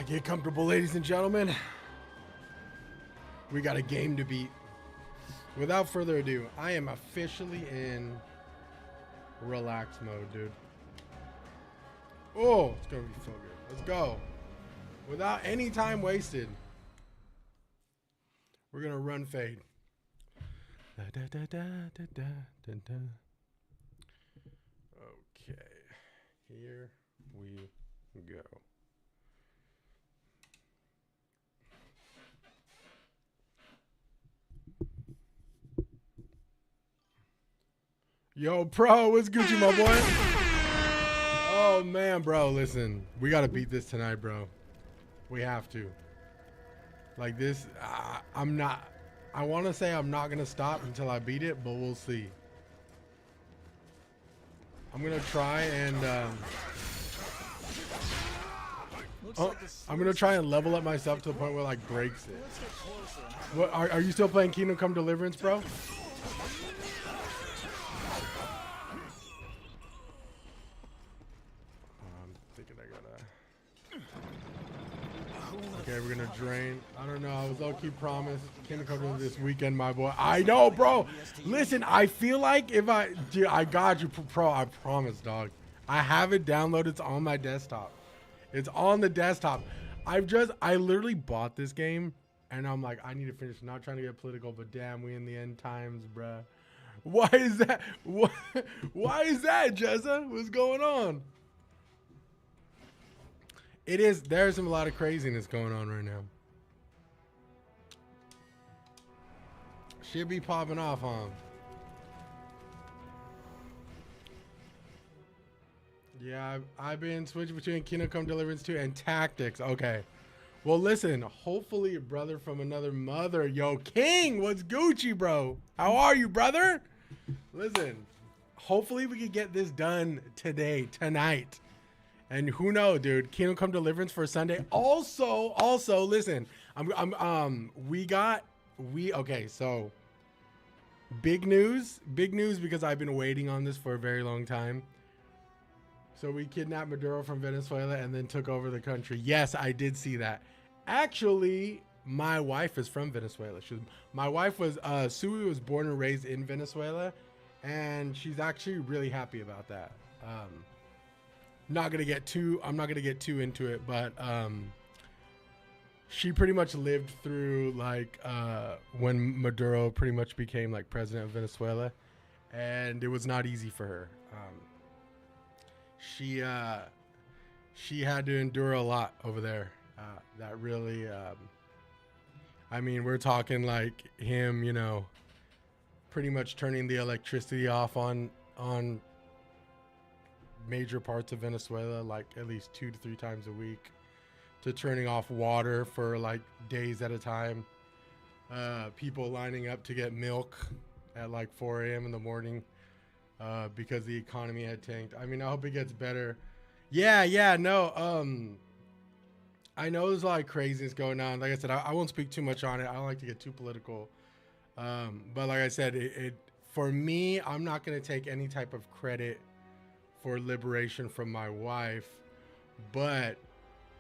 Get comfortable, ladies and gentlemen. We got a game to beat. Without further ado, I am officially in relax mode, dude. Oh, it's gonna be so good. Let's go. Without any time wasted, we're gonna run fade. Da, da, da, da, da, da, da, da. Okay, here we go. Yo, pro, what's Gucci, my boy? Oh, man, bro, listen. We got to beat this tonight, bro. We have to. Like this, I'm not... I want to say I'm not going to stop until I beat it, but we'll see. I'm going to try and... I'm going to try and level up myself to the point where, like, breaks it. What, are you still playing Kingdom Come Deliverance, bro? Okay, we're gonna drain. I don't know. I was low-key promised Kingdom Come this weekend, my boy. I know, bro. Listen, I feel like if dude, I got you, pro. I promise, dog. I have it downloaded. It's on my desktop. It's on the desktop. I literally bought this game, and I'm like, I need to finish. Not trying to get political, but damn, we in the end times, bruh. Why is that? Why is that, Jezza? What's going on? It is. There's a lot of craziness going on right now. Should be popping off, huh? Yeah, I've been switching between Kingdom Come Deliverance 2 and Tactics. Okay. Well, listen. Hopefully, your brother from another mother. Yo, King, what's Gucci, bro? How are you, brother? Listen. Hopefully, we can get this done today, tonight. And who knows, dude? Kingdom Come Deliverance for Sunday. Also, listen. Okay, so big news because I've been waiting on this for a very long time. So we kidnapped Maduro from Venezuela and then took over the country. Yes, I did see that. Actually, my wife is from Venezuela. My wife was Sui was born and raised in Venezuela, and she's actually really happy about that. I'm not gonna get too into it, but she pretty much lived through like when Maduro pretty much became like president of Venezuela, and it was not easy for her. She had to endure a lot over there. That really, I mean, we're talking like him, you know, pretty much turning the electricity off on major parts of Venezuela, like at least 2 to 3 times a week, to turning off water for like days at a time. People lining up to get milk at like 4 a.m. in the morning because the economy had tanked. I mean, I hope it gets better. Yeah, no. I know there's a lot of craziness going on. Like I said, I won't speak too much on it. I don't like to get too political. But like I said, it for me, I'm not going to take any type of credit for liberation from my wife, but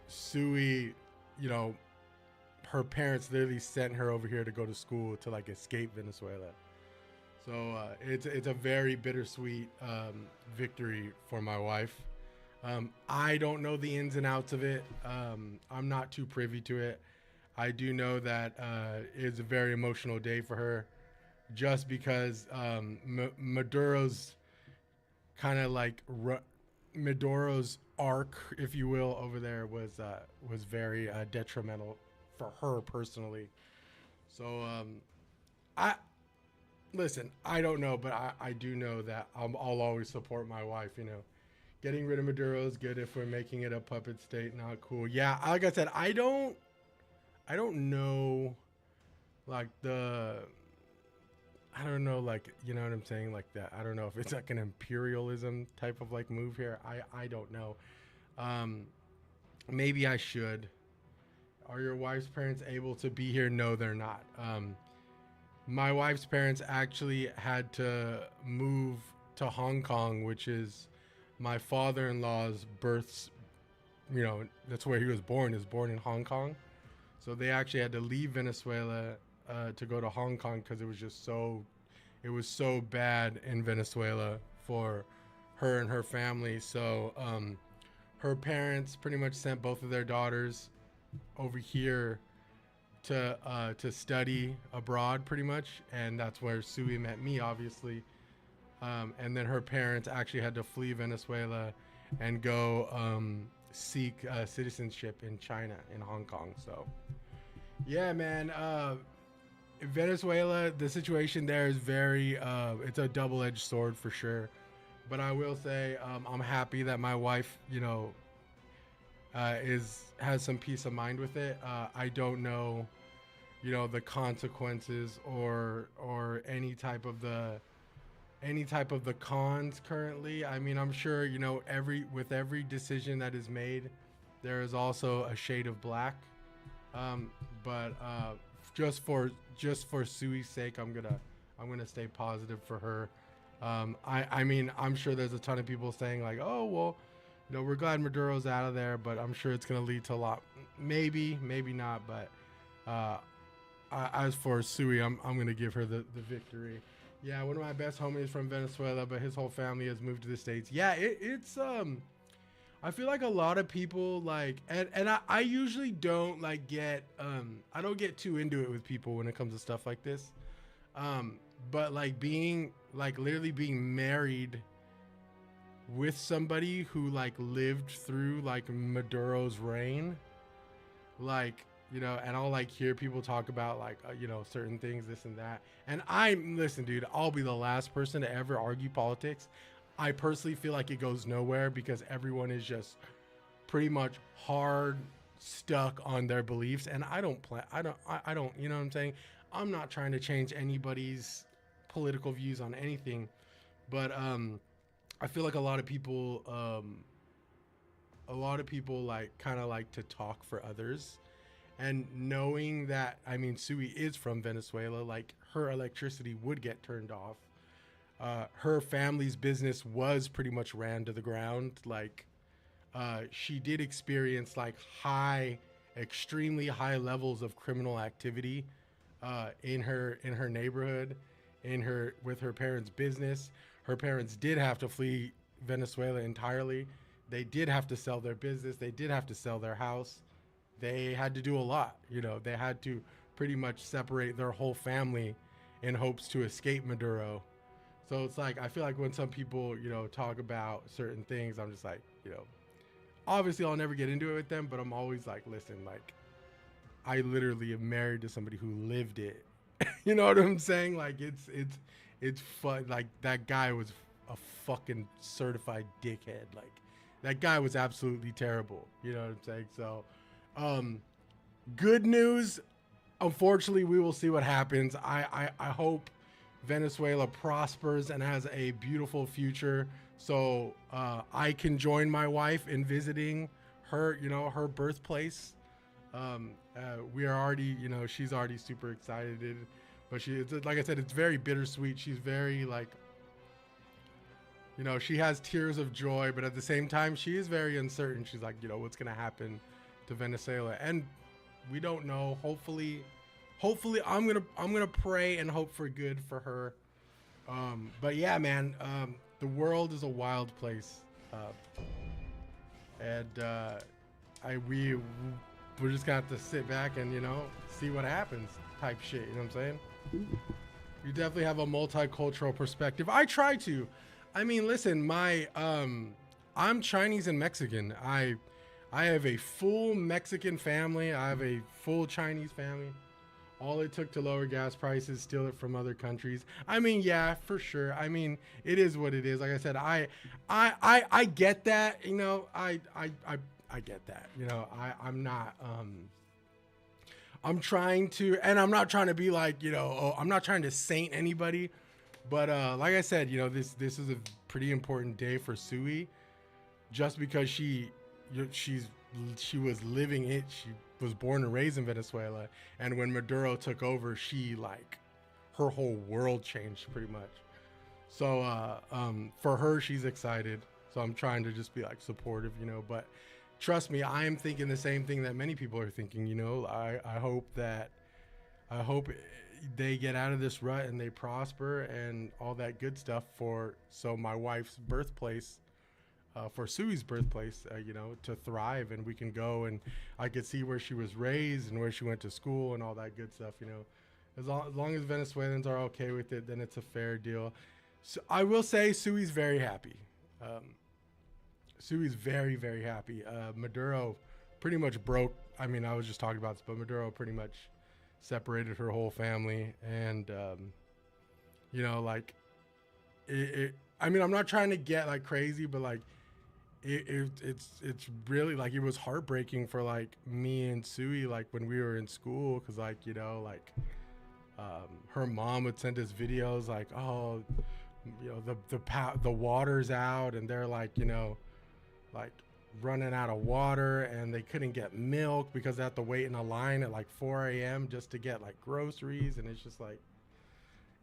Sui, you know, her parents literally sent her over here to go to school to like escape Venezuela. So it's a very bittersweet victory for my wife. I don't know the ins and outs of it. I'm not too privy to it. I do know that it's a very emotional day for her, just because Maduro's kind of like Maduro's arc, if you will, over there was very detrimental for her personally. So I don't know, but I do know that I'll always support my wife. You know, getting rid of Maduro is good. If we're making it a puppet state, not cool. Yeah, like I said, I don't know, like I don't know, like, you know what I'm saying? Like that. I don't know if it's like an imperialism type of like move here. I don't know. Maybe I should. Are your wife's parents able to be here? No, they're not. My wife's parents actually had to move to Hong Kong, which is my father-in-law's that's where he was born. He was born in Hong Kong. So they actually had to leave Venezuela to go to Hong Kong because it was so bad in Venezuela for her and her family. So her parents pretty much sent both of their daughters over here to study abroad, pretty much, and that's where Sui met me, obviously. And then her parents actually had to flee Venezuela and go seek citizenship in China, in Hong Kong. So yeah, man, Venezuela, the situation there is very it's a double-edged sword for sure. But I will say I'm happy that my wife has some peace of mind with it. I don't know the consequences or any type of the cons currently. I mean, I'm sure with every decision that is made, there is also a shade of black. But just for Sui's sake, I'm gonna stay positive for her. I mean, I'm sure there's a ton of people saying like, oh well, we're glad Maduro's out of there, but I'm sure it's gonna lead to a lot. Maybe not. But as for Sui, I'm gonna give her the victory. Yeah, one of my best homies from Venezuela, but his whole family has moved to the States. Yeah, it's I feel like a lot of people like, and I usually don't like get I don't get too into it with people when it comes to stuff like this. But like literally being married with somebody who like lived through like Maduro's reign, like, and I'll like hear people talk about like, certain things, this and that. And listen, dude, I'll be the last person to ever argue politics. I personally feel like it goes nowhere because everyone is just pretty much hard stuck on their beliefs. And I don't, you know what I'm saying? I'm not trying to change anybody's political views on anything, but, I feel like a lot of people like kind of like to talk for others. And knowing that, I mean, Sui is from Venezuela, like her electricity would get turned off. Her family's business was pretty much ran to the ground. Like, she did experience like extremely high levels of criminal activity in her neighborhood, with her parents' business. Her parents did have to flee Venezuela entirely. They did have to sell their business. They did have to sell their house. They had to do a lot. They had to pretty much separate their whole family in hopes to escape Maduro. So it's like, I feel like when some people, talk about certain things, I'm just like, obviously I'll never get into it with them, but I'm always like, listen, like, I literally am married to somebody who lived it. You know what I'm saying? Like, it's fun. Like, that guy was a fucking certified dickhead. Like, that guy was absolutely terrible. You know what I'm saying? So, good news. Unfortunately, we will see what happens. I hope Venezuela prospers and has a beautiful future, so I can join my wife in visiting her, her birthplace. We are already, she's already super excited, but like I said, it's very bittersweet. She's very like, she has tears of joy, but at the same time, she is very uncertain. She's like, what's gonna happen to Venezuela, and we don't know. Hopefully I'm gonna pray and hope for good for her. But yeah, man, the world is a wild place, and we're just gonna have to sit back and see what happens, type shit. You know what I'm saying? You definitely have a multicultural perspective. I try to. I mean, listen, I'm Chinese and Mexican. I have a full Mexican family. I have a full Chinese family. All it took to lower gas prices, steal it from other countries. I mean, yeah, for sure. I mean, it is what it is. Like I said, I get that. I get that. I'm not. I'm trying to, and I'm not trying to be like, I'm not trying to saint anybody. But like I said, this is a pretty important day for Sui, just because she was living it. She was born and raised in Venezuela, and when Maduro took over, her whole world changed pretty much. So for her, she's excited. So I'm trying to just be like supportive, but trust me, I am thinking the same thing that many people are thinking. You know, I hope they get out of this rut and they prosper and all that good stuff so my wife's birthplace, for Sui's birthplace, you know, to thrive, and we can go and I could see where she was raised and where she went to school and all that good stuff. You know, as long as Venezuelans are okay with it, then it's a fair deal. So I will say Sui's very happy. Sui's very, very happy. Maduro pretty much broke. I mean, I was just talking about this, but Maduro pretty much separated her whole family. And, you know, like, I mean, I'm not trying to get, like, crazy, but, like, it's really, like, it was heartbreaking for, like, me and Sui, like, when we were in school. Because, like, you know, like, her mom would send us videos, like, oh, you know, the water's out, and they're, like, you know, like running out of water, and they couldn't get milk because they had to wait in a line at like 4 a.m. just to get like groceries. And it's just like,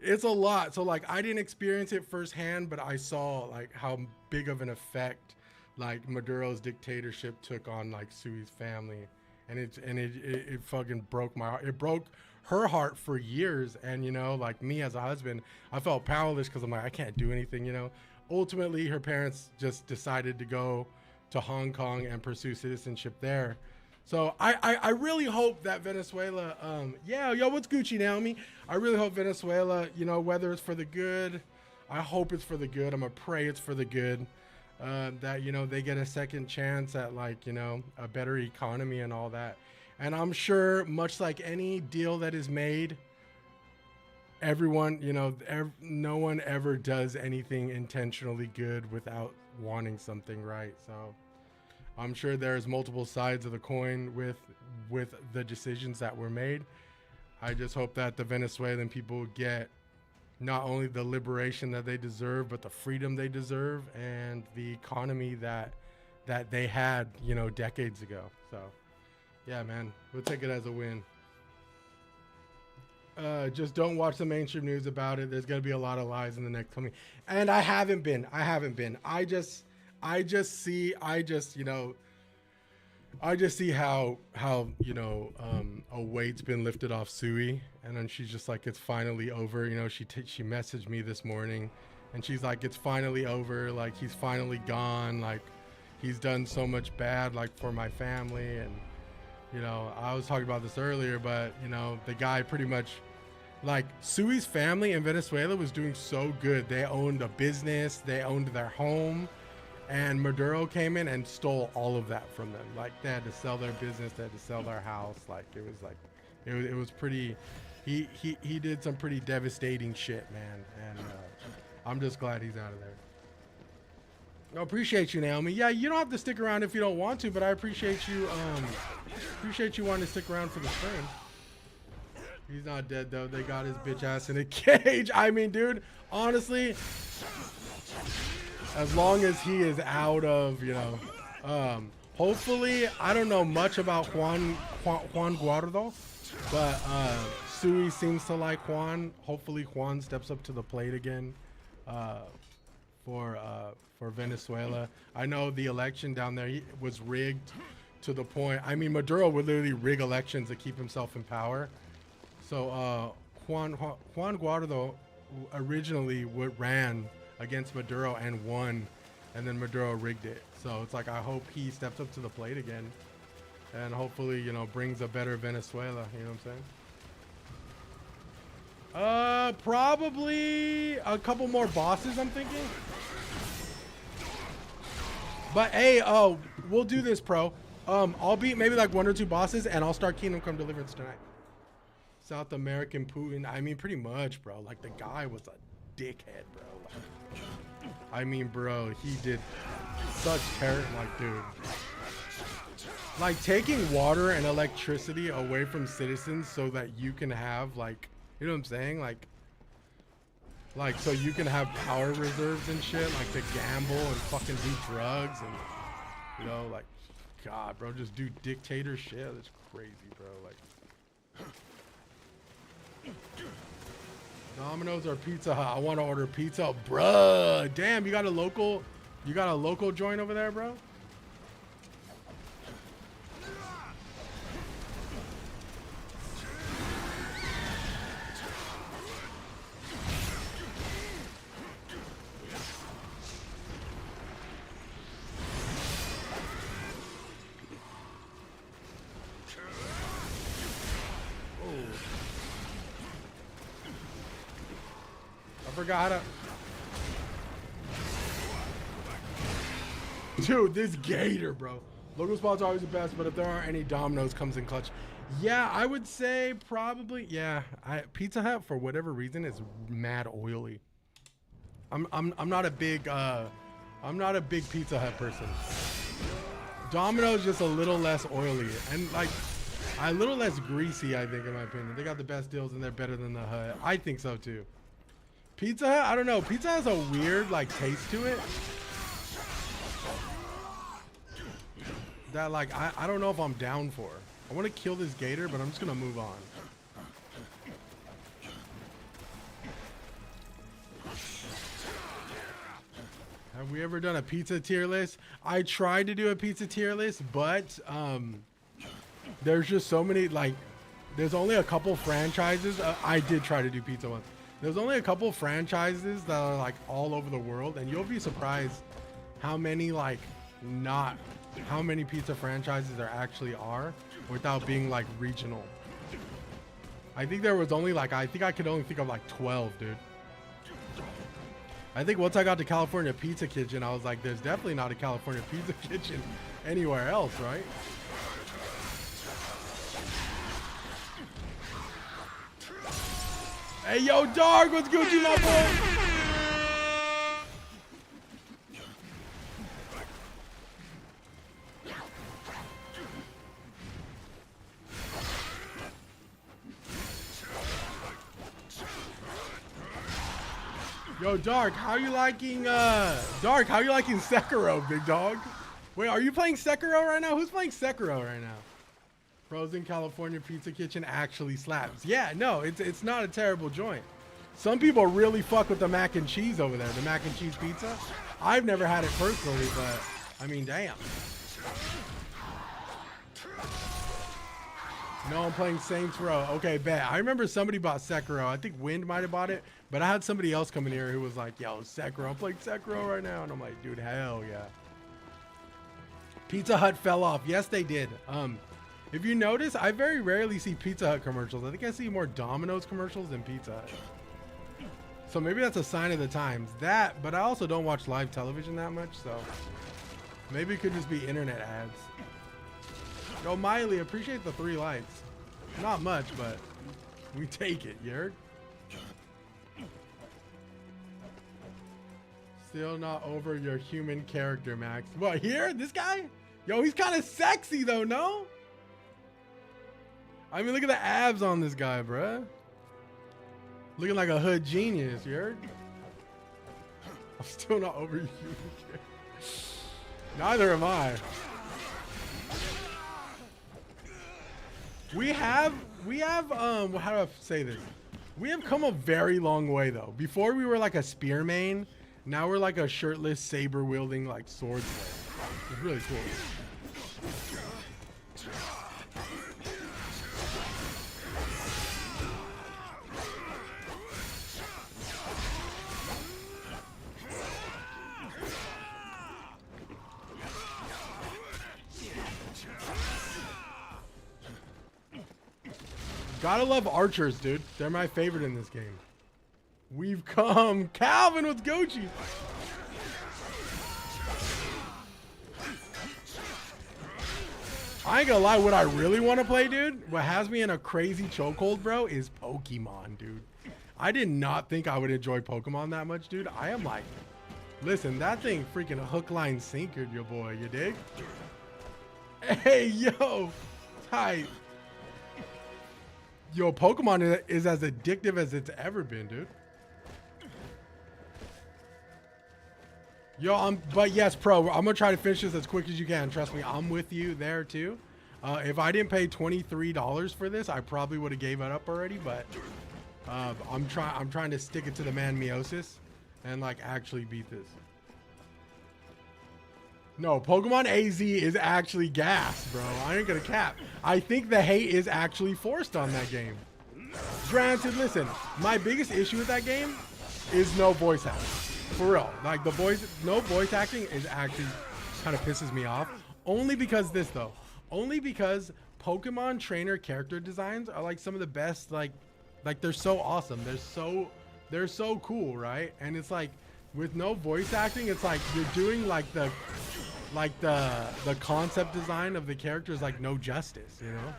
it's a lot. So like, I didn't experience it firsthand, but I saw like how big of an effect like Maduro's dictatorship took on like Sui's family. And it fucking broke my heart. It broke her heart for years. And, you know, like me as a husband, I felt powerless because I'm like, I can't do anything, you know. Ultimately, her parents just decided to go to Hong Kong and pursue citizenship there. So I really hope that Venezuela, what's Gucci, Naomi? I really hope Venezuela, you know, whether it's for the good, I hope it's for the good. I'm going to pray it's for the good, that, you know, they get a second chance at, like, you know, a better economy and all that. And I'm sure, much like any deal that is made, everyone, you know, no one ever does anything intentionally good without wanting something right. So I'm sure there's multiple sides of the coin with the decisions that were made. I just hope that the Venezuelan people get not only the liberation that they deserve, but the freedom they deserve and the economy that they had, you know, decades ago. So yeah, man, we'll take it as a win. Just don't watch the mainstream news about it. There's going to be a lot of lies in the next coming. And I haven't been. I just see how, you know, a weight's been lifted off Sui. And then she's just like, it's finally over. You know, she messaged me this morning and she's like, it's finally over. Like, he's finally gone. Like, he's done so much bad, like, for my family. And, you know, I was talking about this earlier, but, you know, the guy pretty much, like, Sui's family in Venezuela was doing so good. They owned a business, they owned their home, and Maduro came in and stole all of that from them. Like, they had to sell their business, they had to sell their house. Like, it was like, it was pretty, he did some pretty devastating shit, man. And I'm just glad he's out of there. I appreciate you, Naomi. Yeah, you don't have to stick around if you don't want to, but I appreciate you wanting to stick around for the stream. He's not dead, though. They got his bitch ass in a cage. I mean, dude, honestly, as long as he is out of, you know, hopefully, I don't know much about Juan Guaido, but Sui seems to like Juan. Hopefully, Juan steps up to the plate again for Venezuela. I know the election down there was rigged to the point. I mean, Maduro would literally rig elections to keep himself in power. So Juan Guaido originally ran against Maduro and won, and then Maduro rigged it. So it's like, I hope he steps up to the plate again and hopefully, you know, brings a better Venezuela. You know what I'm saying? Probably a couple more bosses, I'm thinking. But hey, we'll do this, pro. I'll beat maybe like 1 or 2 bosses, and I'll start Kingdom Come Deliverance tonight. South American Putin. I mean, pretty much, bro. Like, the guy was a dickhead, bro. Like, I mean, bro, he did such terror. Like, dude. Like, taking water and electricity away from citizens so that you can have, like, you know what I'm saying? Like, so you can have power reserves and shit, like, to gamble and fucking do drugs and, you know, like, God, bro, just do dictator shit. That's crazy, bro. Like, Domino's or Pizza Hut? I want to order pizza, bruh. Damn, you got a local joint over there, bro? forgot how to... Dude, this gator, bro. Local spots are always the best, but if there aren't any, Domino's comes in clutch. Yeah, I would say probably, yeah. Pizza Hut, for whatever reason, is mad oily. I'm not a big Pizza Hut person. Domino's just a little less oily and like a little less greasy, I think, in my opinion. They got the best deals and they're better than the Hut. I think so too. Pizza Hut, I don't know. Pizza has a weird like taste to it. That like I don't know if I'm down for. I want to kill this gator, but I'm just gonna move on. Have we ever done a pizza tier list? I tried to do a pizza tier list, but there's just so many, like, there's only a couple franchises. I did try to do pizza once. There's only a couple franchises that are like all over the world, and you'll be surprised how many how many pizza franchises there actually are without being like regional. I think there was only like, I think I could only think of like 12, dude. I think once I got to California Pizza Kitchen, I was like, there's definitely not a California Pizza Kitchen anywhere else, right? Hey, yo, Dark, what's Gucci, my boy? Yo, Dark, how you liking Sekiro, big dog? Wait, are you playing Sekiro right now? Who's playing Sekiro right now? Frozen California Pizza Kitchen actually slaps. Yeah, no, it's not a terrible joint. Some people really fuck with the mac and cheese over there, the mac and cheese pizza. I've never had it personally, but I mean, damn. No, I'm playing Saints Row. Okay, bet. I remember somebody bought Sekiro. I think Wind might have bought it, but I had somebody else come in here who was like, yo, Sekiro. I'm playing Sekiro right now. And I'm like, dude, hell yeah. Pizza Hut fell off. Yes, they did. If you notice, I very rarely see Pizza Hut commercials. I think I see more Domino's commercials than Pizza Hut. So maybe that's a sign of the times. That, but I also don't watch live television that much, so maybe it could just be internet ads. Yo, Miley, appreciate the 3 likes. Not much, but we take it, you heard? Still not over your human character, Max. What, here? This guy? Yo, he's kind of sexy, though, no? I mean, look at the abs on this guy, bruh. Looking like a hood genius, you heard? I'm still not over your human character. Neither am I. We have, how do I say this? We have come a very long way, though. Before we were like a spear main, now we're like a shirtless, saber-wielding, like, sword player. It's really cool. Gotta love archers, dude. They're my favorite in this game. We've come. Calvin with Gucci. I ain't gonna lie, what I really want to play, dude, what has me in a crazy chokehold, bro, is Pokemon, dude. I did not think I would enjoy Pokemon that much, dude. I am like, listen, that thing freaking hook, line, sinkered your boy, you dig? Hey, yo, tight. Yo, Pokemon is as addictive as it's ever been, dude. Yo, but yes, pro, I'm gonna try to finish this as quick as you can. Trust me, I'm with you there too. If I didn't pay $23 for this, I probably would have gave it up already. But I'm trying to stick it to the man Meiosis and like actually beat this. No, Pokemon AZ is actually gas, bro. I ain't gonna cap. I think the hate is actually forced on that game. Granted, listen, my biggest issue with that game is no voice acting. For real. Like, no voice acting is actually kind of pisses me off. Only because this, though. Only because Pokemon trainer character designs are like some of the best, like they're so awesome. They're so they're so cool, right? And it's like with no voice acting, it's like you're doing like the concept design of the characters like no justice, you know?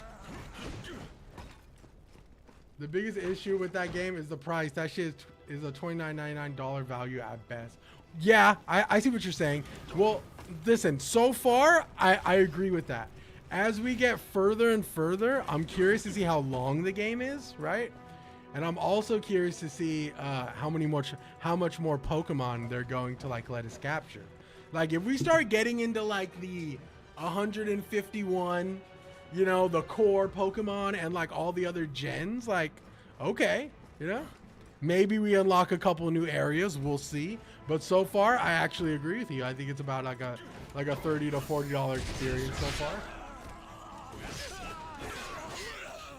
The biggest issue with that game is the price. That shit is a $29.99 value at best. Yeah, I see what you're saying. Well, listen, so far, I agree with that. As we get further and further, I'm curious to see how long the game is, right? And I'm also curious to see how much more Pokemon they're going to like let us capture. Like if we start getting into like the 151, you know, the core Pokemon and like all the other gens, like, okay, you know, maybe we unlock a couple new areas. We'll see. But so far, I actually agree with you. I think it's about like a $30 to $40 experience so far.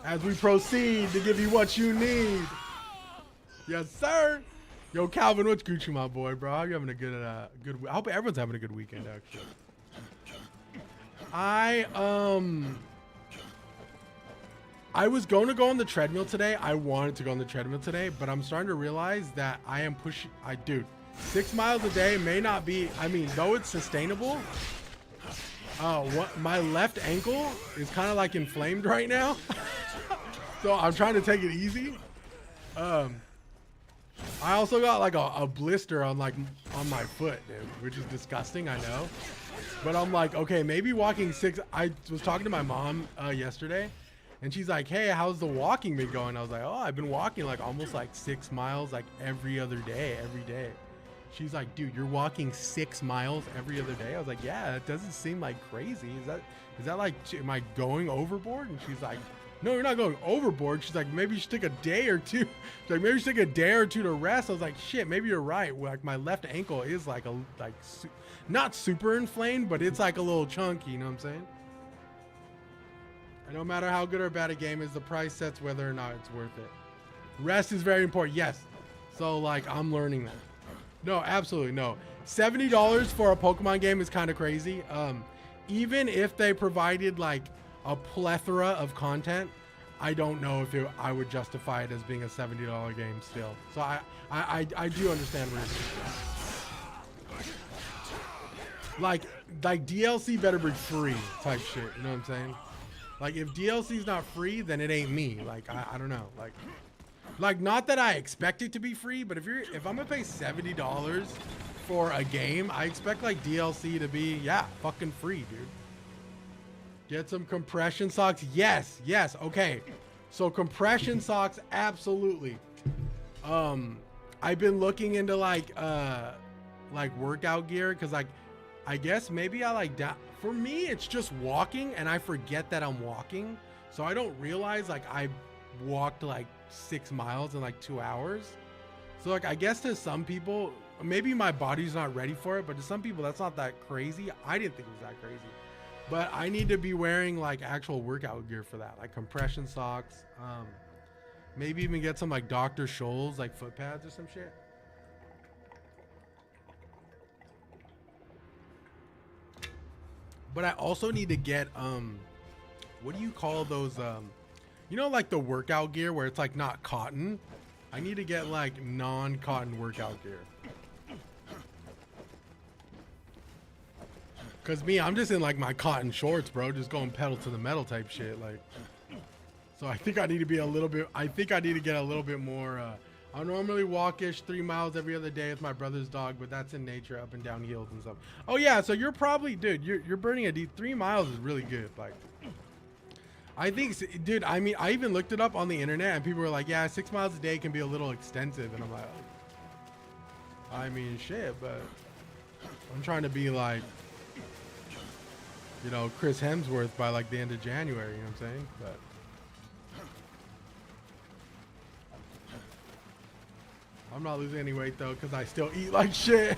As we proceed to give you what you need. Yes, sir. Yo, Calvin, what's Gucci, my boy, bro? How you having a good I hope everyone's having a good weekend, actually. I was going to go on the treadmill today. I wanted to go on the treadmill today, but I'm starting to realize that I am pushing. Dude, 6 miles a day may not be. I mean, though it's sustainable. My left ankle is kind of like inflamed right now, so I'm trying to take it easy. I also got like a blister on my foot, dude, which is disgusting, I know. But I'm like, okay, maybe walking 6. I was talking to my mom yesterday, and she's like, hey, how's the walking been going? I was like, oh, I've been walking like almost like 6 miles like every other day, every day. She's like, dude, you're walking 6 miles every other day? I was like, yeah, that doesn't seem like crazy. Is that like, am I going overboard? And she's like, no, you're not going overboard. She's like, maybe you should take a day or two. She's like, maybe you should take a day or two to rest. I was like, shit, maybe you're right. Like my left ankle is like not super inflamed, but it's like a little chunky, you know what I'm saying? And no matter how good or bad a game is, the price sets whether or not it's worth it. Rest is very important, yes. So like, I'm learning that. No, absolutely no. $70 for a Pokemon game is kind of crazy. Even if they provided like a plethora of content, I don't know if I would justify it as being a $70 game still. So I do understand where you're like DLC better be free type shit. You know what I'm saying? Like if DLC's not free, then it ain't me. Like I don't know. Like not that I expect it to be free, but if I'm gonna pay $70 for a game, I expect like DLC to be fucking free, dude. Get some compression socks. Yes. Okay. So compression socks, absolutely. I've been looking into like workout gear because like I guess maybe I like that. For me, it's just walking and I forget that I'm walking. So I don't realize like I walked like 6 miles in like 2 hours. So like I guess to some people, maybe my body's not ready for it, but to some people that's not that crazy. I didn't think it was that crazy. But I need to be wearing like actual workout gear for that, like compression socks. Maybe even get some like Dr. Scholl's like foot pads or some shit. But I also need to get what do you call those you know, like the workout gear where it's like not cotton? I need to get like non-cotton workout gear. Cause I'm just in like my cotton shorts, bro, just going pedal to the metal type shit. Like, so I think I need to be a little bit. I think I need to get a little bit more. I normally walk-ish 3 miles every other day with my brother's dog, but that's in nature, up and down hills and stuff. Oh yeah, so you're probably, dude, you're burning a deep 3 miles is really good. Like, I think, dude. I mean, I even looked it up on the internet, and people were like, yeah, 6 miles a day can be a little extensive, and I'm like, I mean, shit, but I'm trying to be like, you know, Chris Hemsworth by like the end of January, you know what I'm saying? But I'm not losing any weight though, because I still eat like shit.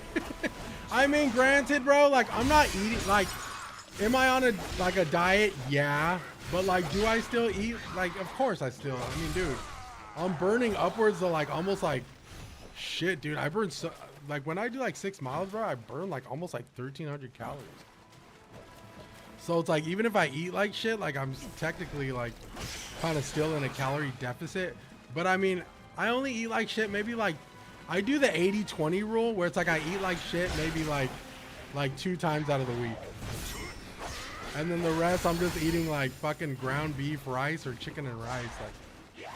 I mean, granted, bro, like I'm not eating, like, am I on a diet? Yeah. But like, do I still eat? Like, of course I still, I mean, dude, I'm burning upwards of like almost like, shit, dude, I burn so, like when I do like 6 miles, bro, I burn like almost like 1,300 calories. So it's like, even if I eat like shit, like I'm technically like kind of still in a calorie deficit. But I mean, I only eat like shit. Maybe like I do the 80-20 rule where it's like I eat like shit maybe like 2 times out of the week. And then the rest I'm just eating like fucking ground beef, rice, or chicken and rice. Like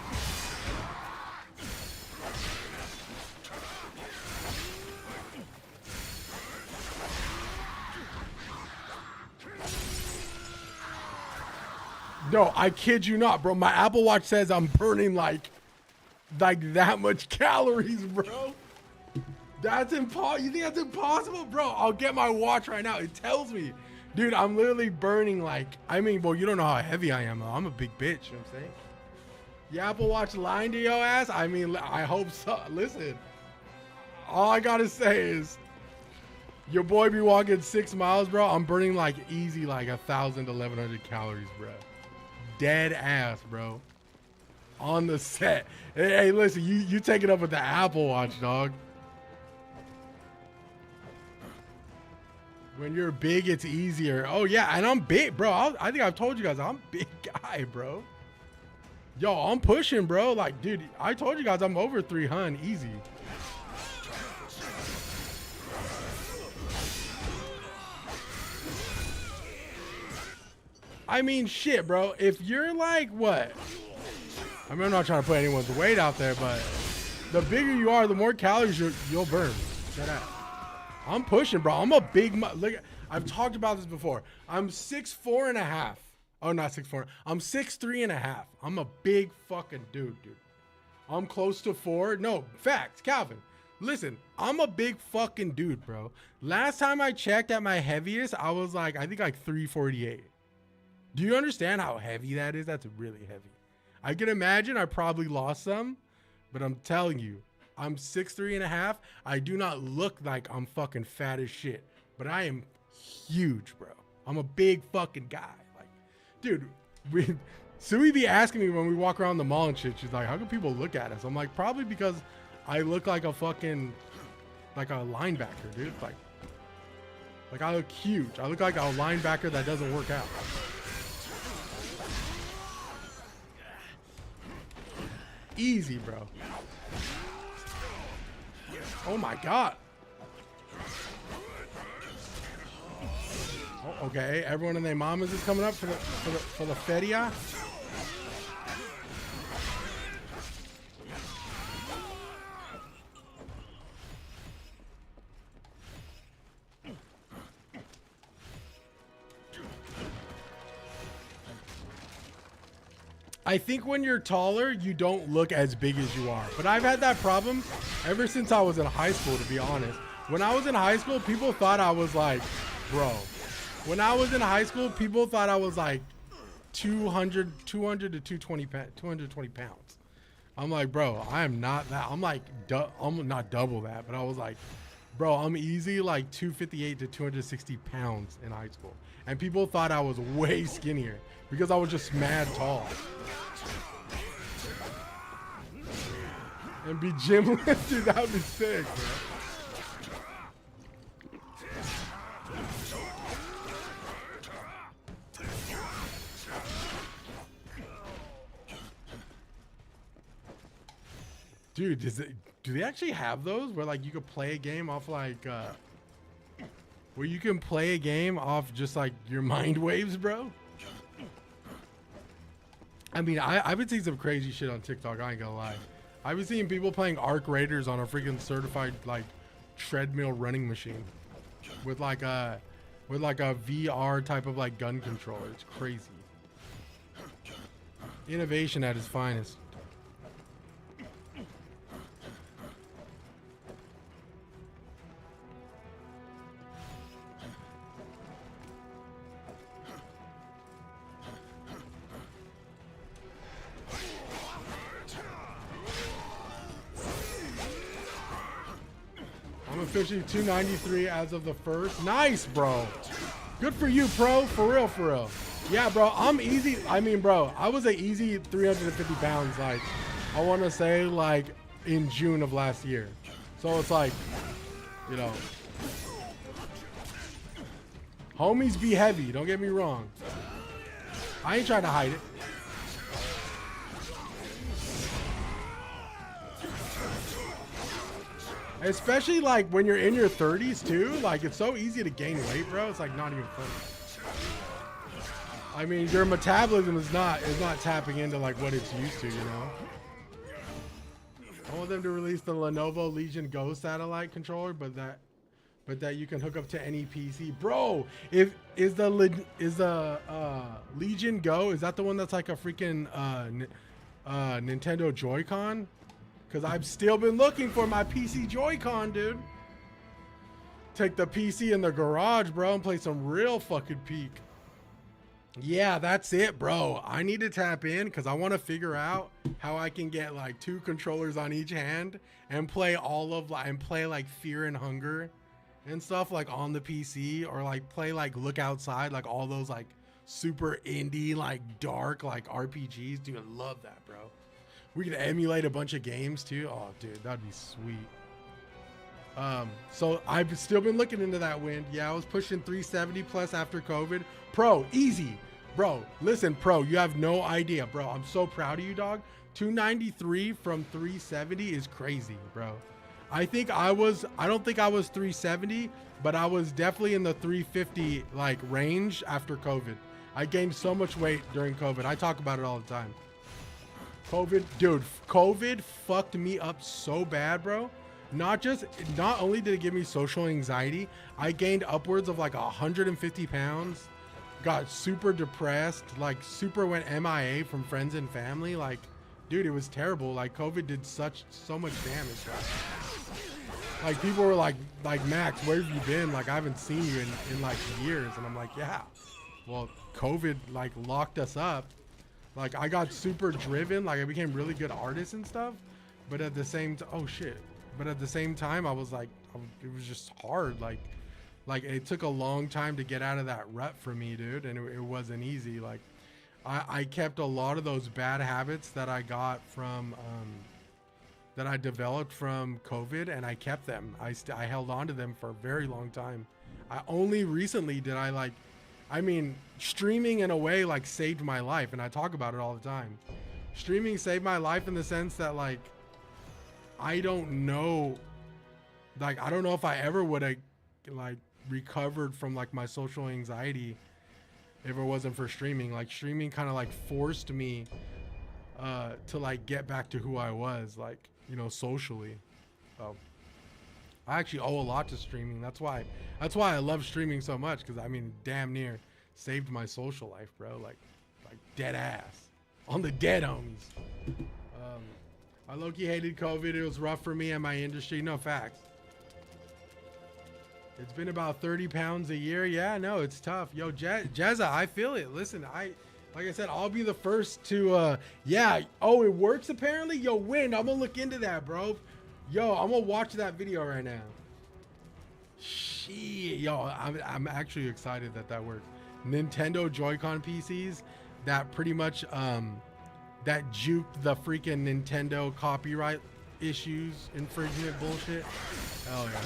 no, I kid you not, bro. My Apple Watch says I'm burning like that much calories, bro. That's impossible. You think that's impossible, bro? I'll get my watch right now. It tells me, dude. I'm literally burning like. I mean, well, you don't know how heavy I am. I'm a big bitch. You know what I'm saying? Your Apple Watch lying to your ass? I mean, I hope so. Listen, all I gotta say is, your boy be walking 6 miles, bro. I'm burning like easy like 1,000 to 1,100 calories, bro. Dead ass, bro. On the set. Hey, listen, you take it up with the Apple Watch, dog. When you're big, it's easier. Oh yeah, and I'm big, bro. I think I've told you guys I'm a big guy, bro. Yo, I'm pushing, bro. Like, dude, I told you guys I'm over 300 easy. I mean, shit, bro. If you're like, what? I mean, I'm not trying to put anyone's weight out there, but the bigger you are, the more calories you'll burn. Shut up. I'm pushing, bro. I'm a big, look, I've talked about this before. I'm 6'4.5". Oh, not 6'4". I'm 6'3.5". I'm a big fucking dude. I'm close to 4. No, facts, Calvin. Listen, I'm a big fucking dude, bro. Last time I checked at my heaviest, I was like, I think like 348. Do you understand how heavy that is? That's really heavy. I can imagine I probably lost some, but I'm telling you, I'm 6'3.5". I do not look like I'm fucking fat as shit, but I am huge, bro. I'm a big fucking guy. Like, dude, Sui be asking me when we walk around the mall and shit. She's like, how can people look at us? I'm like, probably because I look like a fucking, like a linebacker, dude. Like I look huge. I look like a linebacker that doesn't work out. Easy, bro. Oh my god. Oh, okay, everyone and their mamas is coming up for the feria. I think when you're taller, you don't look as big as you are. But I've had that problem ever since I was in high school, to be honest. When I was in high school, people thought I was like, bro. When I was in high school, people thought I was like 200 to 220 pounds. I'm like, bro, I am not that. I'm like, I'm not double that, but I was like, bro, I'm easy like 258 to 260 pounds in high school. And people thought I was way skinnier because I was just mad tall. And be gym lifted, that would be sick, bro. Dude, do they actually have those where like you could play a game off like where you can play a game off just like your mind waves, bro? I mean, I've been seeing some crazy shit on TikTok, I ain't gonna lie. I've been seeing people playing Arc Raiders on a freaking certified like treadmill running machine with like a VR type of like gun controller. It's crazy. Innovation at its finest. I'm officially 293 as of the first. Nice, bro. Good for you, pro. For real, for real. Yeah, bro. I'm easy. I mean, bro, I was an easy 350 pounds. Like, I want to say, like, in June of last year. So it's like, you know, homies be heavy. Don't get me wrong. I ain't trying to hide it. Especially like when you're in your 30s too. Like it's so easy to gain weight, bro. It's like not even funny. I mean, your metabolism is not tapping into like what it's used to, you know. I want them to release the Lenovo Legion Go satellite controller, but that you can hook up to any PC, bro. Is the Legion Go, is that the one that's like a freaking Nintendo Joy-Con? Because I've still been looking for my PC Joy-Con, dude. Take the PC in the garage, bro, and play some real fucking Peak. Yeah, that's it, bro. I need to tap in because I want to figure out how I can get like 2 controllers on each hand and play like Fear and Hunger and stuff like on the PC, or like play like Look Outside, like all those like super indie, like dark, like RPGs. Dude, I love that, bro. We could emulate a bunch of games too. Oh, dude, that'd be sweet. So I've still been looking into that wind. Yeah, I was pushing 370 plus after COVID. Pro, easy. Bro, listen, pro, you have no idea, bro. I'm so proud of you, dog. 293 from 370 is crazy, bro. I don't think I was 370, but I was definitely in the 350 like range after COVID. I gained so much weight during COVID. I talk about it all the time. COVID fucked me up so bad, bro. Not only did it give me social anxiety, I gained upwards of like 150 pounds, got super depressed, like super went MIA from friends and family. Like, dude, it was terrible. Like COVID did so much damage, bro. Like people were like Max, where have you been? Like I haven't seen you in like years. And I'm like, yeah, well, COVID like locked us up. Like I got super driven, like I became really good artist and stuff, but at the same but at the same time I was like, it was just hard. Like it took a long time to get out of that rut for me, dude, and it wasn't easy. Like I kept a lot of those bad habits that I got from that I developed from COVID, and I kept them. I held on to them for a very long time. I only recently did streaming in a way like saved my life, and I talk about it all the time. Streaming saved my life in the sense that like I don't know if I ever would have like recovered from like my social anxiety if it wasn't for streaming. Like streaming kind of like forced me to like get back to who I was, like, you know, socially. So I actually owe a lot to streaming. That's why I love streaming so much, because I mean damn near saved my social life, bro. Like dead ass on the dead homies. I low-key hated COVID. It was rough for me and my industry. No, facts. It's been about 30 pounds a year. Yeah, no, it's tough. Yo, Jezza, I feel it. Listen, like I said, I'll be the first to, yeah. Oh, it works apparently? Yo, Wind, I'm gonna look into that, bro. Yo, I'm gonna watch that video right now. Shit, yo, I'm actually excited that works. Nintendo Joy-Con PCs that pretty much, that juked the freaking Nintendo copyright issues, infringement bullshit. Hell yeah, man.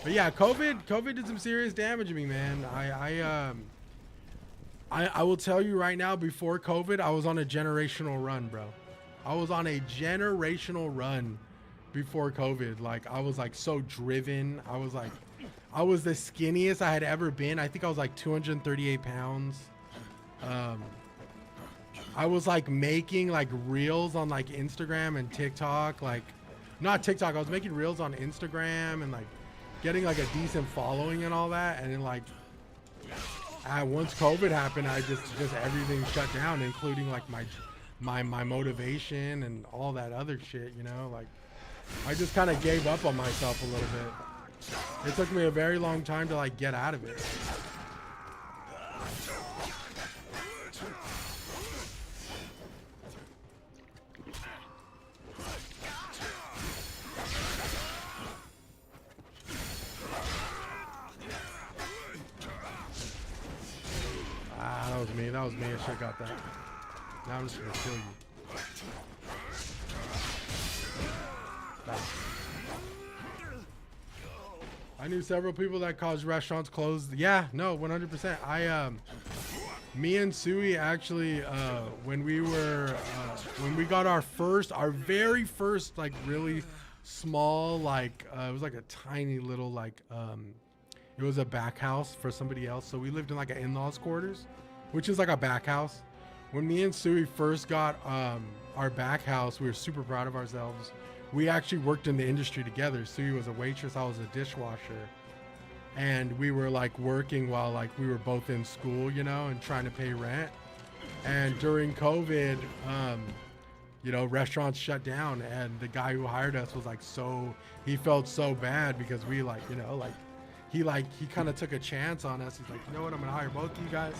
But yeah, COVID did some serious damage to me, man. I will tell you right now, before COVID, I was on a generational run, bro. I was on a generational run before COVID. Like I was like so driven. I was the skinniest I had ever been. I think I was like 238 pounds. I was like making like reels on like Instagram and TikTok, like not TikTok. I was making reels on Instagram and like getting like a decent following and all that. And then like once COVID happened, I just everything shut down, including like my motivation and all that other shit, you know. Like I just kind of gave up on myself a little bit. It took me a very long time to like get out of it. That was me. I should have got that. Now I'm just gonna kill you. I knew several people that caused restaurants closed. Yeah, no, 100%. Me and Sui actually, when we got our very first like really small, like it was like a tiny little like it was a back house for somebody else. So we lived in like an in-laws quarters, which is like a back house. When me and Sui first got our back house, we were super proud of ourselves. We actually worked in the industry together. Sui was a waitress, I was a dishwasher. And we were like working while like we were both in school, you know, and trying to pay rent. And during COVID, you know, restaurants shut down, and the guy who hired us was like, he felt so bad because we like, you know, he kind of took a chance on us. He's like, you know what, I'm gonna hire both of you guys.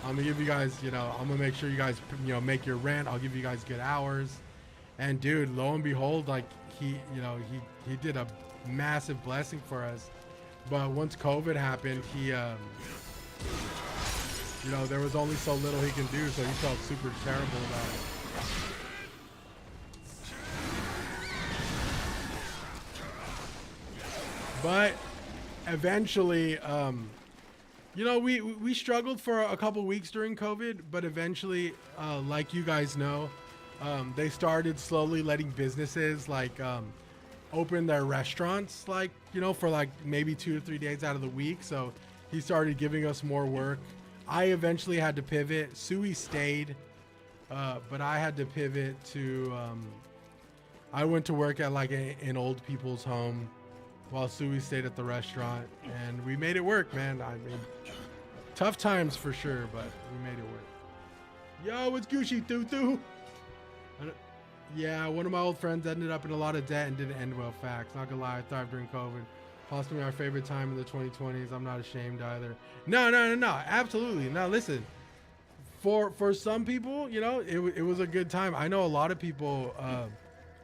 I'm gonna give you guys, you know, I'm gonna make sure you guys, you know, make your rent. I'll give you guys good hours. And dude, lo and behold, like he did a massive blessing for us. But once COVID happened, he, you know, there was only so little he can do, so he felt super terrible about it. But eventually, you know, we struggled for a couple weeks during COVID, but eventually, like you guys know, they started slowly letting businesses like open their restaurants, like, you know, for like maybe 2 to 3 days out of the week. So he started giving us more work. I eventually had to pivot. Sui stayed, but I had to pivot to, I went to work at like an old people's home while Sui stayed at the restaurant, and we made it work, man. I mean, tough times for sure, but we made it work. Yo, what's Gucci, Tutu? Yeah, one of my old friends ended up in a lot of debt and didn't end well. Facts. Not gonna lie, I thrived during COVID. Possibly our favorite time in the 2020s. I'm not ashamed either. No, absolutely. Now listen, for some people, you know, it was a good time. I know a lot of people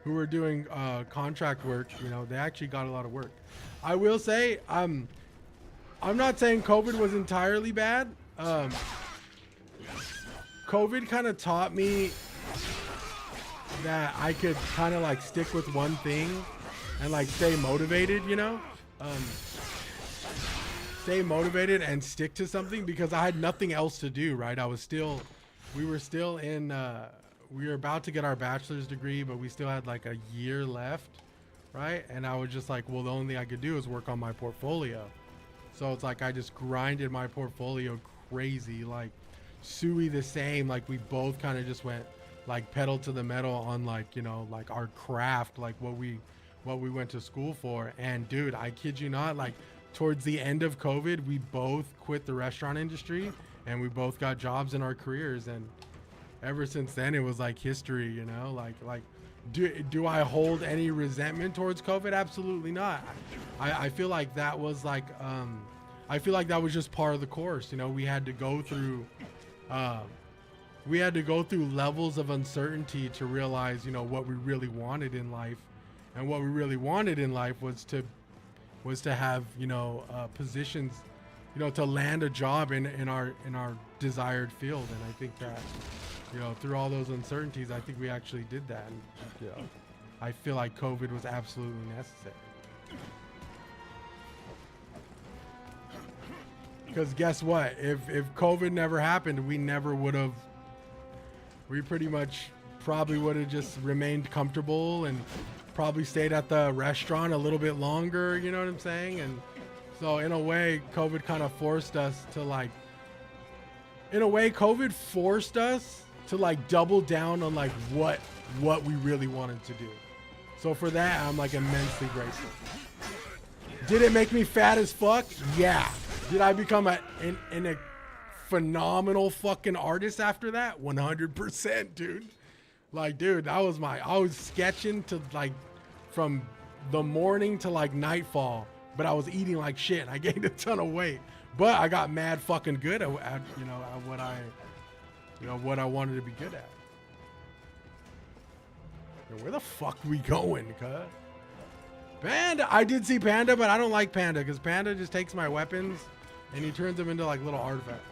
who were doing contract work. You know, they actually got a lot of work. I will say, I'm not saying COVID was entirely bad. COVID kind of taught me that I could kind of like stick with one thing and like stay motivated, you know, stay motivated and stick to something, because I had nothing else to do, right? We were about to get our bachelor's degree, but we still had like a year left, right? And I was just like, well, the only thing I could do is work on my portfolio. So it's like I just grinded my portfolio crazy, like Sui the same. Like we both kind of just went like pedal to the metal on like, you know, like our craft, like what we went to school for. And dude, I kid you not, like towards the end of COVID, we both quit the restaurant industry and we both got jobs in our careers. And ever since then, it was like history, you know, like do I hold any resentment towards COVID? Absolutely not. I feel like that was like, I feel like that was just part of the course. You know, we had to go through levels of uncertainty to realize, you know, what we really wanted in life. And what we really wanted in life was to have, you know, positions, you know, to land a job in our desired field. And I think that, you know, through all those uncertainties, I think we actually did that. And, you know, I feel like COVID was absolutely necessary. Because guess what? If COVID never happened, we pretty much probably would have just remained comfortable and probably stayed at the restaurant a little bit longer, you know what I'm saying? And so in a way, COVID kind of forced us to like, double down on like what we really wanted to do. So for that, I'm like immensely grateful. Did it make me fat as fuck? Yeah. Did I become a phenomenal fucking artist after that? 100%, dude. Like, dude, I was sketching to like from the morning to like nightfall, but I was eating like shit. I gained a ton of weight, but I got mad fucking good at what I wanted to be good at. Yo, where the fuck we going, cuz? Panda, I did see Panda, but I don't like Panda because Panda just takes my weapons and he turns them into like little artifacts.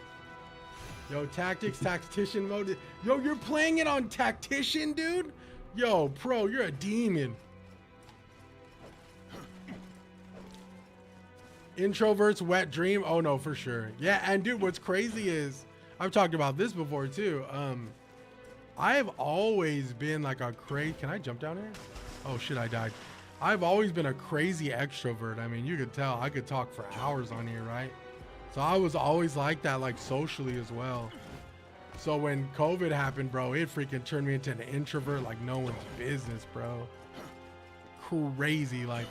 Yo, tactician mode. Yo, you're playing it on tactician, dude? Yo, pro, you're a demon. Introvert's wet dream. Oh no, for sure. Yeah, and dude, what's crazy is I've talked about this before too. I have always been like a crazy. Can I jump down here? Oh shit, I died. I've always been a crazy extrovert. I mean, you could tell I could talk for hours on here, right? So I was always like that, like socially as well. So when COVID happened, bro, it freaking turned me into an introvert like no one's business, bro. Crazy. Like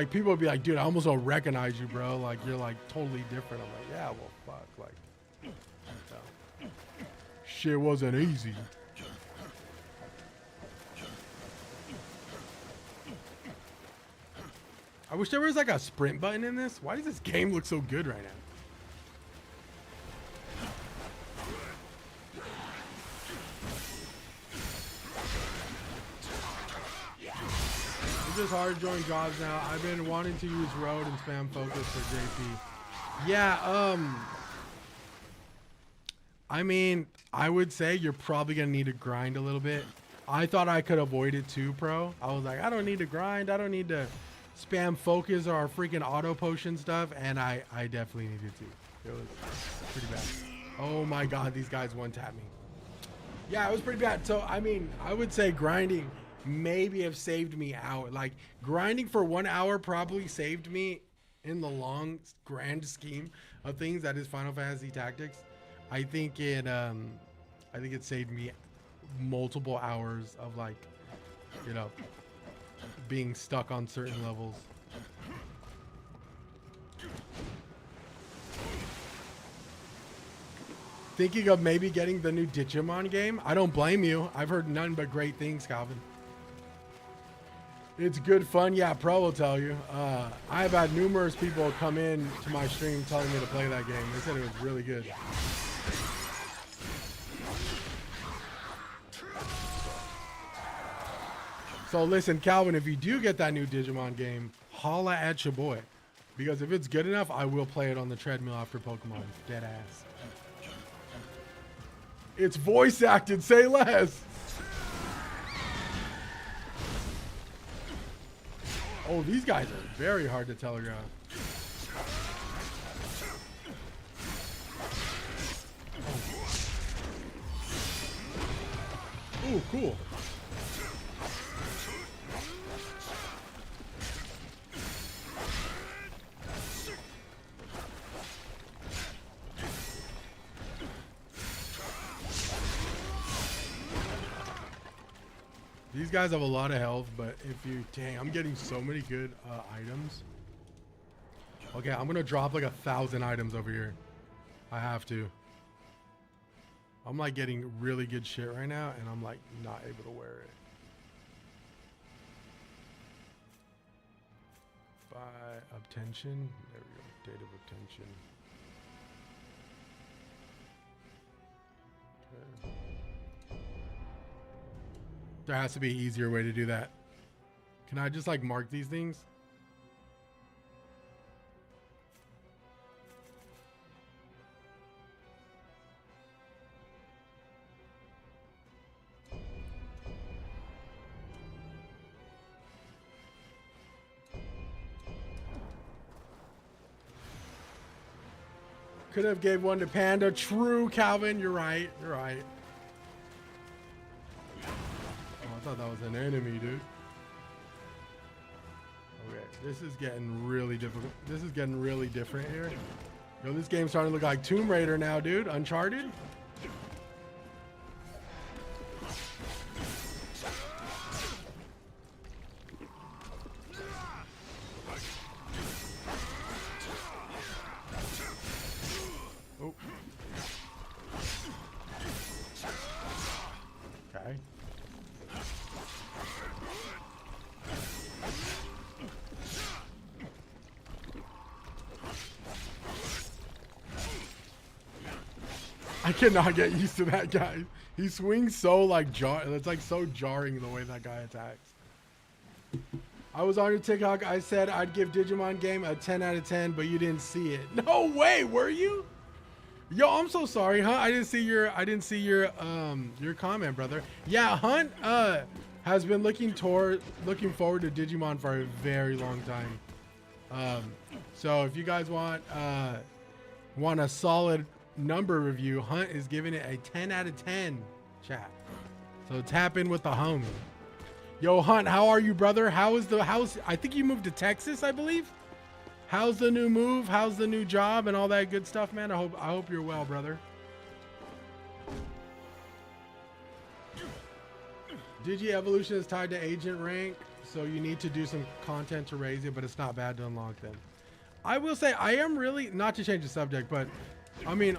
people would be like, dude, I almost don't recognize you, bro. Like you're like totally different. I'm like, yeah, well, fuck. Like, shit wasn't easy. I wish there was like a sprint button in this. Why does this game look so good right now? It's just hard to join jobs now. I've been wanting to use road and spam focus for JP. Yeah, I mean, I would say you're probably gonna need to grind a little bit. I thought I could avoid it too, pro. I was like, I don't need to grind. I don't need to spam focus or freaking auto potion stuff, and I definitely needed to. It was pretty bad. Oh my god, these guys one tap me. Yeah, it was pretty bad. So I mean, I would say grinding maybe have saved me out. Like grinding for 1 hour probably saved me in the long grand scheme of things. That is Final Fantasy Tactics. I think it saved me multiple hours of like, you know, being stuck on certain levels. Thinking of maybe getting the new Digimon game? I don't blame you. I've heard none but great things, Calvin. It's good fun. Yeah, pro will tell you. I've had numerous people come in to my stream telling me to play that game. They said it was really good. So listen, Calvin, if you do get that new Digimon game, holla at your boy. Because if it's good enough, I will play it on the treadmill after Pokemon. Dead ass. It's voice acted, say less. Oh, these guys are very hard to telegraph. Oh. Ooh, cool. These guys have a lot of health, but if you... Dang, I'm getting so many good items. Okay, I'm going to drop like 1,000 items over here. I have to. I'm like getting really good shit right now, and I'm like not able to wear it. By obtention. There we go. Date of obtention. Okay. There has to be an easier way to do that. Can I just like mark these things? Could have gave one to Panda. True, Calvin. You're right. You're right. I thought that was an enemy, dude. Okay, this is getting really difficult. This is getting really different here. Yo, this game's starting to look like Tomb Raider now, dude. Uncharted. Oh. Okay. I cannot get used to that guy. He swings so like it's like so jarring the way that guy attacks. I was on your TikTok. I said I'd give Digimon game a 10 out of 10, but you didn't see it. No way, were you? Yo, I'm so sorry, huh? I didn't see your comment, brother. Yeah, Hunt has been looking forward to Digimon for a very long time. So if you guys want a solid number review, Hunt is giving it a 10 out of 10, chat. So tap in with the homie. Yo, Hunt, how are you, brother? How is the house? I think you moved to Texas, I believe. How's the new move? How's the new job and all that good stuff, man? I hope you're well, brother. Digi evolution is tied to agent rank, so you need to do some content to raise it, but it's not bad to unlock them. I will say I am really, not to change the subject, but I mean,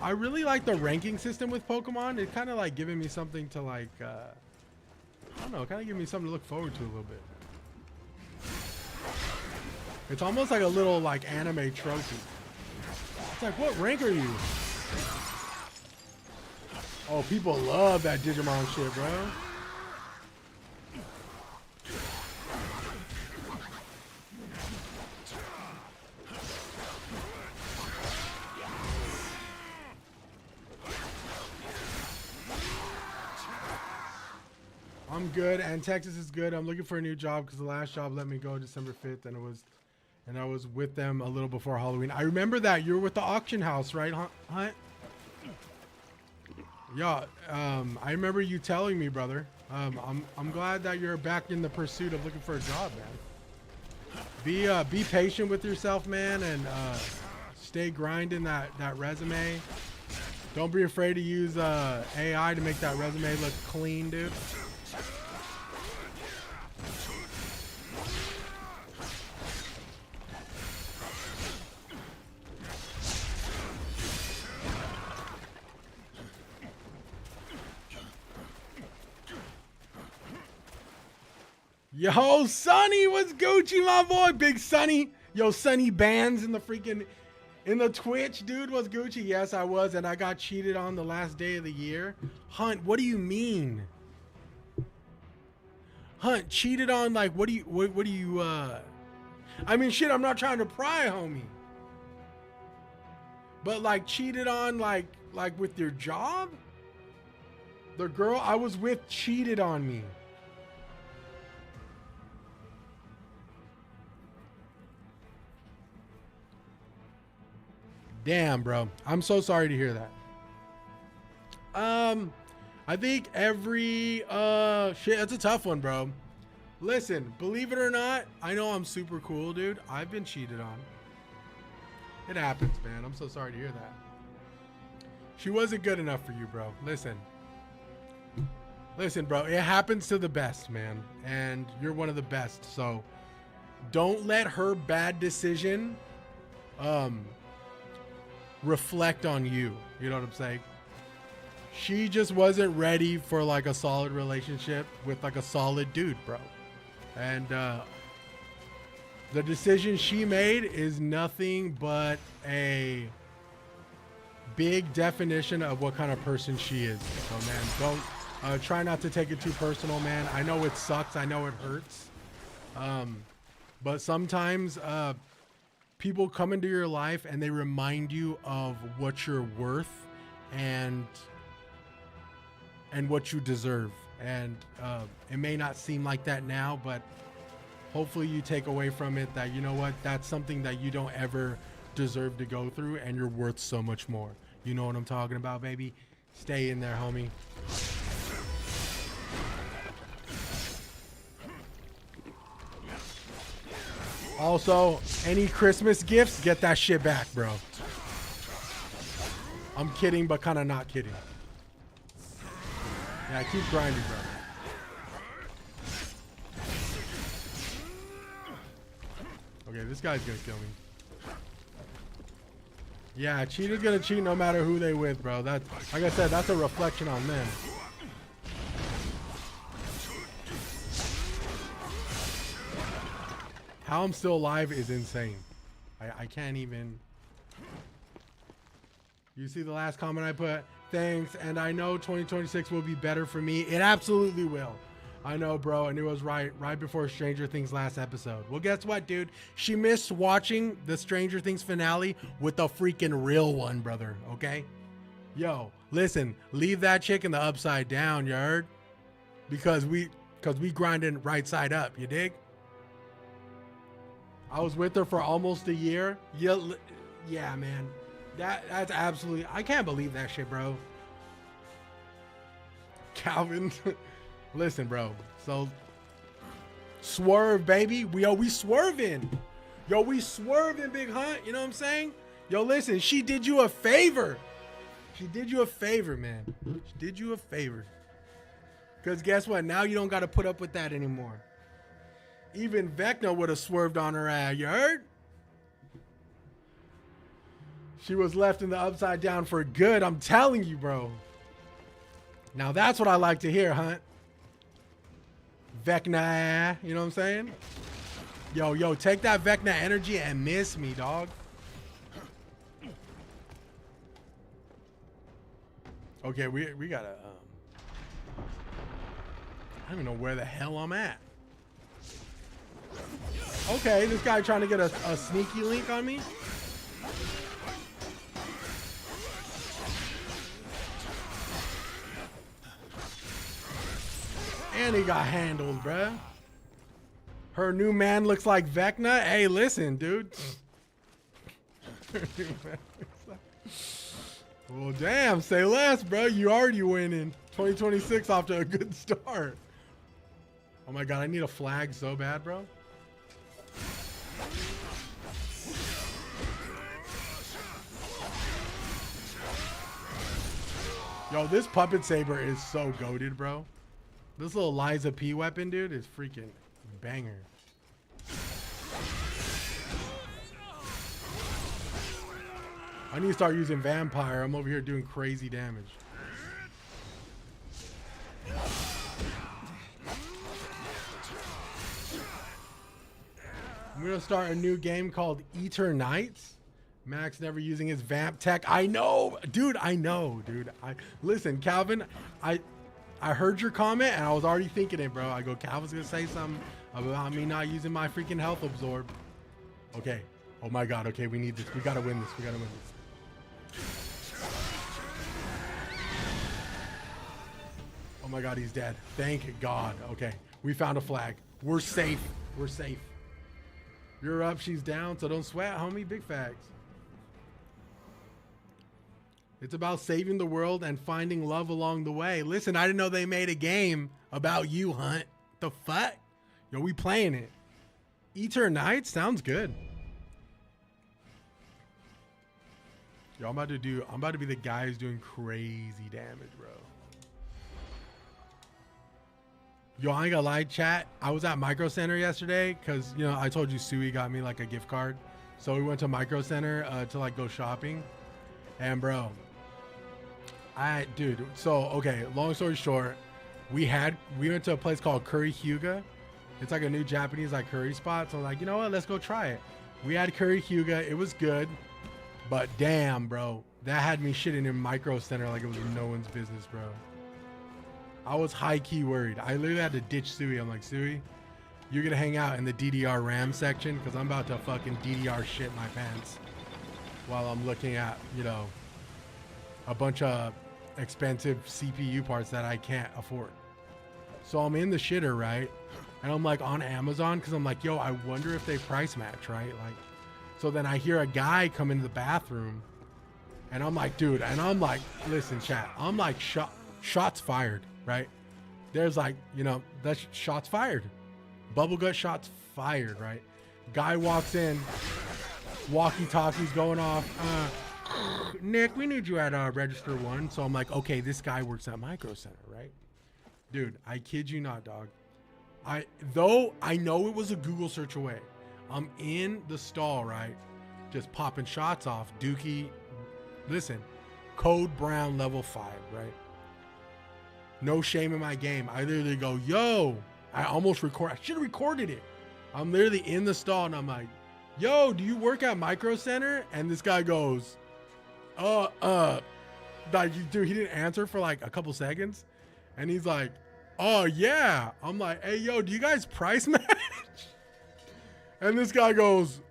I really like the ranking system with Pokemon. It kind of like giving me something to like, I don't know, kind of giving me something to look forward to a little bit. It's almost like a little like anime trophy. It's like, what rank are you? Oh, people love that Digimon shit, bro. I'm good, and Texas is good. I'm looking for a new job because the last job let me go December 5th, and I was with them a little before Halloween. I remember that you were with the auction house, right, Hunt? Yeah, I remember you telling me, brother. I'm glad that you're back in the pursuit of looking for a job, man. Be patient with yourself, man, and stay grinding that resume. Don't be afraid to use AI to make that resume look clean, dude. Yo, Sonny, what's Gucci, my boy? Big Sonny. Yo, Sonny Bands in the Twitch, dude. What's Gucci? Yes, I was, and I got cheated on the last day of the year. Hunt, what do you mean? Hunt, cheated on, like, what do you, I mean, shit, I'm not trying to pry, homie. But, like, cheated on, like with your job? The girl I was with cheated on me. Damn, bro. I'm so sorry to hear that. I think every shit, that's a tough one, bro. Listen, believe it or not, I know I'm super cool, dude. I've been cheated on. It happens, man. I'm so sorry to hear that. She wasn't good enough for you, bro. Listen, bro. It happens to the best, man. And you're one of the best. So don't let her bad decision reflect on you. You know what I'm saying? She just wasn't ready for like a solid relationship with like a solid dude, bro. And the decision she made is nothing but a big definition of what kind of person she is. So man, don't try not to take it too personal, man. I know it sucks. I know it hurts. But sometimes people come into your life and they remind you of what you're worth and what you deserve. And it may not seem like that now, but hopefully you take away from it that, you know what, that's something that you don't ever deserve to go through, and you're worth so much more. You know what I'm talking about, baby? Stay in there, homie. Also, any Christmas gifts, get that shit back, bro. I'm kidding, but kind of not kidding. Yeah, keep grinding, bro. Okay, this guy's gonna kill me. Yeah, cheater's gonna cheat no matter who they with, bro. That's, like I said, that's a reflection on them. How I'm still alive is insane. I can't even. You see the last comment I put? Thanks, and I know 2026 will be better for me. It absolutely will. I know, bro, and it was right before Stranger Things last episode. Well, guess what, dude? She missed watching the Stranger Things finale with the freaking real one, brother, okay? Yo, listen, leave that chick in the upside down, you heard? Because we grinding right side up, you dig? I was with her for almost a year. Yeah, man. That's absolutely, I can't believe that shit, bro. Calvin, listen, bro. So Swerve, baby. We swerving. Yo, we swerving, Big Hunt. You know what I'm saying? Yo, listen, she did you a favor. She did you a favor, man. She did you a favor. Because guess what? Now you don't got to put up with that anymore. Even Vecna would have swerved on her ass. You heard? She was left in the upside down for good. I'm telling you, bro. Now that's what I like to hear, Hunt. Vecna, you know what I'm saying? Yo, take that Vecna energy and miss me, dog. Okay, we gotta, I don't even know where the hell I'm at. Okay, this guy trying to get a sneaky link on me. And he got handled, bruh. Her new man looks like Vecna. Hey, listen, dude. Well, damn, say less, bro. You already winning. 2026 off to a good start. Oh my God, I need a flag so bad, bro. Yo, this puppet saber is so goated, bro. This little Liza P weapon, dude, is freaking banger. I need to start using vampire. I'm over here doing crazy damage. I'm gonna start a new game called Eater Knights. Max never using his vamp tech. I know, dude. Listen, Calvin. I heard your comment and I was already thinking it, bro. I go, Calvin's gonna say something about me not using my freaking health absorb. Okay. Oh my God. Okay, we need this. We gotta win this. We gotta win this. Oh my God, he's dead. Thank God. Okay, we found a flag. We're safe. We're safe. You're up, she's down, so don't sweat, homie. Big facts. It's about saving the world and finding love along the way. Listen, I didn't know they made a game about you, Hunt. The fuck? Yo, we playing it. Eater Knights sounds good. Yo, I'm about to be the guy who's doing crazy damage, bro. Yo, I ain't gonna lie, chat. I was at Micro Center yesterday because, you know, I told you Sui got me like a gift card. So we went to Micro Center to like go shopping. And bro, dude, so, okay, long story short, we went to a place called Curry Hyuga. It's like a new Japanese like curry spot. So I'm like, you know what, let's go try it. We had Curry Hyuga. It was good. But damn, bro, that had me shitting in Micro Center like it was no one's business, bro. I was high-key worried. I literally had to ditch Sui. I'm like, Sui, you're going to hang out in the DDR RAM section because I'm about to fucking DDR shit my pants while I'm looking at, you know, a bunch of expensive CPU parts that I can't afford. So I'm in the shitter, right? And I'm like on Amazon because I'm like, yo, I wonder if they price match, right? Like, so then I hear a guy come into the bathroom and I'm like, dude, and I'm like, listen, chat, I'm like, shots fired, right? There's like, you know, that's shots fired. Bubble gut shots fired, right? Guy walks in, walkie-talkies going off. Nick, we need you at register 1. So I'm like, okay, this guy works at Micro Center, right? Dude, I kid you not, dog. Though I know it was a Google search away. I'm in the stall, right? Just popping shots off. Dookie, listen, Code Brown level 5, right? No shame in my game. I literally go, yo, I almost record. I should have recorded it. I'm literally in the stall and I'm like, yo, do you work at Micro Center? And this guy goes, like, dude, he didn't answer for like a couple seconds. And he's like, oh yeah. I'm like, hey, yo, do you guys price match? And this guy goes,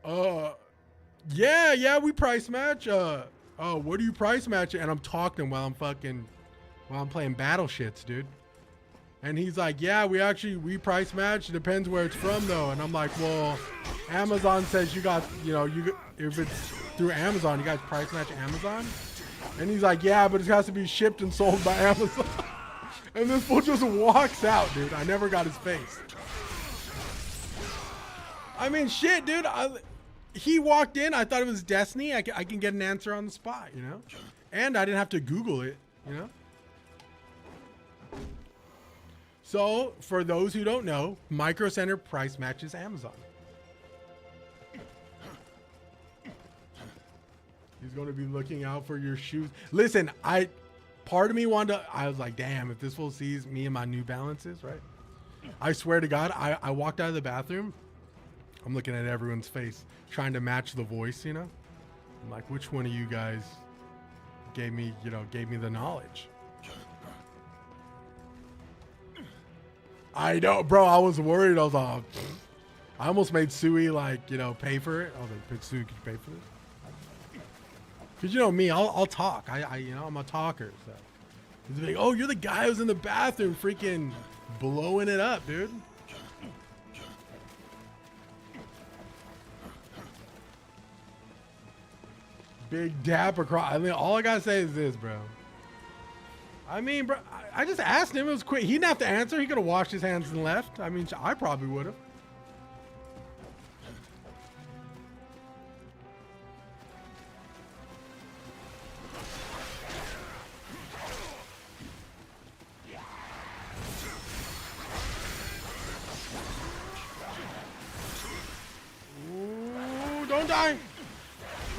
yeah, we price match. What do you price match? And I'm talking while I'm playing battle shits, dude. And he's like, yeah, we price match. It depends where it's from though. And I'm like, well, Amazon says you got, you know, if it's through Amazon, you guys price match Amazon. And he's like, yeah, but it has to be shipped and sold by Amazon. And this fool just walks out, dude. I never got his face. I mean, shit, dude. He walked in. I thought it was Destiny. I can get an answer on the spot, you know? And I didn't have to Google it, you know? So, for those who don't know, Micro Center price matches Amazon. He's going to be looking out for your shoes. Listen, part of me wanted to, I was like, damn, if this fool sees me and my New Balances, right? I swear to God, I walked out of the bathroom. I'm looking at everyone's face, trying to match the voice, you know? I'm like, which one of you guys gave me the knowledge? I know, bro. I was worried. I was I almost made Sui pay for it. I was like, Sui, could you pay for this? Cause you know me, I'll talk. I'm a talker. So he's like, oh, you're the guy who's in the bathroom, freaking blowing it up, dude. Big dap across. I mean, all I gotta say is this, bro. I mean, bro, I just asked him. It was quick. He didn't have to answer. He could have washed his hands and left. I mean, I probably would have. Ooh, don't die.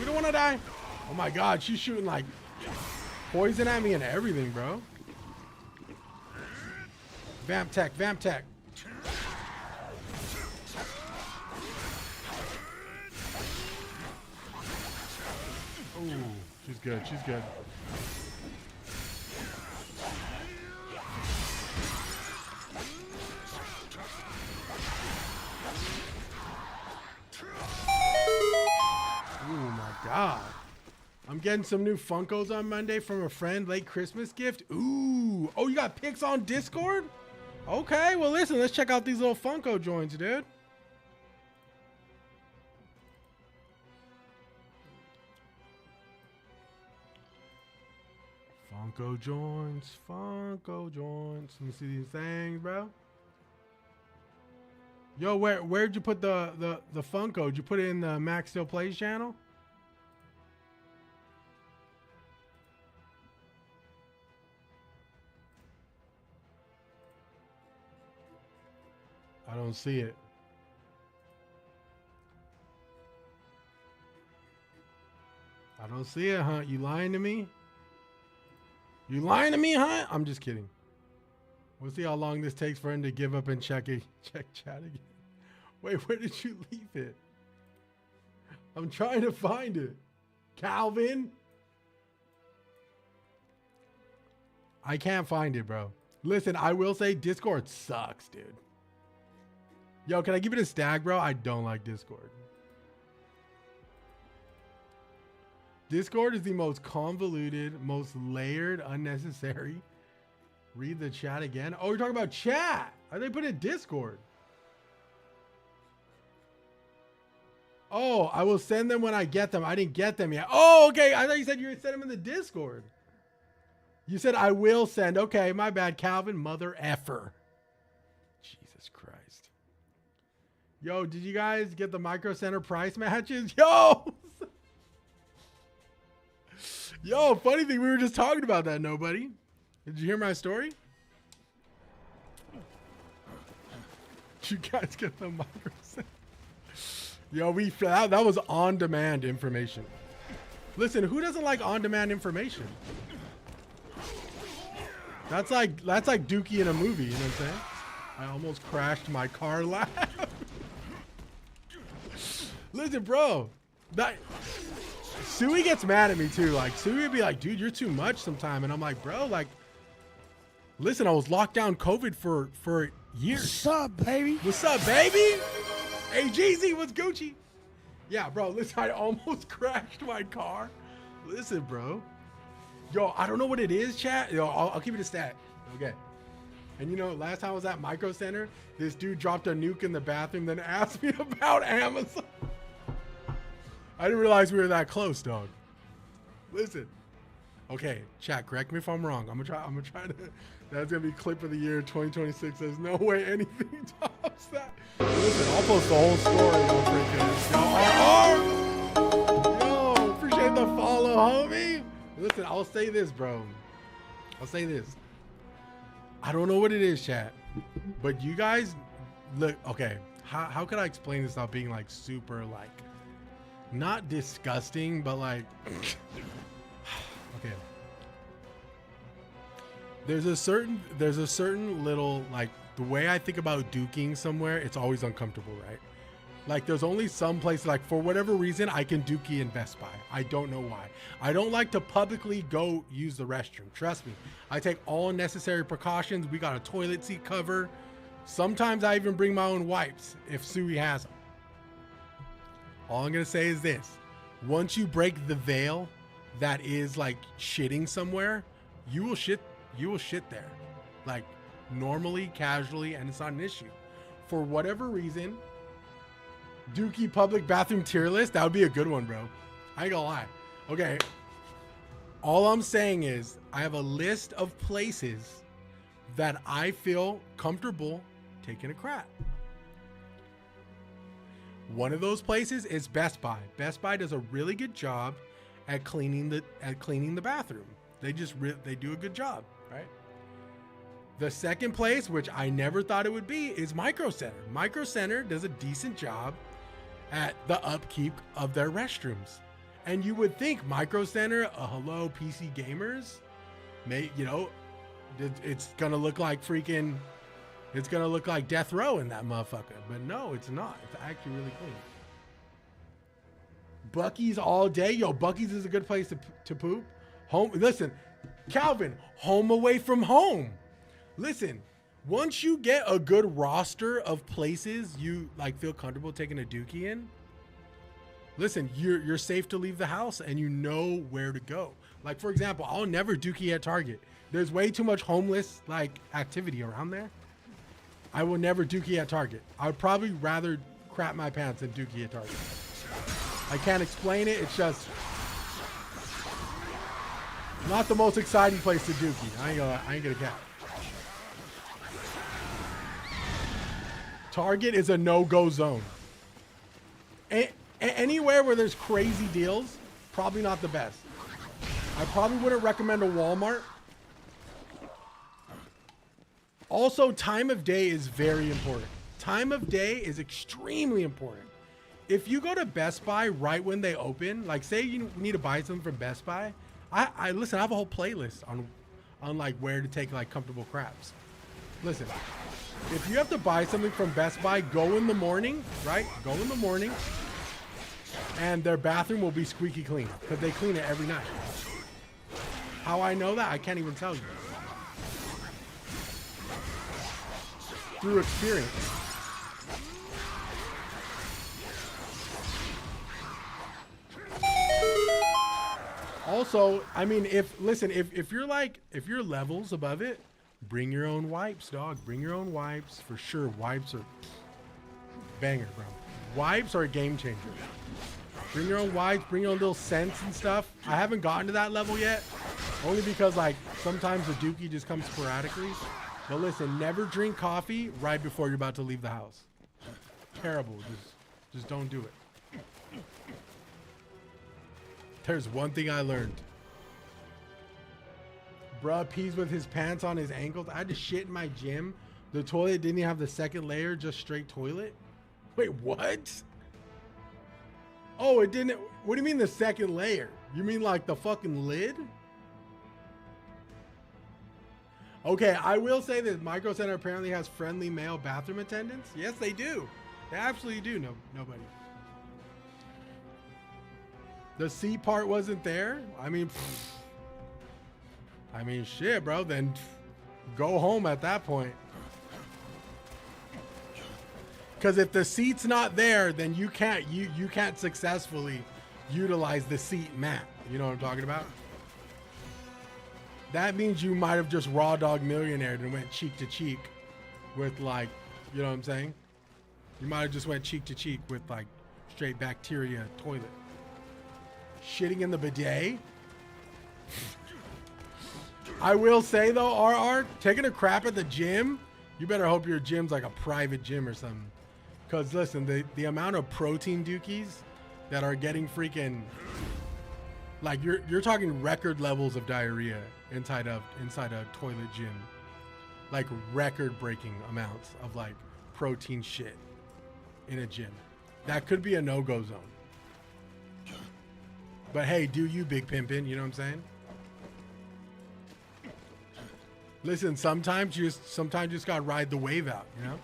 We don't want to die. Oh my God, she's shooting like poison at me and everything, bro. Vamp tech, vamp tech. Ooh, she's good, she's good. Oh my God. I'm getting some new Funkos on Monday from a friend. Late Christmas gift. Ooh. Oh, you got pics on Discord? Okay. Well, listen, let's check out these little Funko joints, dude. Funko joints. Funko joints. Let me see these things, bro. Yo, where'd you put the Funko? Did you put it in the Max Still Plays channel? I don't see it. I don't see it, huh? You lying to me? You lying to me, huh? I'm just kidding. We'll see how long this takes for him to give up and check chat again. Wait, where did you leave it? I'm trying to find it. Calvin? I can't find it, bro. Listen, I will say Discord sucks, dude. Yo, can I give it a stag, bro? I don't like Discord. Discord is the most convoluted, most layered, unnecessary. Read the chat again. Oh, you're talking about chat. Are they putting Discord? Oh, I will send them when I get them. I didn't get them yet. Oh, okay. I thought you said you would send them in the Discord. You said I will send. Okay, my bad, Calvin. Mother effer. Jesus Christ. Yo, did you guys get the Micro Center price matches? Yo! Yo, funny thing, we were just talking about that, nobody. Did you hear my story? Did you guys get the Micro Center? Yo, that was on-demand information. Listen, who doesn't like on-demand information? That's like Dookie in a movie, you know what I'm saying? I almost crashed my car laugh. Listen, bro, Sui gets mad at me too. Like, Sui would be like, dude, you're too much sometime. And I'm like, bro, like, listen, I was locked down COVID for years. What's up, baby? What's up, baby? Hey, Jeezy, what's Gucci? Yeah, bro, listen, I almost crashed my car. Listen, bro. Yo, I don't know what it is, chat. Yo, I'll keep it a stat. Okay. And you know, last time I was at Micro Center, this dude dropped a nuke in the bathroom, then asked me about Amazon. I didn't realize we were that close, dog. Listen, Okay, chat, correct me if I'm wrong. I'm gonna try to. That's gonna be clip of the year 2026. There's no way anything tops that. Listen, I'll post the whole story on freaking. Yo, appreciate the follow, homie. Listen, I'll say this, bro. I'll say this. I don't know what it is, chat, but you guys look. Okay, how could I explain this without being like super like, not disgusting, but like. Okay. There's a certain little, like, the way I think about duking somewhere, it's always uncomfortable, right? Like, there's only some places, like, for whatever reason, I can dookie in Best Buy. I don't know why. I don't like to publicly go use the restroom. Trust me. I take all necessary precautions. We got a toilet seat cover. Sometimes I even bring my own wipes if Sui has them. All I'm going to say is this. Once you break the veil that is like shitting somewhere, you will shit there, like normally, casually, and it's not an issue. For whatever reason, dookie public bathroom tier list, that would be a good one, bro. I ain't gonna lie. Okay, all I'm saying is I have a list of places that I feel comfortable taking a crap. One of those places is Best Buy. Best Buy does a really good job at cleaning the bathroom. They do a good job, right? The second place, which I never thought it would be, is Micro Center. Micro Center does a decent job at the upkeep of their restrooms. And you would think Micro Center, hello PC gamers, it's gonna look like death row in that motherfucker. But no, it's not. It's actually really clean. Buc-ee's all day. Yo, Buc-ee's is a good place to poop. Home. Listen, Calvin, home away from home. Listen, once you get a good roster of places you like feel comfortable taking a dookie in, listen, you're safe to leave the house and you know where to go. Like, for example, I'll never dookie at Target. There's way too much homeless like activity around there. I will never dookie at Target. I would probably rather crap my pants than dookie at Target. I can't explain it. It's just not the most exciting place to dookie. I ain't gonna cap. Target is a no-go zone. Anywhere where there's crazy deals, probably not the best. I probably wouldn't recommend a Walmart. Also, time of day is very important. Time of day is extremely important. If you go to Best Buy right when they open, like say you need to buy something from Best Buy, I listen, I have a whole playlist on like where to take like comfortable craps. Listen, if you have to buy something from Best Buy, go in the morning, right? Go in the morning and their bathroom will be squeaky clean because they clean it every night. How I know that, I can't even tell you. Through experience. Also, I mean, if you're levels above it, bring your own wipes, dog. Bring your own wipes for sure. Wipes are banger, bro. Wipes are a game changer. Bring your own wipes, bring your own little scents and stuff. I haven't gotten to that level yet, only because like sometimes the dookie just comes sporadically. But listen, never drink coffee right before you're about to leave the house. Terrible. Just don't do it. There's one thing I learned. Bruh pees with his pants on his ankles. I had to shit in my gym. The toilet didn't even have the second layer, just straight toilet. Wait, what? Oh, it didn't. What do you mean the second layer? You mean like the fucking lid? Okay, I will say that Micro Center apparently has friendly male bathroom attendants. Yes, they do. They absolutely do. No, nobody. The C part wasn't there. I mean, shit, bro. Then go home at that point. Because if the seat's not there, then you can't successfully utilize the seat mat. You know what I'm talking about? That means you might have just raw dog millionaired and went cheek to cheek with like, you know what I'm saying? You might have just went cheek to cheek with like straight bacteria toilet. Shitting in the bidet? I will say though, RR, taking a crap at the gym, you better hope your gym's like a private gym or something. Cause listen, the amount of protein dookies that are getting freaking, like you're talking record levels of diarrhea inside a toilet gym. Like record breaking amounts of like protein shit in a gym. That could be a no-go zone. But hey, do you, big pimpin', you know what I'm saying? Listen, sometimes you just gotta ride the wave out, you know?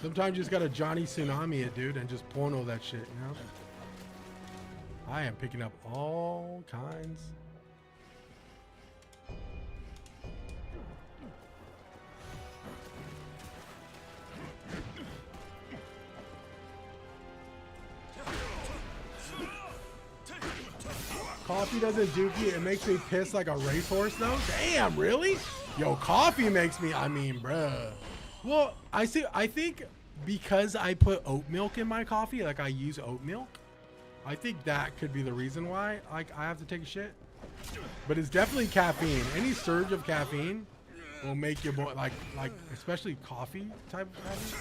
Sometimes you just gotta Johnny Tsunami it, dude, and just porno that shit, you know? I am picking up all kinds. Coffee doesn't dookie, it makes me piss like a racehorse though. Damn, really? Yo, coffee makes me, I mean, bruh. Well, I think because I put oat milk in my coffee, like I use oat milk, I think that could be the reason why like I have to take a shit. But it's definitely caffeine. Any surge of caffeine will make your boy like especially coffee type of coffee.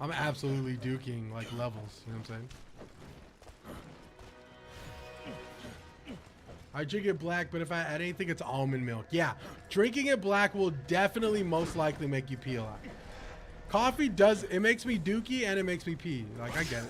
I'm absolutely duking like levels, you know what I'm saying? I drink it black, but if I add anything, it's almond milk. Yeah, drinking it black will definitely most likely make you pee a lot. Coffee does, it makes me dookie and it makes me pee. Like, I get it.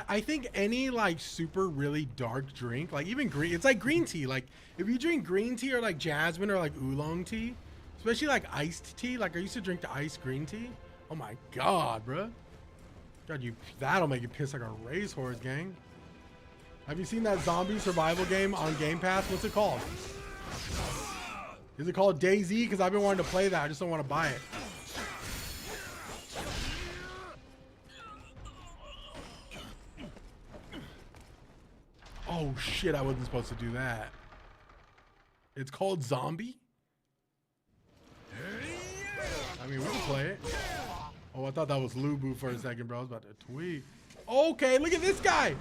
I think any like super really dark drink, like even green, it's like green tea. Like if you drink green tea or like jasmine or like oolong tea, especially like iced tea, like I used to drink the iced green tea. Oh my God, bro. God, that'll make you piss like a racehorse, gang. Have you seen that zombie survival game on Game Pass? What's it called? Is it called DayZ? Because I've been wanting to play that. I just don't want to buy it. Oh shit, I wasn't supposed to do that. It's called Zombie? I mean, we can play it. Oh, I thought that was Lubu for a second, bro. I was about to tweet. Okay, look at this guy.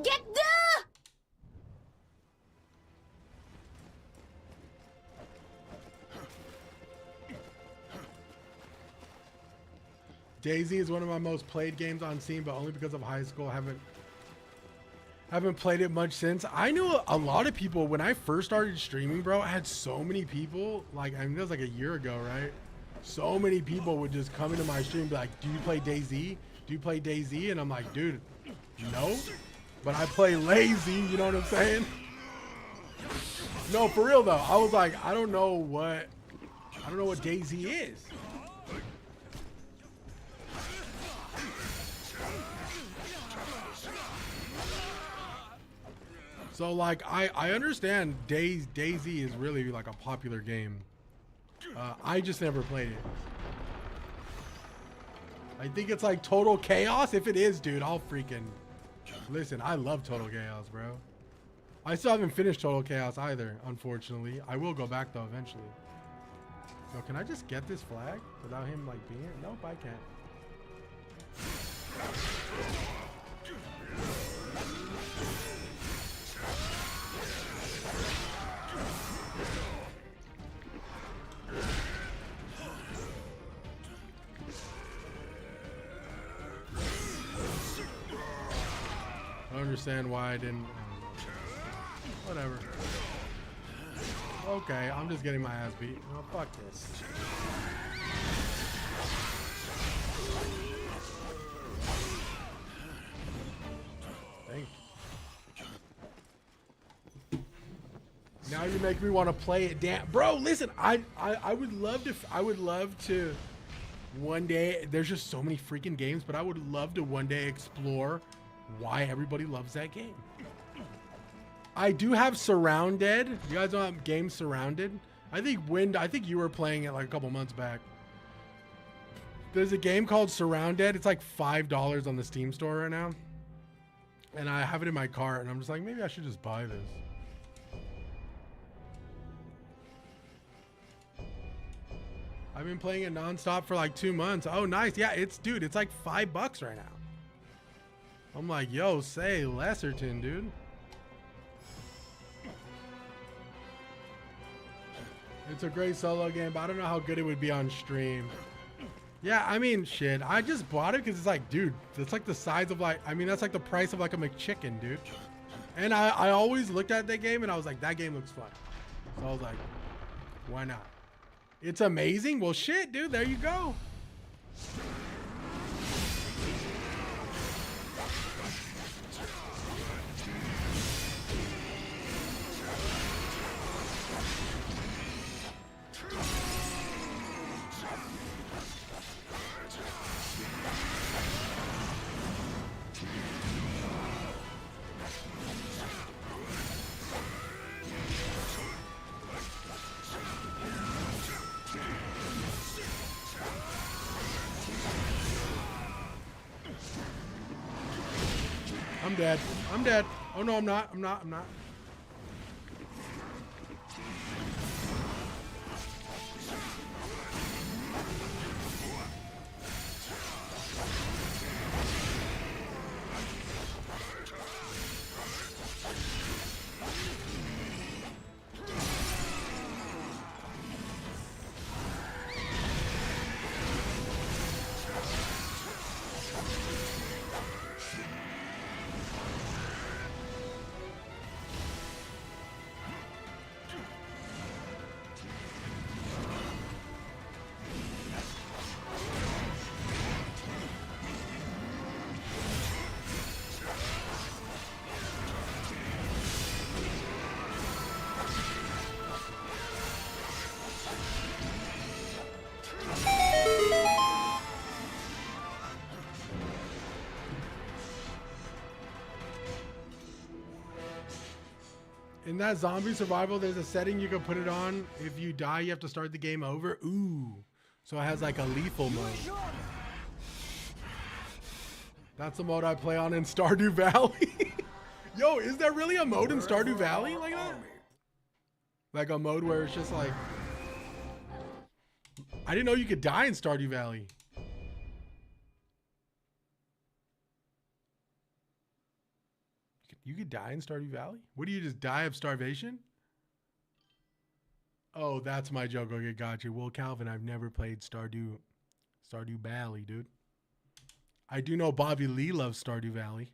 Get the... DayZ is one of my most played games on Steam, but only because of high school. Haven't played it much since. I knew a lot of people when I first started streaming, bro. I had so many people, like, I mean, that was like a year ago, right? So many people would just come into my stream and be like, do you play DayZ? Do you play DayZ? And I'm like, dude, no. But I play lazy, you know what I'm saying? No, for real though. I was like, I don't know what DayZ is. So like, I understand DayZ is really like a popular game. I just never played it. I think it's like Total Chaos. If it is, dude, I'll freaking... Listen, I love Total Chaos, bro. I still haven't finished Total Chaos either, unfortunately. I will go back though eventually. So can I just get this flag without him like being here? Nope, I can't. I don't understand why I didn't. Whatever. Okay, I'm just getting my ass beat. Oh, fuck this. Thank you. Now you make me want to play it. Damn, bro. Listen, I would love to one day. There's just so many freaking games, but I would love to one day explore why everybody loves that game. I do have Surrounded. You guys know that game Surrounded? I think you were playing it like a couple months back. There's a game called Surrounded. It's like $5 on the Steam store right now. And I have it in my cart, and I'm just like, maybe I should just buy this. I've been playing it nonstop for like 2 months. Oh, nice. Yeah, it's like $5 right now. I'm like, yo, say Lesserton, dude. It's a great solo game, but I don't know how good it would be on stream. Yeah, I mean, shit. I just bought it because it's like, dude, that's like the size of like, I mean, that's like the price of like a McChicken, dude. And I always looked at that game and I was like, that game looks fun. So I was like, why not? It's amazing. Well, shit, dude, there you go. I'm dead. I'm dead. Oh no, I'm not. I'm not. I'm not. In that zombie survival, there's a setting you can put it on. If you die, you have to start the game over. Ooh. So it has like a lethal mode. That's the mode I play on in Stardew Valley. Yo, is there really a mode in Stardew Valley like that? Like a mode where it's just like... I didn't know you could die in Stardew Valley. You could die in Stardew Valley? What do you just die of starvation? Oh, that's my joke. Okay, gotcha. Well, Calvin, I've never played Stardew Valley, dude. I do know Bobby Lee loves Stardew Valley.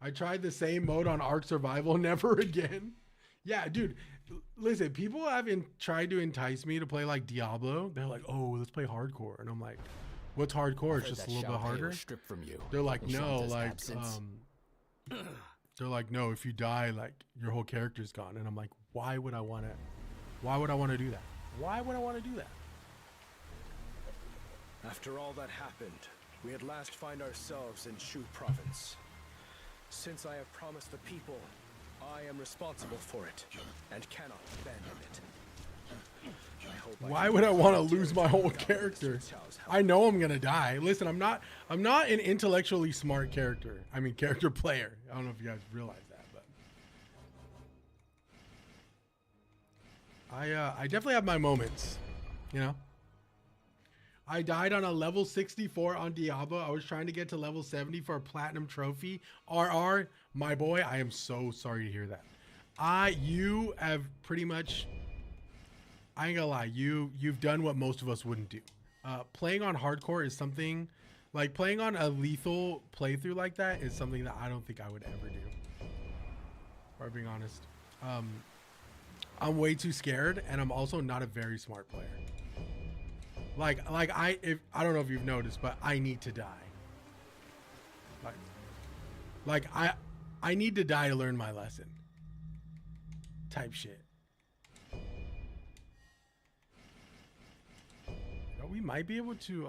I tried the same mode on Ark Survival, never again. Yeah, dude. Listen, people have tried to entice me to play like Diablo. They're like, oh, let's play hardcore. And I'm like, what's hardcore? It's just a little bit harder. From you. They're like, no, like, they're like, no, if you die, like your whole character's gone. And I'm like, why would I want to do that? Why would I want to do that? After all that happened, we at last find ourselves in Shu province. Since I have promised the people, I am responsible for it and cannot abandon it. Why would I want to lose my whole character? I know I'm gonna die. Listen, I'm not an intellectually smart character. I mean, character player. I don't know if you guys realize that, but I definitely have my moments. You know, I died on a level 64 on Diablo. I was trying to get to level 70 for a platinum trophy. RR, my boy, I am so sorry to hear that. You have pretty much. I ain't gonna lie, you've done what most of us wouldn't do. Playing on hardcore is something, like playing on a lethal playthrough like that is something that I don't think I would ever do. For being honest, I'm way too scared, and I'm also not a very smart player. I don't know if you've noticed, but I need to die. I need to die to learn my lesson. Type shit. We might be able to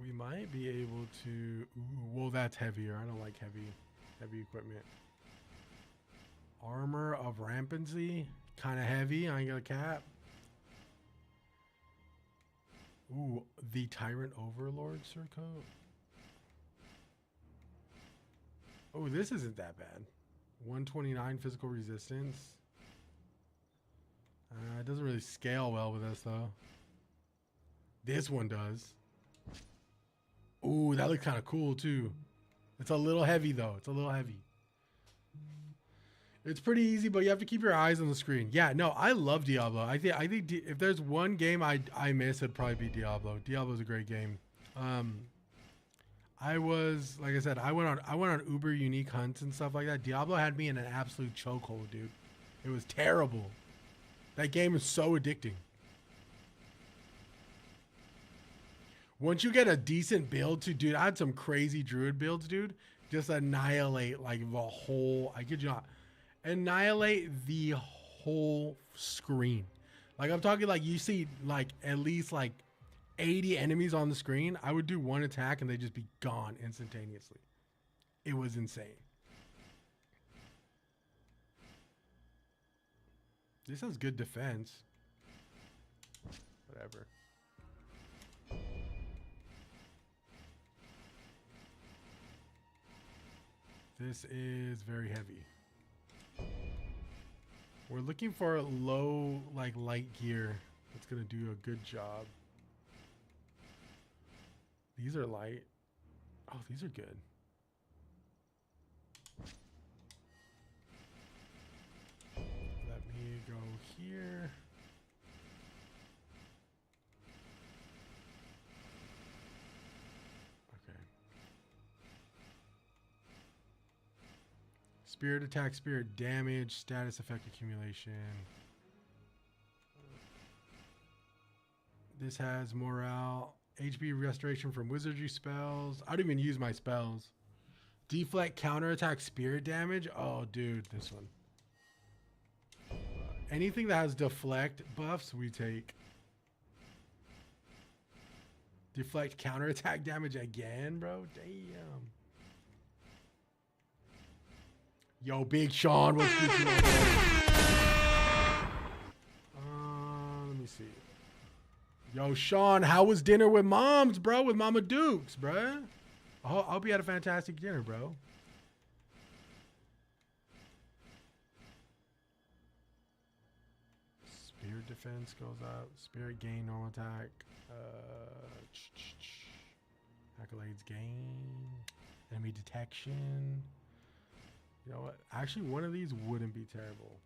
We might be able to. Ooh, well, that's heavier. I don't like heavy equipment. Armor of rampancy, kind of heavy. I ain't got a cap. Ooh, the Tyrant Overlord surcoat. Oh, this isn't that bad. 129 physical resistance. It doesn't really scale well with us though. This one does. Ooh, that looks kind of cool too. It's a little heavy though. It's a little heavy. It's pretty easy, but you have to keep your eyes on the screen. Yeah, no, I love Diablo. I think if there's one game I miss, it'd probably be Diablo. Diablo's a great game. I was, like I said, I went on uber unique hunts and stuff like that. Diablo had me in an absolute chokehold, dude. It was terrible. That game is so addicting. Once you get a decent build to, dude, I had some crazy druid builds, dude. Just annihilate like the whole, I kid you not, annihilate the whole screen. Like I'm talking like you see like at least like 80 enemies on the screen. I would do one attack and they'd just be gone instantaneously. It was insane. This has good defense. Whatever. This is very heavy. We're looking for low, like light gear. That's gonna do a good job. These are light. Oh, these are good. Let me go here. Okay. Spirit attack, spirit damage, status effect accumulation. This has morale, HP restoration from wizardry spells. I don't even use my spells. Deflect, counterattack, spirit damage. Oh, dude, this one. Anything that has deflect buffs, we take. Deflect, counterattack damage again, bro. Damn. Yo, Big Sean, what's good? Let me see. Yo, Sean, how was dinner with moms, bro? With Mama Dukes, bro? I hope you had a fantastic dinner, bro. Spirit defense goes up. Spirit gain, normal attack. Accolades gain. Enemy detection. You know what? Actually, one of these wouldn't be terrible.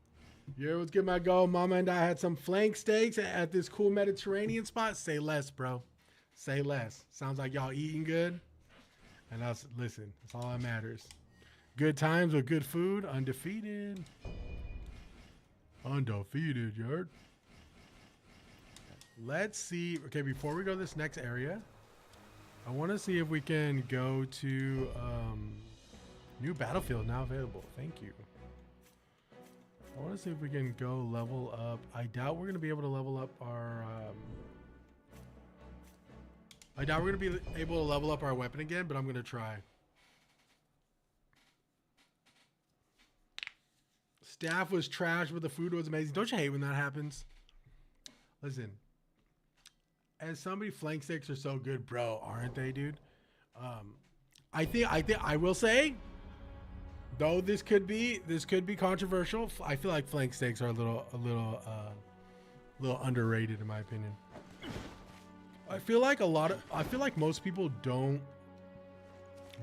Yeah, let's give my go. Mama and I had some flank steaks at this cool Mediterranean spot. Say less, bro. Say less. Sounds like y'all eating good. And that's, listen, that's all that matters. Good times with good food. Undefeated. Undefeated, you heard? Let's see. Okay, before we go to this next area, I want to see if we can go to new battlefield now available. Thank you. I want to see if we can go level up. I doubt we're going to be able to level up our I doubt we're going to be able to level up our weapon again, but I'm going to try. Staff was trash, but the food was amazing. Don't you hate when that happens? Listen, as somebody, flank steaks are so good, bro, aren't they, dude? I will say, though this could be controversial. I feel like flank steaks are a little underrated in my opinion. I feel like most people don't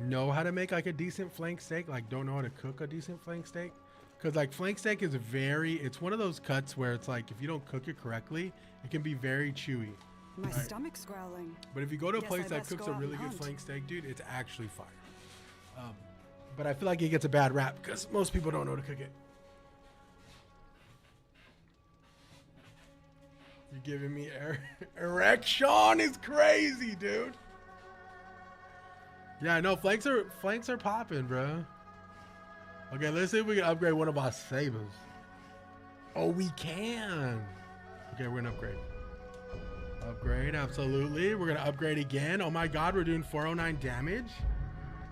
know how to make like a decent flank steak, like don't know how to cook a decent flank steak. Cause like flank steak is it's one of those cuts where it's like, if you don't cook it correctly, it can be very chewy. My stomach's growling. But if you go to a place that cooks a really good flank steak, dude, it's actually fire. But I feel like it gets a bad rap because most people don't know how to cook it. You're giving me erection is crazy, dude. Yeah, no, flanks are popping, bro. Okay, let's see if we can upgrade one of our sabers. Oh, we can. Okay, we're gonna upgrade. Upgrade, absolutely. We're gonna upgrade again. Oh my god, we're doing 409 damage.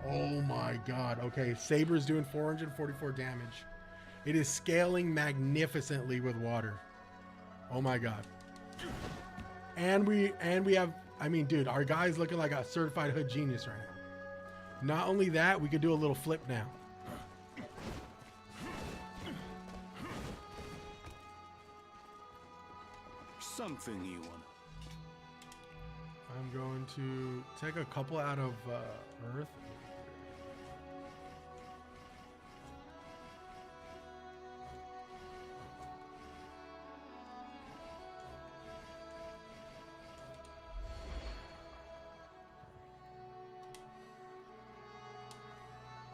Oh my god. Okay, Saber's doing 444 damage. It is scaling magnificently with water. Oh my god. And we have, I mean, dude, our guy's looking like a certified hood genius right now. Not only that, we could do a little flip now. Something you want. I'm going to take a couple out of Earth.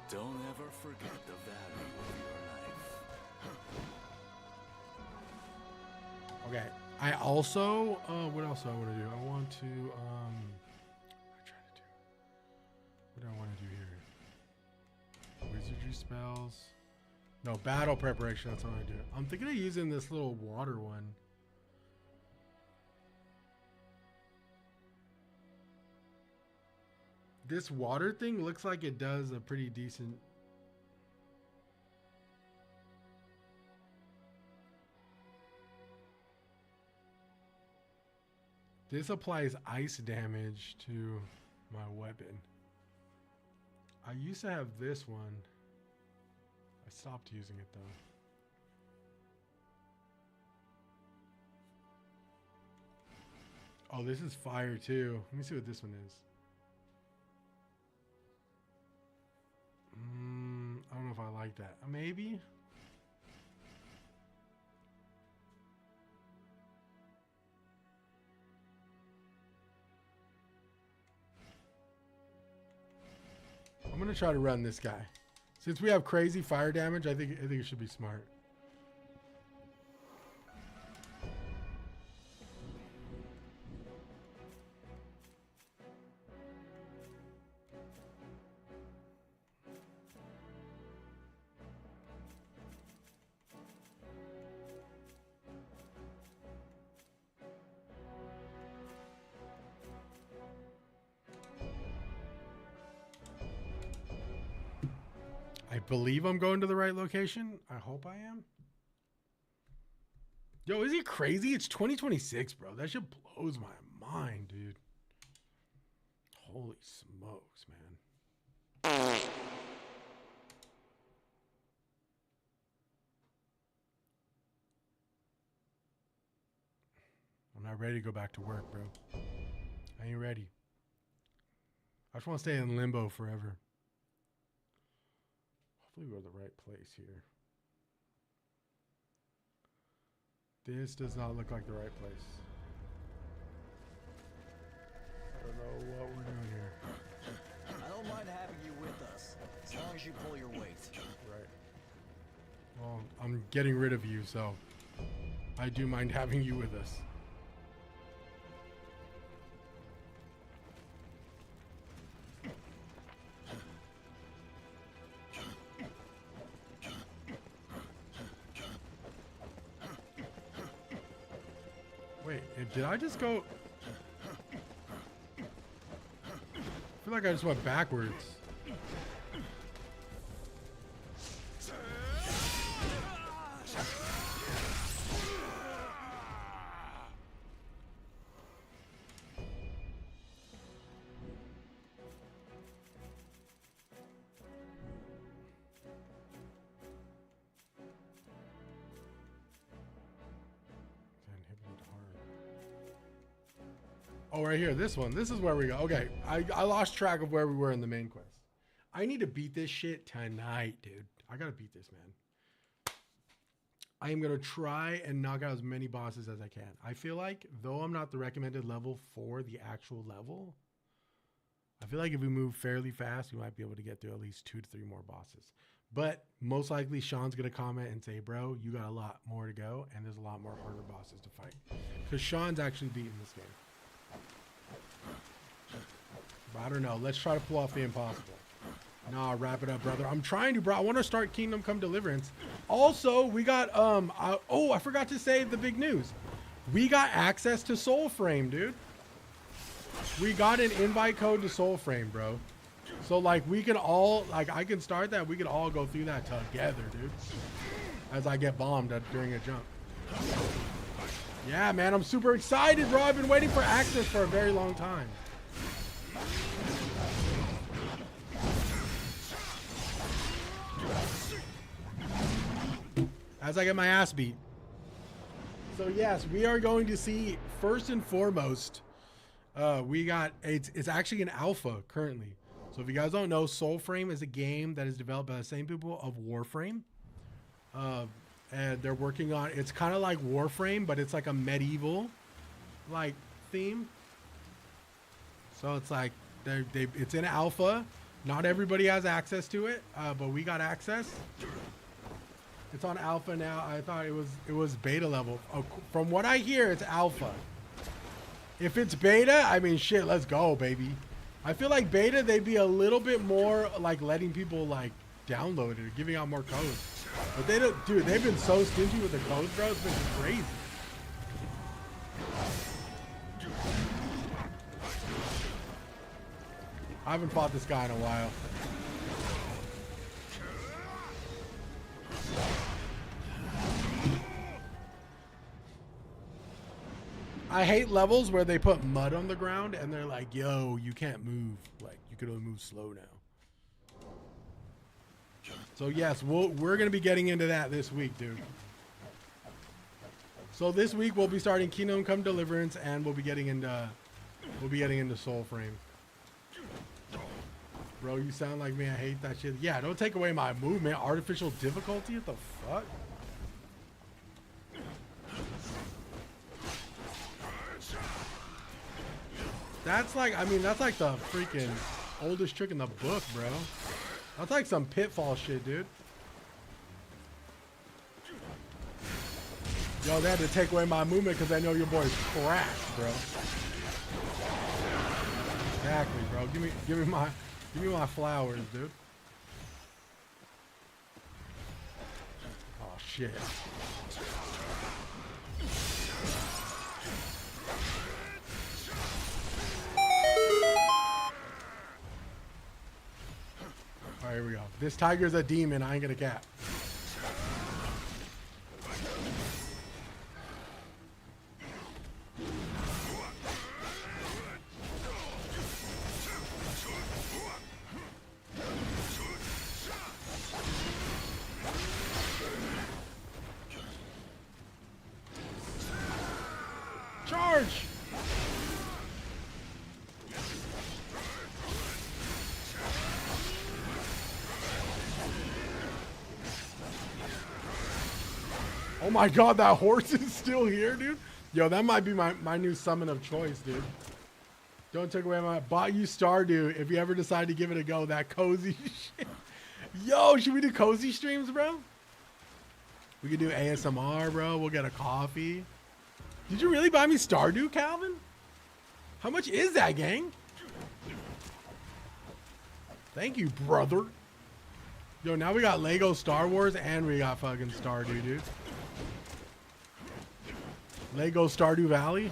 Don't ever forget the value of your life. Okay. I also, what else do I want to do? I want to, what am I trying to do? What do I want to do here? Wizardry spells. No, battle preparation. That's what I do. I'm thinking of using this little water one. This water thing looks like it does a pretty decent. This applies ice damage to my weapon. I used to have this one. I stopped using it though. Oh, this is fire too. Let me see what this one is. I don't know if I like that. Maybe. I'm gonna try to run this guy. Since we have crazy fire damage, I think it should be smart. I believe I'm going to the right location. I hope I am. Yo, is it crazy? It's 2026, bro. That shit blows my mind, dude. Holy smokes, man. I'm not ready to go back to work, bro. I ain't ready. I just want to stay in limbo forever. Hopefully we're the right place here. This does not look like the right place. I don't know what we're doing here. I don't mind having you with us, as long as you pull your weight. Right. Well, I'm getting rid of you, so I do mind having you with us. Wait, did I just go? I feel like I just went backwards. Oh, right here, this one. This is where we go. Okay, I lost track of where we were in the main quest. I need to beat this shit tonight, dude. I gotta beat this, man. I am gonna try and knock out as many bosses as I can. I feel like, though I'm not the recommended level for the actual level, I feel like if we move fairly fast, we might be able to get through at least 2 to 3 more bosses. But most likely, Sean's gonna comment and say, bro, you got a lot more to go, and there's a lot more harder bosses to fight. Because Sean's actually beaten this game. But I don't know. Let's try to pull off the impossible. Nah, wrap it up, brother. I'm trying to, bro. I want to start Kingdom Come Deliverance. Also, we got, I forgot to say the big news. We got access to Soulframe, dude. We got an invite code to Soulframe, bro. So like we can all, like I can start that. We can all go through that together, dude. As I get bombed during a jump. Yeah, man, I'm super excited, bro. I've been waiting for access for a very long time. As I get my ass beat. So yes, we are going to see first and foremost. We got it's actually an alpha currently. So if you guys don't know, Soulframe is a game that is developed by the same people of Warframe. And they're working on, it's kind of like Warframe, but it's like a medieval like theme. So it's like it's in alpha. Not everybody has access to it, but we got access. It's on alpha now. I thought it was beta level. Oh, from what I hear, it's alpha. If it's beta, I mean, shit, let's go, baby. I feel like beta, they'd be a little bit more like letting people like download it or giving out more codes. But they don't, dude, they've been so stingy with the codes, bro. It's been crazy. I haven't fought this guy in a while. I hate levels where they put mud on the ground and they're like, yo, you can't move. Like, you can only move slow now. So yes, we're going to be getting into that this week, dude. So this week we'll be starting Kingdom Come Deliverance and we'll be getting into Soulframe. Bro, you sound like me. I hate that shit. Yeah, don't take away my movement. Artificial difficulty? What the fuck? That's like, I mean, that's like the freaking oldest trick in the book, bro. That's like some Pitfall shit, dude. Yo, they had to take away my movement because I know your boy's trash, bro. Exactly, bro. Give me my flowers, dude. Oh shit. All right, here we go. This tiger's a demon. I ain't gonna cap. Charge! Oh my god, that horse is still here, dude. Yo, that might be my new summon of choice, dude. Don't take away my bought you Stardew. If you ever decide to give it a go, that cozy shit. Yo, should we do cozy streams, bro? We could do ASMR, bro. We'll get a coffee. Did you really buy me Stardew, Calvin? How much is that, gang? Thank you, brother. Yo, now we got Lego Star Wars and we got fucking Stardew, dude. Lego Stardew Valley.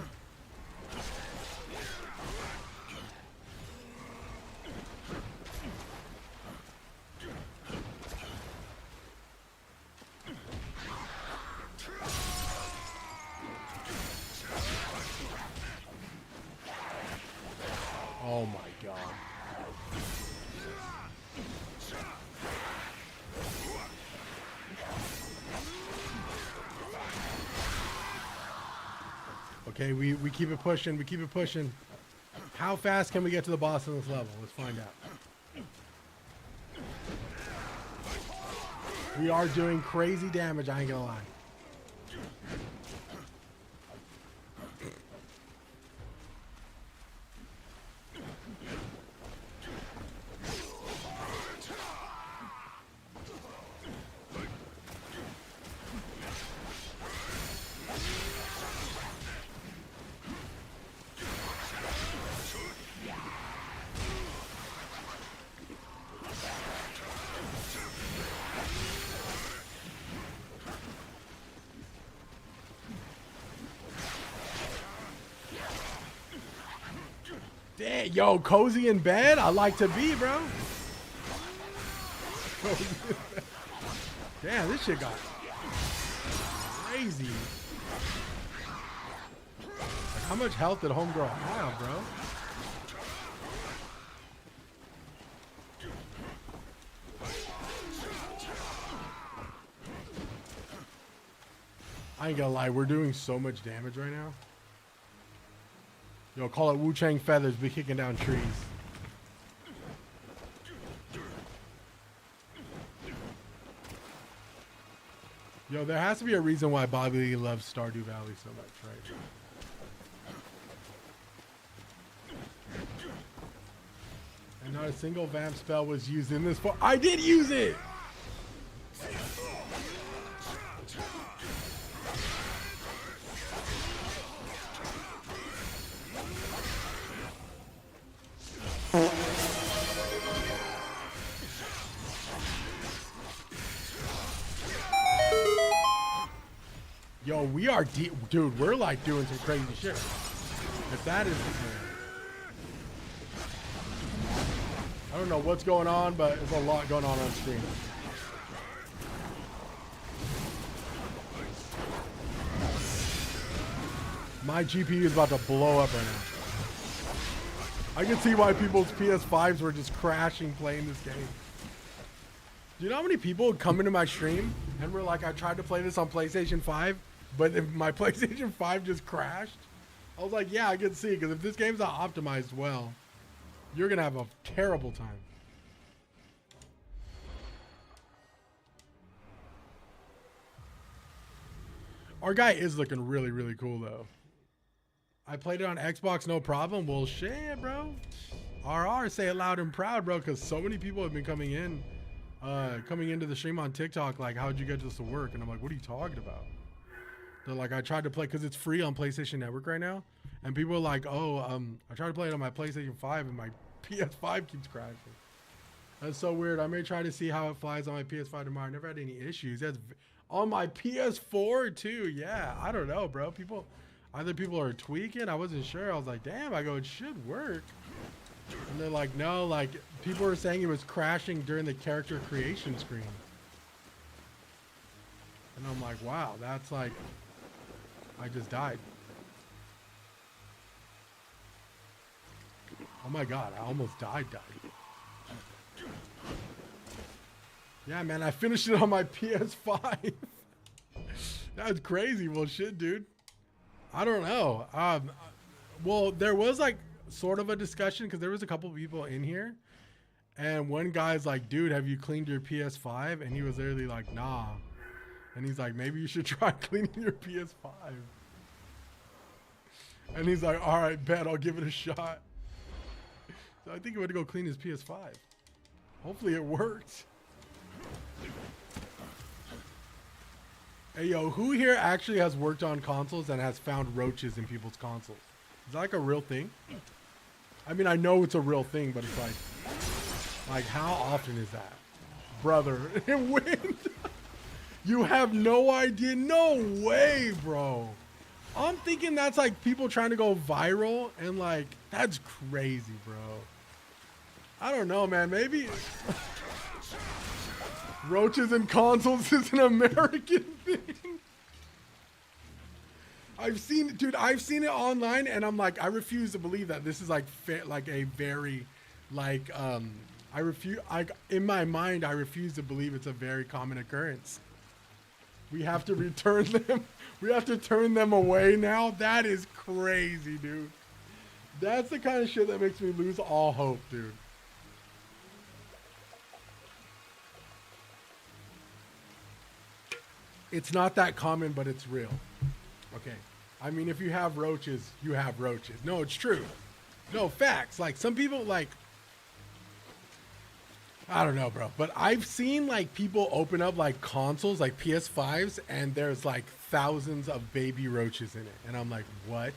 Oh my god. Okay, we keep it pushing. We keep it pushing. How fast can we get to the boss on this level? Let's find out. We are doing crazy damage, I ain't gonna lie. Damn, yo, cozy in bed. I like to be, bro. Cozy in bed. Damn, this shit got crazy. Like, how much health did homegirl have, bro? I ain't gonna lie, we're doing so much damage right now. Yo, call it Wu Chang feathers, be kicking down trees. Yo, there has to be a reason why Bobby Lee loves Stardew Valley so much, right? And not a single vamp spell was used in this for. I did use it! Yo, we are deep, dude. We're like doing some crazy shit. If that is, I don't know what's going on, but there's a lot going on screen. My GPU is about to blow up right now. I can see why people's PS5s were just crashing playing this game. Do you know how many people would come into my stream and were like, I tried to play this on PlayStation 5, but if my PlayStation 5 just crashed? I was like, yeah, I can see, because if this game's not optimized well, you're going to have a terrible time. Our guy is looking really, really cool, though. I played it on Xbox, no problem. Well, shit, bro. RR, say it loud and proud, bro, because so many people have been coming into the stream on TikTok, like, how'd you get this to work? And I'm like, what are you talking about? They're like, I tried to play, because it's free on PlayStation Network right now. And people are like, oh, I tried to play it on my PlayStation 5, and my PS5 keeps crashing. That's so weird. I may try to see how it flies on my PS5 tomorrow. I never had any issues. That's on my PS4, too. Yeah, I don't know, bro. Either people are tweaking. I wasn't sure. I was like, damn. I go, it should work. And they're like, no, like, people were saying it was crashing during the character creation screen. And I'm like, wow, that's like, I just died. Oh my God, I almost died. Yeah, man, I finished it on my PS5. That's crazy. Well, shit, dude. I don't know. Well, there was like sort of a discussion because there was a couple of people in here, and one guy's like, dude, have you cleaned your PS5? And he was literally like, nah. And he's like, maybe you should try cleaning your PS5. And he's like, all right, bet, I'll give it a shot. So I think he went to go clean his PS5. Hopefully it worked. Hey, yo, who here actually has worked on consoles and has found roaches in people's consoles? Is that like a real thing? I mean, I know it's a real thing, but it's like how often is that? Brother, it went. You have no idea. No way, bro. I'm thinking that's like people trying to go viral, and like, that's crazy, bro. I don't know, man. Maybe roaches and consoles is an American thing. I've seen it online, and I'm like, I refuse to believe that this is like a very, like, in my mind, I refuse to believe it's a very common occurrence. We have to return them. We have to turn them away now. That is crazy, dude. That's the kind of shit that makes me lose all hope, dude. It's not that common, but it's real. Okay. I mean, if you have roaches, you have roaches. No, it's true. No, facts. Like, some people, like, I don't know, bro. But I've seen, like, people open up, like, consoles, like PS5s, and there's, like, thousands of baby roaches in it. And I'm like, what?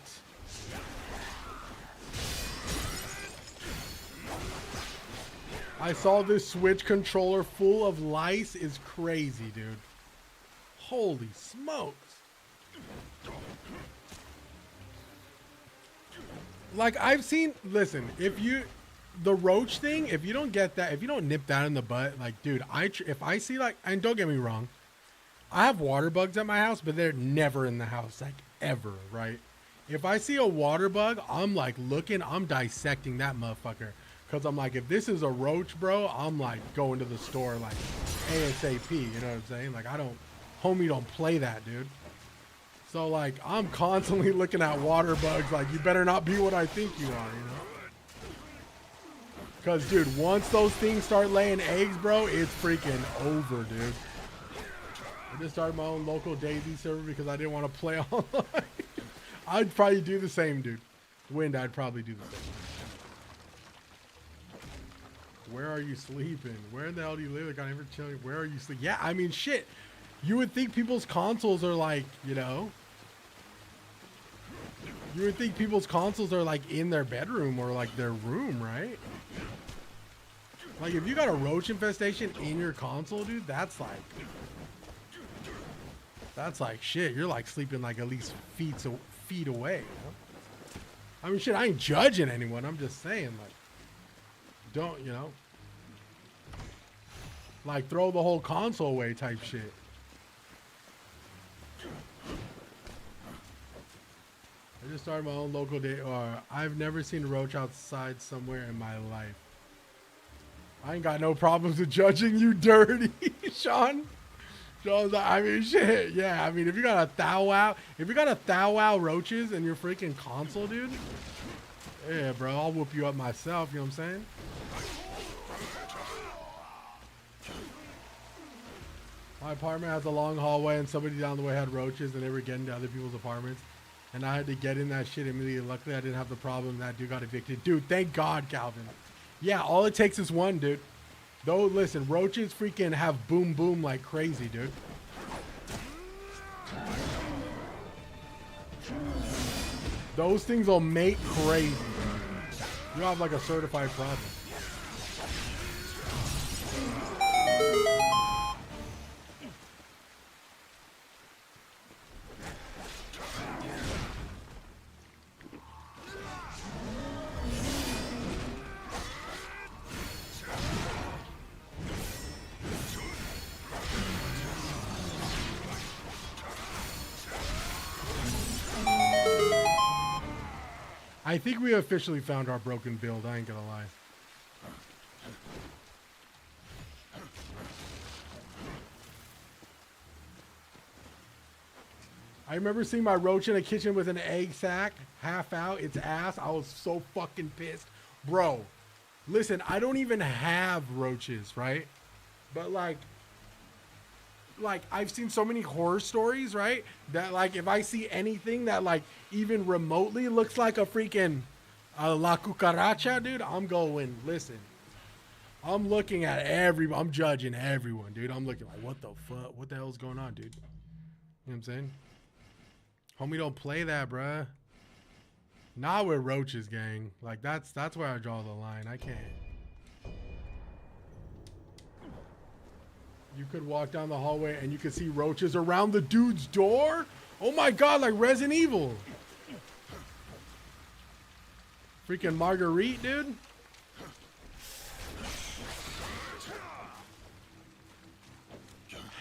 I saw this Switch controller full of lice is crazy, dude. Holy smokes. like I've seen, listen, the roach thing, if you don't get that, if you don't nip that in the butt, like, dude, if I see like, and don't get me wrong, I have water bugs at my house, but they're never in the house, like ever, right? If I see a water bug, I'm like looking, I'm dissecting that motherfucker. Cause I'm like, if this is a roach, bro, I'm like going to the store like ASAP, you know what I'm saying? Like homie don't play that, dude. So like, I'm constantly looking at water bugs like, you better not be what I think you are, you know? Cause dude, once those things start laying eggs, bro, it's freaking over, dude. I just started my own local Daisy server because I didn't want to play online. I'd probably do the same, dude. Wind, I'd probably do the same. Where are you sleeping? Where the hell do you live? Like, I never tell you. Where are you sleeping? Yeah, I mean, shit. You would think people's consoles are like, you know. You would think people's consoles are like in their bedroom or like their room, right? Like, if you got a roach infestation in your console, dude, that's like shit. You're like sleeping like at least feet away. You know? I mean, shit, I ain't judging anyone. I'm just saying, like, don't, you know, like throw the whole console away type shit. I just started my own local day. I've never seen a roach outside somewhere in my life. I ain't got no problems with judging you dirty, Sean. Sean's like, I mean, shit. Yeah, I mean, if you got a thou wow roaches in your freaking console, dude. Yeah, bro, I'll whoop you up myself. You know what I'm saying? My apartment has a long hallway, and somebody down the way had roaches, and they were getting to other people's apartments. And I had to get in that shit immediately. Luckily, I didn't have the problem. That dude got evicted. Dude, thank God, Calvin. Yeah, all it takes is one, dude. Though, listen, roaches freaking have boom boom like crazy, dude. Those things will make crazy. You have like a certified problem. I think we officially found our broken build, I ain't gonna lie. I remember seeing my roach in a kitchen with an egg sack, half out, its ass. I was so fucking pissed. Bro, listen, I don't even have roaches, right? But like I've seen so many horror stories, right? That like if I see anything that like even remotely looks like a freaking La Cucaracha, dude, I'm going, listen. I'm looking at I'm judging everyone, dude. I'm looking like, what the fuck? What the hell's going on, dude? You know what I'm saying? Homie, don't play that, bruh. Not with roaches, gang. Like that's where I draw the line. I can't. You could walk down the hallway and you could see roaches around the dude's door. Oh my God, like Resident Evil. Freaking Marguerite, dude.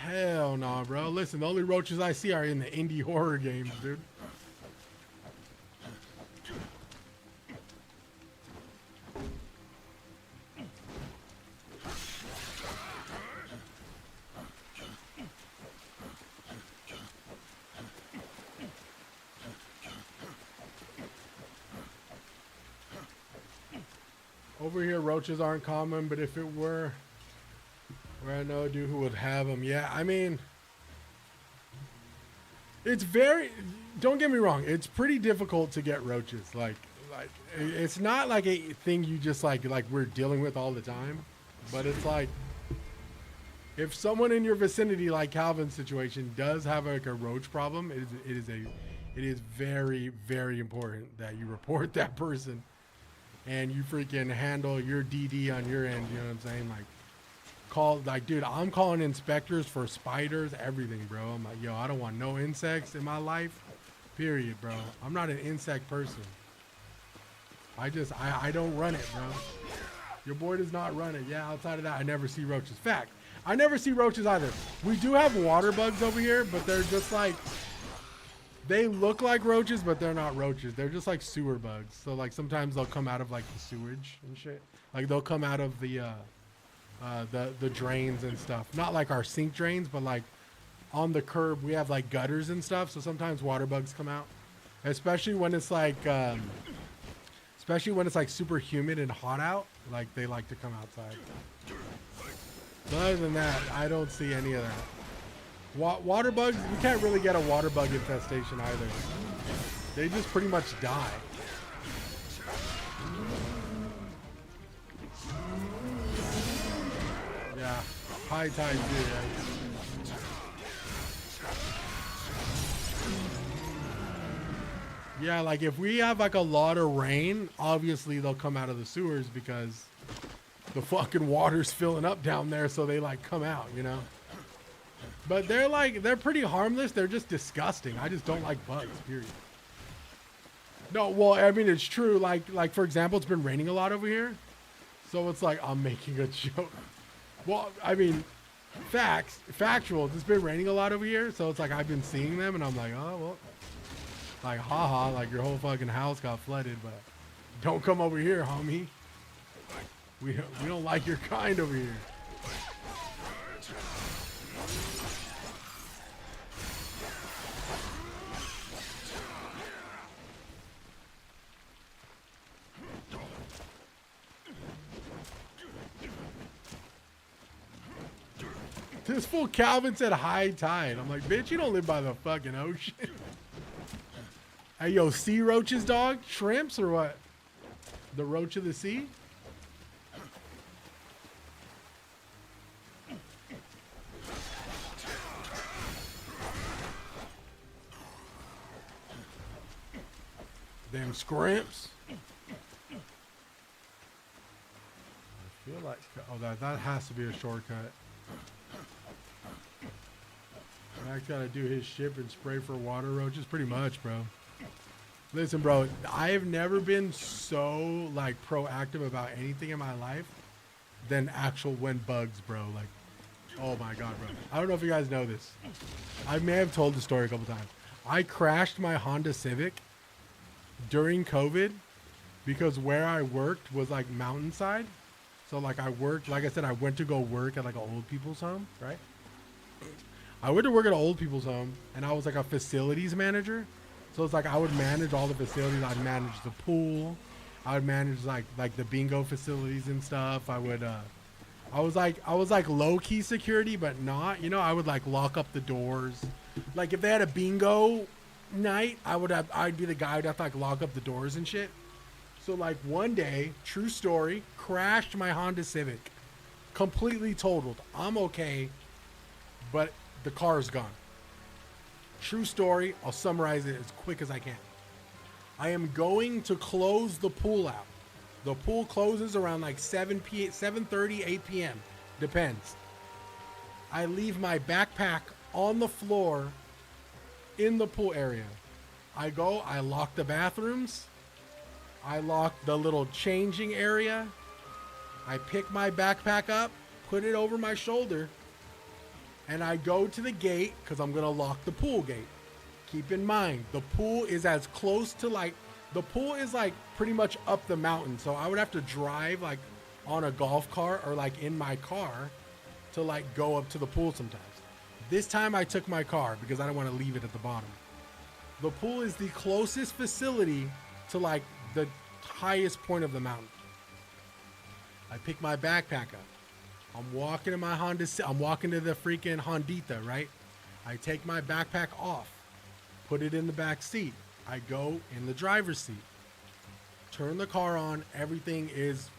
Hell no, bro. Listen, the only roaches I see are in the indie horror games, dude. Over here, roaches aren't common, but if it were, where I know a dude who would have them. Yeah, I mean, it's very, don't get me wrong, it's pretty difficult to get roaches. Like it's not like a thing you just like we're dealing with all the time, but it's like, if someone in your vicinity, like Calvin's situation, does have like a roach problem, it is very, very important that you report that person. And you freaking handle your DD on your end, you know what I'm saying? Like, dude, I'm calling inspectors for spiders, everything, bro. I'm like, yo, I don't want no insects in my life, period, bro. I'm not an insect person. I don't run it, bro. Your boy does not run it. Yeah, outside of that, I never see roaches. Fact, I never see roaches either. We do have water bugs over here, but they're just like, they look like roaches, but they're not roaches. They're just like sewer bugs. So like sometimes they'll come out of like the sewage and shit. Like they'll come out of the drains and stuff. Not like our sink drains, but like on the curb we have like gutters and stuff. So sometimes water bugs come out, especially when it's like super humid and hot out. Like they like to come outside. But other than that, I don't see any of that. Water bugs, you can't really get a water bug infestation either. They just pretty much die. Yeah, high tide too, right? Yeah, like if we have like a lot of rain, obviously they'll come out of the sewers because the fucking water's filling up down there, so they like come out, you know? But they're pretty harmless. They're just disgusting. I just don't like bugs, period. No, well, I mean, it's true. Like for example, it's been raining a lot over here. So it's like, I'm making a joke. Well, I mean, factual. It's been raining a lot over here. So it's like, I've been seeing them and I'm like, oh, well, like, haha, like your whole fucking house got flooded, but don't come over here, homie. We don't like your kind over here. This fool Calvin said high tide. I'm like, bitch, you don't live by the fucking ocean. Hey, yo, sea roaches, dog? Shrimps or what? The roach of the sea? Damn scrimps. I feel like, oh, that has to be a shortcut. Max gotta do his ship and spray for water roaches. Pretty much, bro. Listen, bro, I have never been so like proactive about anything in my life than actual when bugs, bro. Like, oh my god, bro. I don't know if you guys know this. I may have told the story a couple times. I crashed my Honda Civic during COVID because where I worked was like mountainside. So like I worked, like I said, I went to go work at like an old people's home, right? I went to work at an old people's home and I was like a facilities manager. So it's like I would manage all the facilities. I'd manage the pool. I would manage like the bingo facilities and stuff. I was like low key security, but not, you know, I would like lock up the doors. Like if they had a bingo night, I'd be the guy who'd have to like lock up the doors and shit. So like one day, true story, crashed my Honda Civic, completely totaled. I'm okay, but the car's gone. True story. I'll summarize it as quick as I can. I am going to close the pool out. The pool closes around like 7:30, 8 p.m. Depends. I leave my backpack on the floor in the pool area. I go, I lock the bathrooms. I lock the little changing area. I pick my backpack up, put it over my shoulder, and I go to the gate because I'm going to lock the pool gate. Keep in mind, the pool is as close to like, the pool is like pretty much up the mountain. So I would have to drive like on a golf cart or like in my car to like go up to the pool sometimes. This time I took my car because I don't want to leave it at the bottom. The pool is the closest facility to like the highest point of the mountain. I pick my backpack up. I'm walking to my Honda. I'm walking to the freaking Hondita, right? I take my backpack off, put it in the back seat. I go in the driver's seat, turn the car on. Everything is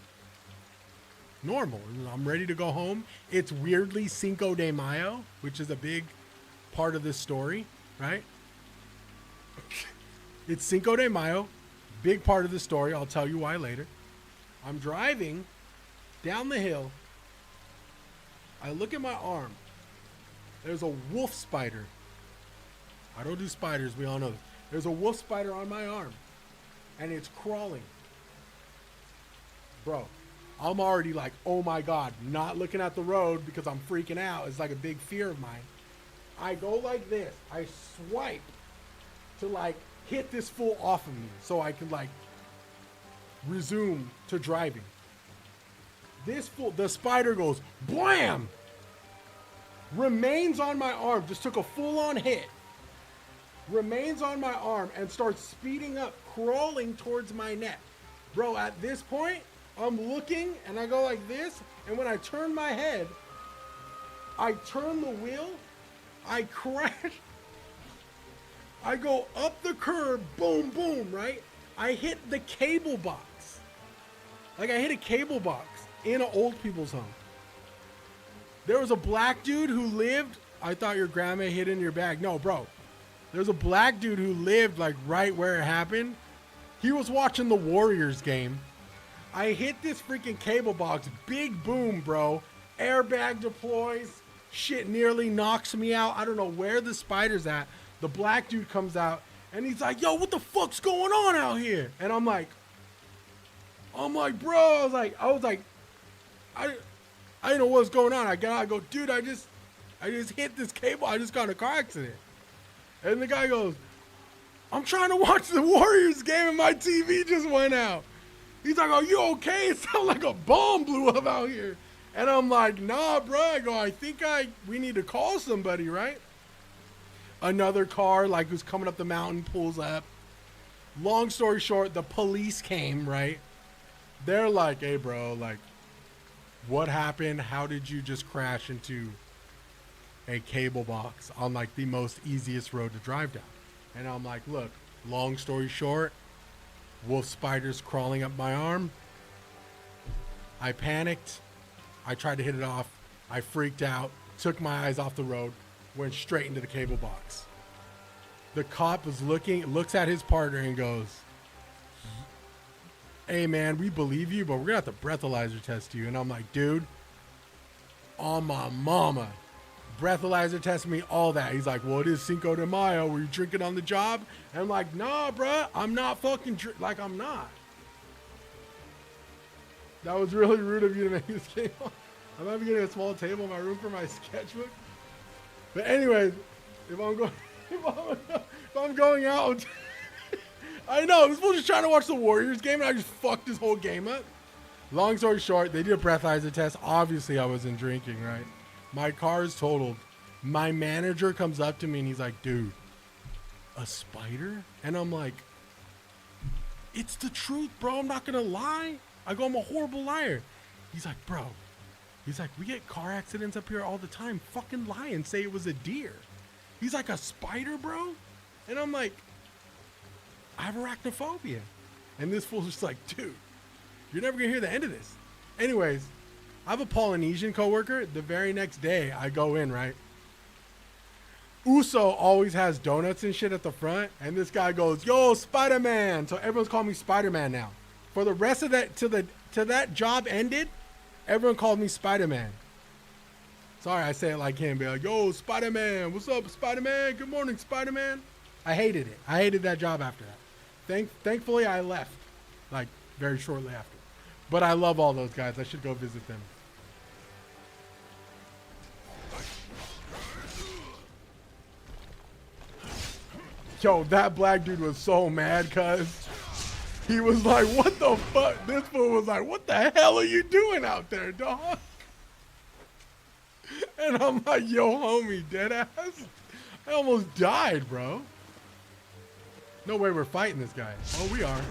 normal. I'm ready to go home. It's weirdly Cinco de Mayo, which is a big part of this story, right? It's Cinco de Mayo, big part of the story. I'll tell you why later. I'm driving down the hill. I look at my arm. There's a wolf spider. I don't do spiders. We all know this. There's a wolf spider on my arm. And it's crawling. Bro, I'm already like, oh my God, not looking at the road because I'm freaking out. It's like a big fear of mine. I go like this. I swipe to like hit this fool off of me so I can like resume to driving. This fool, the spider goes blam, remains on my arm, just took a full-on hit, remains on my arm and starts speeding up, crawling towards my neck. Bro, at this point, I'm looking and I go like this, and when I turn my head, I turn the wheel, I crash, I go up the curb, boom, boom, right? I hit the cable box. Like I hit a cable box in an old people's home. There was a black dude who lived, I thought your grandma hid in your bag. No, bro. There's a black dude who lived like right where it happened. He was watching the Warriors game. I hit this freaking cable box, big boom, bro. Airbag deploys, shit nearly knocks me out. I don't know where the spider's at. The black dude comes out and he's like, yo, what the fuck's going on out here? And I'm like, bro, I was like, I didn't know what was going on. I go, dude, I just hit this cable. I just got in a car accident. And the guy goes, I'm trying to watch the Warriors game and my TV just went out. He's like, are you okay? It sounds like a bomb blew up out here. And I'm like, nah, bro. I go, I think we need to call somebody, right? Another car, like, who's coming up the mountain, pulls up. Long story short, the police came, right? They're like, hey, bro, like, what happened? How did you just crash into a cable box on, like, the most easiest road to drive down? And I'm like, look, long story short, wolf spiders crawling up my arm. I panicked. I tried to hit it off. I freaked out, took my eyes off the road, went straight into the cable box. The cop was looks at his partner and goes, hey man, we believe you, but we're gonna have to breathalyzer test you. And I'm like, dude, on my mama, breathalyzer test me, all that. He's like, well, it is Cinco de Mayo. Were you drinking on the job? And I'm like, nah, bruh, I'm not fucking like, I'm not. That was really rude of you to make this game. I'm not even getting a small table in my room for my sketchbook. But anyways, if I'm going out, I know, I was supposed to try to watch the Warriors game and I just fucked this whole game up. Long story short, they did a breathalyzer test. Obviously, I wasn't drinking, right? My car is totaled. My manager comes up to me and he's like, dude, a spider? And I'm like, it's the truth, bro. I'm not going to lie. I go, I'm a horrible liar. He's like, bro. He's like, we get car accidents up here all the time. Fucking lie and say it was a deer. He's like, a spider, bro? And I'm like, I have arachnophobia. And this fool's just like, dude, you're never going to hear the end of this. Anyways, I have a Polynesian coworker. The very next day, I go in, right? Uso always has donuts and shit at the front. And this guy goes, yo, Spider-Man. So everyone's calling me Spider-Man now. For the rest of that, till that job ended, everyone called me Spider-Man. Sorry, I say it like him. Be like, yo, Spider-Man. What's up, Spider-Man? Good morning, Spider-Man. I hated it. I hated that job after that. Thankfully, I left, like, very shortly after. But I love all those guys. I should go visit them. Yo, that black dude was so mad, cuz he was like, what the fuck? This fool was like, what the hell are you doing out there, dog? And I'm like, yo, homie, deadass. I almost died, bro. No way we're fighting this guy. Oh, we are.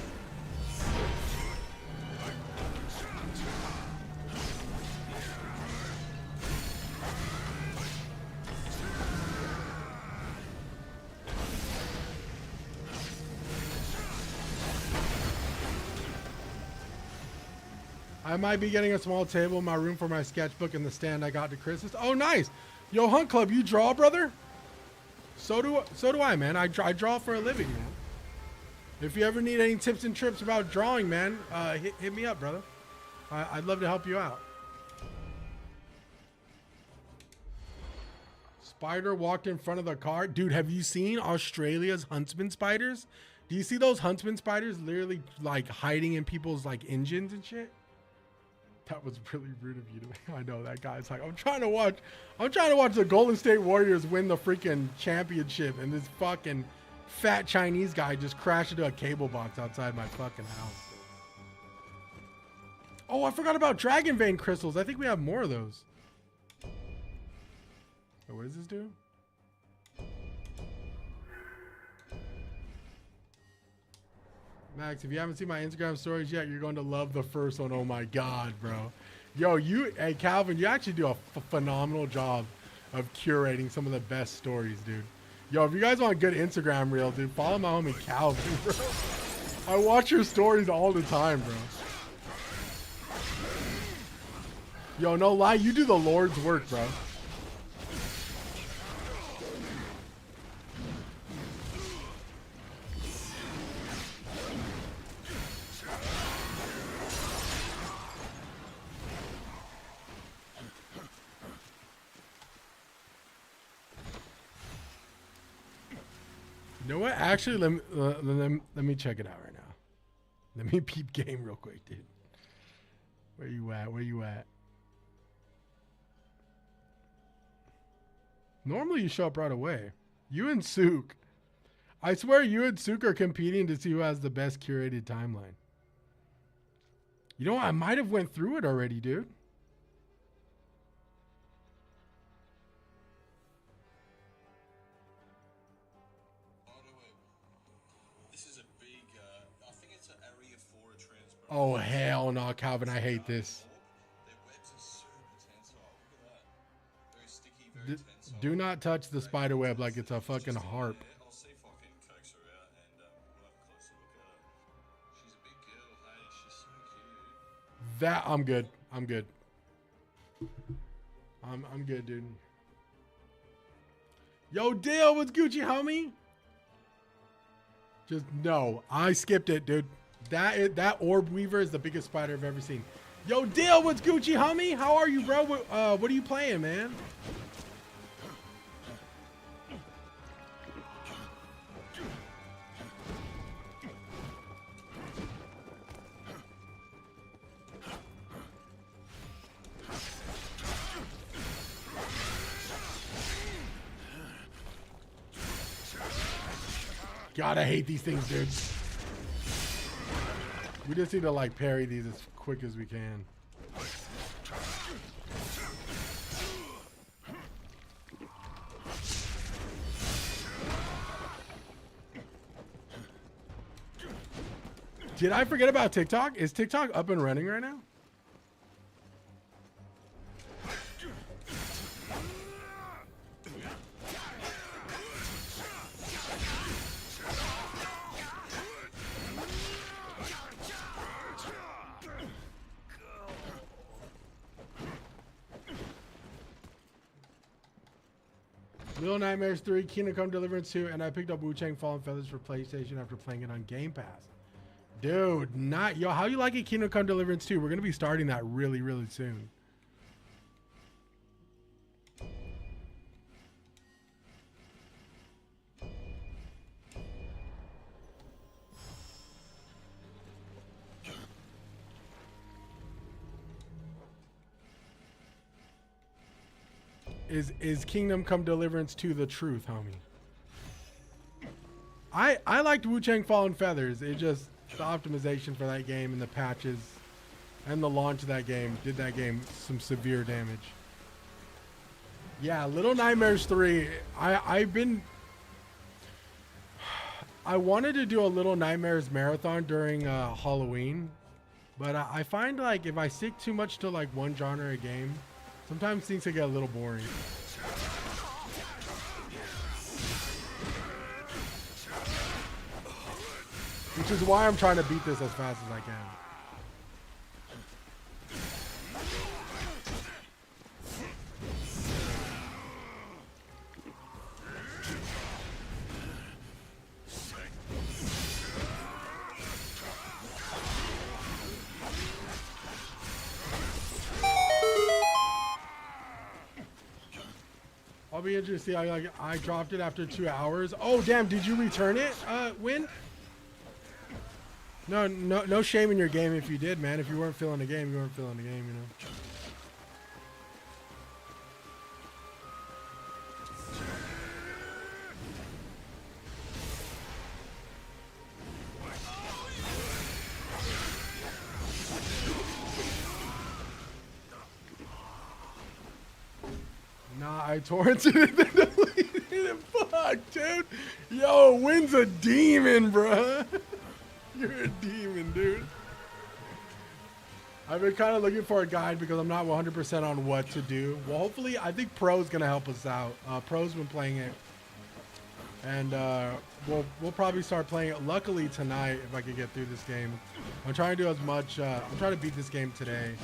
I might be getting a small table in my room for my sketchbook and the stand I got to Christmas. Oh, nice. Yo, Hunt Club, you draw, brother? So do I, man. I draw for a living, man. If you ever need any tips and trips about drawing, man, hit me up, brother. I'd love to help you out. Spider walked in front of the car. Dude, have you seen Australia's huntsman spiders? Do you see those huntsman spiders literally like hiding in people's like engines and shit? That was really rude of you to me. I know that guy's like, I'm trying to watch the Golden State Warriors win the freaking championship, and this fucking fat Chinese guy just crashed into a cable box outside my fucking house. Oh, I forgot about Dragon Vein crystals. I think we have more of those. Oh, what does this do? Max, if you haven't seen my Instagram stories yet, you're going to love the first one. Oh my God, bro. Yo, hey, Calvin, you actually do a phenomenal job of curating some of the best stories, dude. Yo, if you guys want a good Instagram reel, dude, follow my homie Calvin, bro. I watch your stories all the time, bro. Yo, no lie, you do the Lord's work, bro. You know what? Actually, let me check it out right now. Let me peep game real quick, dude. Where you at? Where you at? Normally you show up right away. You and Sook. I swear you and Sook are competing to see who has the best curated timeline. You know what? I might have went through it already, dude. Oh, hell no, Calvin. I hate this. Do not touch the spider web like it's a fucking harp. That, I'm good. I'm good. I'm good, dude. Yo, Dale, what's Gucci, homie? Just, no. I skipped it, dude. That orb weaver is the biggest spider I've ever seen. Yo, Dale, what's Gucci, homie? How are you, bro? What are you playing, man? God, I hate these things, dude. We just need to like parry these as quick as we can. Did I forget about TikTok? Is TikTok up and running right now? Little Nightmares 3, Kingdom Come Deliverance 2, and I picked up Wu-Chang Fallen Feathers for PlayStation after playing it on Game Pass. Dude, yo, how you like it, Kingdom Come Deliverance 2? We're going to be starting that really, really soon. Is Kingdom Come Deliverance 2 the truth, homie? I liked Wu-Chang Fallen Feathers. It just, the optimization for that game and the patches and the launch of that game did that game some severe damage. Yeah, Little Nightmares 3. I wanted to do a Little Nightmares marathon during Halloween, but I find like if I stick too much to like one genre of game, sometimes things can get a little boring. Which is why I'm trying to beat this as fast as I can. I'll be interested to see how I dropped it after 2 hours. Oh damn, did you return it, Win? No shame in your game if you did, man. If you weren't feeling the game, you weren't feeling the game, you know. Nah, I torrented it and deleted it. Fuck, dude. Yo, Win's a demon, bruh. You're a demon, dude. I've been kind of looking for a guide because I'm not 100% on what to do. Well, hopefully, I think Pro's going to help us out. Pro's been playing it. And we'll probably start playing it, luckily, tonight, if I can get through this game. I'm trying to do as much. I'm trying to beat this game today.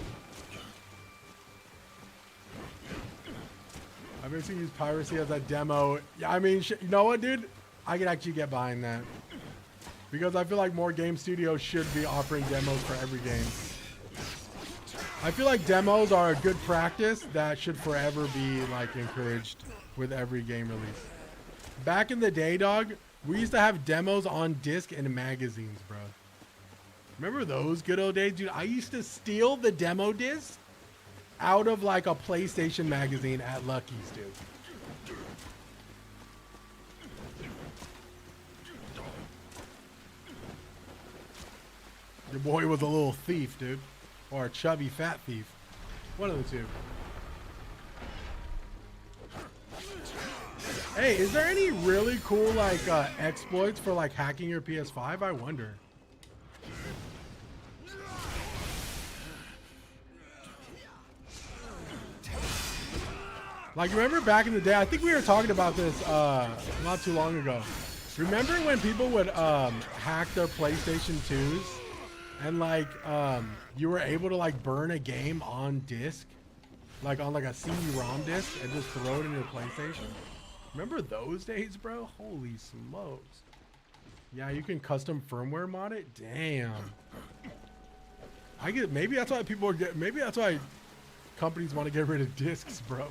I basically use piracy as a demo. Yeah, I mean, you know what, dude? I could actually get behind that. Because I feel like more game studios should be offering demos for every game. I feel like demos are a good practice that should forever be like encouraged with every game release. Back in the day, dog, we used to have demos on disc in magazines, bro. Remember those good old days, dude? I used to steal the demo disc out of like a PlayStation magazine at Lucky's, dude. Your boy was a little thief, dude. Or a chubby fat thief. One of the two. Hey, is there any really cool like exploits for like hacking your PS5? I wonder. Like, remember back in the day, I think we were talking about this not too long ago. Remember when people would hack their PlayStation 2s and like you were able to like burn a game on disc, like on like a CD-ROM disc, and just throw it in your PlayStation? Remember those days, bro? Holy smokes. Yeah, you can custom firmware mod it? Damn. Maybe that's why people are maybe that's why companies want to get rid of discs, bro.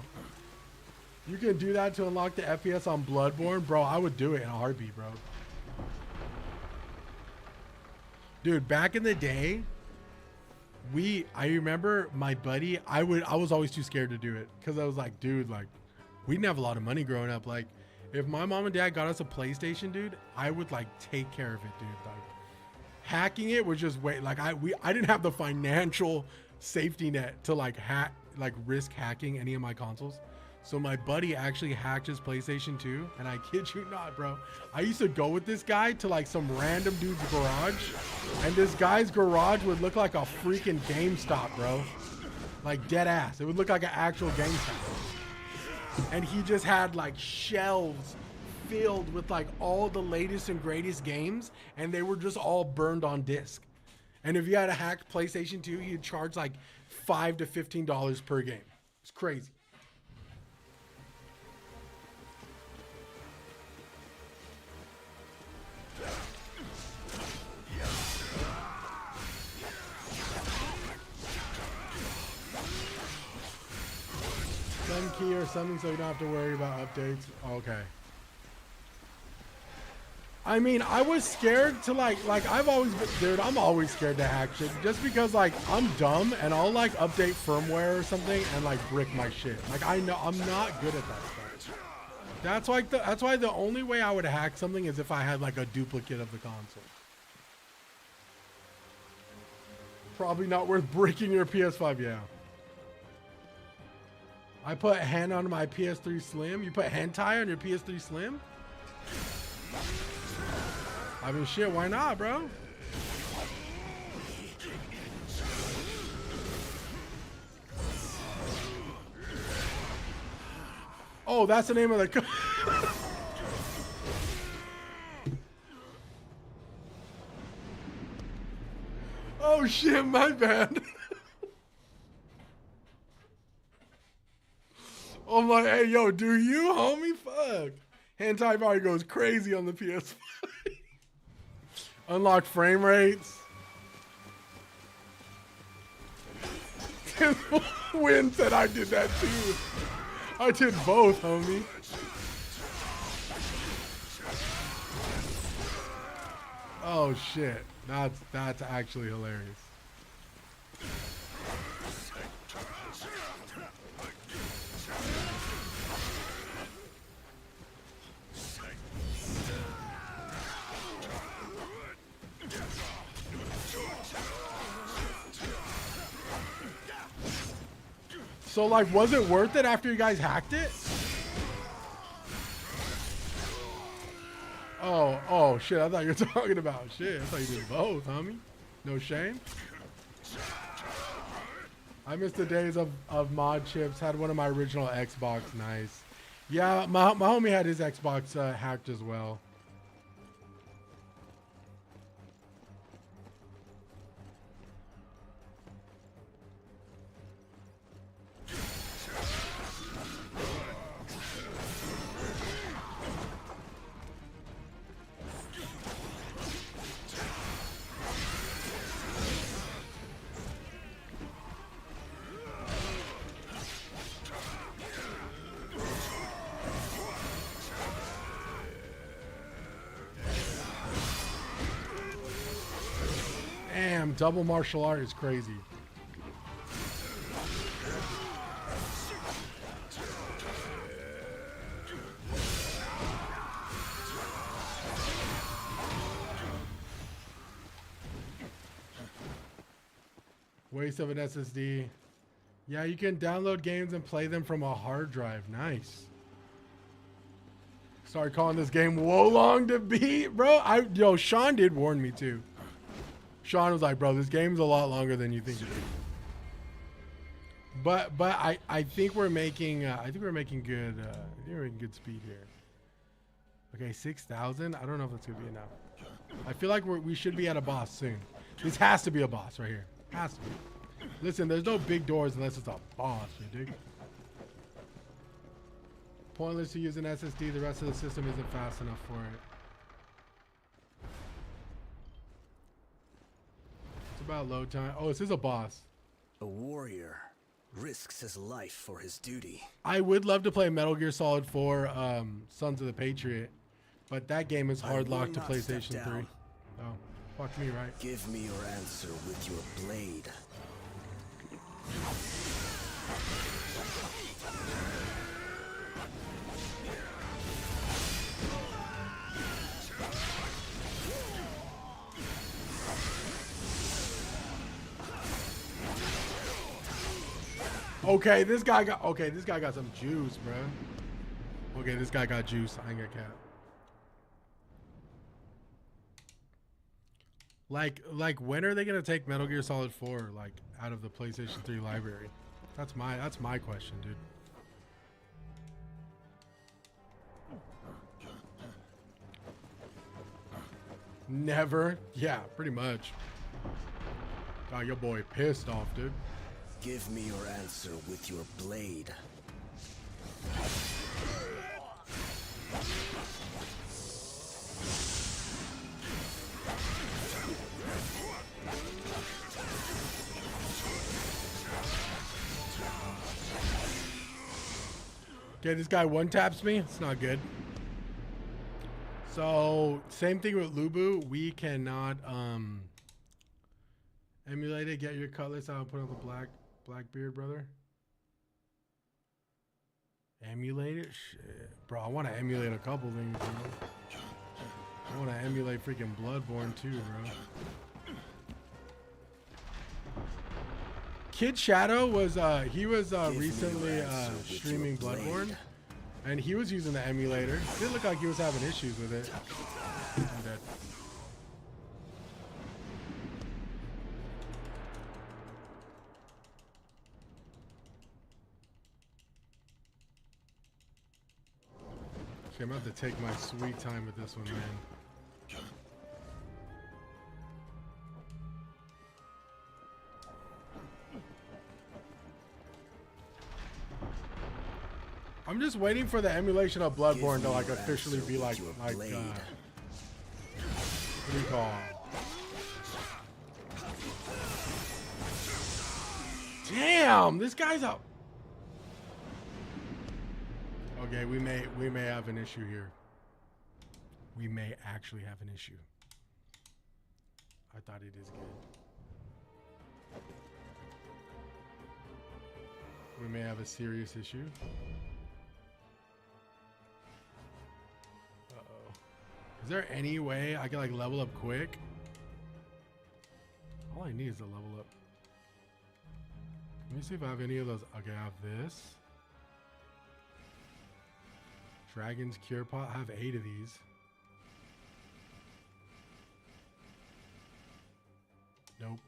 You can do that to unlock the FPS on Bloodborne? Bro, I would do it in a heartbeat, bro. Dude, back in the day, I remember my buddy, I was always too scared to do it. Because I was like, dude, like, we didn't have a lot of money growing up. Like, if my mom and dad got us a PlayStation, dude, I would, like, take care of it, dude. Like, hacking it was just I didn't have the financial safety net to, like, risk hacking any of my consoles. So my buddy actually hacked his PlayStation 2, and I kid you not, bro. I used to go with this guy to like some random dude's garage, and this guy's garage would look like a freaking GameStop, bro. Like dead ass. It would look like an actual GameStop. And he just had like shelves filled with like all the latest and greatest games, and they were just all burned on disc. And if you had a hacked PlayStation 2, he'd charge like $5 to $15 per game. It's crazy. Some key or something so you don't have to worry about updates. Okay. I mean, I was scared to like I've always been, dude, I'm always scared to hack shit just because like I'm dumb and I'll like update firmware or something and like brick my shit. Like I know I'm not good at that stuff. That's why the only way I would hack something is if I had like a duplicate of the console. Probably not worth breaking your PS5, yeah. I put hand on my PS3 Slim. You put hentai on your PS3 Slim? I mean, shit, why not, bro? Oh, that's the name of the... Oh, shit, my bad. I'm like, hey, yo, do you, homie? Fuck. Hentai probably goes crazy on the PS5. Unlocked frame rates. Win said I did that too. I did both, homie. Oh shit. That's actually hilarious. So like, was it worth it after you guys hacked it? Oh shit, I thought you were talking about shit. I thought you did both, homie. No shame. I miss the days of mod chips. Had one of my original Xbox. Nice. Yeah, my homie had his Xbox hacked as well. Damn, double martial art is crazy. Waste of an SSD. Yeah, you can download games and play them from a hard drive. Nice. Started calling this game Wo Long to Beat, bro. Yo, Sean did warn me too. Sean was like, bro, this game's a lot longer than you think it is. But I think we're making good I think we're making good speed here. Okay, 6,000. I don't know if that's gonna be enough. I feel like we should be at a boss soon. This has to be a boss right here. Has to be. Listen, there's no big doors unless it's a boss, you dig? Pointless to use an SSD. The rest of the system isn't fast enough for it. It's about load time. Oh, this is a boss. A warrior risks his life for his duty. I would love to play Metal Gear Solid 4 Sons of the Patriot, but that game is hard locked to PlayStation 3. Oh, fuck me, right? Give me your answer with your blade. Okay, this guy got some juice, bro. Okay, this guy got juice. I ain't got cap. Like when are they gonna take Metal Gear Solid 4 like out of the PlayStation 3 library? That's my question, dude. Never. Yeah, pretty much. God, your boy pissed off, dude. Give me your answer with your blade. Okay, this guy one taps me. It's not good. So same thing with Lubu. We cannot emulate it. Get your cutlass out and put on the Blackbeard, brother. Emulate it? Shit. Bro, I want to emulate a couple things, bro. I want to emulate freaking Bloodborne too, bro. Kid Shadow was he was recently streaming Bloodborne, and he was using the emulator. It didn't look like he was having issues with it. I'm dead. Okay, I'm about to take my sweet time with this one, man. I'm just waiting for the emulation of Bloodborne to like officially be like what do you call? Damn, this guy's up. Okay, we may have an issue here. We may actually have an issue. I thought it is good. We may have a serious issue. Uh-oh. Is there any way I can like level up quick? All I need is a level up. Let me see if I have any of those. Okay, I have this. Dragon's Cure Pot. I have 8 of these. Nope.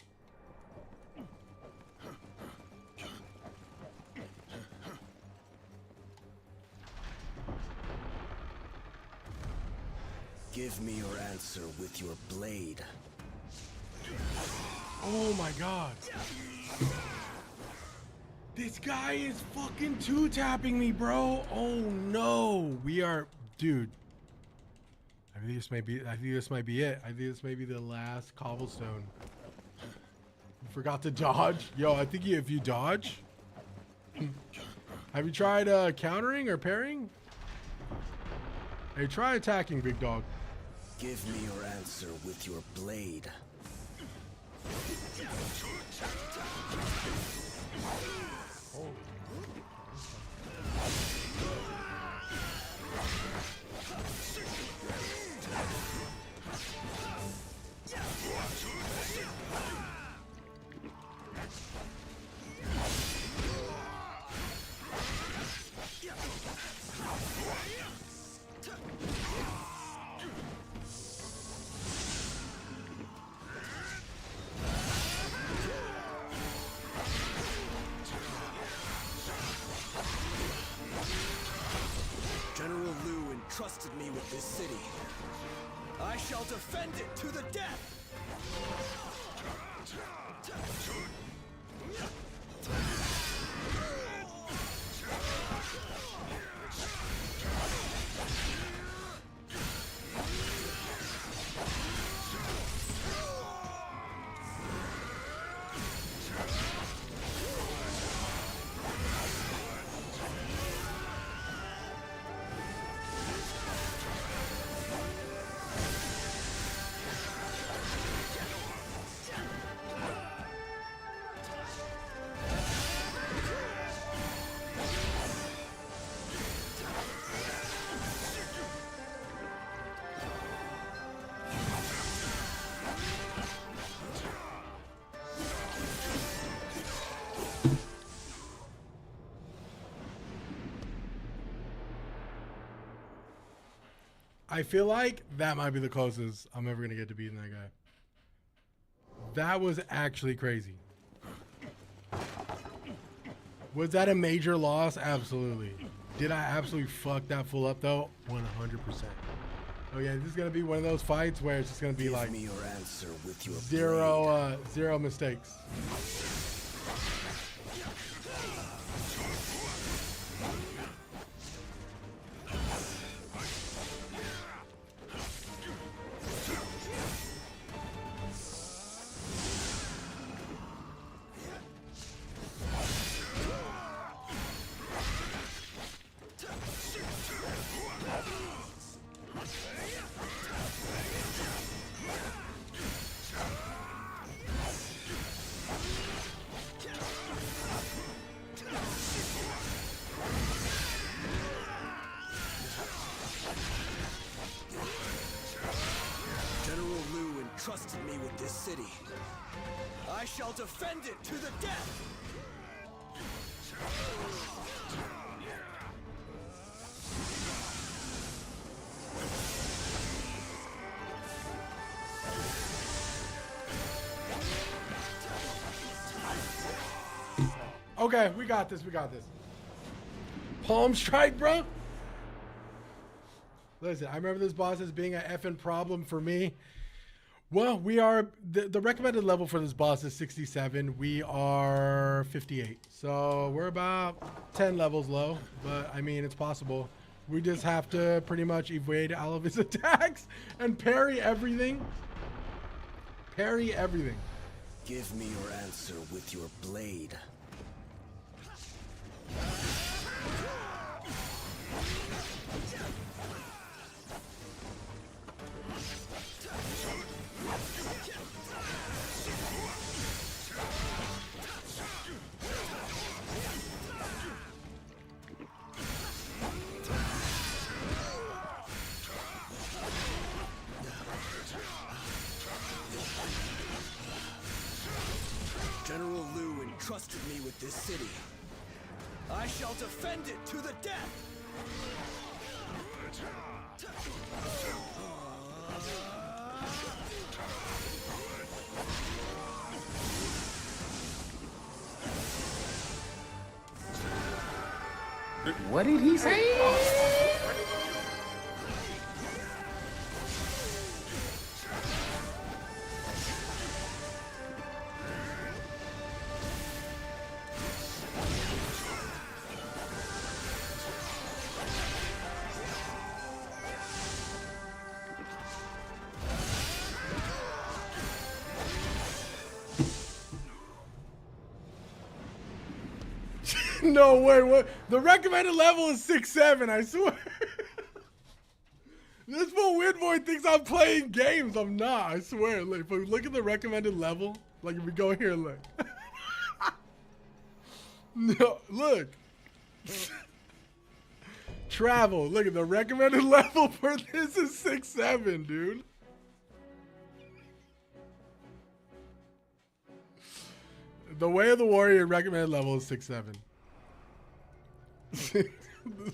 Give me your answer with your blade. Oh my god. This guy is fucking two-tapping me, bro. Oh no. We are, dude. I think this might be it. I think this may be the last cobblestone. You forgot to dodge? Yo, I think if you dodge. Have you tried countering or parrying? Hey, try attacking, big dog. Give me your answer with your blade. General Liu entrusted me with this city. I shall defend it to the death! I feel like that might be the closest I'm ever gonna get to beating that guy. That was actually crazy. Was that a major loss? Absolutely. Did I absolutely fuck that fool up though? 100%. Oh yeah, this is gonna be one of those fights where it's just gonna be like Give me your answer with your zero mistakes. Trusted me with this city. I shall defend it to the death! Okay, we got this, Palm strike, bro. Listen, I remember this boss as being an effing problem for me. Well, we are, the recommended level for this boss is 67. We are 58. So we're about 10 levels low, but I mean, it's possible. We just have to pretty much evade all of his attacks and parry everything. Parry everything. Give me your answer with your blade. city. I shall defend it to the death! What did he say? No way, what? The recommended level is 6-7, I swear. This fool weird boy thinks I'm playing games. I'm not, I swear. Like, if we look at the recommended level, like if we go here, look. No, look. Travel, look at the recommended level for this is 6-7, dude. The Way of the Warrior recommended level is 6-7. This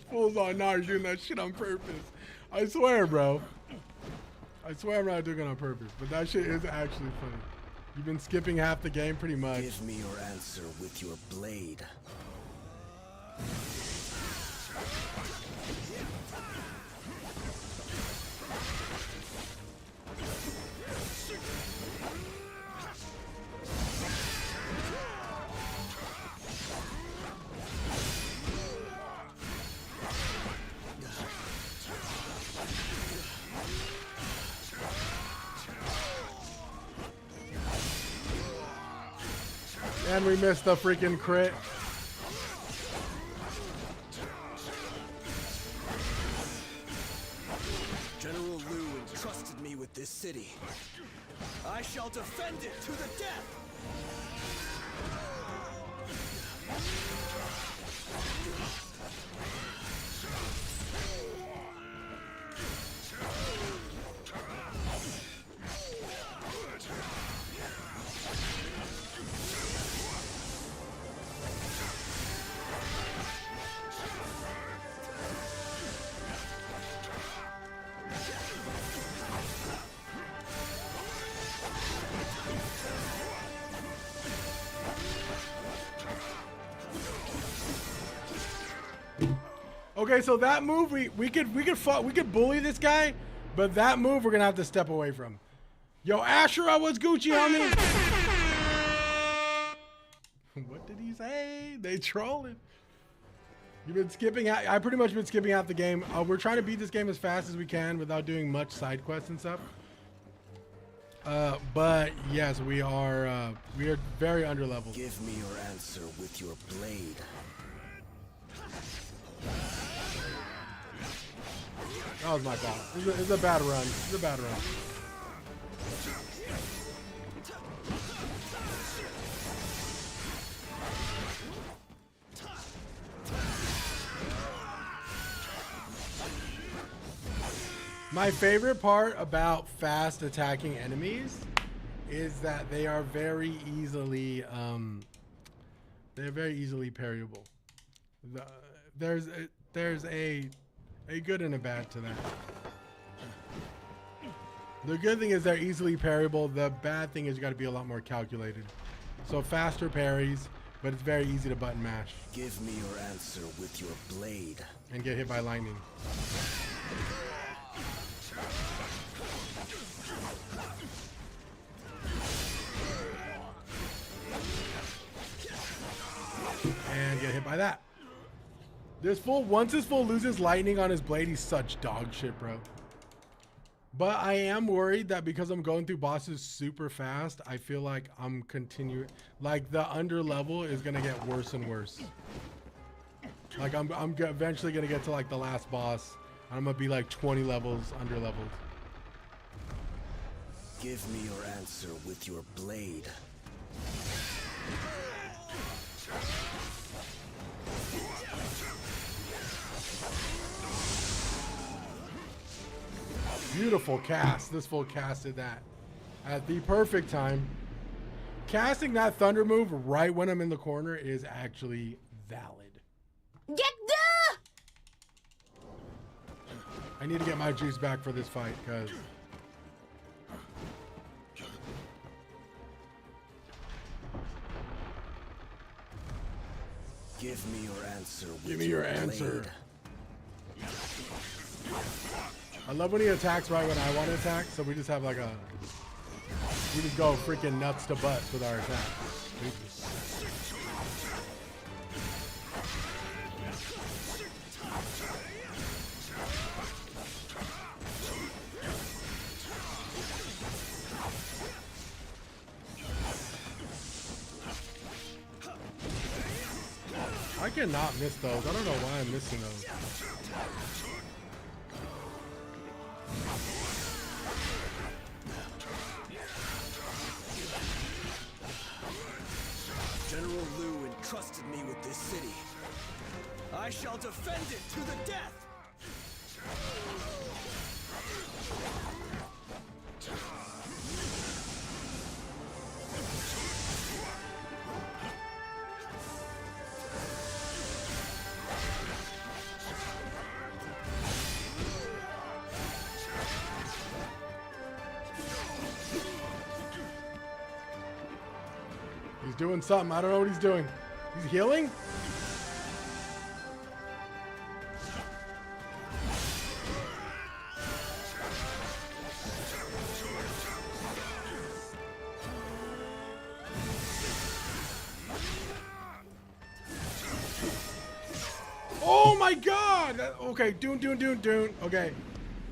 fool's on, nah, you're doing that shit on purpose. I swear, bro. I swear I'm not doing it on purpose, but that shit is actually funny. You've been skipping half the game pretty much. Give me your answer with your blade. And we missed the freaking crit. General Liu entrusted me with this city. I shall defend it to the death! Okay, so that move we could bully this guy, but that move we're gonna have to step away from. Yo, Ashura, what's Gucci, homie? What did he say? They trolling. You've been skipping. I pretty much been skipping out the game. We're trying to beat this game as fast as we can without doing much side quests and stuff. But yes, we are very under leveled. Give me your answer with your blade. That was my fault. It's a bad run. It's a bad run. My favorite part about fast attacking enemies is that they are very easily parryable. There's a good and a bad to that. The good thing is they're easily parryable. The bad thing is you got to be a lot more calculated. So faster parries, but it's very easy to button mash. Give me your answer with your blade. And get hit by lightning. And get hit by that. Once this fool loses lightning on his blade, he's such dog shit, bro. But I am worried that because I'm going through bosses super fast, I feel like I'm continuing, like the under level is gonna get worse and worse. Like I'm eventually gonna get to like the last boss. I'm gonna be like 20 levels under leveled. Give me your answer with your blade. Beautiful cast. This fool casted that at the perfect time. casting that thunder move right when I'm in the corner is actually valid. Get the! I need to get my juice back for this fight, because Give me your answer. give me your answer. I love when he attacks right when I want to attack, so we just have like a... We just go freaking nuts to butts with our attack. I cannot miss those. I don't know why I'm missing those. General Liu entrusted me with this city. I shall defend it to the death! He's doing something. I don't know what he's doing. He's healing? Oh my god! Okay, Dune. Okay.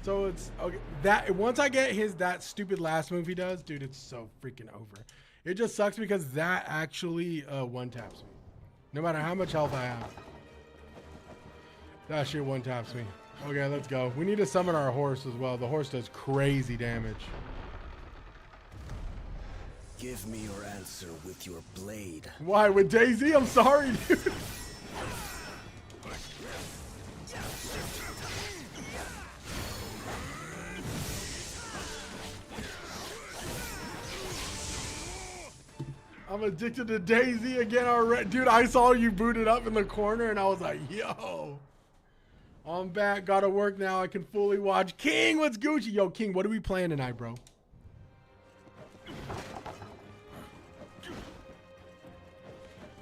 So it's okay. That once I get that stupid last move he does, dude, it's so freaking over. It just sucks because that actually one taps me. No matter how much health I have. That shit one taps me. Okay, let's go. We need to summon our horse as well. The horse does crazy damage. Give me your answer with your blade. Why? With Daisy? I'm sorry, dude. I'm addicted to Daisy again already. Dude, I saw you booted up in the corner and I was like, yo. I'm back. Gotta work now. I can fully watch. King, what's Gucci? Yo, King, what are we playing tonight, bro?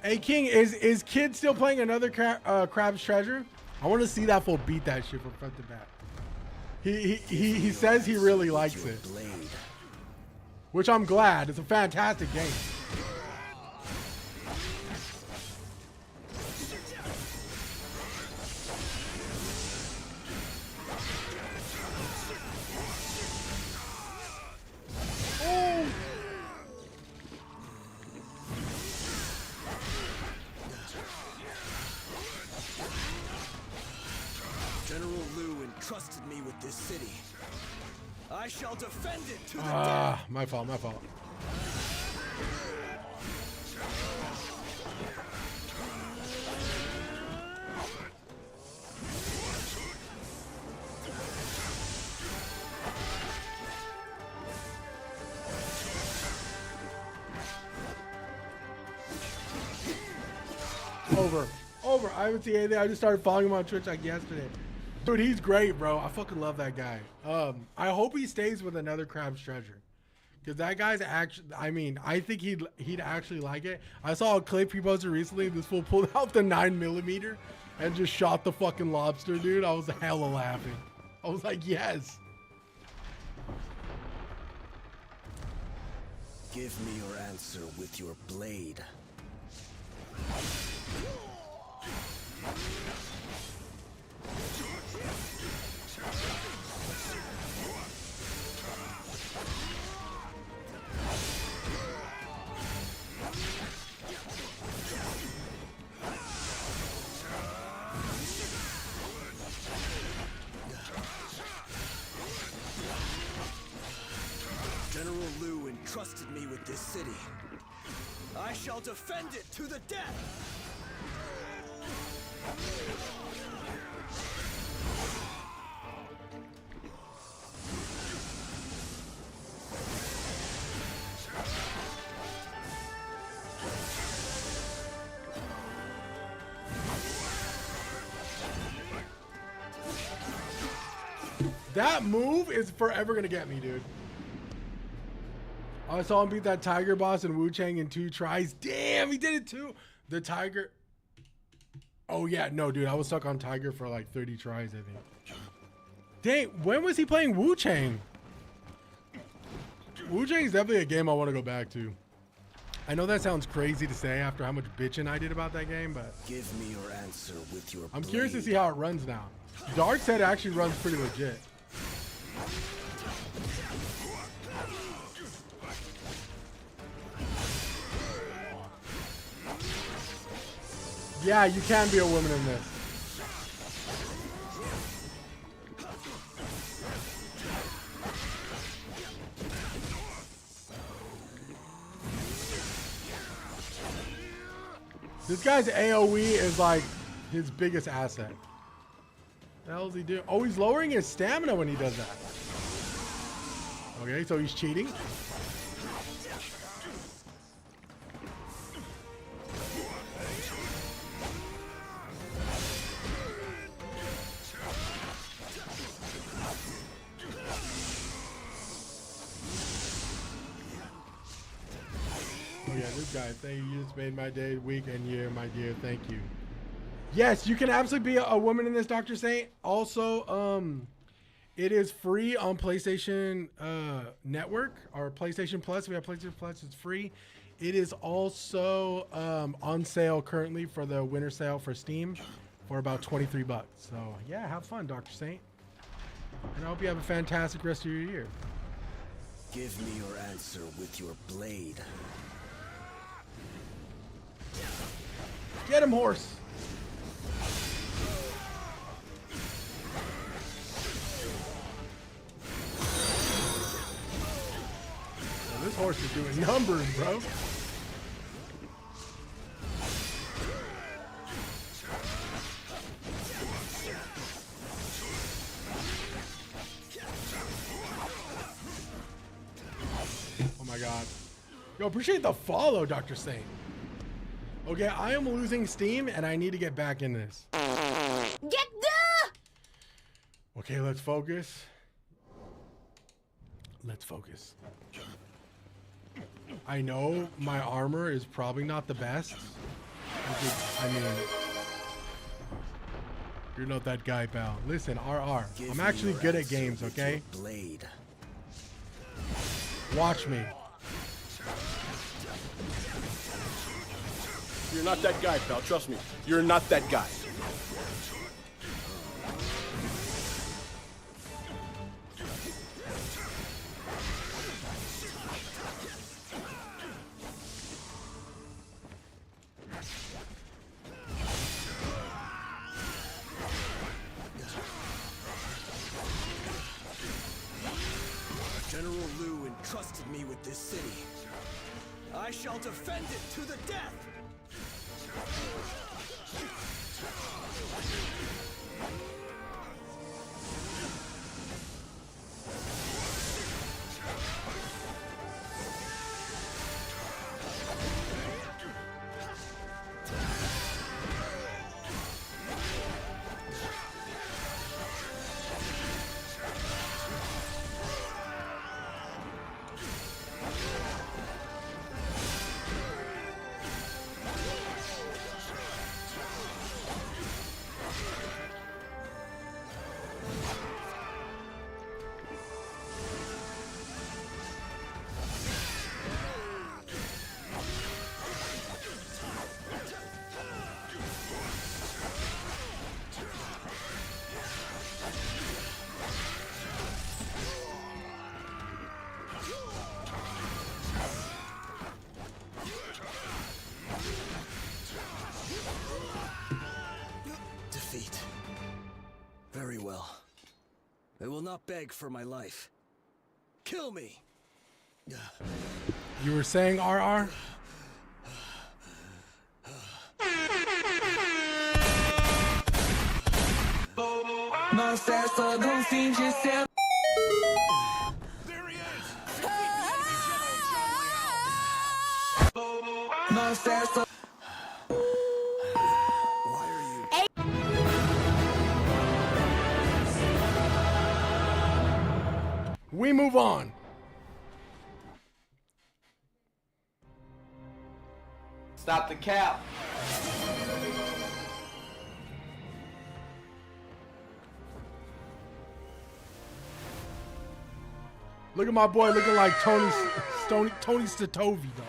Hey, King, is Kid still playing another Crab's Treasure? I want to see that fool beat that shit from front to back. He says he really likes it. Which I'm glad. It's a fantastic game. General Liu entrusted me with this city. I shall defend it to the death. My fault. Over. I haven't seen anything. I just started following him on Twitch like yesterday. Dude, he's great, bro. I fucking love that guy. I hope he stays with another Crab's Treasure. Because that guy's actually, I mean, I think he'd actually like it. I saw a clip he posted recently. This fool pulled out the 9mm and just shot the fucking lobster, dude. I was hella laughing. I was like, yes. Give me your answer with your blade. General Liu entrusted me with this city. I shall defend it to the death! That move is forever gonna get me, dude. I saw him beat that Tiger boss in Wu Chang in 2 tries. Damn, he did it too. The Tiger. Oh yeah, no, dude, I was stuck on Tiger for like 30 tries, I think. Dang, when was he playing Wu Chang? Wu Chang is definitely a game I want to go back to. I know that sounds crazy to say after how much bitching I did about that game, but Give me your answer with your I'm curious to blade. see how it runs now. Darkseid actually runs pretty legit. Yeah, you can be a woman in this. This guy's AoE is like his biggest asset. What the hell is he doing? Oh, he's lowering his stamina when he does that. Okay, so he's cheating. Oh yeah, this guy, thank you. You just made my day, week, and year, my dear. Thank you. Yes, you can absolutely be a woman in this, Dr. Saint. Also, it is free on PlayStation Network or PlayStation Plus. If you have PlayStation Plus, it's free. It is also on sale currently for the winter sale for Steam for about $23. So yeah, have fun, Dr. Saint. And I hope you have a fantastic rest of your year. Give me your answer with your blade. Get him, horse. Well, this horse is doing numbers, bro. Oh my god. Yo, appreciate the follow, Dr. Saint. Okay, I am losing steam and I need to get back in this. Get the! Okay, let's focus. Let's focus. I know my armor is probably not the best. I mean, you're not that guy, pal. Listen, RR. I'm actually good at games, okay? Blade. Watch me. You're not that guy, pal. Trust me. You're not that guy. General Liu entrusted me with this city. I shall defend it to the death! Defeat. Very well. I will not beg for my life. Kill me! You were saying RR? Não cessa do fim de semana. There he is! Não cessa. Why are you... We move on. Stop the cap. Look at my boy looking like Tony Statovi, dog.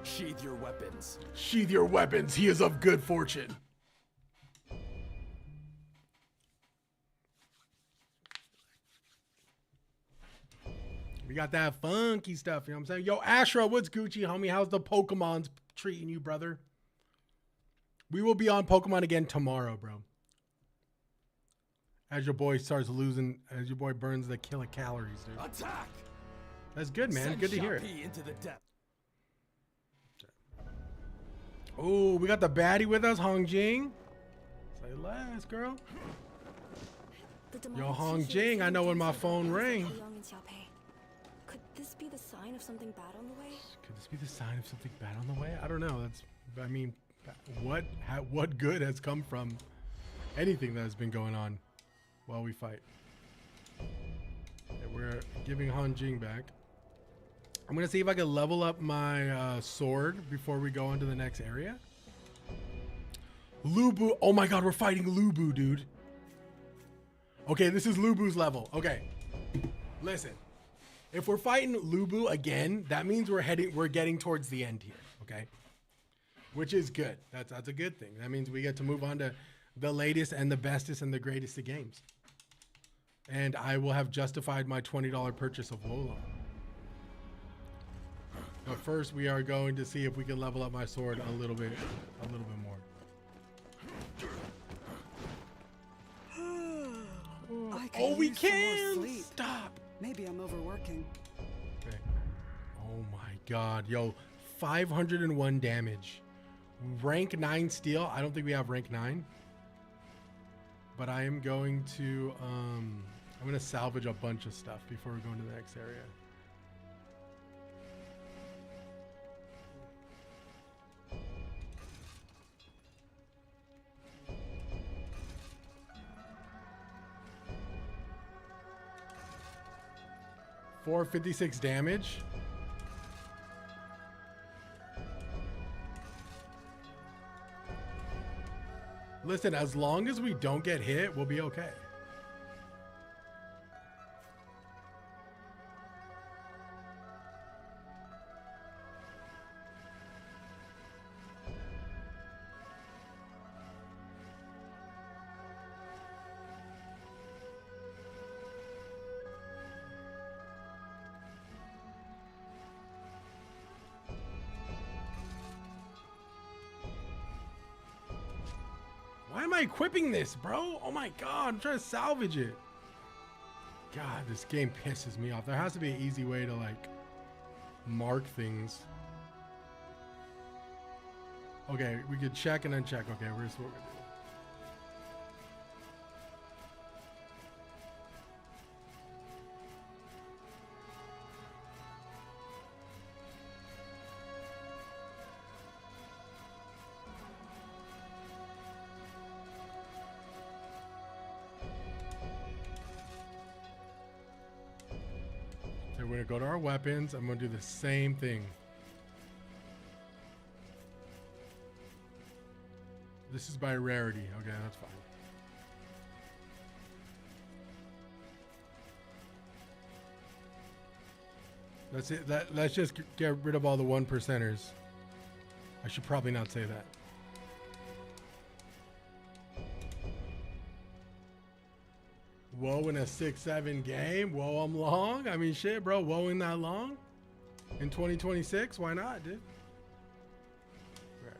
Sheathe your weapons. Sheathe your weapons. He is of good fortune. We got that funky stuff, you know what I'm saying? Yo, Ashra, what's Gucci, homie? How's the Pokemons treating you, brother? We will be on Pokemon again tomorrow, bro. As your boy starts losing, as your boy burns the killer calories, dude. Attack! That's good, man. Send Good to hear it. Shopee into the depth. Oh, we got the baddie with us, Hong Jing. Say less, girl. Yo, Hong Jing, I know when my phone rang. Could this be the sign of something bad on the way? Could this be the sign of something bad on the way? I don't know. I mean, what good has come from anything that has been going on while we fight? Okay, we're giving Han Jing back. I'm gonna see if I can level up my sword before we go into the next area. Lubu, oh my god, we're fighting Lubu, dude. Okay, this is Lubu's level. Okay, listen. If we're fighting Lubu again, that means we're getting towards the end here, okay? Which is good. That's a good thing. That means we get to move on to the latest and the bestest and the greatest of games. And I will have justified my $20 purchase of Wolong. But first, we are going to see if we can level up my sword a little bit more. Oh, we can! Stop! Maybe I'm overworking. Okay. Oh my god. Yo, 501 damage. Rank 9 steel. I don't think we have rank 9. But I am going to I'm gonna salvage a bunch of stuff before we go into the next area. $456 damage. Listen, as long as we don't get hit, we'll be okay. Why am I equipping this, bro? Oh my god, I'm trying to salvage it. God, this game pisses me off. There has to be an easy way to like mark things. Okay, we could check and uncheck. Okay, where's what we're gonna do. We're gonna go to our weapons. I'm gonna do the same thing. This is by rarity. Okay, that's fine. That's it. Let's just get rid of all the 1%ers. I should probably not say that. Whoa, in a 6-7 game. Whoa, I'm long. I mean, shit, bro. Whoa, in that long? In 2026? Why not, dude? Right.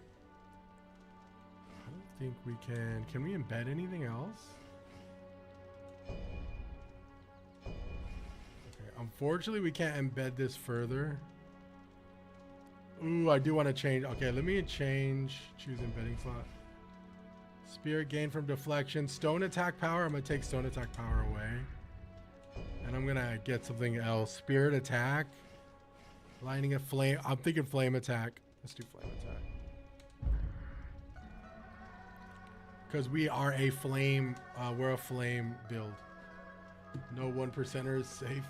I don't think we can. Can we embed anything else? Okay, unfortunately, we can't embed this further. Ooh, I do want to change. Okay, let me change. Choose embedding slot. Spirit gain from deflection. Stone attack power. I'm going to take stone attack power away. And I'm gonna get something else. Spirit attack. Lightning a flame. I'm thinking flame attack. Let's do flame attack. Because we are a flame. We're a flame build. No 1%er is safe.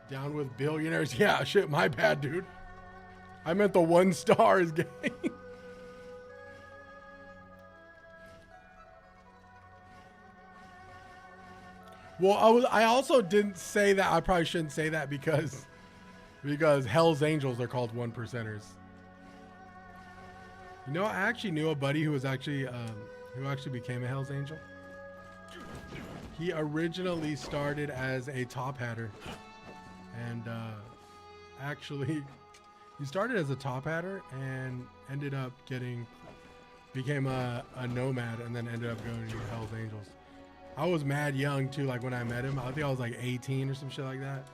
Down with billionaires. Yeah, shit, my bad, dude. I meant the 1 stars game. Well, I also didn't say that. I probably shouldn't say that because Hell's Angels are called 1%ers. You know, I actually knew a buddy who was actually became a Hell's Angel. He originally started as a top hatter, and actually he started as a top hatter and ended up became a nomad, and then ended up going to Hell's Angels. I was mad young too, like when I met him. I think I was like 18 or some shit like that.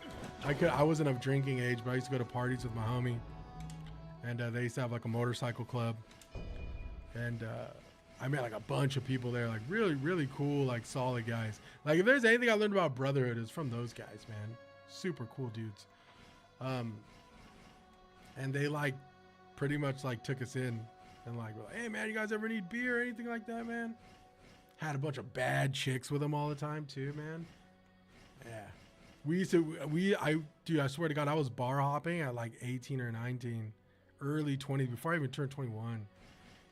I wasn't of drinking age, but I used to go to parties with my homie, and they used to have like a motorcycle club, and I met like a bunch of people there, like really, really cool, like solid guys. Like if there's anything I learned about brotherhood, it's from those guys, man. Super cool dudes. And they like pretty much like took us in and like, hey man, you guys ever need beer or anything like that, man? Had a bunch of bad chicks with them all the time too, man. Yeah. Dude, I swear to God, I was bar hopping at like 18 or 19, early 20s, before I even turned 21.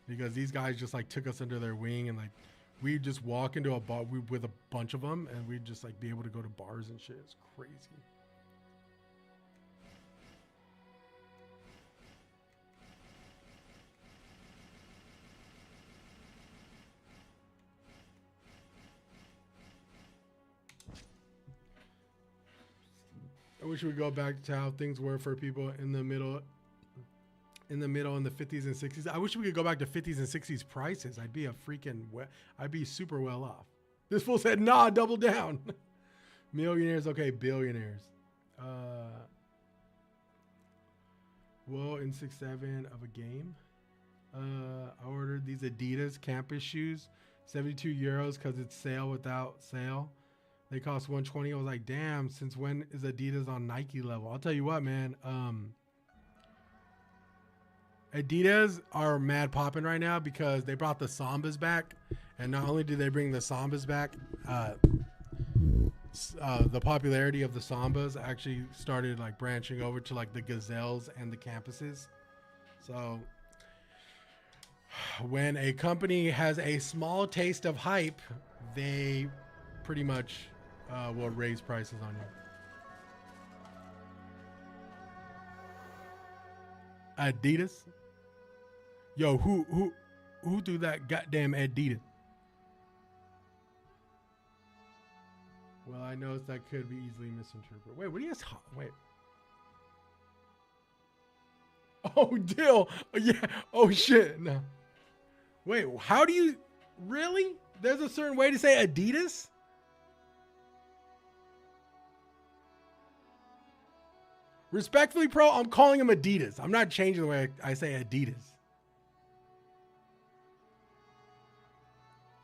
Because these guys just like took us under their wing, and like we'd just walk into a bar with a bunch of them, and we'd just like be able to go to bars and shit. It's crazy. I wish we could go back to how things were for people in the middle in the 50s and 60s. I wish we could go back to 50s and 60s prices. I'd be super well off. This fool said, nah, double down. Millionaires, okay, billionaires. Well, in 6-7 of a game. I ordered these Adidas campus shoes, 72 euros because it's sale without sale. They cost 120. I was like, damn, since when is Adidas on Nike level? I'll tell you what, man. Adidas are mad popping right now because they brought the Sambas back. And not only did they bring the Sambas back, the popularity of the Sambas actually started like branching over to like the Gazelles and the campuses. So when a company has a small taste of hype, they pretty much will raise prices on you. Adidas. Yo, who do that goddamn Adidas? Well, I know that could be easily misinterpreted. Wait, what do you guys? Wait. Oh, deal. Yeah. Oh shit. No. Wait. How do you really? There's a certain way to say Adidas. Respectfully, pro, I'm calling him Adidas. I'm not changing the way I say Adidas.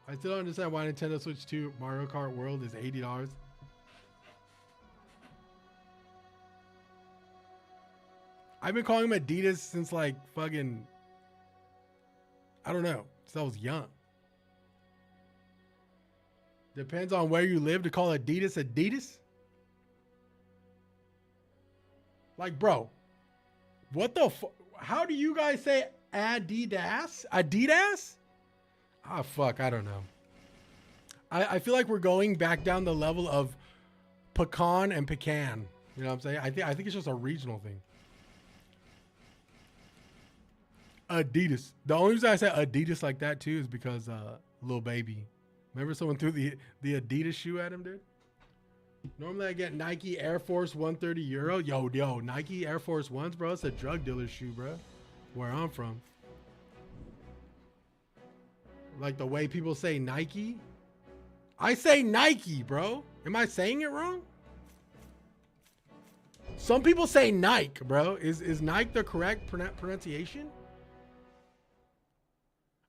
I still don't understand why Nintendo Switch 2 Mario Kart World is $80. I've been calling him Adidas since like fucking, I don't know, since I was young. Depends on where you live to call Adidas Adidas. Like, bro, what the how do you guys say Adidas? Adidas? Ah, fuck, I don't know. I feel like we're going back down the level of pecan and pecan. You know what I'm saying? I think it's just a regional thing. Adidas. The only reason I said Adidas like that too is because Lil Baby. Remember someone threw the Adidas shoe at him, dude? Normally I get Nike Air Force 130 euro. Yo, Nike Air Force Ones, bro. It's a drug dealer's shoe, bro. Where I'm from. Like the way people say Nike. I say Nike, bro. Am I saying it wrong? Some people say Nike, bro. Is Nike the correct pronunciation?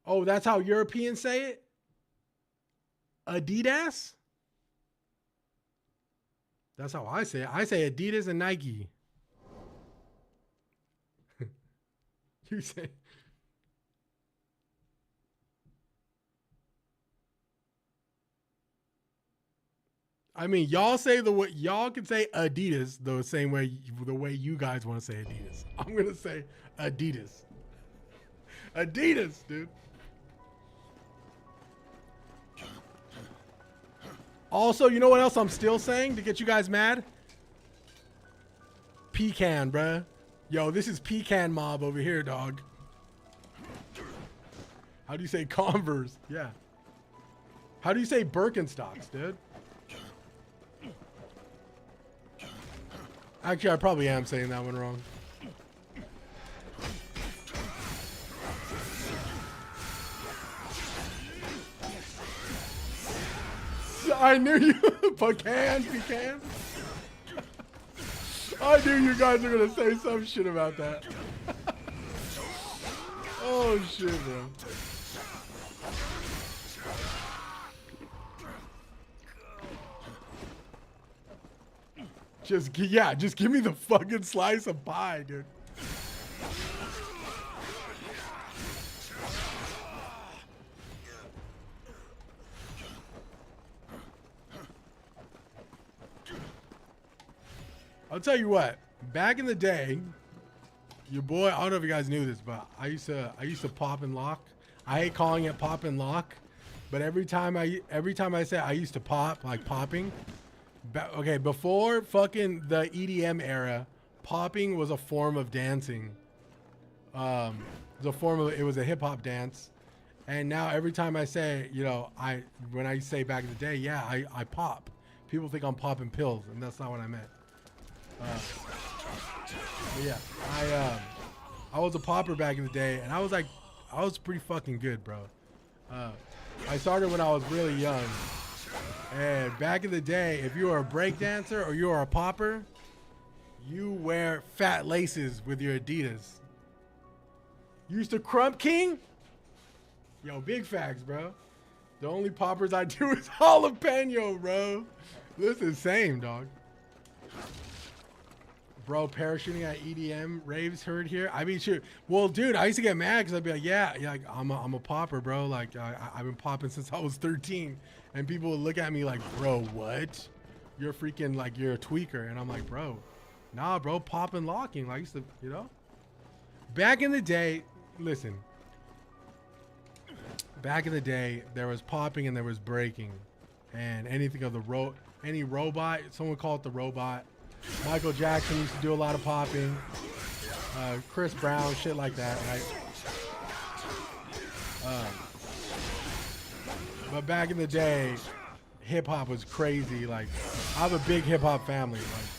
Oh, that's how Europeans say it? Adidas? That's how I say it. I say Adidas and Nike. You say. I mean, y'all say the way y'all can say Adidas the same way the way you guys want to say Adidas. I'm gonna say Adidas. Adidas, dude. Also, you know what else I'm still saying to get you guys mad? Pecan, bruh. Yo, this is Pecan Mob over here, dog. How do you say Converse? Yeah. How do you say Birkenstocks, dude? Actually, I probably am saying that one wrong. I knew you. Pecan. I knew you guys were gonna say some shit about that. Oh shit, bro. Just give me the fucking slice of pie, dude. I'll tell you what, back in the day, your boy, I don't know if you guys knew this, but I used to pop and lock. I hate calling it pop and lock, but every time I say I used to pop, like popping, okay, before fucking the EDM era, popping was a form of dancing. It was a hip hop dance. And now every time I say, you know, when I say back in the day, yeah, I pop. People think I'm popping pills, and that's not what I meant. But yeah, I was a popper back in the day, and I was pretty fucking good, bro. I started when I was really young. And back in the day, if you were a break dancer or you were a popper, you wear fat laces with your Adidas. You used to crump king? Yo, big facts, bro. The only poppers I do is jalapeno, bro. This is insane, dog. Bro, parachuting at EDM raves heard here. I mean, sure. Well, dude, I used to get mad because I'd be like, yeah, like I'm a popper, bro. Like I've been popping since I was 13, and people would look at me like, bro, what? You're freaking like you're a tweaker, and I'm like, bro, nah, bro, pop and locking. Like I used to, you know. Back in the day, listen. Back in the day, there was popping and there was breaking, and anything of the any robot. Someone called it the robot. Michael Jackson used to do a lot of popping. Chris Brown, shit like that, right? But back in the day, hip hop was crazy. Like, I have a big hip hop family. Like,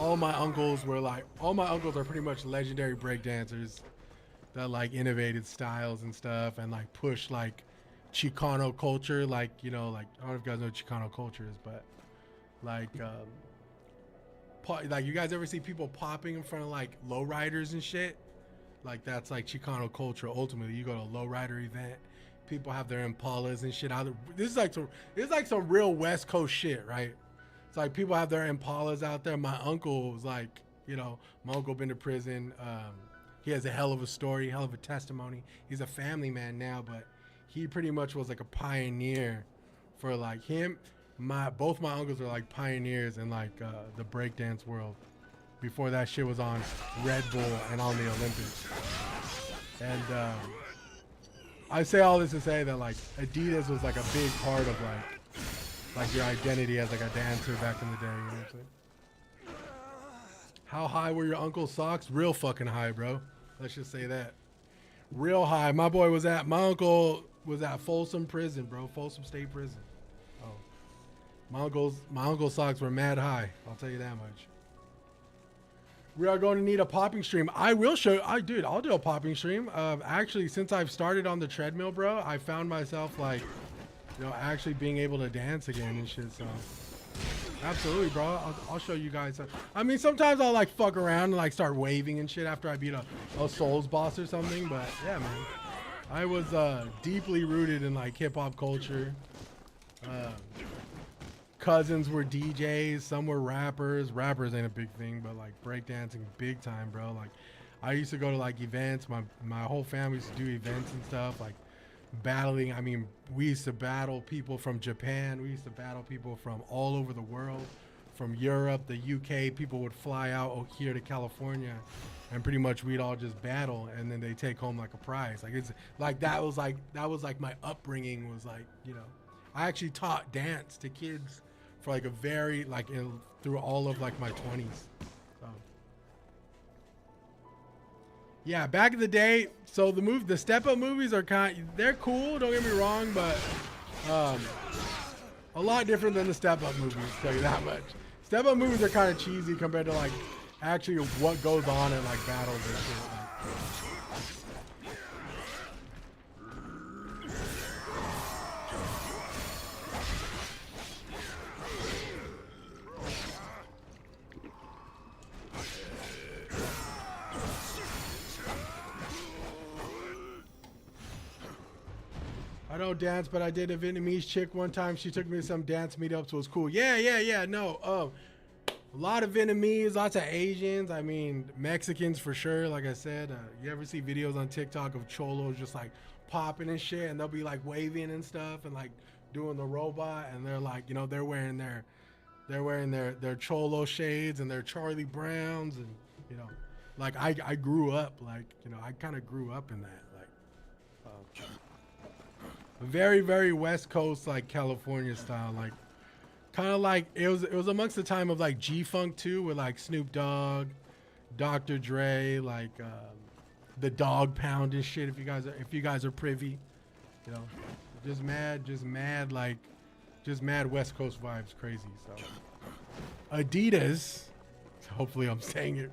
all my uncles are pretty much legendary breakdancers that like innovated styles and stuff, and like push like Chicano culture. Like, you know, like I don't know if you guys know what Chicano culture is, but like you guys ever see people popping in front of like lowriders and shit? Like that's like Chicano culture. Ultimately, you go to a lowrider event, people have their Impalas and shit out. This is like some real West Coast shit, right? It's like people have their Impalas out there. My uncle was like, you know, my uncle been to prison. He has a hell of a story, hell of a testimony. He's a family man now, but he pretty much was like a pioneer for like him. Both my uncles are like pioneers in like the breakdance world. Before that shit was on Red Bull and on the Olympics. And I say all this to say that like Adidas was like a big part of like your identity as like a dancer back in the day. You know what I'm saying? How high were your uncle's socks? Real fucking high, bro. Let's just say that. Real high. My uncle was at Folsom Prison, bro. Folsom State Prison. Oh. My uncle's socks were mad high. I'll tell you that much. We are going to need a popping stream. I will show. I'll do a popping stream. Actually, since I've started on the treadmill, bro, I found myself like, you know, actually being able to dance again and shit. So, absolutely, bro. I'll show you guys. I mean, sometimes I'll like fuck around and like start waving and shit after I beat a Souls boss or something. But yeah, man, I was deeply rooted in like hip hop culture. cousins were DJs, some were rappers. Rappers ain't a big thing, but like breakdancing big time, bro. Like I used to go to like events. My whole family used to do events and stuff, like battling. I mean, we used to battle people from Japan. We used to battle people from all over the world, from Europe, the UK. People would fly out here to California, and pretty much we'd all just battle, and then they take home like a prize. Like it's like that was like my upbringing was like, you know. I actually taught dance to kids for like a very like through all of like my 20s. So yeah, back in the day. So the Step Up movies are they're cool. Don't get me wrong, but a lot different than the Step Up movies. I'll tell you that much. Step Up movies are kind of cheesy compared to like actually what goes on in like battles and shit. I don't dance, but I did a Vietnamese chick one time. She took me to some dance meetups. It was cool. Yeah. No, a lot of Vietnamese, lots of Asians. I mean, Mexicans for sure. Like I said, you ever see videos on TikTok of cholos just like popping and shit, and they'll be like waving and stuff and like doing the robot, and they're like, you know, they're wearing their cholo shades and their Charlie Browns, and you know, like I grew up like, you know, I kind of grew up in that like. Very, very West Coast, like California style, like kind of like it was amongst the time of like G-Funk too, with like Snoop Dogg, Dr. Dre, like the Dog Pound and shit. If you guys are privy, you know, just mad West Coast vibes, crazy. So Adidas, hopefully I'm saying it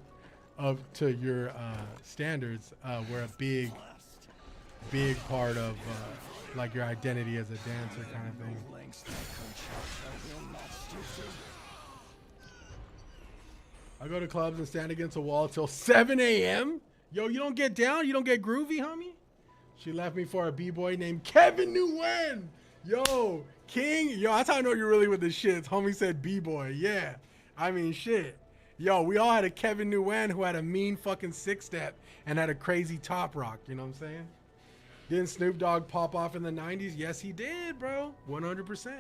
up to your standards, were a big part of. Like your identity as a dancer kind of thing. I go to clubs and stand against a wall till 7 a.m. Yo, you don't get down? You don't get groovy, homie? She left me for a b-boy named Kevin Nguyen. Yo, King. Yo, that's how I know you're really with the shits. Homie said b-boy. Yeah. I mean, shit. Yo, we all had a Kevin Nguyen who had a mean fucking six-step and had a crazy top rock. You know what I'm saying? Didn't Snoop Dogg pop off in the 90s? Yes, he did, bro. 100%.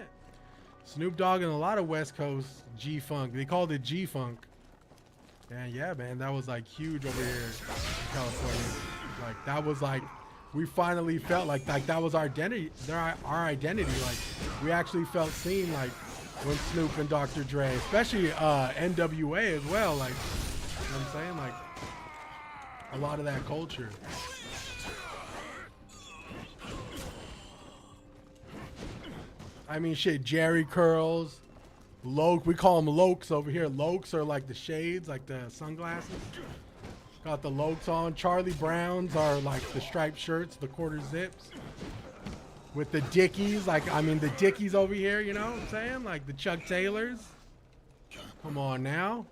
Snoop Dogg and a lot of West Coast G-Funk. They called it G-Funk. And yeah, man, that was like huge over here in California. Like that was like, we finally felt like that was our identity. Our identity. Like we actually felt seen like when Snoop and Dr. Dre, especially NWA as well. Like, you know what I'm saying? Like a lot of that culture. I mean, shit, Jerry curls, Loke. We call them Lokes over here. Lokes are like the shades, like the sunglasses. Got the Lokes on. Charlie Browns are like the striped shirts, the quarter zips. With the Dickies, like, I mean, the Dickies over here, you know what I'm saying? Like the Chuck Taylors. Come on now.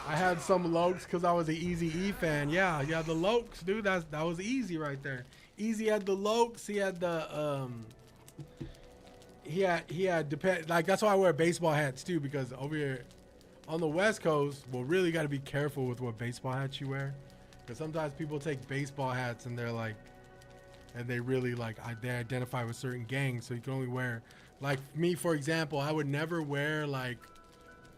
I had some Lokes because I was an Eazy-E fan. Yeah, the Lokes, dude. That was Easy right there. Easy had the Lokes. He had the like that's why I wear baseball hats too, because over here on the West Coast, well, really got to be careful with what baseball hats you wear, because sometimes people take baseball hats and they're like, and they really like they identify with certain gangs, so you can only wear, like me for example, I would never wear like.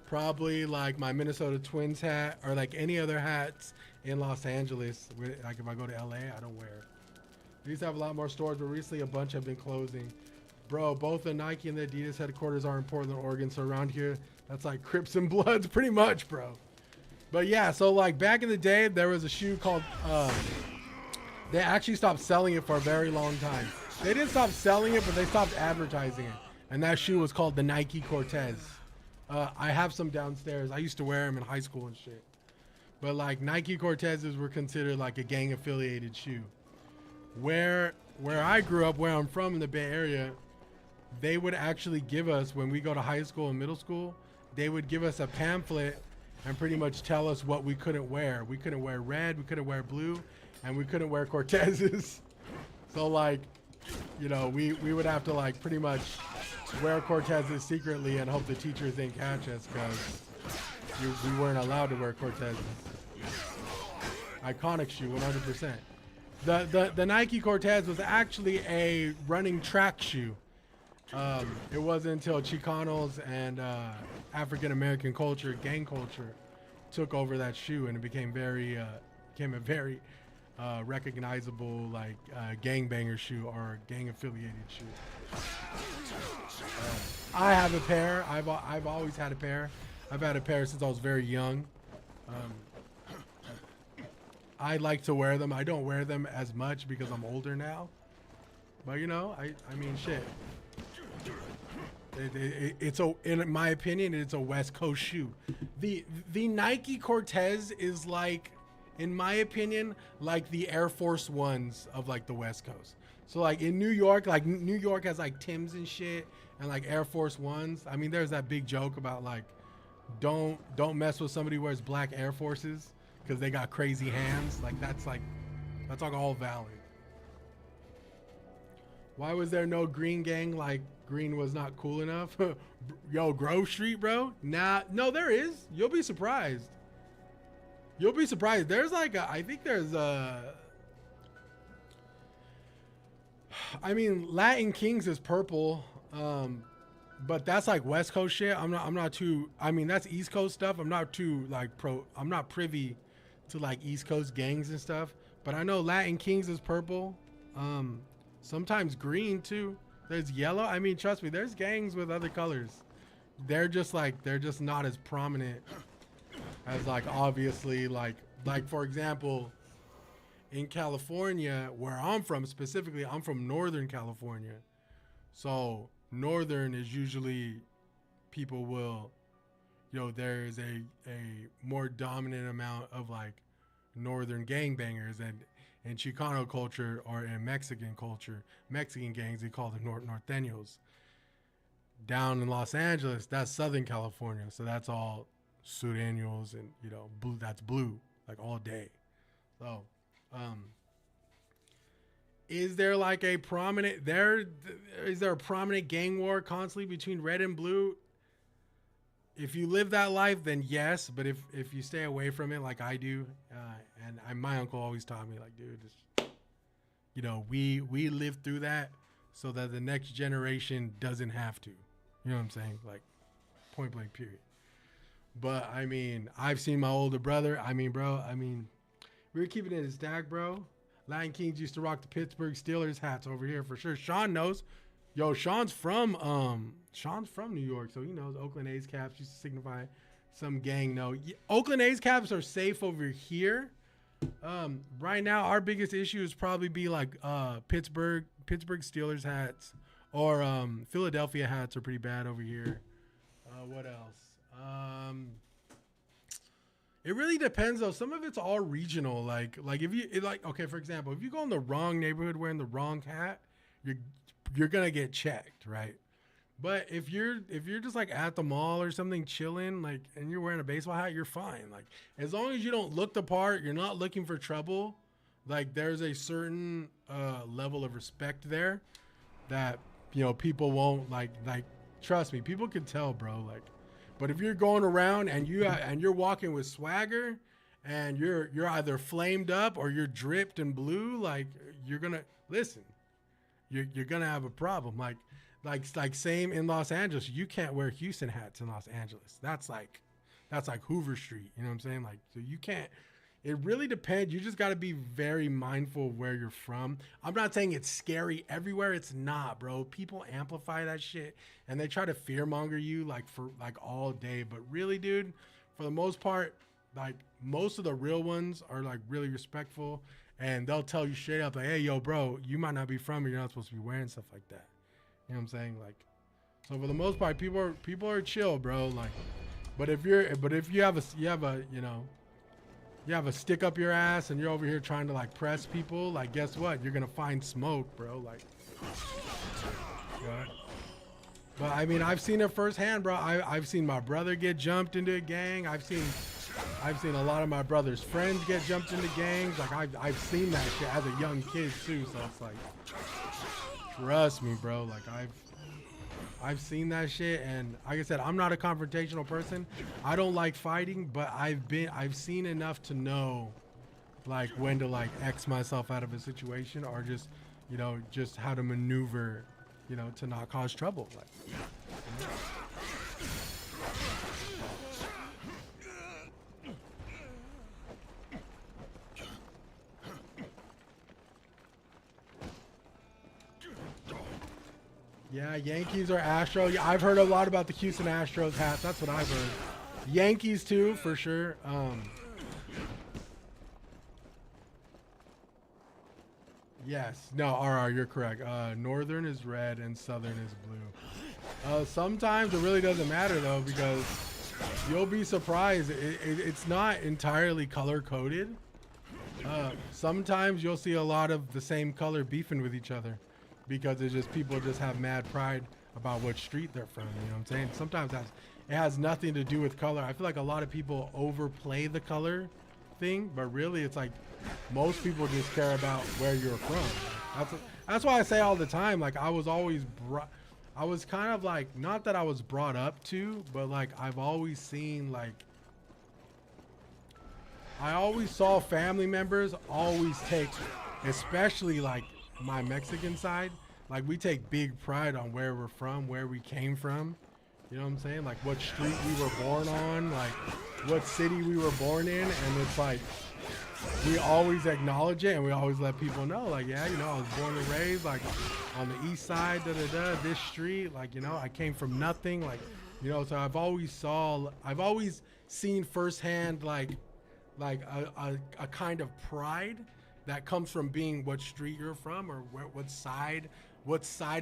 Probably like my Minnesota Twins hat or like any other hats in Los Angeles. Like if I go to LA, I don't wear it. They used to have a lot more stores, but recently a bunch have been closing. Bro, both the Nike and the Adidas headquarters are in Portland, Oregon. So around here, that's like Crips and Bloods pretty much, bro. But yeah, so like back in the day, there was a shoe called, they actually stopped selling it for a very long time. They didn't stop selling it, but they stopped advertising it. And that shoe was called the Nike Cortez. I have some downstairs. I used to wear them in high school and shit. But like Nike Cortezes were considered like a gang affiliated shoe. Where I grew up, where I'm from in the Bay Area, they would actually give us, when we go to high school and middle school, they would give us a pamphlet and pretty much tell us what we couldn't wear. We couldn't wear red, we couldn't wear blue, and we couldn't wear Cortezes. So like, you know, we would have to like pretty much wear Cortezes secretly and hope the teachers didn't catch us because we weren't allowed to wear Cortezes. Iconic shoe, 100%. The Nike Cortez was actually a running track shoe. It wasn't until Chicanos and African American culture, gang culture, took over that shoe, and it became a very recognizable like gangbanger shoe or gang affiliated shoe. I have a pair. I've always had a pair. I've had a pair since I was very young. I like to wear them. I don't wear them as much because I'm older now. But you know, I mean, shit. In my opinion, it's a West Coast shoe. The Nike Cortez is like, in my opinion, like the Air Force Ones of like the West Coast. So like in New York, like New York has like Timbs and shit and like Air Force Ones. I mean, there's that big joke about like, don't mess with somebody who wears black Air Forces because they got crazy hands. Like that's all valid. Why was there no green gang? Like green was not cool enough. Yo, Grove Street, bro. Nah, no, there is. You'll be surprised. You'll be surprised. There's like I think there's I mean, Latin Kings is purple, but that's like West Coast shit. I'm not too. I mean, that's East Coast stuff. I'm not too like I'm not privy to like East Coast gangs and stuff. But I know Latin Kings is purple. Sometimes green too. There's yellow. I mean, trust me, there's gangs with other colors. They're just not as prominent as like obviously like for example, in California, where I'm from specifically, I'm from Northern California. So Northern is usually people will, you know, there's a more dominant amount of like Northern gangbangers, and in Chicano culture or in Mexican culture, Mexican gangs, they call them Norteños. Down in Los Angeles, that's Southern California. So that's all Sureños and, you know, blue, that's blue, like all day. So, is there like a prominent, is there a prominent gang war constantly between red and blue? If you live that life, then yes. But if you stay away from it like I do, and my uncle always taught me, like, dude, just, you know, we lived through that so that the next generation doesn't have to. You know what I'm saying? Like, point blank, period. But, I mean, I've seen my older brother. I mean, bro, we were keeping it in stack, bro. Latin Kings used to rock the Pittsburgh Steelers hats over here for sure. Sean knows. Yo, Sean's from New York, so he knows Oakland A's caps used to signify some gang. No, Oakland A's caps are safe over here. Right now, our biggest issue is probably be like Pittsburgh Steelers hats, or Philadelphia hats are pretty bad over here. What else? It really depends though. Some of it's all regional. Like if you okay, for example, if you go in the wrong neighborhood wearing the wrong hat, you're gonna get checked, right? But if you're just like at the mall or something chilling, like, and you're wearing a baseball hat, you're fine. Like, as long as you don't look the part, you're not looking for trouble. Like, there's a certain level of respect there that, you know, people won't like. Trust me, people can tell, bro. Like, but if you're going around and you're walking with swagger, and you're either flamed up or you're dripped in blue, like, you're gonna listen. You're gonna have a problem. Like same in Los Angeles. You can't wear Houston hats in Los Angeles. That's like Hoover Street. You know what I'm saying? Like, so you can't. It really depends. You just got to be very mindful of where you're from. I'm not saying it's scary everywhere. It's not, bro. People amplify that shit and they try to fearmonger you like for like all day. But really, dude, for the most part, like most of the real ones are like really respectful, and they'll tell you straight up like, hey, yo, bro, you might not be from here. You're not supposed to be wearing stuff like that. You know what I'm saying? Like, so for the most part, people are chill, bro. Like, but if you have a stick up your ass and you're over here trying to like press people, like, guess what? You're gonna find smoke, bro. Like, yeah. But I mean, I've seen it firsthand, bro. I've seen my brother get jumped into a gang. I've seen a lot of my brother's friends get jumped into gangs. Like I've seen that shit as a young kid too. So it's like, trust me, bro. Like I've seen that shit, and like I said, I'm not a confrontational person. I don't like fighting, but I've seen enough to know, like when to like X myself out of a situation, or just, you know, just how to maneuver, you know, to not cause trouble. Like, you know? Yeah, Yankees or Astros. Yeah, I've heard a lot about the Houston Astros hats. That's what I've heard. Yankees too, for sure. Yes. No, RR, you're correct. Northern is red and Southern is blue. Sometimes it really doesn't matter though, because you'll be surprised. It's not entirely color coded. Sometimes you'll see a lot of the same color beefing with each other, because it's just people just have mad pride about what street they're from. You know what I'm saying? Sometimes it has nothing to do with color. I feel like a lot of people overplay the color thing, but really it's like most people just care about where you're from. That's why I say all the time, like I was kind of like, not that I was brought up to, but like I've always seen, like I always saw family members always take, especially like my Mexican side, like we take big pride on where we're from, where we came from. You know what I'm saying? Like what street we were born on, like what city we were born in. And it's like, we always acknowledge it, and we always let people know, like, yeah, you know, I was born and raised like on the east side, this street, like, you know, I came from nothing, like, you know. So I've always seen firsthand like a kind of pride that comes from being what street you're from, or what side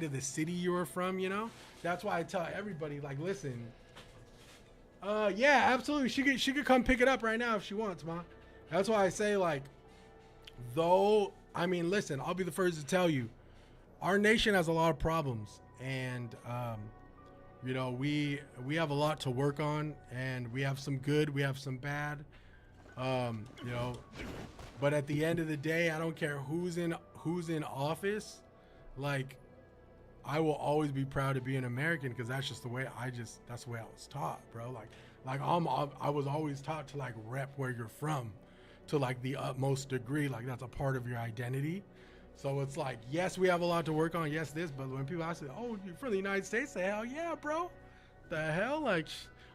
of the city you were from, you know? That's why I tell everybody, like, listen, yeah, absolutely, she could come pick it up right now if she wants, ma. That's why I say, like, though, I mean, listen, I'll be the first to tell you, our nation has a lot of problems, and you know, we have a lot to work on, and we have some good, we have some bad, you know. But at the end of the day, I don't care who's in office. Like, I will always be proud to be an American, because that's just the way that's the way I was taught, bro. Like I was always taught to like rep where you're from to like the utmost degree. Like that's a part of your identity. So it's like, yes, we have a lot to work on. Yes, this, but when people ask me, oh, you're from the United States? Say, hell yeah, bro. The hell? Like,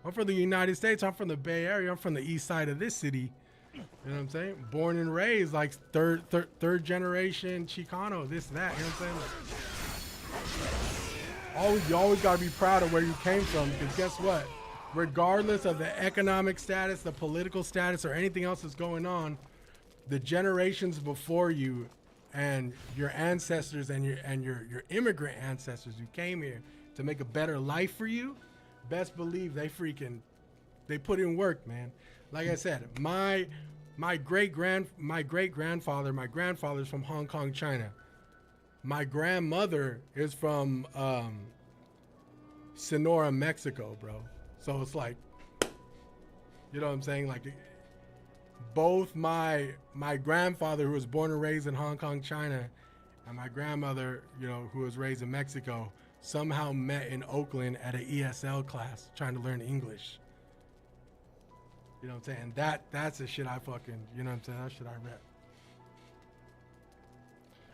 I'm from the United States. I'm from the Bay Area. I'm from the east side of this city. You know what I'm saying? Born and raised, like third generation Chicano, this, that. You know what I'm saying? You always got to be proud of where you came from, because guess what? Regardless of the economic status, the political status, or anything else that's going on, the generations before you and your ancestors and your immigrant ancestors who came here to make a better life for you, best believe they put in work, man. Like I said, my grandfather's from Hong Kong, China. My grandmother is from Sonora, Mexico, bro. So it's like, you know what I'm saying? Like, both my grandfather, who was born and raised in Hong Kong, China, and my grandmother, you know, who was raised in Mexico, somehow met in Oakland at an ESL class trying to learn English. You know what I'm saying? That's the shit I fucking, you know what I'm saying? That shit I rep.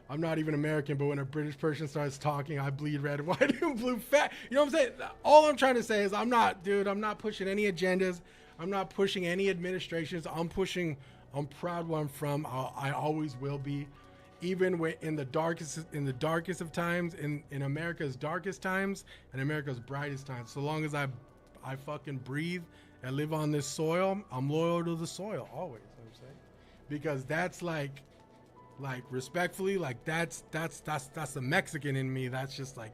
I'm not even American, but when a British person starts talking, I bleed red, white, and blue fat. You know what I'm saying? All I'm trying to say is I'm not pushing any agendas. I'm not pushing any administrations. I'm proud where I'm from. I always will be. Even in the darkest of times, in America's darkest times and America's brightest times. So long as I fucking breathe and live on this soil, I'm loyal to the soil always. You know what I'm saying? Because that's like respectfully, like that's the Mexican in me. That's just like,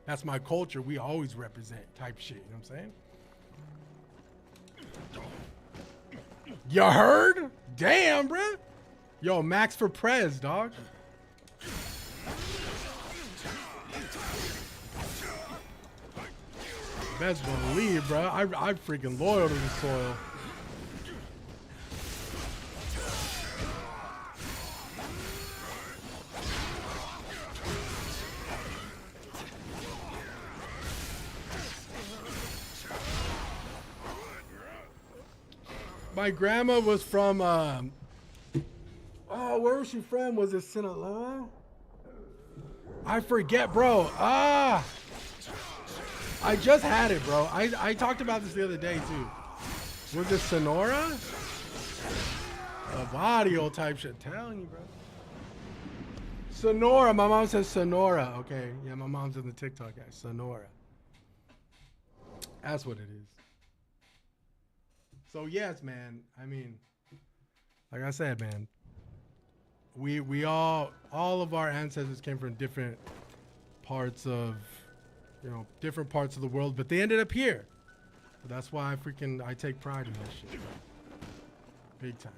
that's my culture. We always represent type shit. You know what I'm saying? You heard? Damn, bruh. Yo, Max for Prez, dog. Best believe, bro. I'm freaking loyal to the soil. My grandma was from, oh, where was she from? Was it Sinaloa? I forget, bro. I just had it, bro. I talked about this the other day, too. Was it Sonora? A barrio type shit. Telling you, bro. Sonora. My mom says Sonora. Okay. Yeah, my mom's in the TikTok, guys. Sonora. That's what it is. So yes, man. I mean, like I said, man, we all of our ancestors came from different parts of, different parts of the world, but they ended up here. So that's why I take pride in that shit. Big time.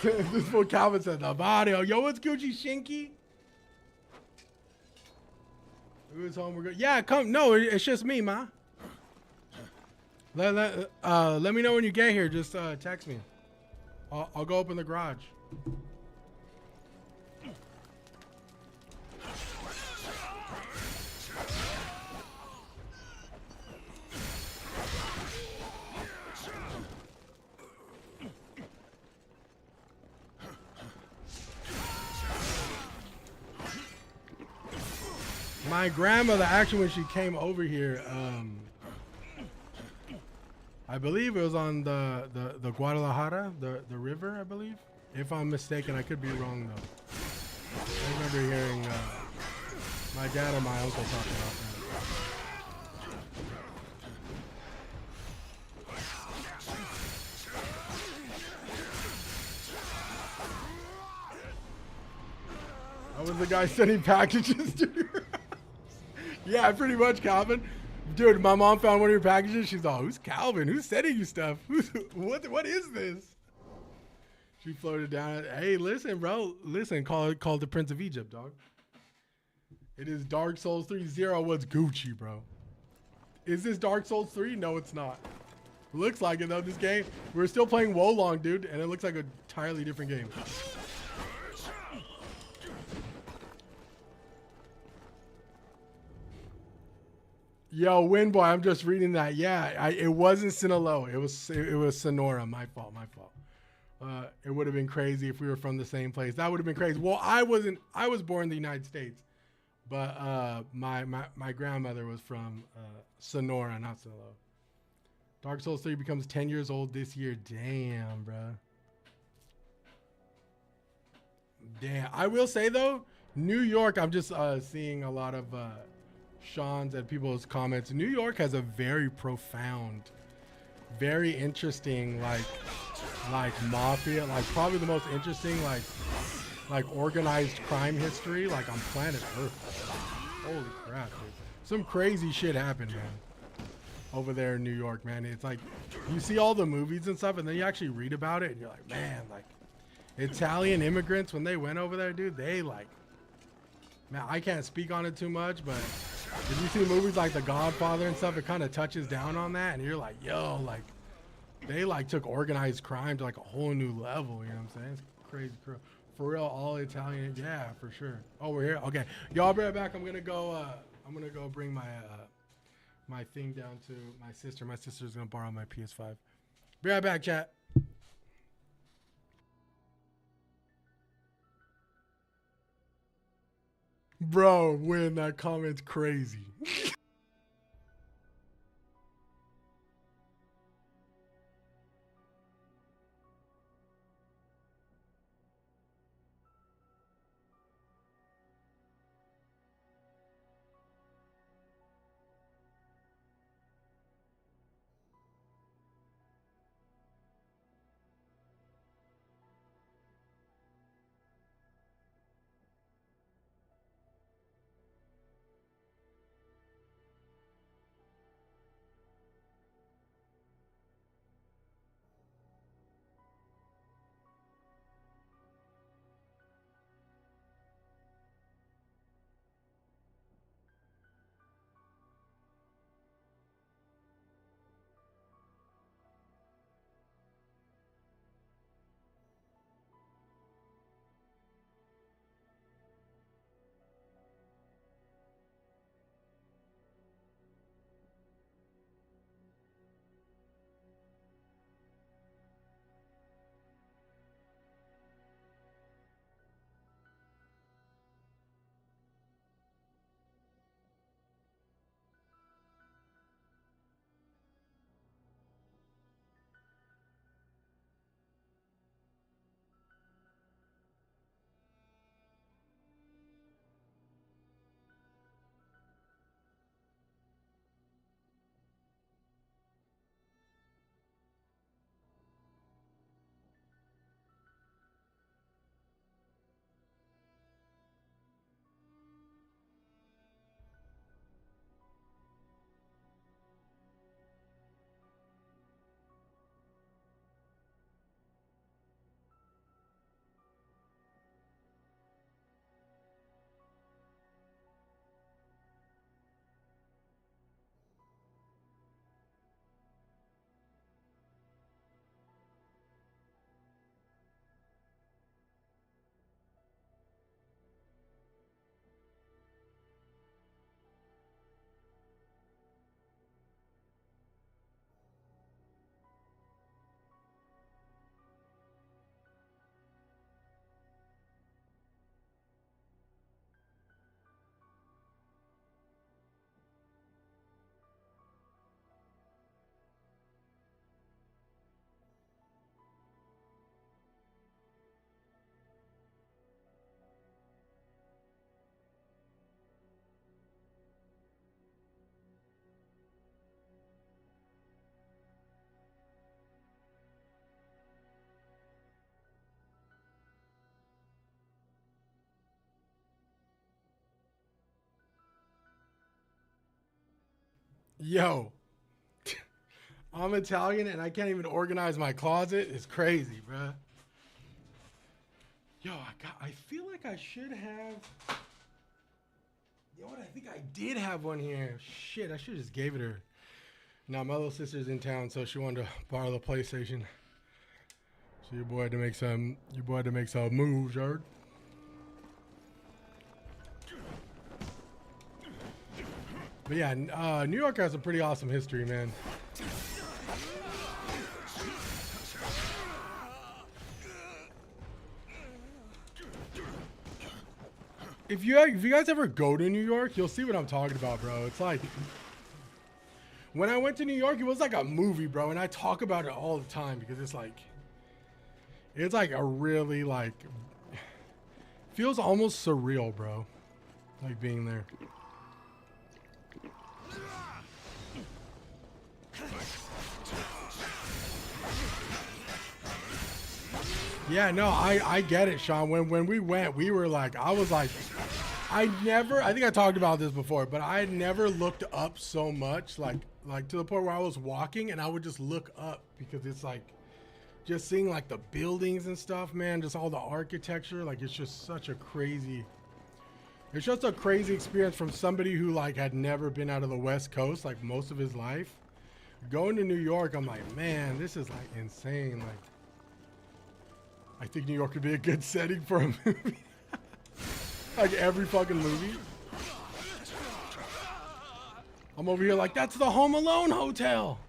This fool Calvin said, the barrio. Yo, what's Gucci Shinky? Who's home? We're good. Yeah, come. No, it's just me, ma. Let me know when you get here. Just text me. I'll go open the garage. My grandmother, actually, when she came over here, I believe it was on the Guadalajara, the river, I believe. If I'm mistaken, I could be wrong, though. I remember hearing my dad and my uncle talking about that. I was the guy sending packages to your house. Yeah, pretty much, Calvin. Dude, my mom found one of your packages. She's all, who's Calvin? Who's sending you stuff? What is this? She floated down. Hey, listen, bro. Listen, call the Prince of Egypt, dog. It is Dark Souls 3. Zero was Gucci, bro. Is this Dark Souls 3? No, it's not. Looks like it, though, this game. We're still playing Wolong, dude, and it looks like an entirely different game. Yo, Windboy, I'm just reading that. Yeah, it wasn't Sinaloa. It was Sonora. My fault. It would have been crazy if we were from the same place. That would have been crazy. Well, I was born in the United States, but my grandmother was from Sonora, not Sinaloa. Dark Souls 3 becomes 10 years old this year. Damn, bro. Damn. I will say though, New York. I'm just seeing a lot of Sean's and people's comments. New York has a very profound, very interesting, like mafia, like probably the most interesting, like organized crime history, like on planet Earth. Holy crap, dude. Some crazy shit happened, man, over there in New York, man. It's like, you see all the movies and stuff, and then you actually read about it, and you're like, man, like, Italian immigrants, when they went over there, dude, they like, man, I can't speak on it too much, but if you see movies like The Godfather and stuff, it kind of touches down on that, and you're like, yo, like, they like took organized crime to like a whole new level. You know what I'm saying? It's crazy. For real, all Italian. Yeah, for sure. Oh, we're here. Okay, y'all, I'll be right back. I'm gonna go bring my my thing down to my sister. My sister's gonna borrow my PS5. Be right back, chat. Bro, when that comment's crazy. Yo, I'm Italian and I can't even organize my closet. It's crazy, bruh. Yo, I feel like I should have. You know what? I think I did have one here. Shit, I should have just gave it her. Now my little sister's in town, so she wanted to borrow the PlayStation. So your boy had to make some. Moves, yard. But yeah, New York has a pretty awesome history, man. If you guys ever go to New York, you'll see what I'm talking about, bro. It's like when I went to New York, it was like a movie, bro, and I talk about it all the time because it's like a really like feels almost surreal, bro. Like being there. Yeah, no, I get it, Sean. When we went, we were like, I was like, I think I talked about this before, but I had never looked up so much, like to the point where I was walking and I would just look up because it's like, just seeing like the buildings and stuff, man, just all the architecture, like it's just such a crazy, it's just a crazy experience from somebody who like had never been out of the West Coast, like most of his life. Going to New York, I'm like, man, this is like insane. Like, I think New York would be a good setting for a movie. Like every fucking movie. I'm over here like, that's the Home Alone hotel.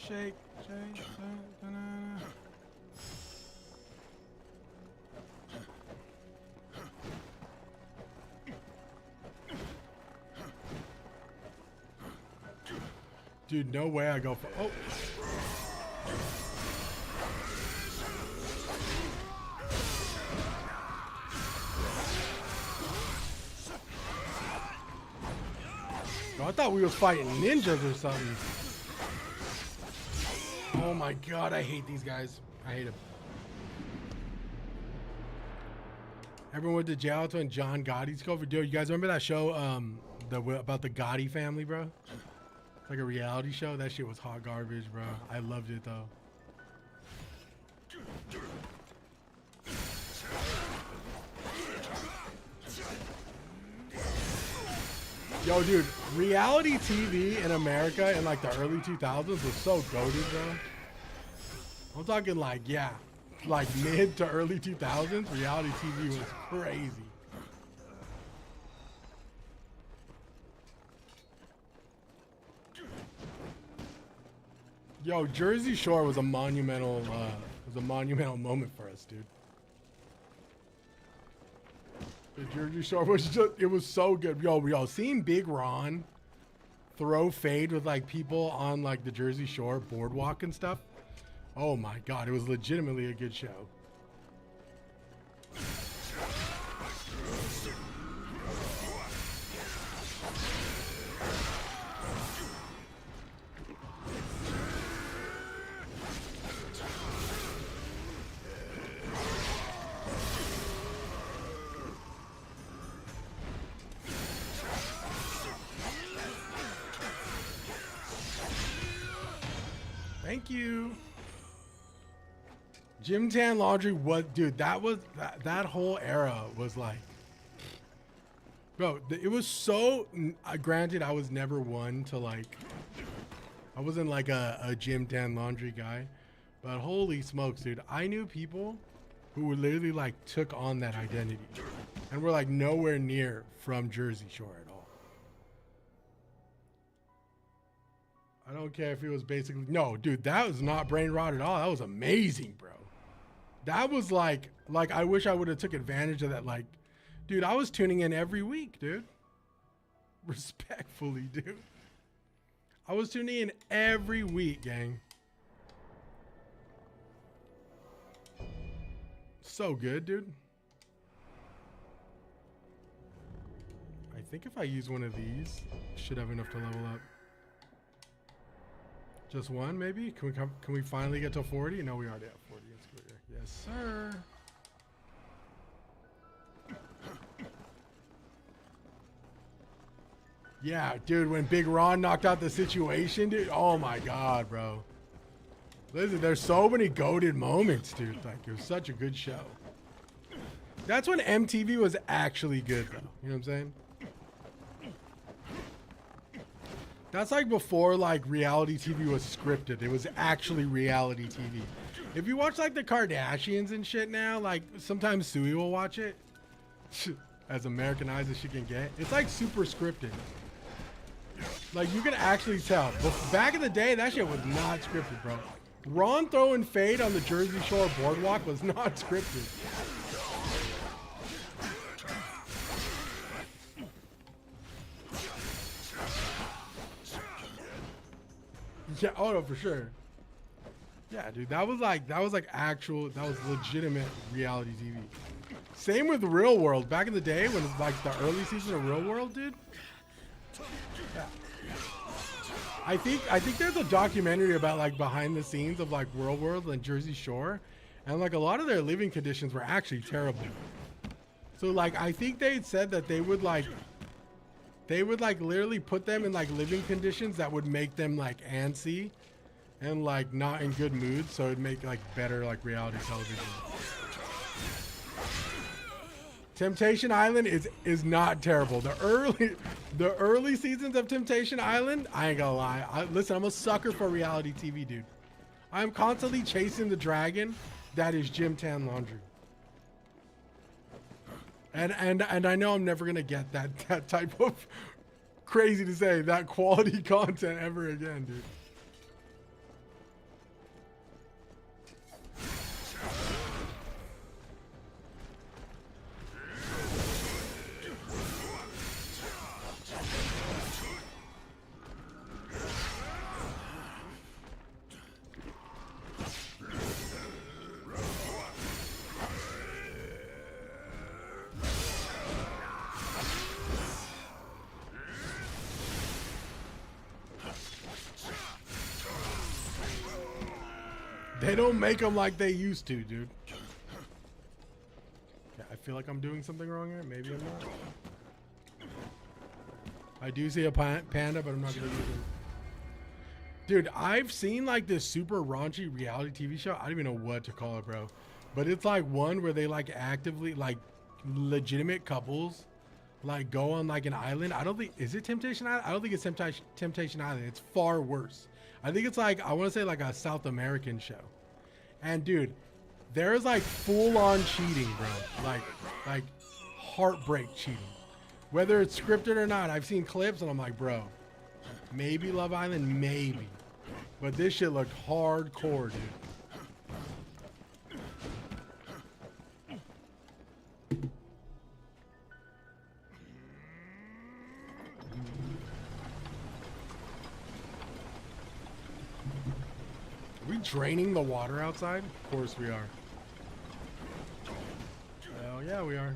Shake, shake, da-na-na. Dude, no way I go for. Oh. I thought we was fighting ninjas or something. Oh my god, I hate these guys. I hate them. Everyone went to jail when John Gotti's COVID. Dude, you guys remember that show about the Gotti family, bro? It's like a reality show. That shit was hot garbage, bro. I loved it though. Yo, dude, reality TV in America in like the early 2000s was so goated, bro. I'm talking like, yeah, like mid to early 2000s, reality TV was crazy. Yo, Jersey Shore was a monumental moment for us, dude. The Jersey Shore was just, it was so good. Yo, seeing Big Ron throw fade with like people on like the Jersey Shore boardwalk and stuff. Oh my god, it was legitimately a good show. Thank you. Gym Tan Laundry, what, dude, that was, that whole era was like, bro, it was so, granted, I was never one to like, I wasn't like a Gym Tan Laundry guy, but holy smokes, dude, I knew people who were literally like took on that identity and were like nowhere near from Jersey Shore at all. I don't care if it was basically, no, dude, that was not brain rot at all. That was amazing, bro. That was like I wish I would have took advantage of that. Like, dude, I was tuning in every week, dude. Respectfully, dude. I was tuning in every week, gang. So good, dude. I think if I use one of these, I should have enough to level up. Just one, maybe? Can we finally get to 40? No, we already have 40. Let's go here. Yes, sir. Yeah, dude, when Big Ron knocked out the situation, dude. Oh my god, bro. Listen, there's so many goated moments, dude. Like, it was such a good show. That's when MTV was actually good, though. You know what I'm saying? That's like before, like, reality TV was scripted. It was actually reality TV. If you watch, like, the Kardashians and shit now, like, sometimes Sui will watch it. As Americanized as she can get. It's, like, super scripted. Like, you can actually tell. But back in the day, that shit was not scripted, bro. Ron throwing fade on the Jersey Shore boardwalk was not scripted. Yeah, oh no, for sure. Yeah, dude, that was like actual, that was legitimate reality TV. Same with Real World. Back in the day when it was like the early season of Real World, dude. Yeah. I think there's a documentary about like behind the scenes of like Real World and Jersey Shore, and like a lot of their living conditions were actually terrible. So like I think they said that they would like literally put them in like living conditions that would make them like antsy and like not in good mood, so it'd make like better like reality television. Temptation Island is not terrible. The early seasons of Temptation Island, I ain't gonna lie. Listen, I'm a sucker for reality TV, dude. I'm constantly chasing the dragon that is Gym Tan Laundry. And I know I'm never gonna get that type of, crazy to say, that quality content ever again, dude. They don't make them like they used to, dude. Yeah, I feel like I'm doing something wrong here. Maybe I'm not. I do see a panda, but I'm not gonna use it. Dude, I've seen like this super raunchy reality TV show. I don't even know what to call it, bro. But it's like one where they like actively, like legitimate couples, like go on like an island. I don't think, is it Temptation Island? I don't think it's Temptation Island. It's far worse. I think it's like, I want to say like a South American show. And dude, there's like full on cheating, bro. Like heartbreak cheating. Whether it's scripted or not, I've seen clips and I'm like, bro, maybe Love Island, maybe. But this shit looked hardcore, dude. Are we draining the water outside? Of course we are. Hell yeah, we are.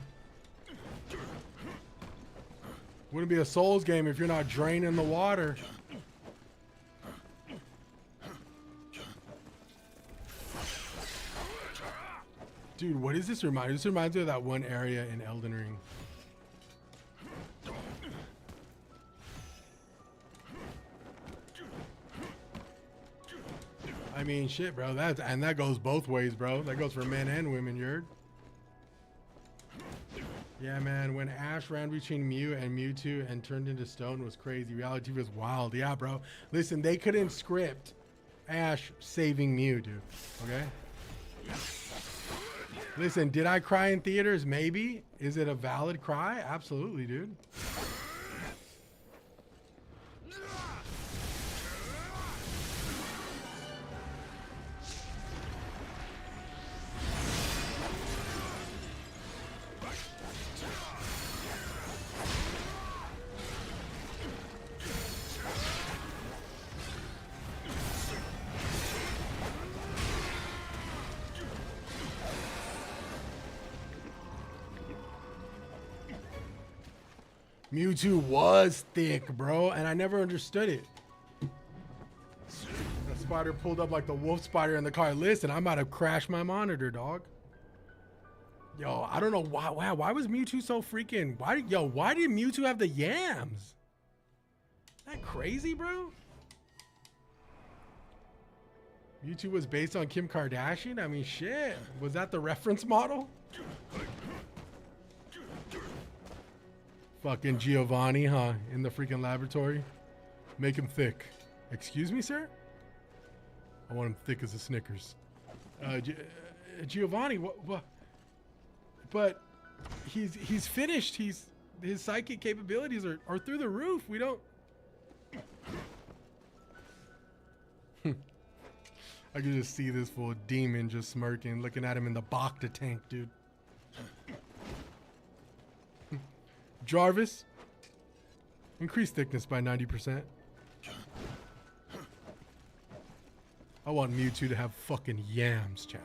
Wouldn't be a Souls game if you're not draining the water. Dude, what does this remind me? This reminds me of that one area in Elden Ring. I mean, shit, bro. That goes both ways, bro. That goes for men and women, you heard? Yeah, man. When Ash ran between Mew and Mewtwo and turned into stone was crazy. Reality was wild. Yeah, bro. Listen, they couldn't script Ash saving Mew, dude. Okay? Listen, did I cry in theaters? Maybe. Is it a valid cry? Absolutely, dude. Mewtwo was thick, bro, and I never understood it. The spider pulled up like the wolf spider in the car. Listen, I'm about to crash my monitor, dog. Yo, I don't know why. Wow, why was Mewtwo so freaking? Why did Mewtwo have the yams? That crazy, bro? Mewtwo was based on Kim Kardashian? I mean, shit. Was that the reference model? Fucking Giovanni, huh? In the freaking laboratory. Make him thick. Excuse me, sir? I want him thick as a Snickers. Giovanni, what? But he's finished. His psychic capabilities are through the roof. We don't... I can just see this full demon just smirking, looking at him in the Bacta tank, dude. Jarvis, increase thickness by 90%. I want Mewtwo to have fucking yams, chat.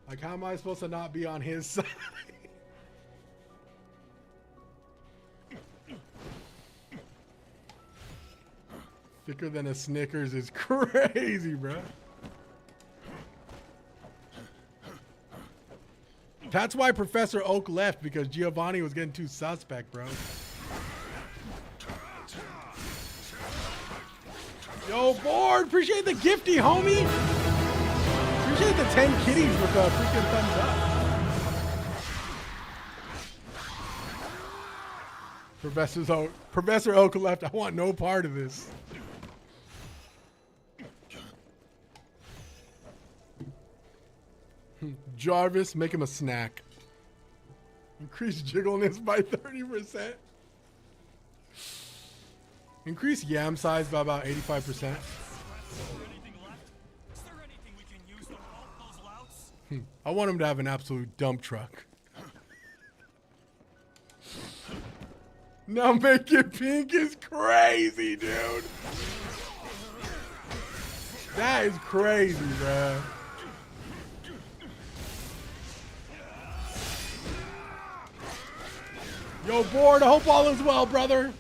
Like, how am I supposed to not be on his side? Thicker than a Snickers is crazy, bro. That's why Professor Oak left, because Giovanni was getting too suspect, bro. Yo, Board, appreciate the gifty, homie. Appreciate the 10 kitties with the freaking thumbs up. Professor Oak left. I want no part of this. Jarvis, make him a snack. Increase jiggleness by 30%. Increase yam size by about 85%. I want him to have an absolute dump truck. Now make it pink is crazy, dude. That is crazy, bro. Yo, Board, I hope all is well, brother.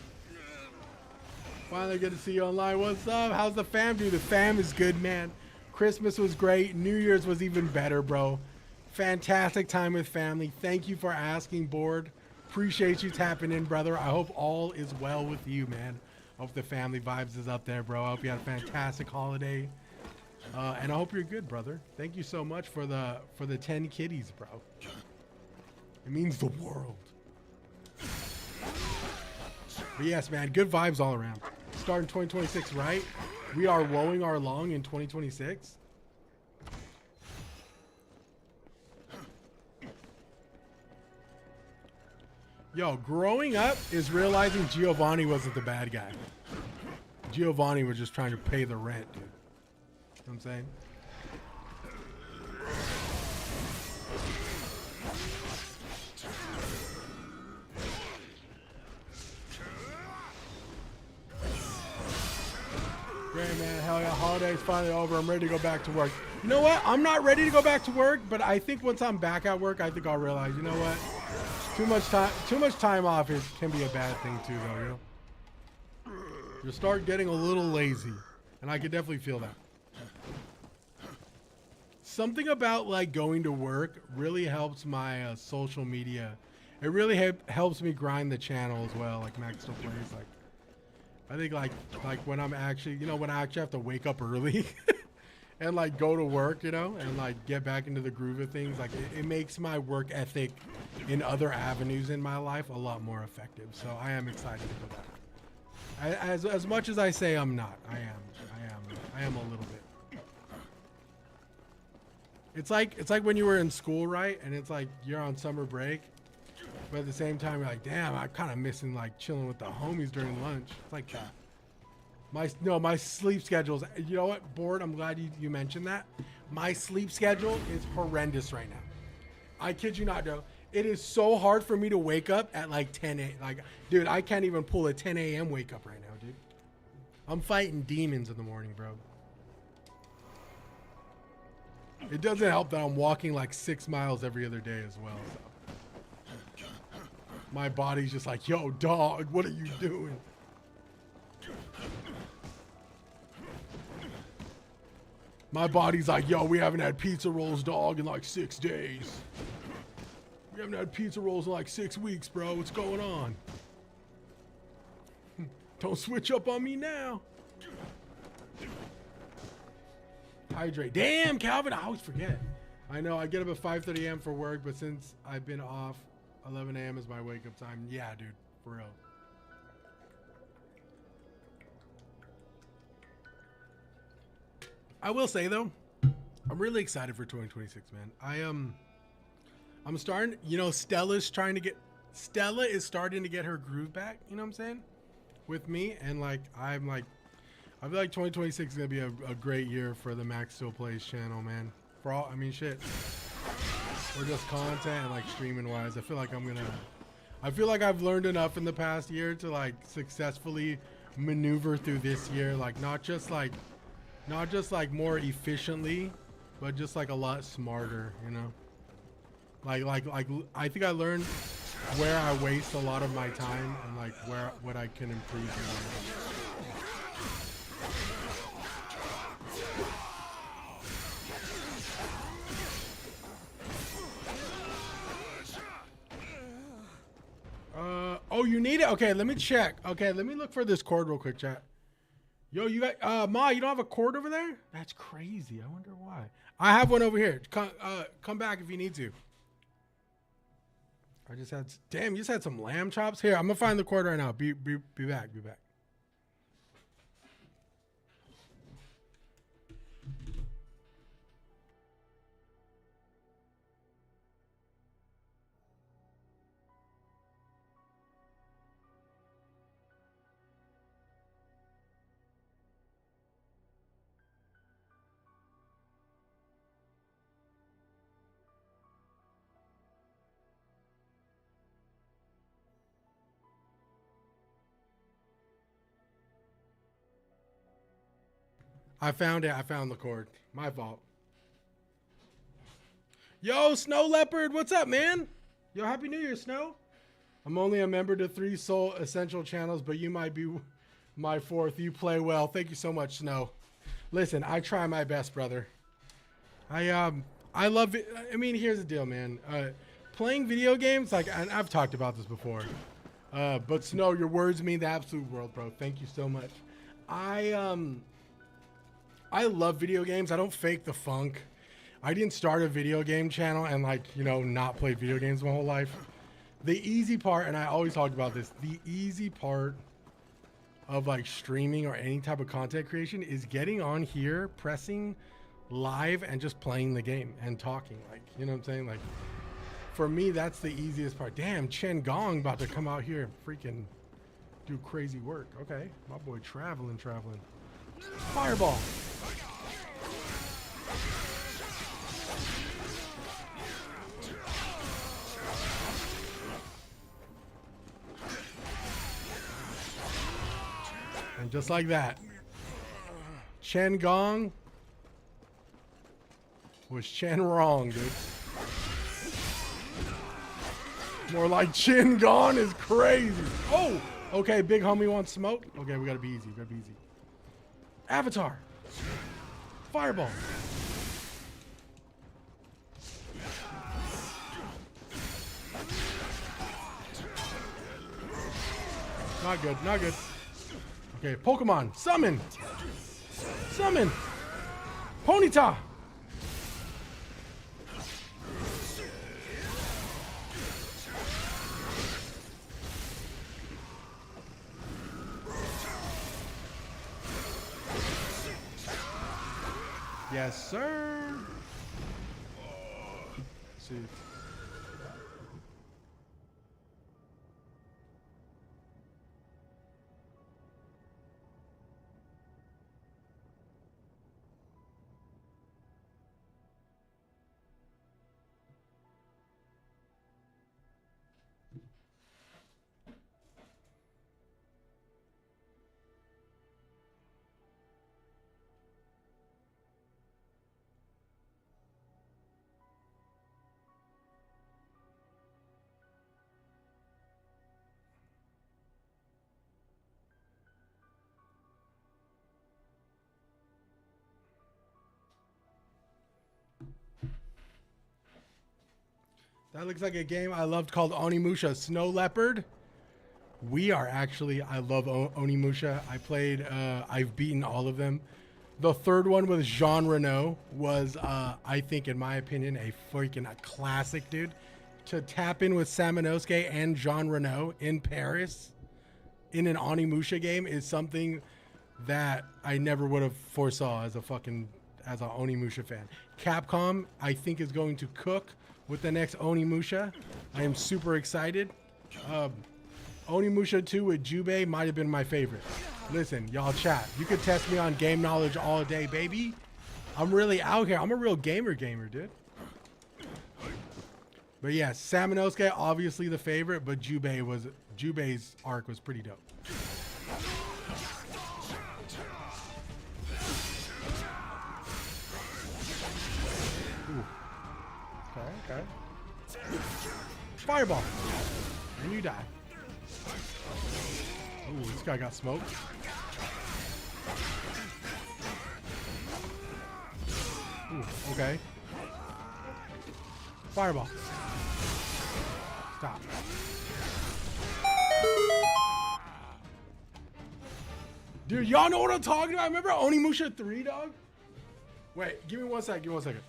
Finally get to see you online. What's up? How's the fam do? The fam is good, man. Christmas was great. New Year's was even better, bro. Fantastic time with family. Thank you for asking, Board. Appreciate you tapping in, brother. I hope all is well with you, man. I hope the family vibes is up there, bro. I hope you had a fantastic holiday. And I hope you're good, brother. Thank you so much for the 10 kitties, bro. It means the world. But yes, man, good vibes all around. Starting 2026, right? We are woeing our long in 2026. Yo, growing up is realizing Giovanni wasn't the bad guy. Giovanni was just trying to pay the rent, dude. You know what I'm saying? Great, man. Hell yeah. Holiday's finally over. I'm ready to go back to work. You know what? I'm not ready to go back to work, but I think once I'm back at work, I think I'll realize, you know what? Too much time off can be a bad thing too, though, you know? You start getting a little lazy, and I can definitely feel that. Something about like going to work really helps my social media. It really helps me grind the channel as well, like Max still plays. Like, I think like when I'm actually, you know, when I actually have to wake up early and like go to work, you know, and like get back into the groove of things, like it makes my work ethic in other avenues in my life a lot more effective. So I am excited to go back. As much as I say I'm not, I am a little bit. It's like when you were in school, right? And it's like you're on summer break, but at the same time you're like, damn, I'm kind of missing like chilling with the homies during lunch. It's like that. My sleep schedule's, you know what, Board, I'm glad you mentioned that. My sleep schedule is horrendous right now. I kid you not, though. It is so hard for me to wake up at like 10 a.m. Like, dude, I can't even pull a 10 a.m. wake up right now, dude. I'm fighting demons in the morning, bro. It doesn't help that I'm walking like 6 miles every other day as well. So. My body's just like, yo, dog, what are you doing? My body's like, yo, we haven't had pizza rolls, dog, in like 6 days. We haven't had pizza rolls in like 6 weeks, bro. What's going on? Don't switch up on me now. Hydrate. Damn, Calvin, I always forget. I know, I get up at 5:30 a.m. for work, but since I've been off, 11 a.m. is my wake-up time. Yeah, dude, for real. I will say, though, I'm really excited for 2026, man. I'm starting, you know, Stella is starting to get her groove back, you know what I'm saying? With me, and like, I feel like 2026 is gonna be a great year for the Max Still Plays channel, man. For all, I mean, shit. We're just content and like streaming wise. I feel like I've learned enough in the past year to like successfully maneuver through this year, like not just like more efficiently, but just like a lot smarter, you know? Like I think I learned where I waste a lot of my time and like what I can improve on. Oh, you need it? Okay, let me check. Okay, let me look for this cord real quick, chat. Yo, you got Ma, you don't have a cord over there? That's crazy. I wonder why. I have one over here. Come back if you need to. I just had, damn, you just had some lamb chops. Here, I'm gonna find the cord right now. Be back. Be back. I found it. I found the cord. My fault. Yo, Snow Leopard, what's up, man? Yo, Happy New Year, Snow. I'm only a member to 3 Soul Essential channels, but you might be my 4th. You play well. Thank you so much, Snow. Listen, I try my best, brother. I love it. I mean, here's the deal, man. Playing video games, like, and I've talked about this before, but Snow, your words mean the absolute world, bro. Thank you so much. I love video games. I don't fake the funk. I didn't start a video game channel and like, you know, not play video games my whole life. The easy part, and I always talk about this, the easy part of like streaming or any type of content creation is getting on here, pressing live and just playing the game and talking, like, you know what I'm saying? Like, for me, that's the easiest part. Damn, Chen Gong about to come out here and freaking do crazy work. Okay, my boy traveling. Fireball. And just like that, Chen Gong was Chen wrong, dude. More like Chen Gong is crazy. Oh, okay, big homie wants smoke. Okay, we gotta be easy. Avatar. Fireball. Not good. Okay, Pokemon. Summon. Ponyta. Yes, sir. Let's see. That looks like a game I loved called Onimusha Snow Leopard. I love Onimusha. I played, I've beaten all of them. The third one with Jean Reno was, I think, in my opinion, a classic, dude. To tap in with Samanosuke and Jean Reno in Paris in an Onimusha game is something that I never would have foresaw as a Onimusha fan. Capcom, I think, is going to cook with the next Onimusha. I am super excited. Onimusha 2 with Jubei might have been my favorite. Listen, y'all chat. You could test me on game knowledge all day, baby. I'm really out here. I'm a real gamer, dude. But yeah, Samanosuke, obviously the favorite, but Jubei's arc was pretty dope. Ooh. Okay. Fireball. And you die. Ooh, this guy got smoked. Ooh, okay. Fireball. Stop. Dude, y'all know what I'm talking about? Remember Onimusha 3, dog? Wait, give me 1 second.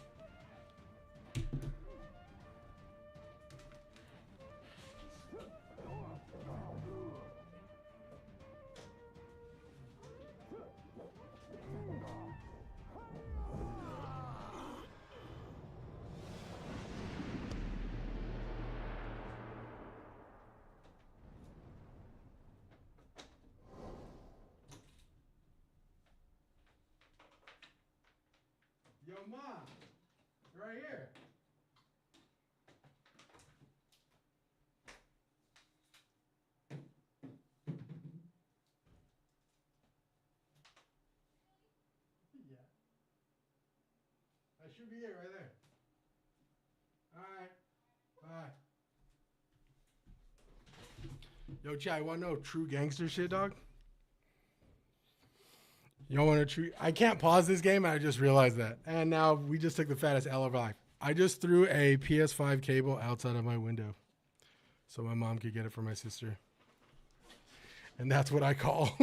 Yo, Ma, right here. Yeah. That should be it right there. All right. Bye. Yo, chat, you want to know true gangster shit, dog? Y'all want to treat? I can't pause this game. I just realized that. And now we just took the fattest L of our life. I just threw a PS5 cable outside of my window so my mom could get it for my sister. And that's what I call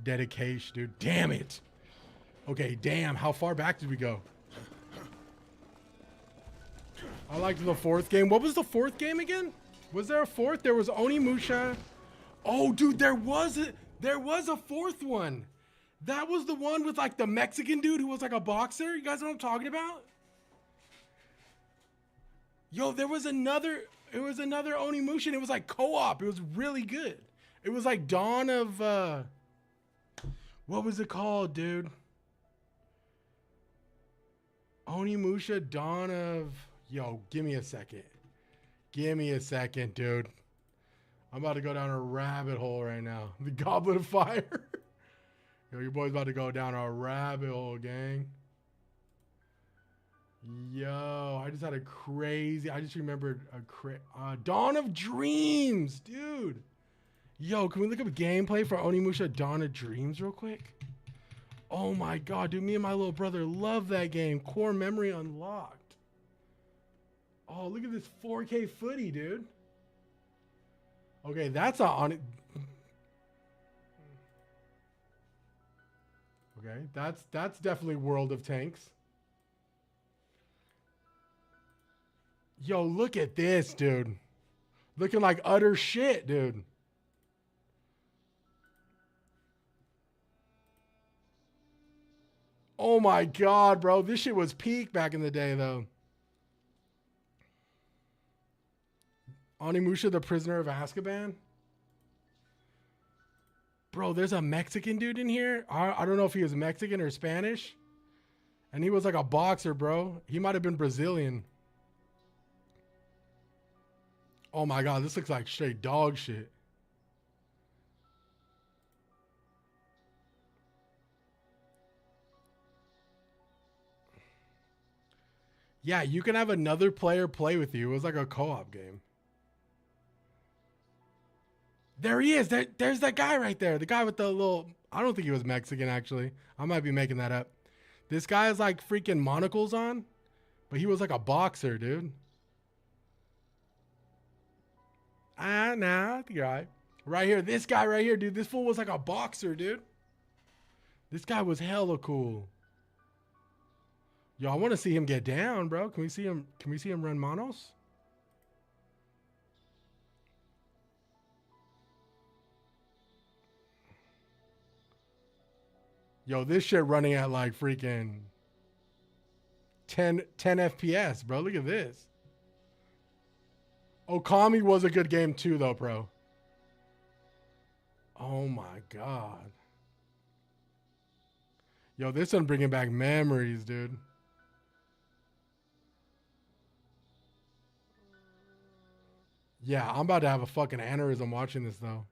dedication, dude. Damn it. Okay, damn. How far back did we go? I liked the fourth game. What was the fourth game again? Was there a fourth? There was Onimusha. Oh, dude, there was a fourth one. That was the one with like the Mexican dude who was like a boxer. You guys know what I'm talking about? Yo, it was another Onimusha, and it was like co-op. It was really good. It was like Dawn of, what was it called, dude? Onimusha, Dawn of, yo, give me a second. Give me a second, dude. I'm about to go down a rabbit hole right now. The Goblet of Fire. Yo, your boy's about to go down a rabbit hole, gang. Yo, I just remembered Dawn of Dreams, dude. Yo, can we look up gameplay for Onimusha Dawn of Dreams real quick? Oh my God, dude, me and my little brother love that game. Core memory unlocked. Oh, look at this 4K footy, dude. Okay, that's on it. Okay, that's definitely World of Tanks. Yo, look at this, dude. Looking like utter shit, dude. Oh my God, bro. This shit was peak back in the day, though. Onimusha, the Prisoner of Azkaban. Bro, there's a Mexican dude in here. I don't know if he was Mexican or Spanish. And he was like a boxer, bro. He might have been Brazilian. Oh my God, this looks like straight dog shit. Yeah, you can have another player play with you. It was like a co-op game. There he is. There's that guy right there. The guy with the little... I don't think he was Mexican, actually. I might be making that up. This guy has like freaking monocles on, but he was like a boxer, dude. Nah, the guy right here. This guy right here, dude. This fool was like a boxer, dude. This guy was hella cool. Yo, I want to see him get down, bro. Can we see him? Can we see him run monos? Yo, this shit running at like freaking 10 FPS, bro. Look at this. Okami was a good game too, though, bro. Oh my God. Yo, this one bringing back memories, dude. Yeah, I'm about to have a fucking aneurysm watching this, though.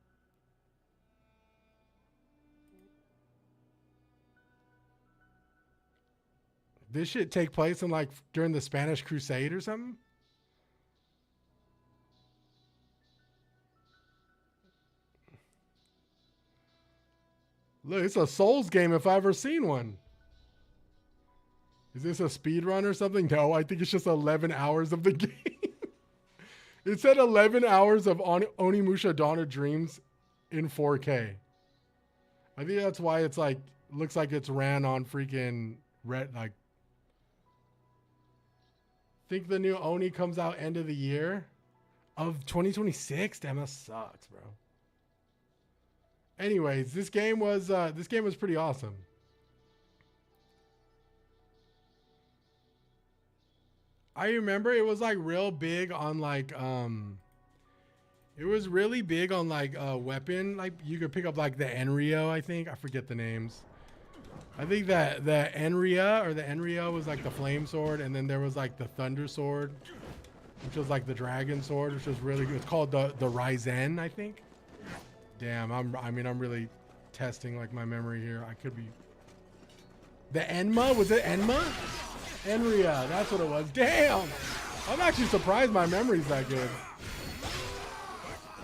This shit take place in like during the Spanish Crusade or something? Look, it's a Souls game if I ever seen one. Is this a speed run or something? No, I think it's just 11 hours of the game. It said 11 hours of Onimusha Dawn of Dreams in 4K. I think that's why it's like, looks like it's ran on freaking red, like, think the new Oni comes out end of the year of 2026. Damn, that sucks, bro. Anyways, this game was pretty awesome. I remember it was like real big on like it was really big on like weapon, like you could pick up like the Enryo, I think. I forget the names. I think that the Enryo was like the flame sword, and then there was like the thunder sword, which was like the dragon sword, which was really good. It's called the Ryzen, I think. Damn, I'm really testing like my memory here. I could be. The Enma, was it Enma? Enria, that's what it was. Damn, I'm actually surprised my memory's that good.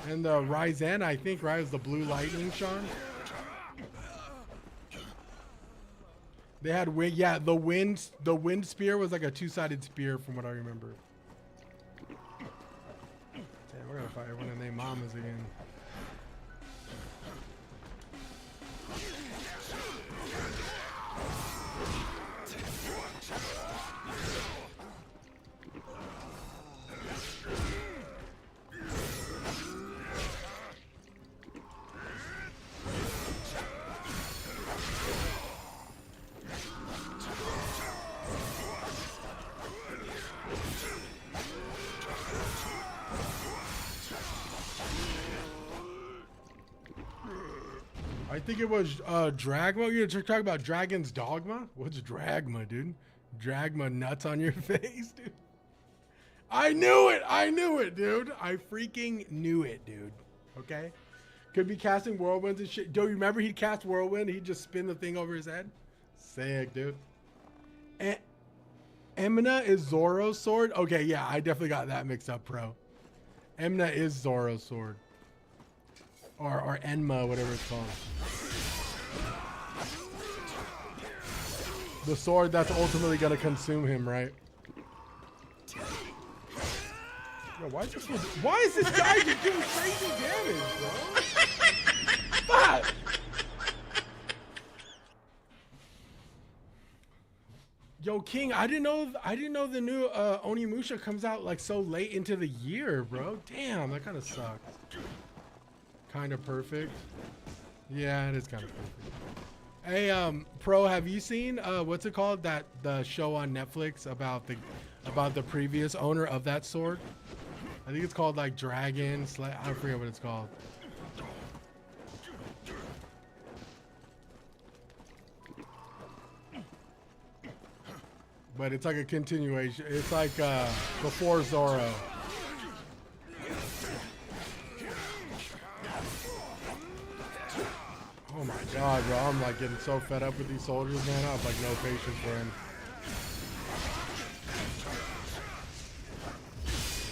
And the Ryzen, I think, right, is the blue lightning, Sean. They had wind, yeah. The wind spear was like a two-sided spear, from what I remember. Damn, we're gonna fight one of their mamas again. I think it was Dragma. You're talking about Dragon's Dogma? What's Dragma, dude? Dragma nuts on your face, dude. I knew it, dude. I freaking knew it, dude. Okay? Could be casting whirlwinds and shit. Do you remember he'd cast whirlwind? He'd just spin the thing over his head? Sick, dude. Emna is Zoro's sword? Okay, yeah, I definitely got that mixed up, bro. Emna is Zoro's sword. Or Enma, whatever it's called. The sword that's ultimately gonna consume him, right? Yo, why is this guy just doing crazy damage, bro? Fuck! Yo, King, I didn't know the new Onimusha comes out like so late into the year, bro. Damn, that kind of sucks. Kind of perfect. Yeah, it is kind of perfect. Hey, Pro, have you seen what's it called? The show on Netflix about the previous owner of that sword? I think it's called like Dragon. I forget what it's called. But it's like a continuation. It's like before Zoro. Oh my god, bro. I'm like getting so fed up with these soldiers, man. I have like no patience for him.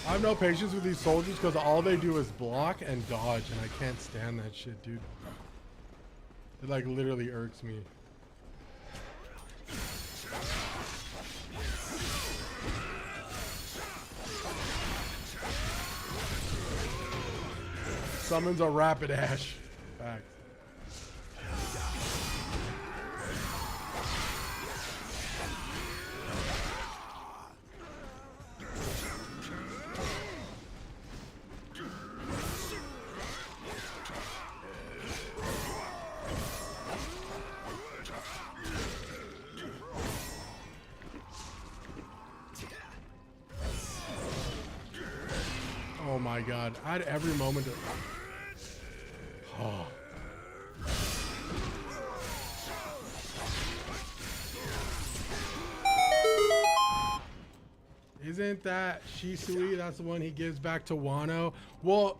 I have no patience with these soldiers because all they do is block and dodge, and I can't stand that shit, dude. It like literally irks me. Summons a rapid ash. Facts. Oh my god. I had every moment to... Oh. Isn't that Shisui? That's the one he gives back to Wano. Well,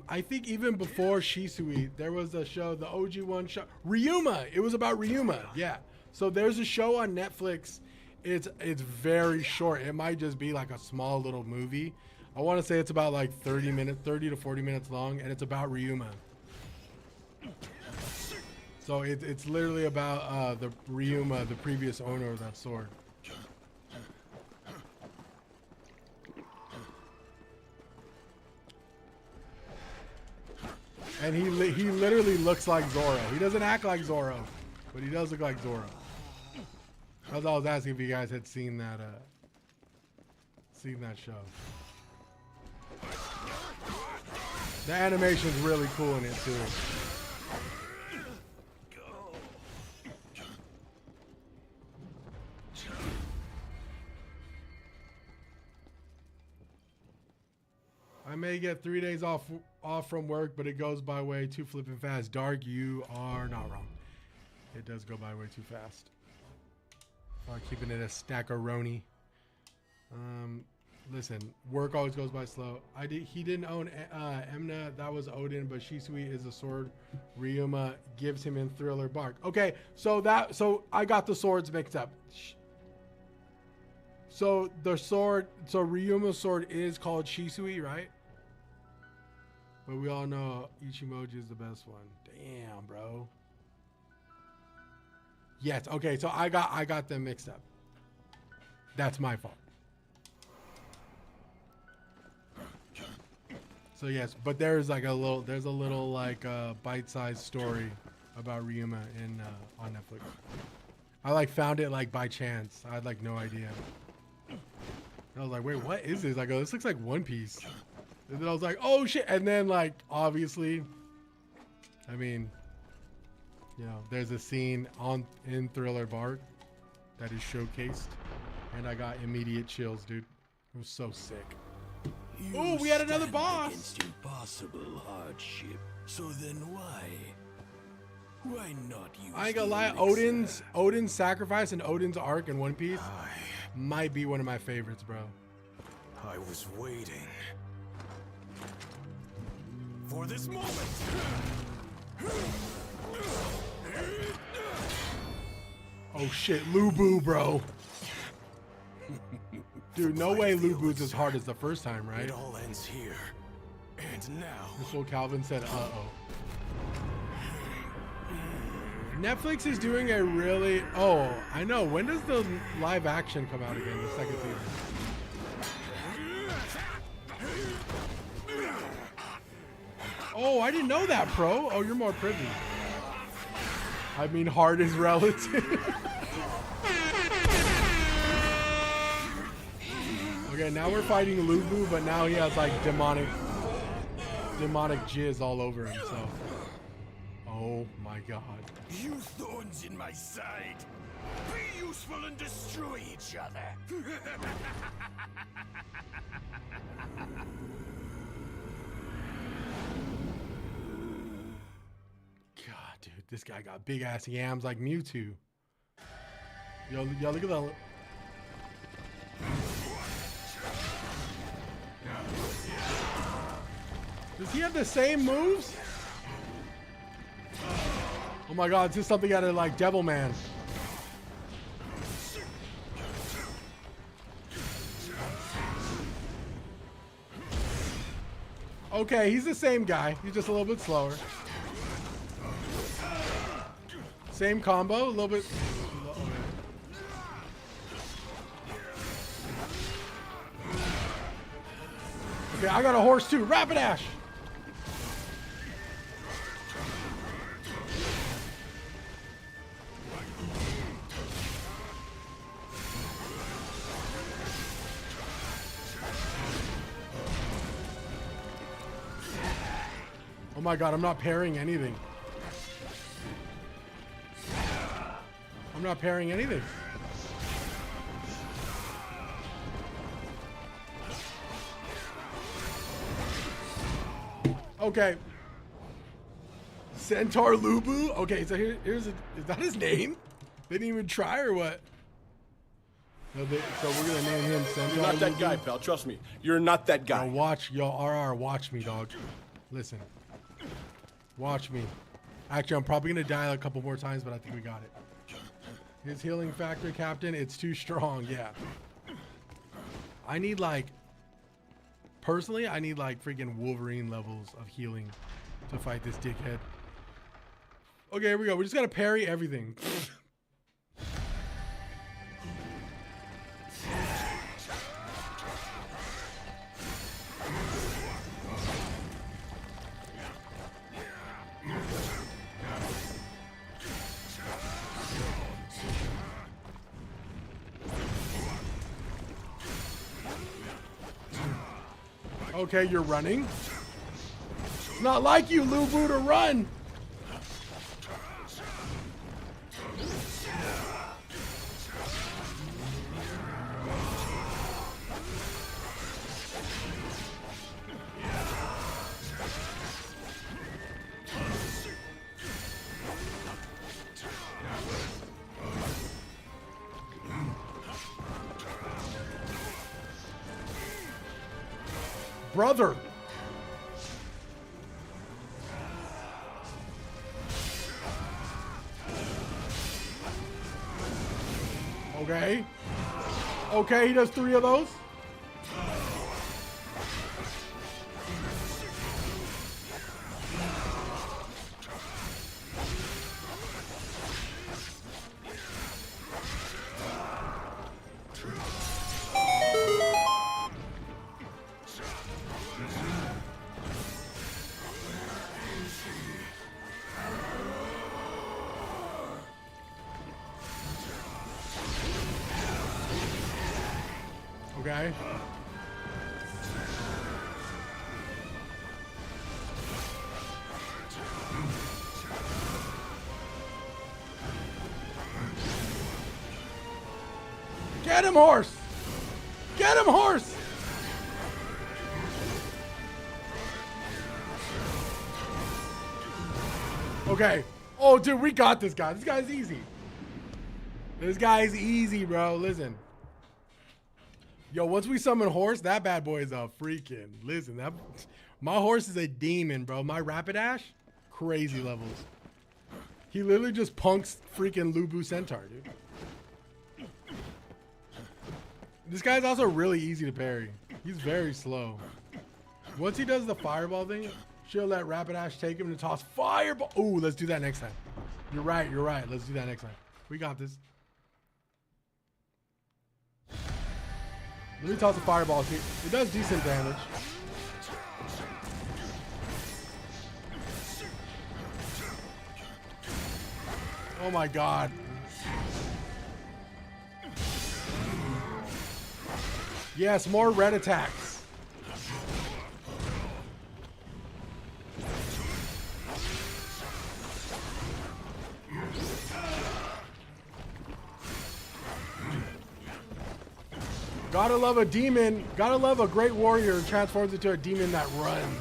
I think even before Shisui, there was a show, the OG one show, Ryuma. It was about Ryuma. Yeah. So there's a show on Netflix. It's very short. It might just be like a small little movie. I want to say it's about like 30 to 40 minutes long, and it's about Ryuma. So it's literally about the Ryuma, the previous owner of that sword. And he literally looks like Zoro. He doesn't act like Zoro, but he does look like Zoro. That's all I was asking if you guys had seen that show. The animation's really cool in it too. I may get 3 days off from work, but it goes by way too flipping fast. Dark, you are not wrong. It does go by way too fast. Keeping it a stack-a-roni. Listen, work always goes by slow. He didn't own Emna. That was Odin, but Shisui is a sword. Ryuma gives him in Thriller Bark. Okay, so I got the swords mixed up. So the sword, so Ryuma's sword is called Shisui, right? But we all know Ichimoji is the best one. Damn, bro. Yes. Okay. So I got them mixed up. That's my fault. So yes, but there's a little like bite-sized story about Ryuma in on Netflix. I like found it like by chance. I had like no idea. I was like, wait, what is this? I go, this looks like One Piece. And then I was like, oh shit. And then like, obviously, I mean, you know, there's a scene in Thriller Bark that is showcased. And I got immediate chills, dude. It was so sick. Oh, we had another boss. Against impossible hardship. So then why not use I ain't gonna lie, Odin's sacrifice and Odin's arc in One Piece might be one of my favorites, bro. I was waiting for this moment. Oh shit, Lubu, bro. Dude, no way Lubu's as hard as the first time, right? It all ends here. And now. This little Calvin said, uh-oh. Netflix is doing a really... Oh, I know. When does the live action come out again? The second season. Oh, I didn't know that, pro. Oh, you're more privy. I mean, hard is relative. Okay, now we're fighting Lubu, but now he has like demonic jizz all over himself. Oh my god. You thorns in my side. Be useful and destroy each other. God, dude, this guy got big ass yams like Mewtwo. Yo, look at that. Does he have the same moves? Oh my god, this is something out of like Devilman. Okay, he's the same guy. He's just a little bit slower. Same combo, a little bit. Okay, I got a horse too. Rapidash. Oh my god, I'm not parrying anything. I'm not parrying anything. Okay. Centaur Lubu? Okay, so here's is that his name? They didn't even try or what? No, so we're gonna name him Centaur You're not that Lubu? guy, pal. Trust me. You're not that guy. Yo, watch, yo, RR, watch me, dog. Listen. Watch me. Actually, I'm probably gonna die a couple more times, but I think we got it. His healing factor, Captain, it's too strong, yeah. I need like, personally, I need like freaking Wolverine levels of healing to fight this dickhead. Okay, here we go. We just gotta parry everything. Okay, you're running. It's not like you, Lubu, to run. Brother. Okay. Okay, he does 3 of those. Okay. Get him, horse! Get him, horse! Okay. Oh, dude, we got this guy. This guy's easy. This guy's easy, bro. Listen. Yo, once we summon horse, that bad boy is a freaking. Listen, that my horse is a demon, bro. My Rapidash, crazy levels. He literally just punks freaking Lubu Centaur, dude. This guy's also really easy to parry. He's very slow. Once he does the fireball thing, she'll let Rapidash take him and toss fireball. Ooh, let's do that next time. You're right, you're right. Let's do that next time. We got this. Let me toss a fireball here. It does decent damage. Oh my god. Yes, more red attacks. Gotta love a demon. Gotta love a great warrior who transforms into a demon that runs.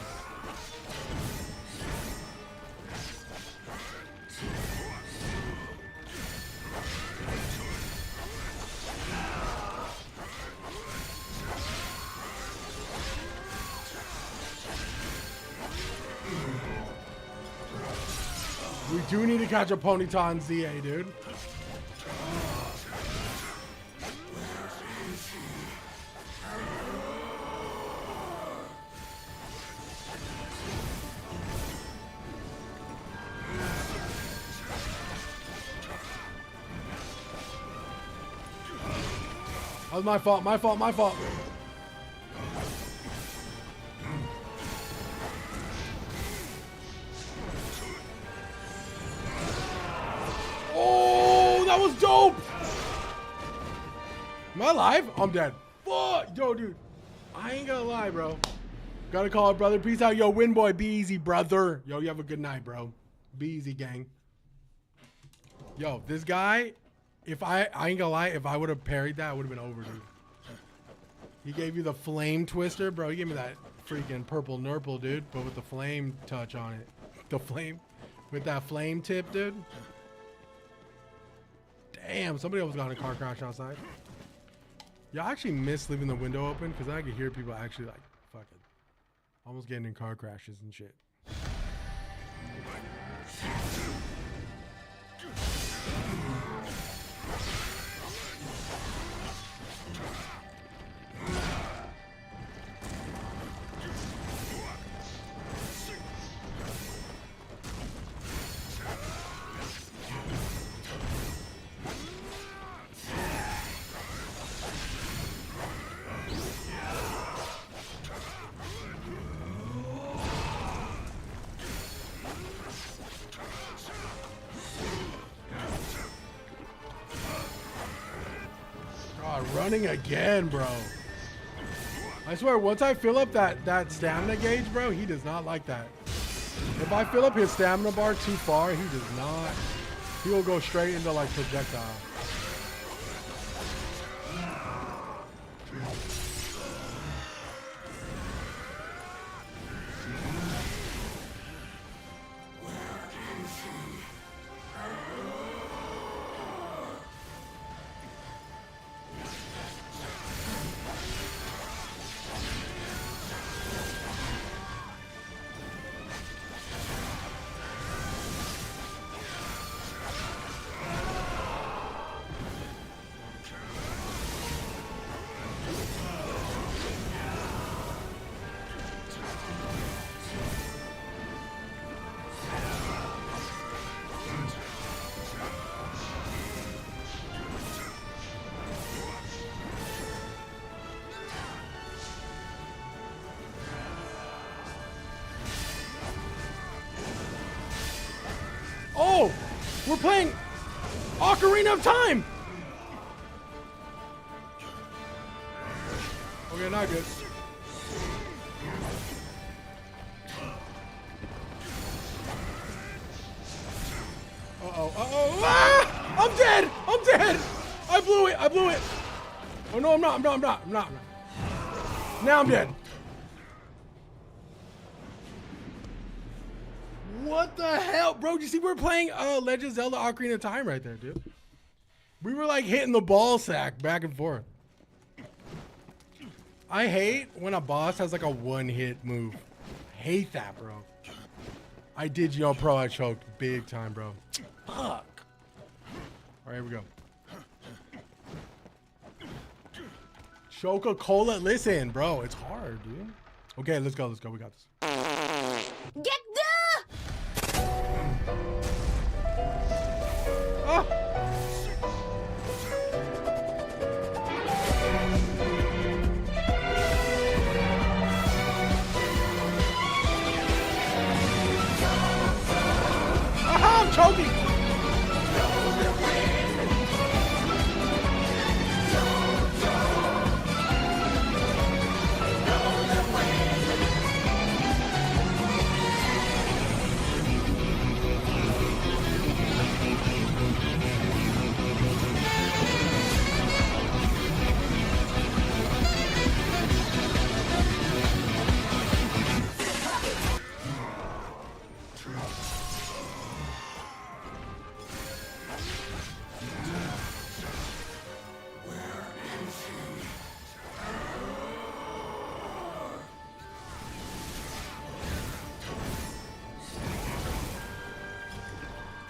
We do need to catch a Ponyta and ZA, dude. That was my fault, my fault, my fault. that was dope. Am I alive? I'm dead. Fuck. Yo, dude. I ain't gonna lie, bro. Gotta call it, brother. Peace out. Yo, win boy. Be easy, brother. Yo, you have a good night, bro. Be easy, gang. Yo, this guy, if I ain't gonna lie, if I would have parried that, it would have been over, dude. He gave you the flame twister, bro. He gave me that freaking purple nurple, dude, but with the flame touch on it. The flame, with that flame tip, dude. Damn, somebody almost got in a car crash outside. Yeah, I actually miss leaving the window open because I could hear people actually like fucking almost getting in car crashes and shit. Running again, bro. I swear, once I fill up that stamina gauge, bro, he does not like that. If I fill up his stamina bar too far, he does not. He will go straight into like projectile. Oh, we're playing Ocarina of Time. Okay, not good. Uh-oh. Ah! I'm dead. I'm dead. I blew it. Oh, no, I'm not. Now I'm dead. What the hell? Bro, you see we're playing Legend of Zelda Ocarina of Time right there, dude. We were like hitting the ball sack back and forth. I hate when a boss has like a one-hit move. Hate that, bro. I did, yo, pro. I choked big time, bro. Fuck. All right, here we go. Coca-Cola. Listen, bro. It's hard, dude. Okay, let's go. We got this. Get the... Ah. Aha, I'm choking.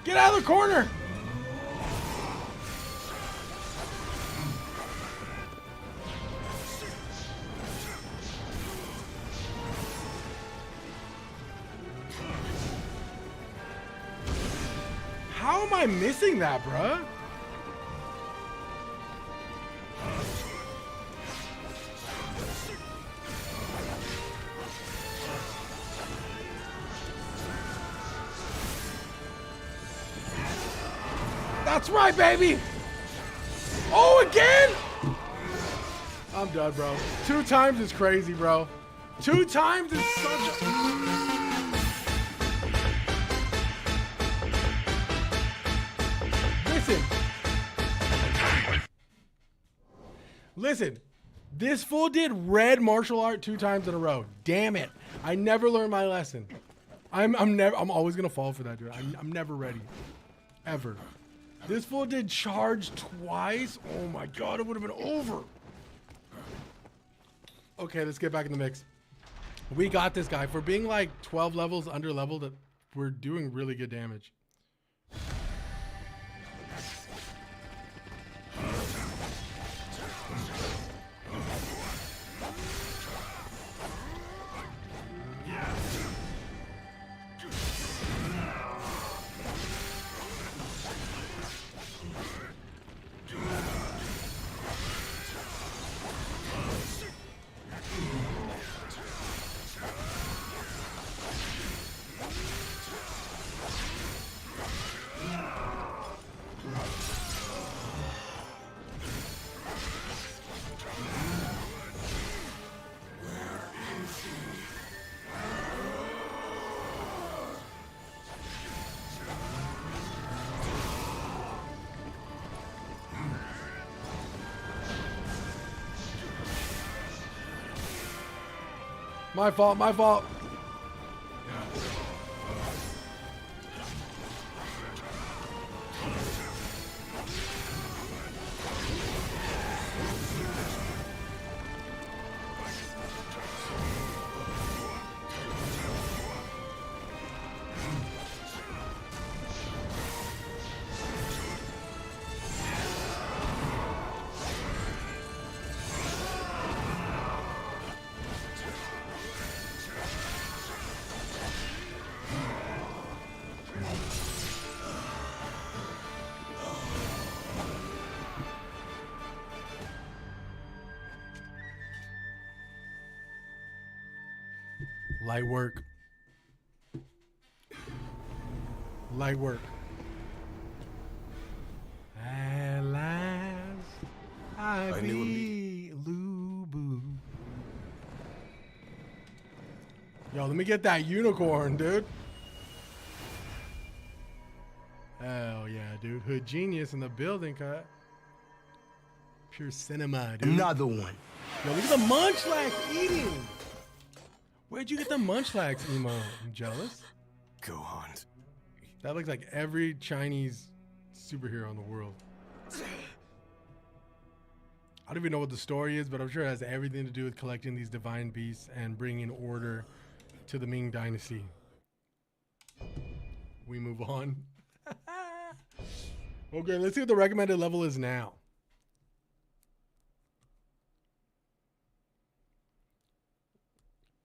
Get out of the corner! How am I missing that, bruh? That's right, baby. Oh, again? I'm done, bro. 2 times is crazy, bro. 2 times is such a... Listen, this fool did red martial art 2 times in a row. Damn it. I never learned my lesson. I'm always gonna fall for that, dude. I'm never ready. Ever. This fool did charge twice. Oh my god, it would have been over. Okay, let's get back in the mix. We got this guy. For being like 12 levels under leveled, we're doing really good damage. My fault, my fault. Light work. Light work. At last, I beat Lubu. Yo, let me get that unicorn, dude. Hell yeah, dude. Hood genius in the building, cut. Pure cinema, dude. Another one. Yo, look at the munchlax eating. Where'd you get the munchlax emo? I'm jealous. Go on. That looks like every Chinese superhero in the world. I don't even know what the story is, but I'm sure it has everything to do with collecting these divine beasts and bringing order to the Ming Dynasty. We move on. Okay, let's see what the recommended level is now.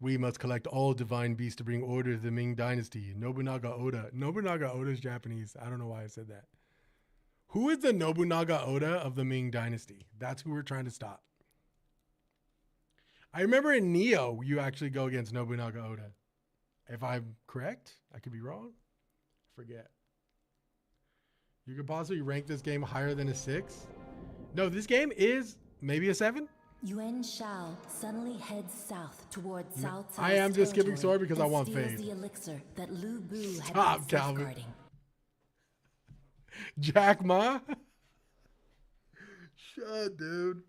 We must collect all divine beasts to bring order to the Ming Dynasty. Nobunaga Oda. Nobunaga Oda is Japanese. I don't know why I said that. Who is the Nobunaga Oda of the Ming Dynasty? That's who we're trying to stop. I remember in Neo, you actually go against Nobunaga Oda. If I'm correct, I could be wrong. Forget. You could possibly rank this game higher than a 6. No, this game is maybe a 7. Yuan Shao suddenly heads south towards South. I am just skipping sword because I want fade. The elixir that Lu Bu had Stop, Calvin. Jack Ma. Shut, dude.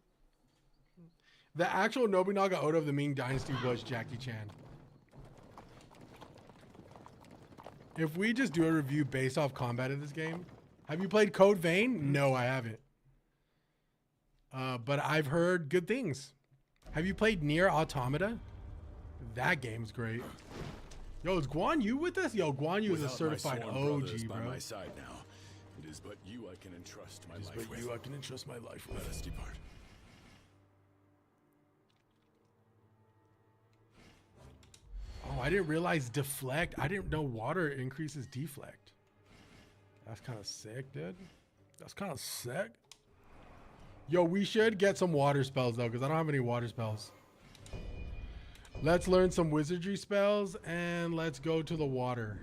The actual Nobunaga Oda of the Ming Dynasty was Jackie Chan. If we just do a review based off combat in this game, have you played Code Vein? No, I haven't. But I've heard good things. Have you played Nier Automata? That game's great. Yo, is Guan Yu with us? Yo, Guan Yu is a certified OG, bro. By my side now. It is but you I can entrust my life with. You I can entrust my life with. Let us depart. Oh, I didn't realize deflect. I didn't know water increases deflect. That's kind of sick, dude. That's kind of sick. Yo, we should get some water spells, though, because I don't have any water spells. Let's learn some wizardry spells, and let's go to the water.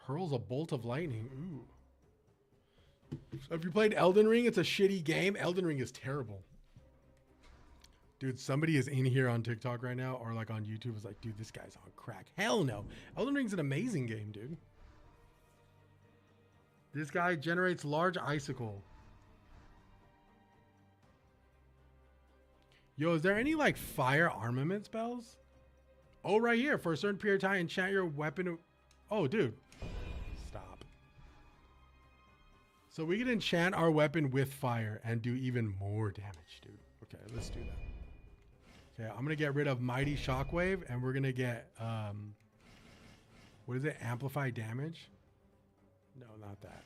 hurls a bolt of lightning. Ooh. So if you played Elden Ring, it's a shitty game. Elden Ring is terrible. Dude, somebody is in here on TikTok right now or like on YouTube is like, dude, this guy's on crack. Hell no. Elden Ring's an amazing game, dude. This guy generates large icicle. Yo, is there any like fire armament spells? Oh, right here. For a certain period of time, enchant your weapon. Oh, dude. Stop. So we can enchant our weapon with fire and do even more damage, dude. Okay, let's do that. Okay, I'm going to get rid of Mighty Shockwave and we're going to get, what is it? Amplify damage? No, not that.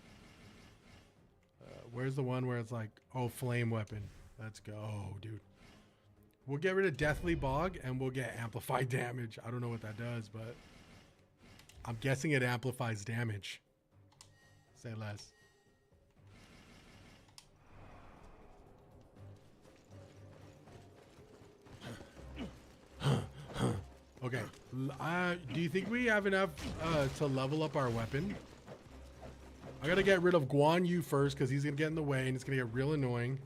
Where's the one where it's like, oh, flame weapon. Let's go, dude. We'll get rid of Deathly Bog and we'll get amplified damage. I don't know what that does, but I'm guessing it amplifies damage. Say less. Okay. Do you think we have enough to level up our weapon? I gotta get rid of Guan Yu first because he's gonna get in the way and it's gonna get real annoying.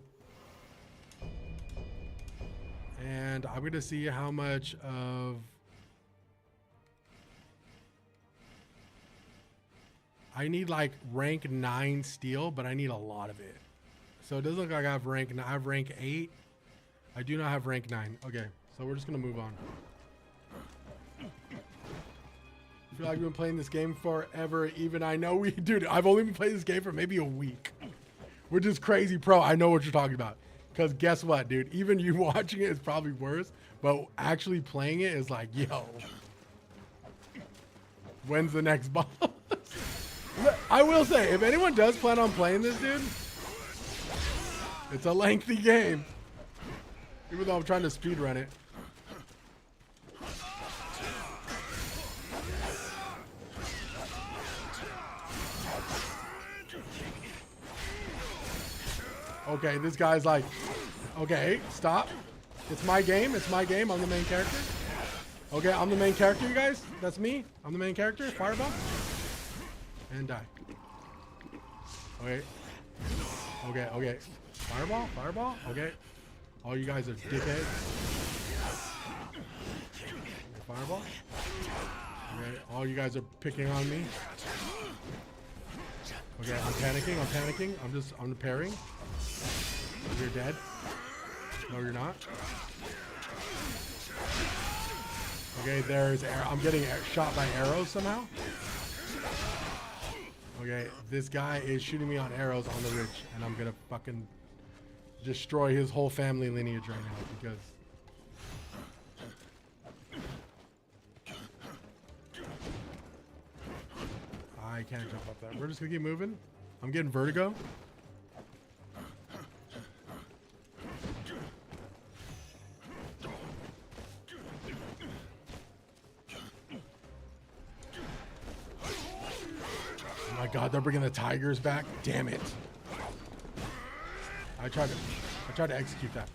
And I'm going to see how much of... I need like rank 9 steel, but I need a lot of it. So it doesn't look like I have rank 9. I have rank 8. I do not have rank 9. Okay, so we're just going to move on. I feel like we've been playing this game forever. Even I know we... Dude, I've only been playing this game for maybe a week. Which is crazy, pro. I know what you're talking about. Because guess what, dude? Even you watching it is probably worse. But actually playing it is like, yo. When's the next boss? I will say, if anyone does plan on playing this, dude, it's a lengthy game. Even though I'm trying to speedrun it. Okay, this guy's like, okay, stop. It's my game. It's my game. I'm the main character. Okay, I'm the main character, you guys. That's me. I'm the main character. Fireball. And die. Okay. Okay, okay. Fireball, fireball. Okay. All you guys are dickheads. Okay, fireball. Okay, all you guys are picking on me. Okay, I'm panicking. I'm parrying. You're dead. No, you're not. Okay, there's I'm getting shot by arrows somehow. Okay, this guy is shooting me on arrows on the ridge, and I'm gonna fucking destroy his whole family lineage right now because I can't jump up that. We're just gonna keep moving. I'm getting vertigo. Oh my god, they're bringing the tigers back. Damn it. I tried to execute that.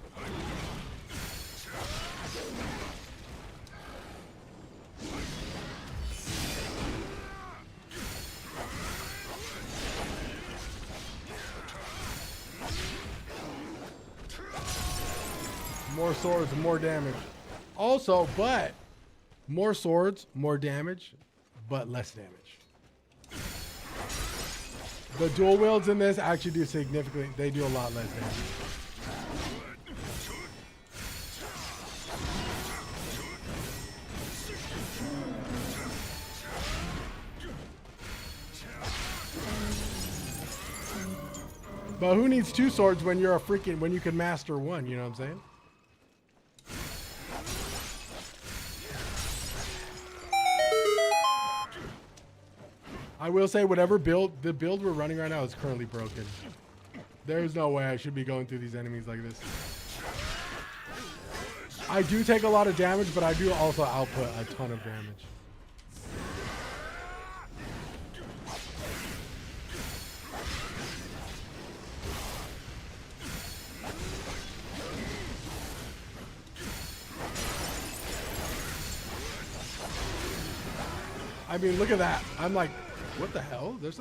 More swords, more damage. Also, but more swords, more damage, but less damage. The dual wields in this actually do significantly, they do a lot less damage. But who needs two swords when you're when you can master one, you know what I'm saying? I will say whatever the build we're running right now is currently broken. There's no way I should be going through these enemies like this. I do take a lot of damage, but I do also output a ton of damage. I mean, look at that. I'm like, what the hell? This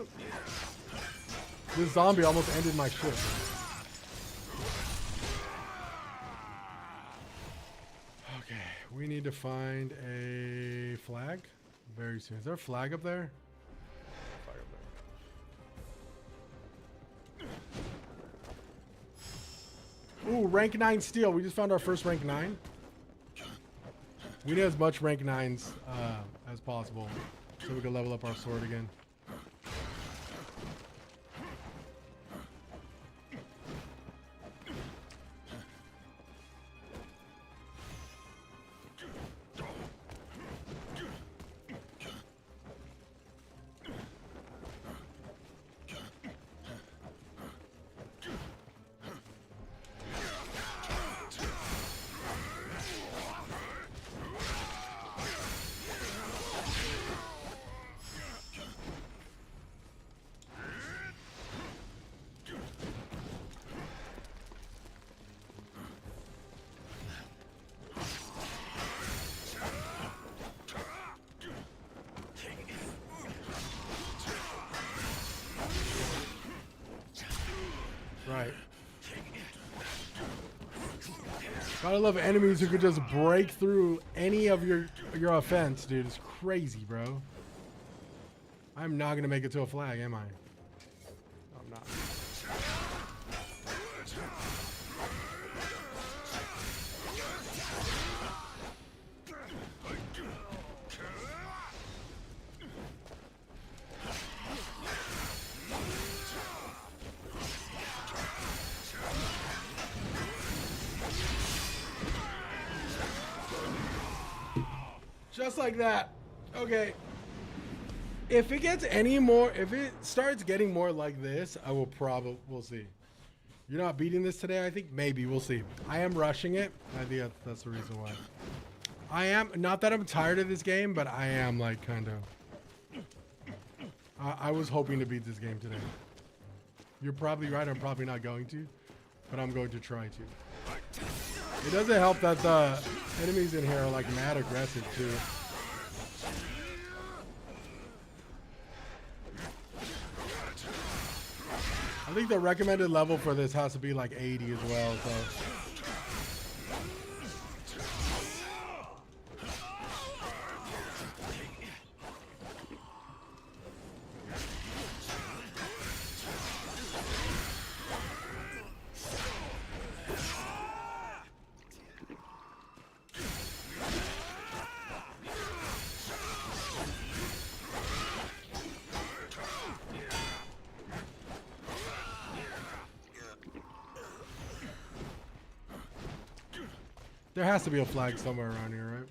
zombie almost ended my shit. Okay, we need to find a flag very soon. Is there a flag up there? Flag up there. Ooh, rank 9 steel. We just found our first rank 9. We need as much rank 9s as possible so we can level up our sword again. Right. Gotta love enemies who could just break through any of your offense, dude. It's crazy, bro. I'm not gonna make it to a flag, am I? I'm not. Just like that. Okay. If it gets any more, if it starts getting more like this, I will probably, we'll see. You're not beating this today, I think? Maybe, we'll see. I am rushing it. I think that's the reason why. I am, not that I'm tired of this game, but I am like kind of. I was hoping to beat this game today. You're probably right, I'm probably not going to, but I'm going to try to. It doesn't help that the enemies in here are like mad aggressive too. I think the recommended level for this has to be like 80 as well, so. There has to be a flag somewhere around here, right?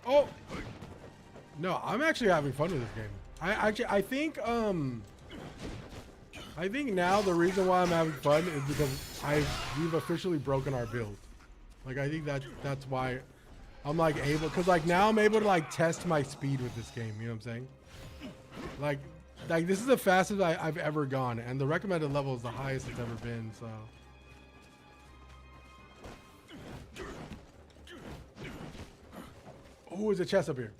Oh! No, I'm actually having fun with this game. I think now the reason why I'm having fun is because we've officially broken our build. Like, I think that's why I'm like able, cause like now I'm able to like test my speed with this game. You know what I'm saying? Like this is the fastest I've ever gone, and the recommended level is the highest it's ever been. So. Oh, there's a chest up here.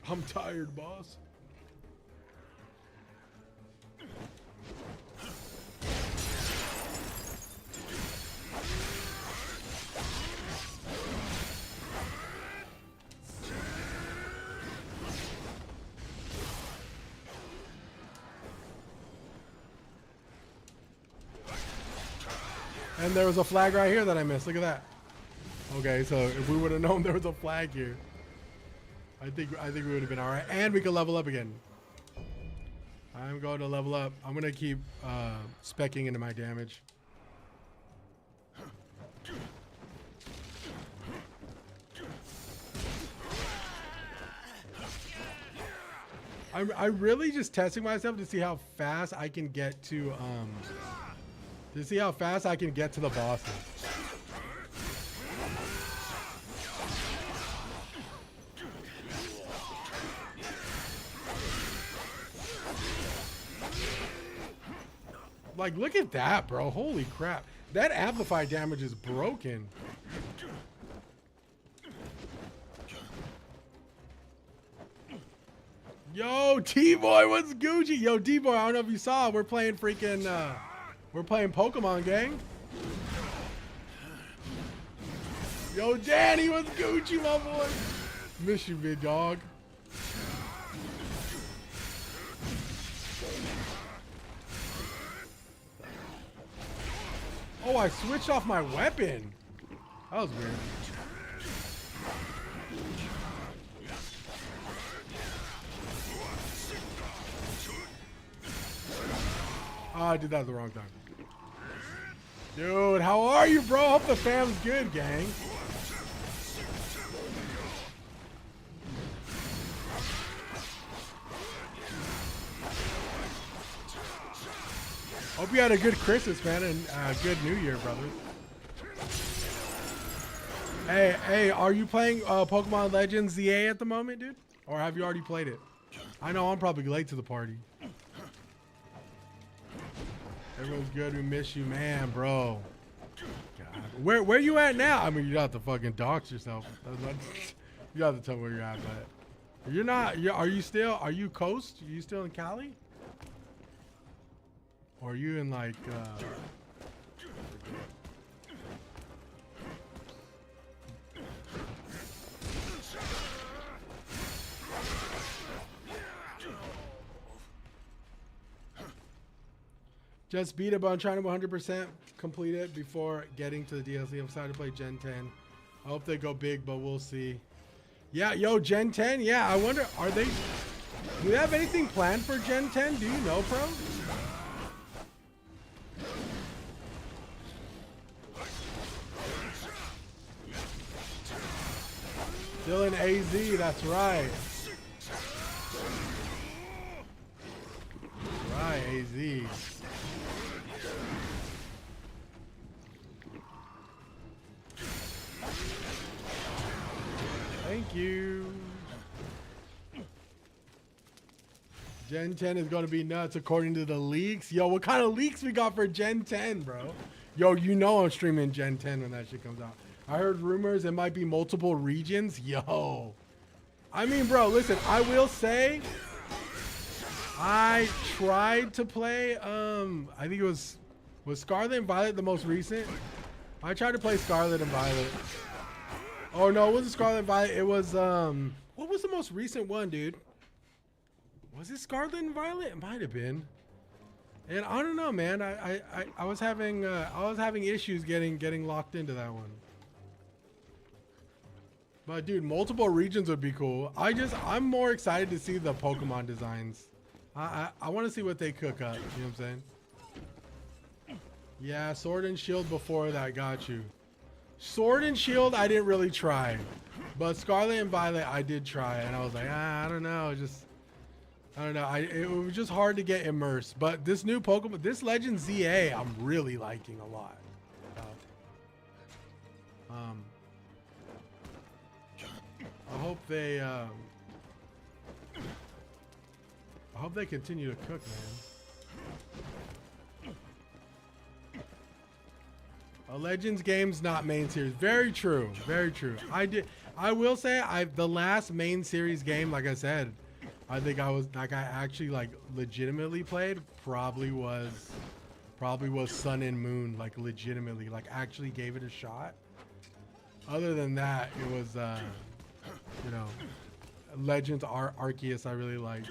I'm tired, boss. And there was a flag right here that I missed. Look at that. Okay, so if we would have known there was a flag here, I think we would have been all right. And we can level up again. I'm going to level up. I'm going to keep speccing into my damage. I'm really just testing myself to see how fast I can get to the bosses. Like, look at that, bro. Holy crap. That amplified damage is broken. Yo, T-Boy, what's Gucci? Yo, D-Boy, I don't know if you saw. We're playing freaking, we're playing Pokemon, gang. Yo, Danny, what's Gucci, my boy? Miss you, big dog. Oh, I switched off my weapon. That was weird. Oh, I did that at the wrong time. Dude, how are you, bro? Hope the fam's good, gang. Hope you had a good Christmas, man, and good New Year, brother. Hey, are you playing Pokemon Legends ZA at the moment, dude? Or have you already played it? I know I'm probably late to the party. Everyone's good. We miss you, man, bro. God. Where you at now? I mean, you have to fucking dox yourself. You have to tell me where you're at, but you're not. Are you coast? Are you still in Cali? Or are you in like? Just beat it, but I'm trying to 100% complete it before getting to the DLC. I'm excited to play Gen 10. I hope they go big, but we'll see. Yeah, yo, Gen 10. Yeah, I wonder, do they have anything planned for Gen 10? Do you know, bro? Still in AZ, that's right. Right, AZ. Thank you. Gen 10 is going to be nuts according to the leaks. Yo, what kind of leaks we got for Gen 10, bro? Yo, you know I'm streaming Gen 10 when that shit comes out. I heard rumors it might be multiple regions. Yo. I mean, bro, listen, I will say I tried to play, I think it was Scarlet and Violet the most recent? I tried to play Scarlet and Violet. Oh no, it wasn't Scarlet and Violet. It was what was the most recent one, dude? Was it Scarlet and Violet? It might have been. And I don't know, man. I was having issues getting locked into that one. But dude, multiple regions would be cool. I'm more excited to see the Pokemon designs. I want to see what they cook up. You know what I'm saying? Yeah, Sword and Shield before that got you. Sword and Shield, I didn't really try, but Scarlet and Violet, I did try, and I was like, I don't know, I don't know. It was just hard to get immersed. But this new Pokemon, this Legend ZA, I'm really liking a lot. I hope they continue to cook, man. A Legends game's not main series. Very true. Very true. I will say the last main series game, like I said, I think I actually like legitimately played probably was Sun and Moon, like legitimately, like actually gave it a shot. Other than that, it was you know, Legends Arceus I really liked.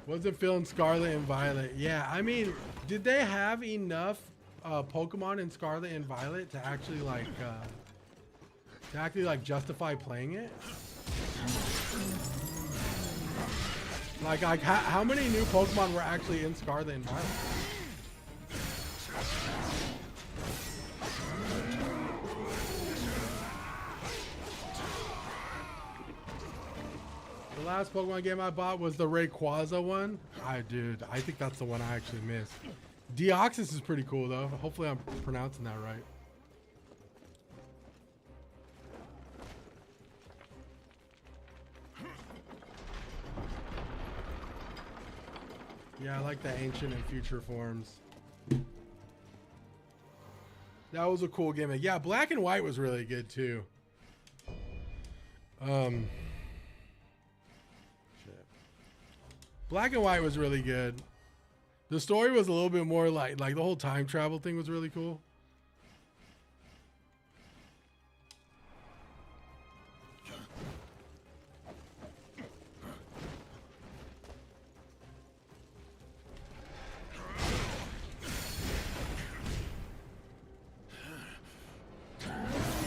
Wasn't feeling Scarlet and Violet. Yeah, I mean, did they have enough Pokemon in Scarlet and Violet to actually like justify playing it? Like how many new Pokemon were actually in Scarlet and Violet? The last Pokemon game I bought was the Rayquaza one. I think that's the one I actually missed. Deoxys is pretty cool though. Hopefully I'm pronouncing that right. Yeah, I like the ancient and future forms. That was a cool gimmick. Yeah, Black and White was really good too. Shit. Black and White was really good. The story was a little bit more like the whole time travel thing was really cool.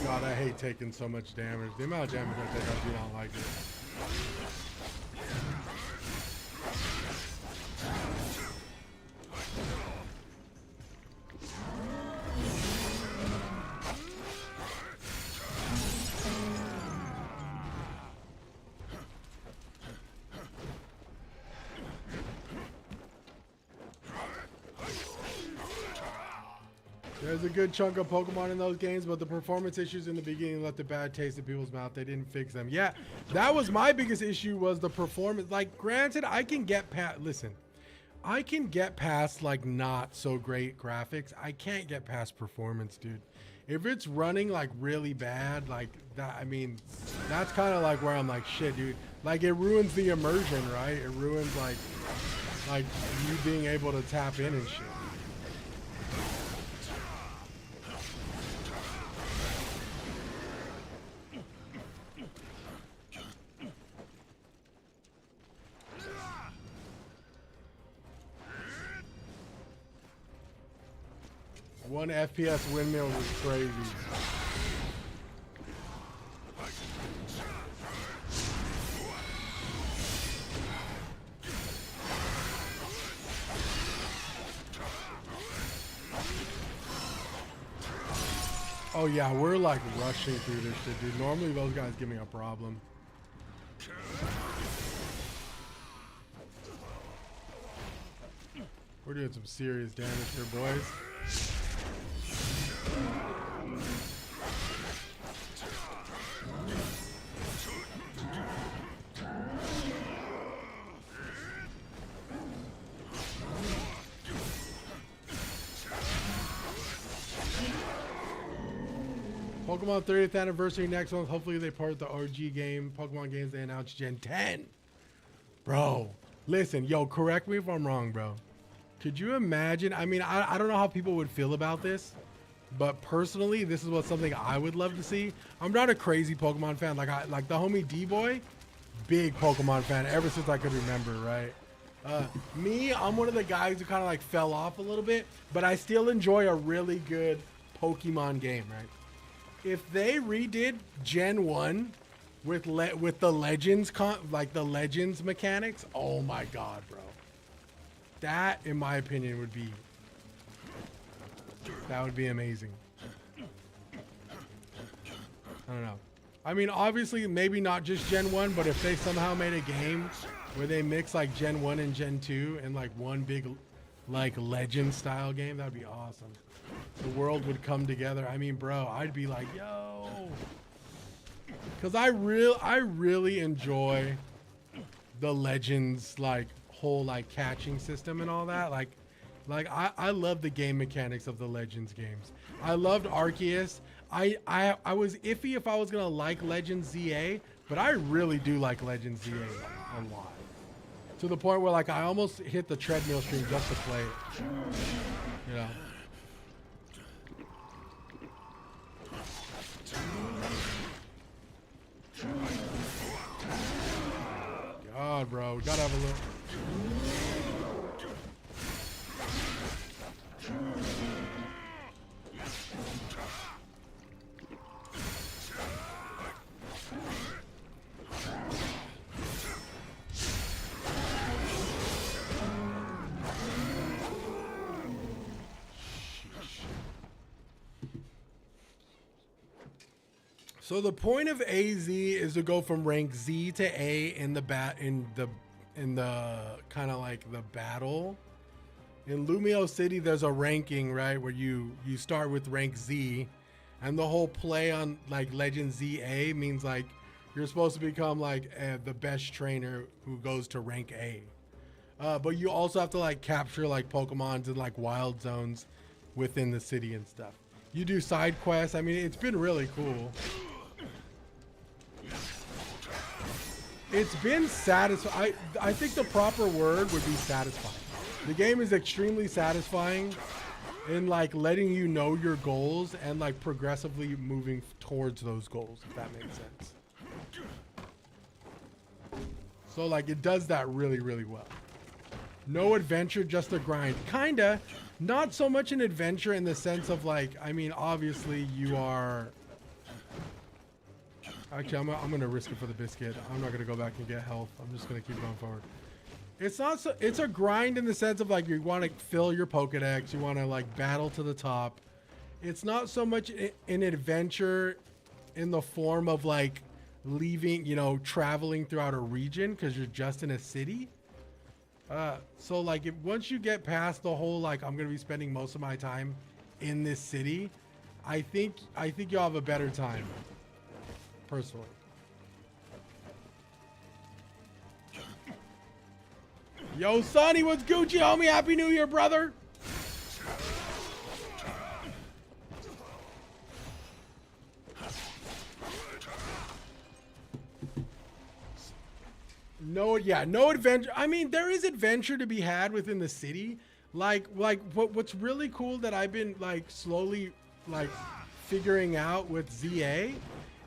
God, I hate taking so much damage. The amount of damage I take, I do not like it. There's a good chunk of Pokemon in those games, but the performance issues in the beginning left a bad taste in people's mouth. They didn't fix them. Yeah, that was my biggest issue, was the performance. Like, granted, I can get past, listen, I can get past like not so great graphics. I can't get past performance, dude. If it's running like really bad, like that, I mean, that's kind of like where I'm like, shit, dude. Like, it ruins the immersion, right? It ruins like you being able to tap in and shit. One FPS windmill was crazy. Oh yeah, we're like rushing through this shit, dude. Normally those guys give me a problem. We're doing some serious damage here, boys. Pokemon 30th anniversary next month. Hopefully they part the RG game. Pokemon games, they announced Gen 10. Bro, listen, yo, correct me if I'm wrong, bro. Could you imagine? I mean, I don't know how people would feel about this, but personally, this is what something I would love to see. I'm not a crazy Pokemon fan. Like the homie D-Boy, big Pokemon fan ever since I could remember, right? Me, I'm one of the guys who kind of like fell off a little bit, but I still enjoy a really good Pokemon game, right? If they redid Gen 1 with the Legends the Legends mechanics, oh my god, bro. That, in my opinion, would be amazing. I don't know. I mean, obviously, maybe not just Gen 1, but if they somehow made a game where they mix like Gen 1 and Gen 2 in like one big like Legend style game, that'd be awesome. The world would come together. I mean, bro, I'd be like, yo. Cause I really enjoy the Legends like whole like catching system and all that. Like I love the game mechanics of the Legends games. I loved Arceus. I was iffy if I was gonna like Legends ZA, but I really do like Legends ZA a lot. To the point where like I almost hit the treadmill stream just to play it. You know. God, bro, we gotta have a look. So the point of AZ is to go from rank Z to A in the kind of like the battle. In Lumio City, there's a ranking, right, where you start with rank Z, and the whole play on like Legend ZA means like you're supposed to become like the best trainer who goes to rank A. But you also have to like capture like Pokemons in like wild zones within the city and stuff. You do side quests. I mean, it's been really cool. It's been satisfying. I think the proper word would be satisfying. The game is extremely satisfying in like letting you know your goals and like progressively moving towards those goals, if that makes sense. So like it does that really, really well. No adventure, just a grind. Kinda. Not so much an adventure in the sense of like, I mean, obviously you are... Actually, I'm gonna risk it for the biscuit. I'm not gonna go back and get health. I'm just gonna keep going forward. It's not so, it's a grind in the sense of like you want to fill your Pokedex, you want to like battle to the top. It's not so much an adventure in the form of like leaving, you know, traveling throughout a region because you're just in a city. So like once you get past the whole like I'm gonna be spending most of my time in this city, I think you'll have a better time, personally. Yo, Sonny, what's Gucci, homie? Happy New Year, brother. No adventure. I mean, there is adventure to be had within the city. Like what's really cool that I've been like slowly like figuring out with ZA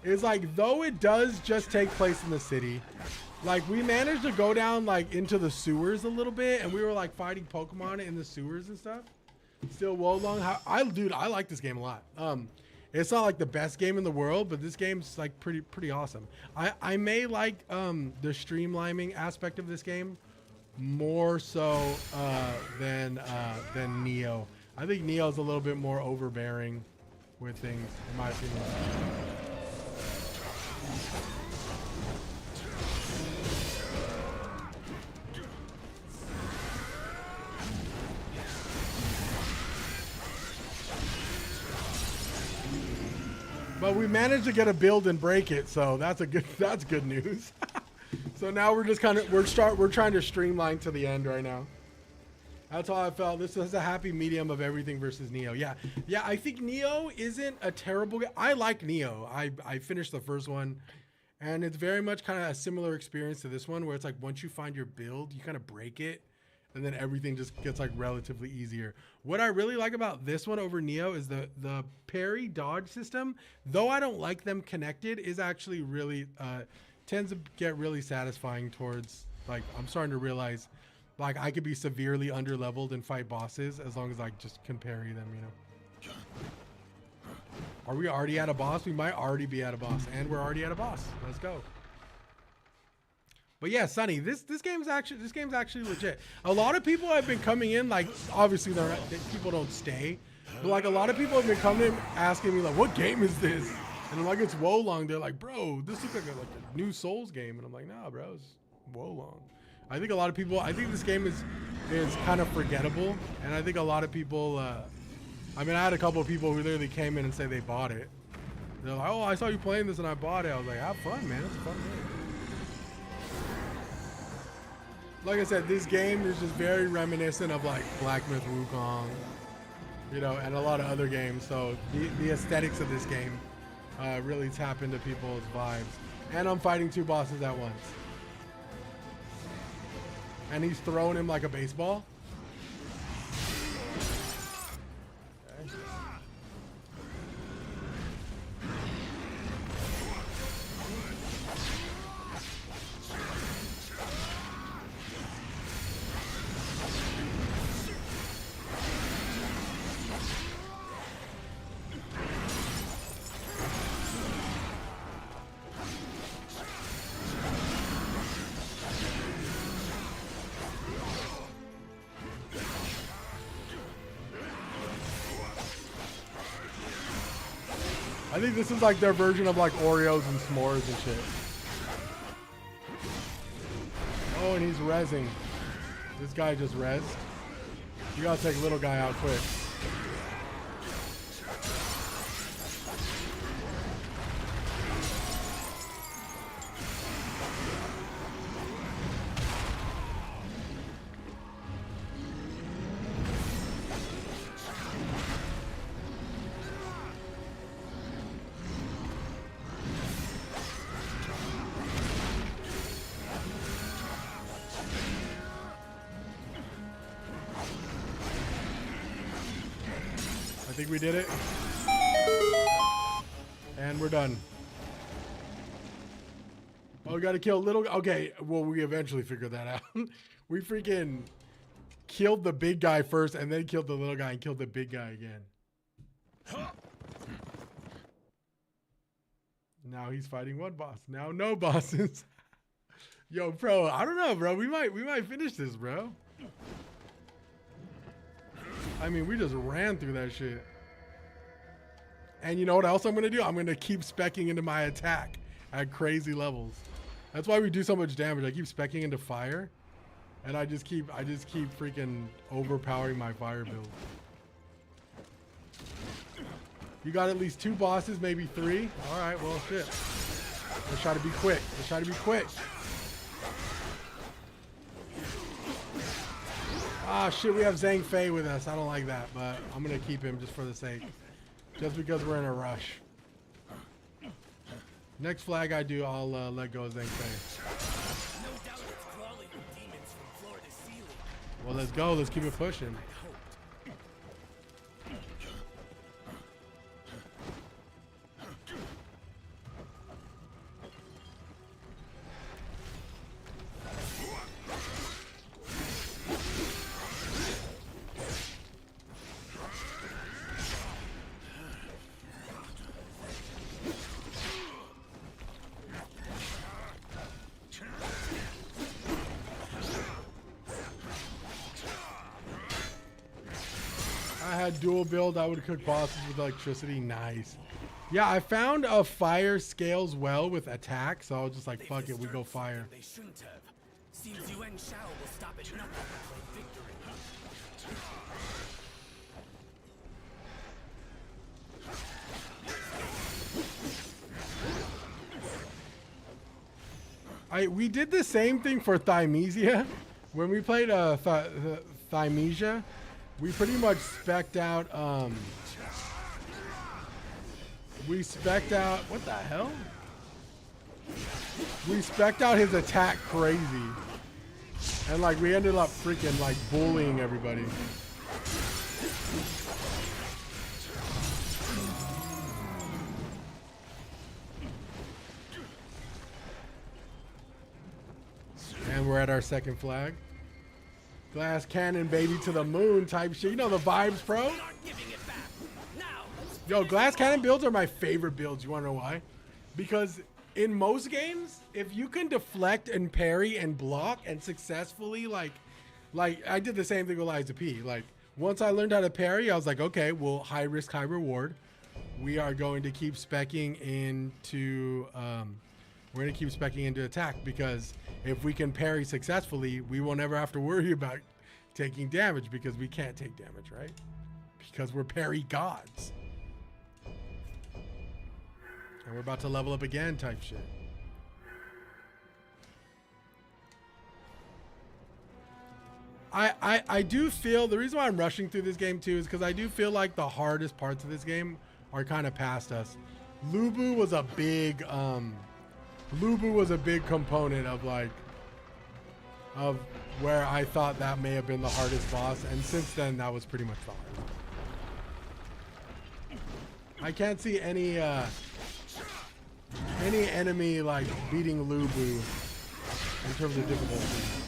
is like, though it does just take place in the city, like we managed to go down like into the sewers a little bit, and we were like fighting Pokemon in the sewers and stuff. Still Wolong. I like this game a lot. It's not like the best game in the world, but this game's like pretty awesome. I may like the streamlining aspect of this game more so than Neo. I think Neo's a little bit more overbearing with things, in my opinion. But we managed to get a build and break it, so that's good news. So now we're just we're trying to streamline to the end right now. That's how I felt. This is a happy medium of everything versus Neo. Yeah, I think Neo isn't a terrible game. I like Neo. I finished the first one, and it's very much kind of a similar experience to this one, where it's like once you find your build, you kind of break it, and then everything just gets like relatively easier. What I really like about this one over Neo is the parry dodge system. Though I don't like them connected, is actually really tends to get really satisfying towards like, I'm starting to realize like I could be severely underleveled and fight bosses as long as I just can parry them, you know. Are we already at a boss? We might already be at a boss, and we're already at a boss. Let's go. But yeah, Sonny, this game's actually legit. A lot of people have been coming in, like obviously people don't stay, but like a lot of people have been coming in asking me like, what game is this? And I'm like, it's Wolong. They're like, bro, this looks like a new Souls game. And I'm like, nah, bro, it's Wolong. I think a lot of people, I think this game is kind of forgettable. And I think a lot of people, I mean, I had a couple of people who literally came in and say they bought it. They're like, oh, I saw you playing this and I bought it. I was like, have fun, man. It's a fun game. Like I said, this game is just very reminiscent of like Black Myth Wukong, you know, and a lot of other games. So the aesthetics of this game really tap into people's vibes. And I'm fighting two bosses at once. And he's throwing him like a baseball. Okay. I think this is like their version of like Oreos and s'mores and shit. Oh, and he's rezzing. This guy just rezzed. You gotta take little guy out quick. think we did it. And we're done. Oh, we gotta kill little. Okay, well, we eventually figured that out. We freaking killed the big guy first and then killed the little guy and killed the big guy again. Now he's fighting one boss. Now no bosses. Yo, bro, I don't know, bro. We might finish this, bro. I mean, we just ran through that shit. And you know what else I'm gonna do? I'm gonna keep speccing into my attack at crazy levels. That's why we do so much damage. I keep speccing into fire, and I just keep freaking overpowering my fire build. You got at least 2 bosses, maybe 3. All right, well, shit. Let's try to be quick. Let's try to be quick. Ah, shit, we have Zhang Fei with us. I don't like that, but I'm going to keep him just for the sake. Just because we're in a rush. Next flag I do, I'll let go of Zhang Fei. No doubt it's crawling with demons from floor to ceiling. Well, let's go. Let's keep it pushing. Dual build, I would cook bosses with electricity. Nice. Yeah, I found a fire scales well with attack, so I was just like, fuck it, we go fire. They shouldn't have. Seems Yuan Shao will stop at nothing to claim victory. We did the same thing for Thymesia. When we played Thymesia, we pretty much specced out, what the hell? We specced out his attack crazy. And like, we ended up freaking like bullying everybody. And we're at our second flag. Glass cannon, baby, to the moon type shit. You know the vibes, bro. Yo, glass cannon builds are my favorite builds. You want to know why? Because in most games, if you can deflect and parry and block and successfully, like I did the same thing with Liza P. Like, once I learned how to parry, I was like, okay, well, high risk, high reward. We are going to keep speccing into, we're going to keep speccing into attack, because if we can parry successfully, we will never have to worry about taking damage, because we can't take damage, right? Because we're parry gods. And we're about to level up again type shit. I do feel, the reason why I'm rushing through this game too is because I do feel like the hardest parts of this game are kind of past us. Lubu was a big component of of where I thought that may have been the hardest boss, and since then that was pretty much the hardest. I can't see any enemy like beating Lubu in terms of difficulty.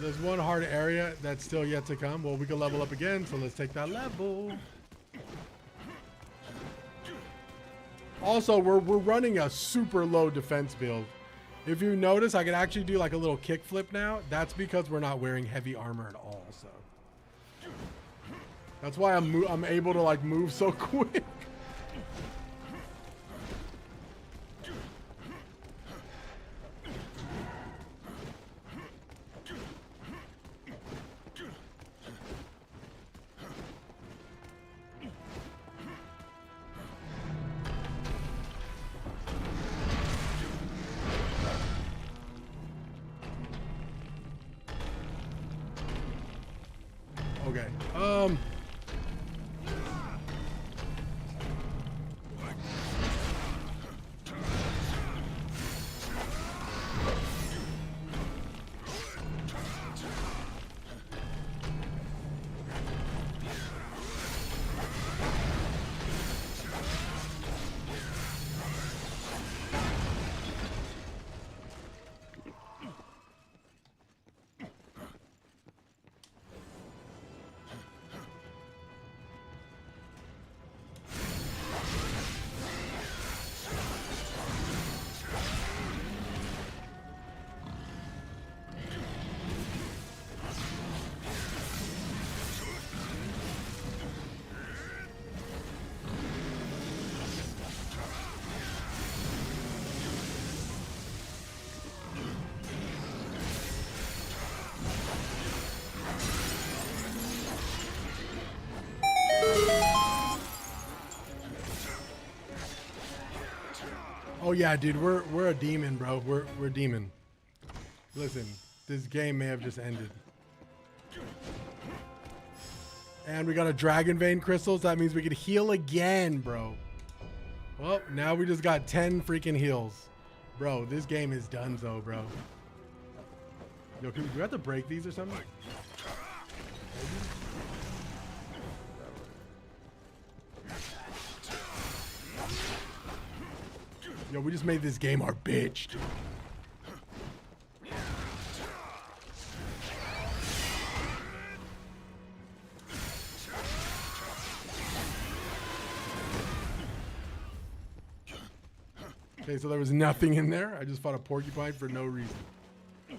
There's one hard area that's still yet to come. Well, we can level up again, so let's take that level. Also, we're running a super low defense build. If you notice, I can actually do like a little kickflip now. That's because we're not wearing heavy armor at all. So that's why I'm able to like move so quick. Okay. Oh yeah, dude, we're a demon, bro. We're a demon. Listen, this game may have just ended. And we got a dragon vein crystals. That means we could heal again, bro. Well, now we just got 10 freaking heals. Bro, this game is donezo, bro. Yo, do we have to break these or something? Yo, we just made this game our bitch, dude. Okay, so there was nothing in there. I just fought a porcupine for no reason. Door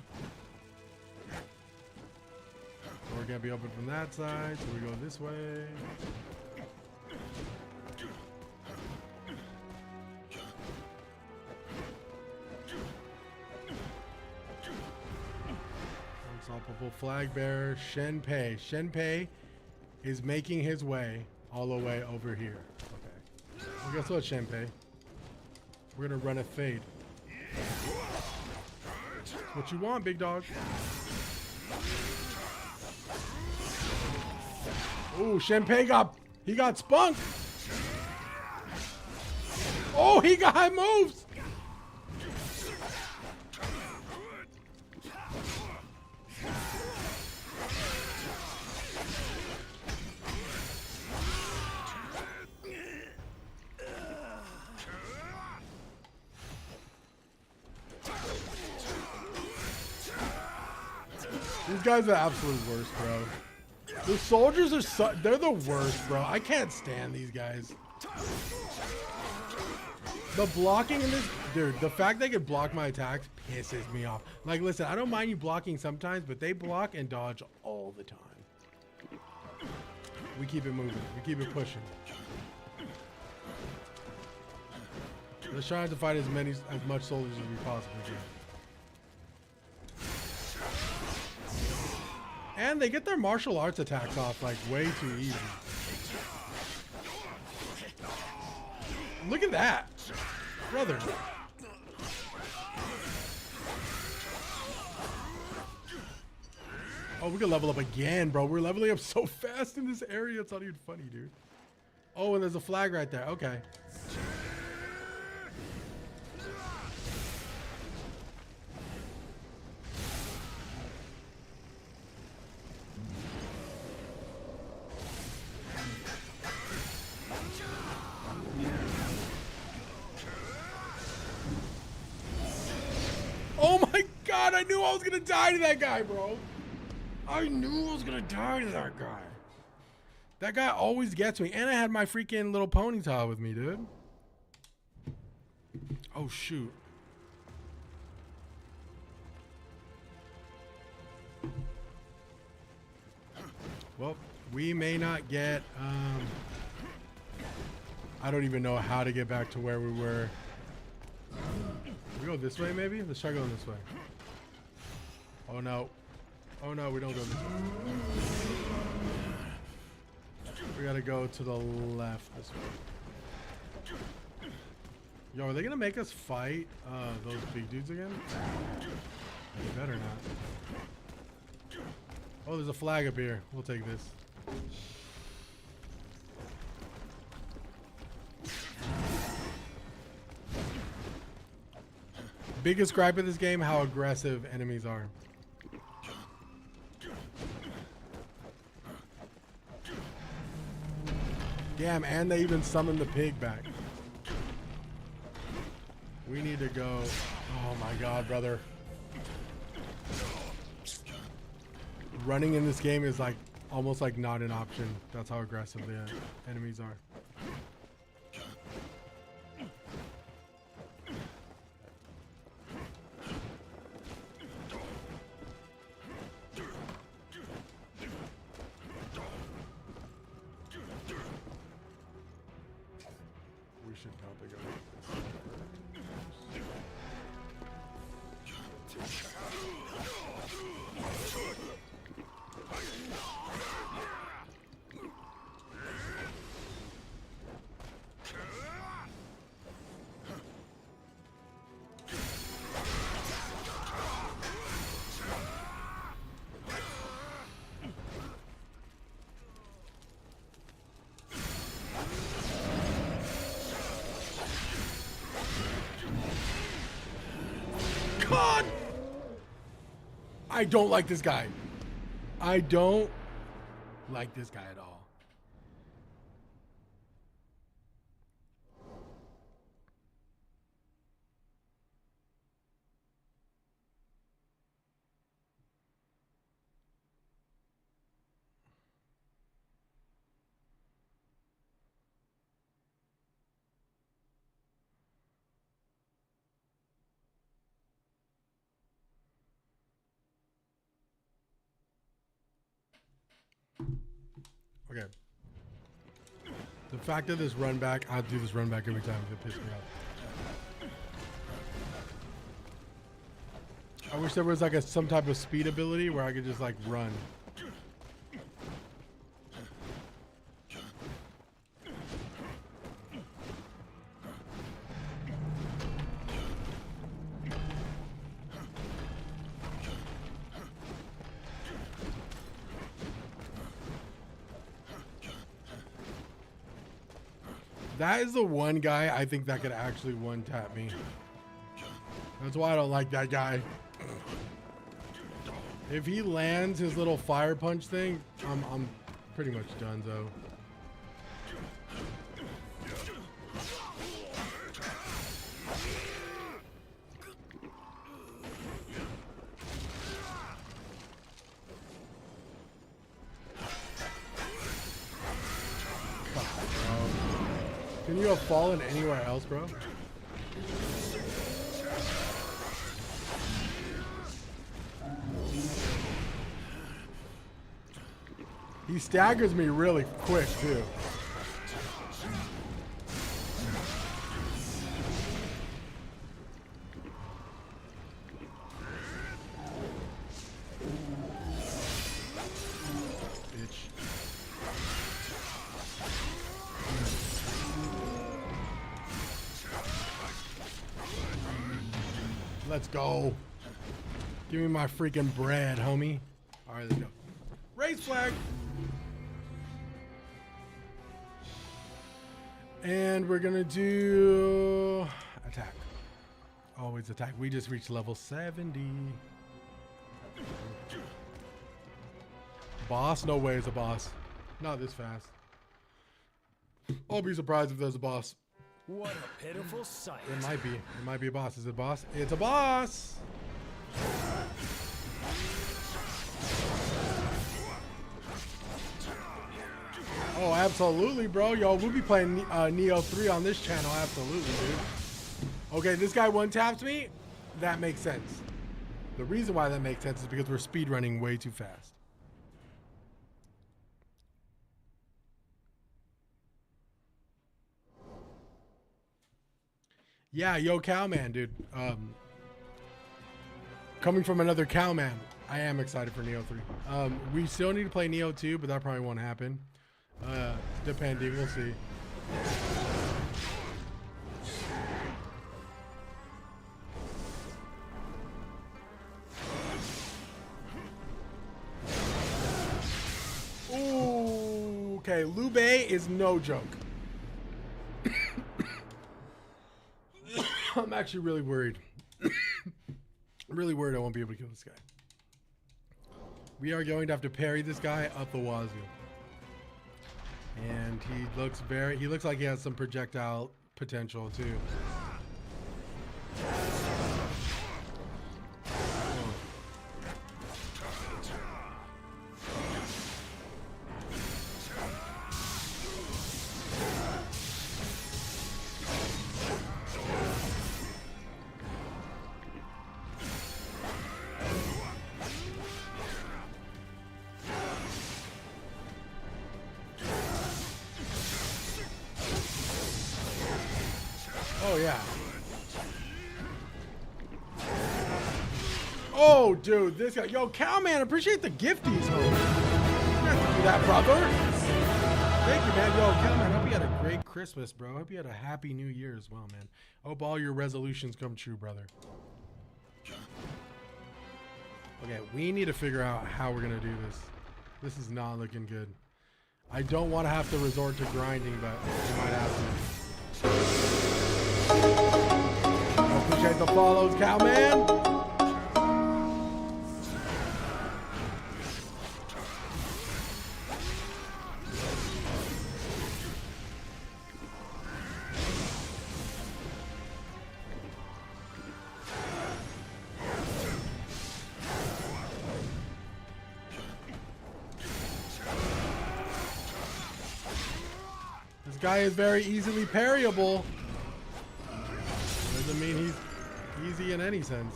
can't be open from that side, so we go this way. Unstoppable flag bearer, Shenpei. Shenpei is making his way all the way over here. Okay. Well, guess what, Shenpei? We're gonna run a fade. That's what you want, big dog. Ooh, Shenpei got spunked. Oh, he got high moves. These guys are the absolute worst, bro. The soldiers are they're the worst, bro. I can't stand these guys. The blocking in this, dude, the fact they can block my attacks pisses me off. Like, listen, I don't mind you blocking sometimes, but they block and dodge all the time. We keep it moving. We keep it pushing. Let's try to fight as much soldiers as we possibly can. And they get their martial arts attacks off like way too easy. Look at that, brother. Oh, we can level up again, bro. We're leveling up so fast in this area. It's not even funny, dude. Oh, and there's a flag right there. Okay. Oh my god, I knew I was gonna die to that guy, bro. I knew I was gonna die to that guy. That guy always gets me. And I had my freaking little ponytail with me, dude. Oh, shoot. Well, we may not get, I don't even know how to get back to where we were. We go this way, maybe? Let's try going this way. Oh, no. Oh, no, we don't go this way. We gotta go to the left this way. Yo, are they gonna make us fight those big dudes again? They better not. Oh, there's a flag up here. We'll take this. Biggest gripe of this game, how aggressive enemies are. Damn, and they even summoned the pig back. We need to go. Oh my god, brother. Running in this game is like almost like not an option. That's how aggressive the enemies are. We should probably go I don't like this guy. I don't like this guy at all. Okay. The fact of this run back, I'll do this run back every time if it pisses me off. I wish there was like some type of speed ability where I could just like run. That is the one guy I think that could actually one-tap me. That's why I don't like that guy. If he lands his little fire punch thing, I'm pretty much done though. Can you have fallen anywhere else, bro? He staggers me really quick, too. Let's go. Give me my freaking bread, homie. All right, let's go. Race flag. And we're gonna do attack. Always attack. We just reached level 70. Boss? No way it's a boss. Not this fast. I'll be surprised if there's a boss. What a pitiful sight. It might be. It might be a boss. Is it a boss? It's a boss! Oh, absolutely, bro. Yo, we'll be playing Neo 3 on this channel. Absolutely, dude. Okay, this guy one-taps me. That makes sense. The reason why that makes sense is because we're speedrunning way too fast. Yeah, yo, Cowman, dude. Coming from another Cowman, I am excited for Neo 3. We still need to play Neo 2, but that probably won't happen. Depending, we'll see. Ooh, okay, Lube is no joke. I'm actually really worried. Really worried I won't be able to kill this guy. We are going to have to parry this guy up the wazoo. And he looks like he has some projectile potential too. Oh, yeah. Oh, dude, this guy. Yo, Cowman, appreciate the gifties, homie. Thank you, that brother. Thank you, man. Yo, Cowman, hope you had a great Christmas, bro. Hope you had a happy New Year as well, man. Hope all your resolutions come true, brother. Okay, we need to figure out how we're going to do this. This is not looking good. I don't want to have to resort to grinding, but we might have to. I appreciate the follows, Cowman. guy is very easily parryable. Doesn't mean he's easy in any sense.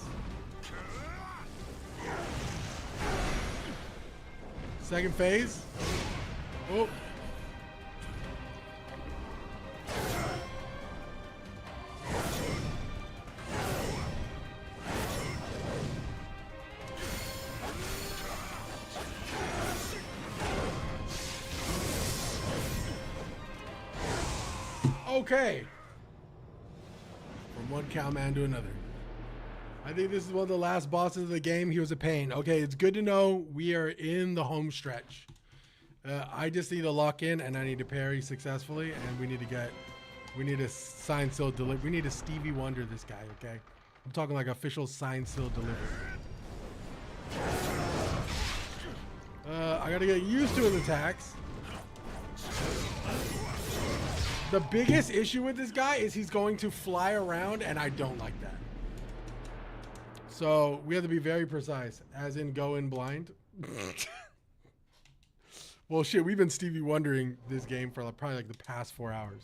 Second phase. Oh. Okay. From one cowman to another. I think this is one of the last bosses of the game. He was a pain. Okay, it's good to know we are in the home stretch. I just need to lock in and I need to parry successfully, and we need a sign seal deliver. We need a Stevie Wonder this guy, okay? I'm talking like official sign seal delivery. I gotta get used to his attacks. The biggest issue with this guy is he's going to fly around, and I don't like that. So we have to be very precise, as in go in blind. Well, shit, we've been Stevie Wondering this game for probably like the past 4 hours.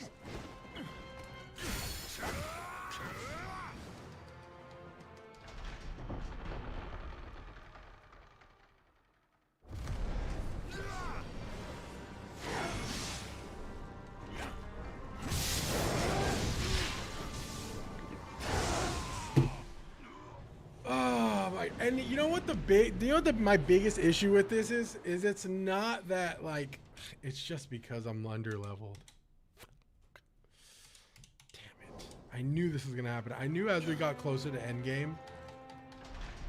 And you know what my biggest issue with this is it's not that, like, it's just because I'm under leveled. Damn it. I knew this was gonna happen. I knew as we got closer to endgame.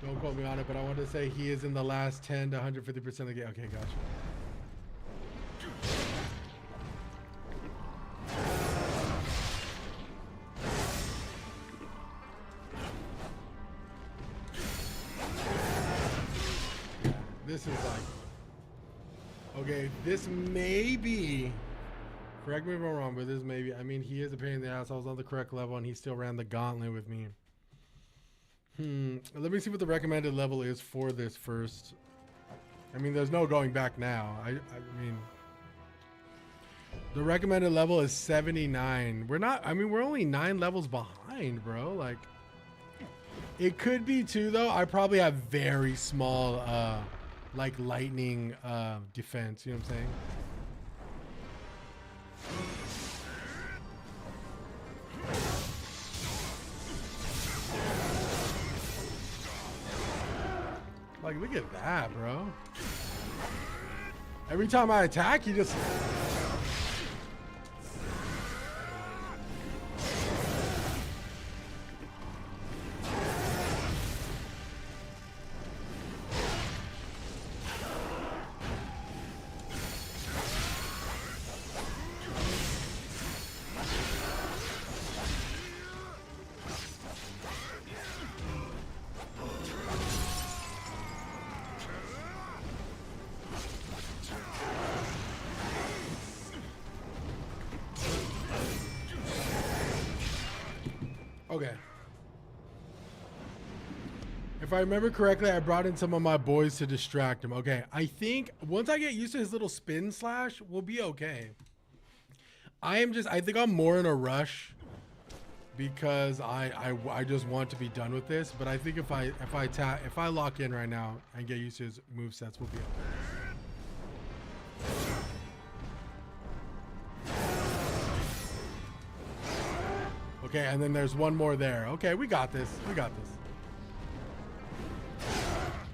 Don't quote me on it, but I wanted to say he is in the last 10 to 150% of the game. Okay, gotcha. This is like, okay, this may be, correct me if I'm wrong, but this may be, I mean, he is a pain in the ass. I was on the correct level and he still ran the gauntlet with me. Let me see what the recommended level is for this first. I mean, there's no going back now. I mean, the recommended level is 79. We're not, I mean, we're only 9 levels behind, bro. Like, it could be too, though. I probably have very small, like lightning defense, you know what I'm saying? Like, look at that, bro. Every time I attack, he just... Okay. If I remember correctly, I brought in some of my boys to distract him. Okay, I think once I get used to his little spin slash, we'll be okay. I think I'm more in a rush because I just want to be done with this. But I think if I lock in right now and get used to his movesets, we'll be okay. Okay, and then there's one more there. Okay, we got this. We got this.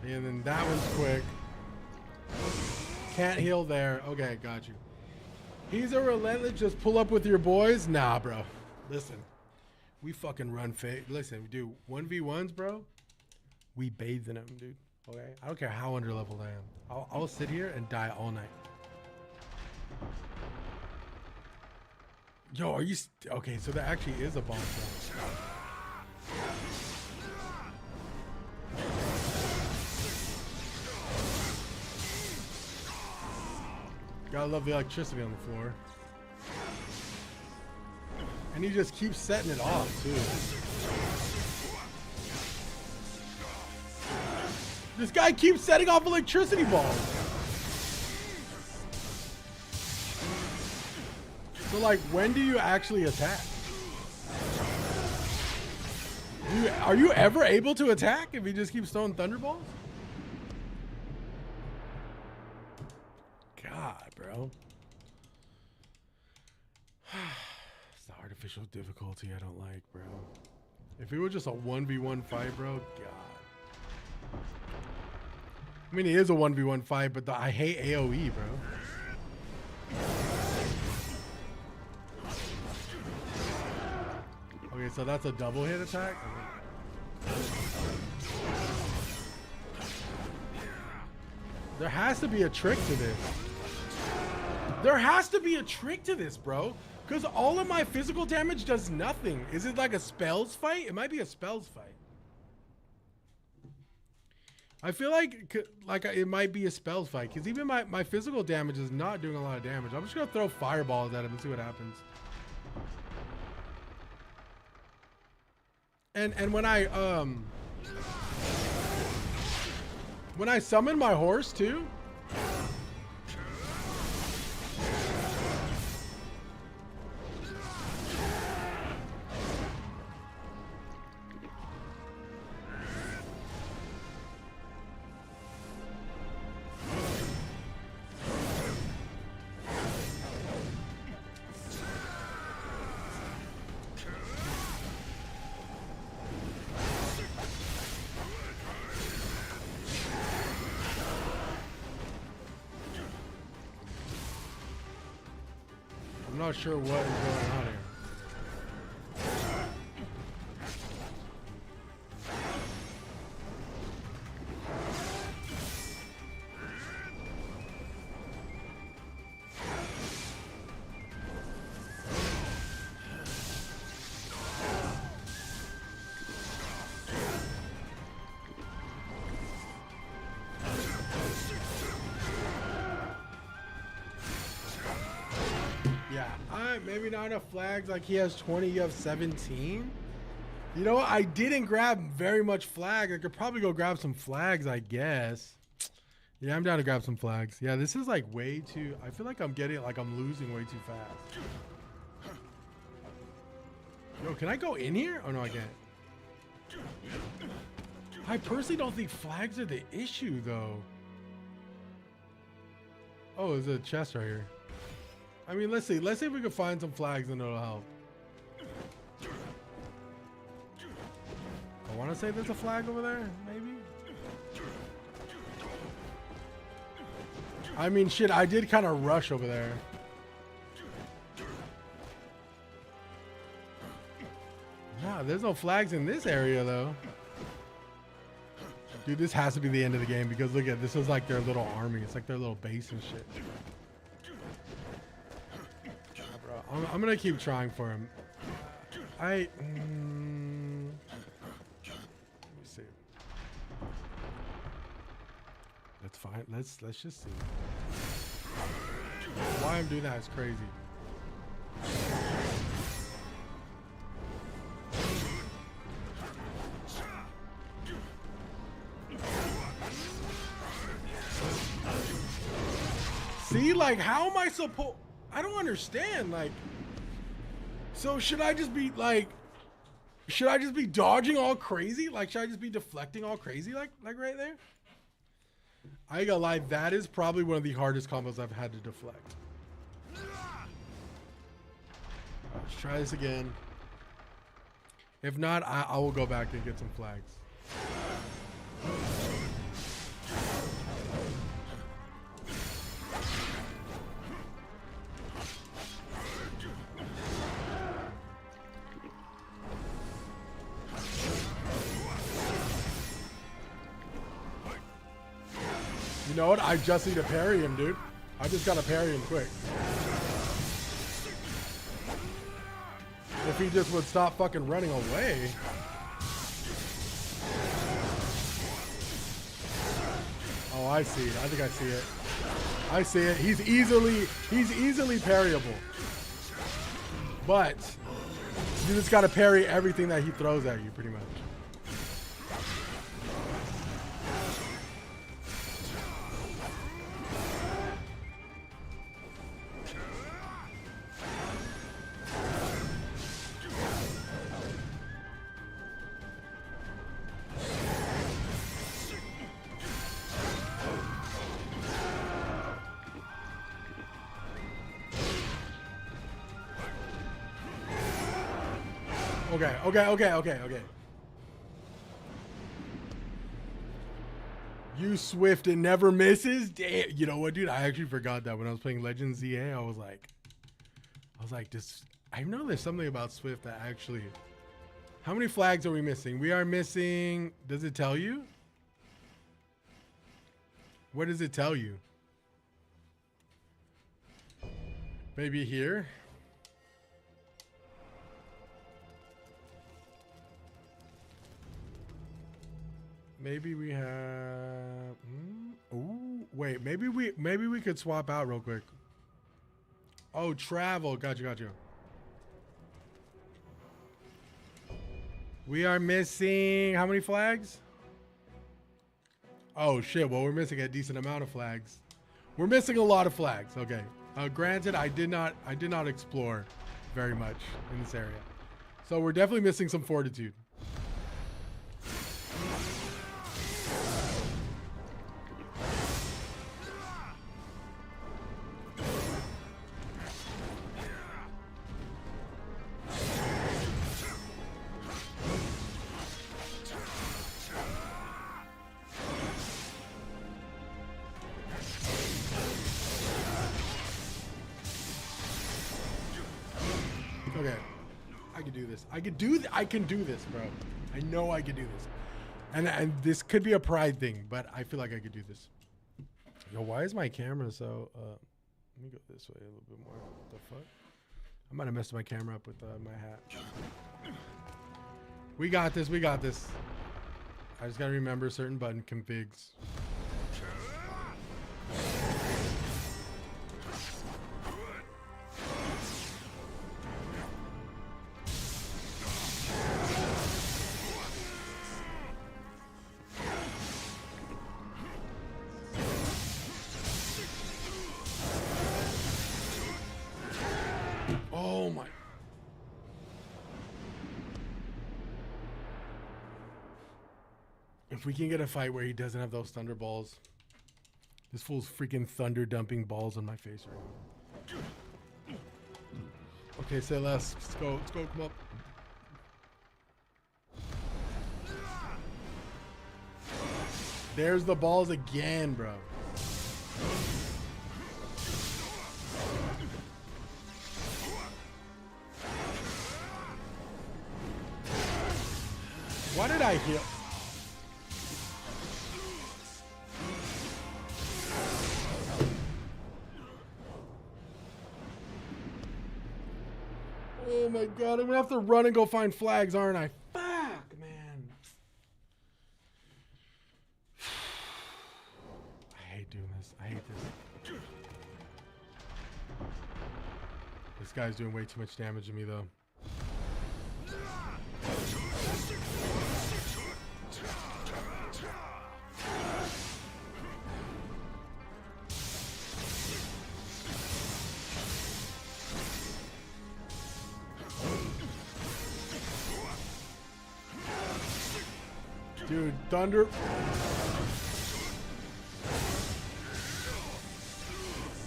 And then that one's quick. Can't heal there. Okay, got you. He's a relentless, just pull up with your boys? Nah, bro. Listen, we fucking run listen, we do 1v1s, bro. We bathe in them, dude. Okay? I don't care how underleveled I am. I'll sit here and die all night. Yo, are you... Okay, so there actually is a bomb zone. Gotta love the electricity on the floor. And he just keeps setting it off, too. This guy keeps setting off electricity balls. So like, when do you actually attack? Are you ever able to attack if he just keeps throwing thunderbolts? God, bro. It's the artificial difficulty I don't like, bro. If it was just a 1v1 fight, bro, God. I mean, it is a 1v1 fight, but I hate AoE, bro. Okay, so that's a double hit attack? There has to be a trick to this. There has to be a trick to this, bro. Because all of my physical damage does nothing. Is it like a spells fight? It might be a spells fight. I feel like it might be a spells fight. Because even my physical damage is not doing a lot of damage. I'm just going to throw fireballs at him and see what happens. And when I summon my horse too, I'm not sure what is going on here. Maybe not enough flags. Like he has 20, you have 17. You know what? I didn't grab very much flag. I could probably go grab some flags, I guess. Yeah, I'm down to grab some flags. Yeah, this is like way too. I feel like I'm losing way too fast. Yo, can I go in here? Oh no, I can't. I personally don't think flags are the issue though. Oh, there's a chest right here. I mean, let's see. Let's see if we can find some flags and it'll help. I want to say there's a flag over there, maybe. I mean, shit, I did kind of rush over there. Nah, there's no flags in this area, though. Dude, this has to be the end of the game because look at this is like their little army. It's like their little base and shit. I'm gonna keep trying for him. Let me see. That's fine. Let's just see. Why I'm doing that is crazy. See, like, how am I supposed? I don't understand. Like, so should I just be like, should I just be dodging all crazy? Like, should I just be deflecting all crazy? Like right there? I ain't gonna lie, that is probably one of the hardest combos I've had to deflect. Let's try this again. If not, I will go back and get some flags. You know what? I just need to parry him, dude. I just gotta parry him quick. If he just would stop fucking running away. Oh, I see it. I think I see it. I see it. He's easily parryable. But you just gotta parry everything that he throws at you, pretty much. Okay. You swift and never misses. Damn. You know what, dude? I actually forgot that when I was playing Legends ZA. I was like, this. I know there's something about Swift that actually. How many flags are we missing? We are missing. Does it tell you? What does it tell you? Maybe here. Maybe we have. Ooh, wait. Maybe we could swap out real quick. Oh, travel. Gotcha. We are missing how many flags? Oh shit. Well, we're missing a decent amount of flags. We're missing a lot of flags. Okay. Granted, I did not explore very much in this area, so we're definitely missing some fortitude. Okay, I can do this. I can do this, bro. I know I can do this. And this could be a pride thing, but I feel like I could do this. Yo, why is my camera so? Let me go this way a little bit more. What the fuck? I might have messed my camera up with my hat. We got this. I just gotta remember certain button configs. Oh my. If we can get a fight where he doesn't have those thunder balls. This fool's freaking thunder dumping balls on my face right now. Okay, say less. Let's go, come up. There's the balls again, bro. Why did I heal? Oh my god, I'm gonna have to run and go find flags, aren't I? Fuck, man. I hate doing this. I hate this. This guy's doing way too much damage to me, though. Dude, thunder.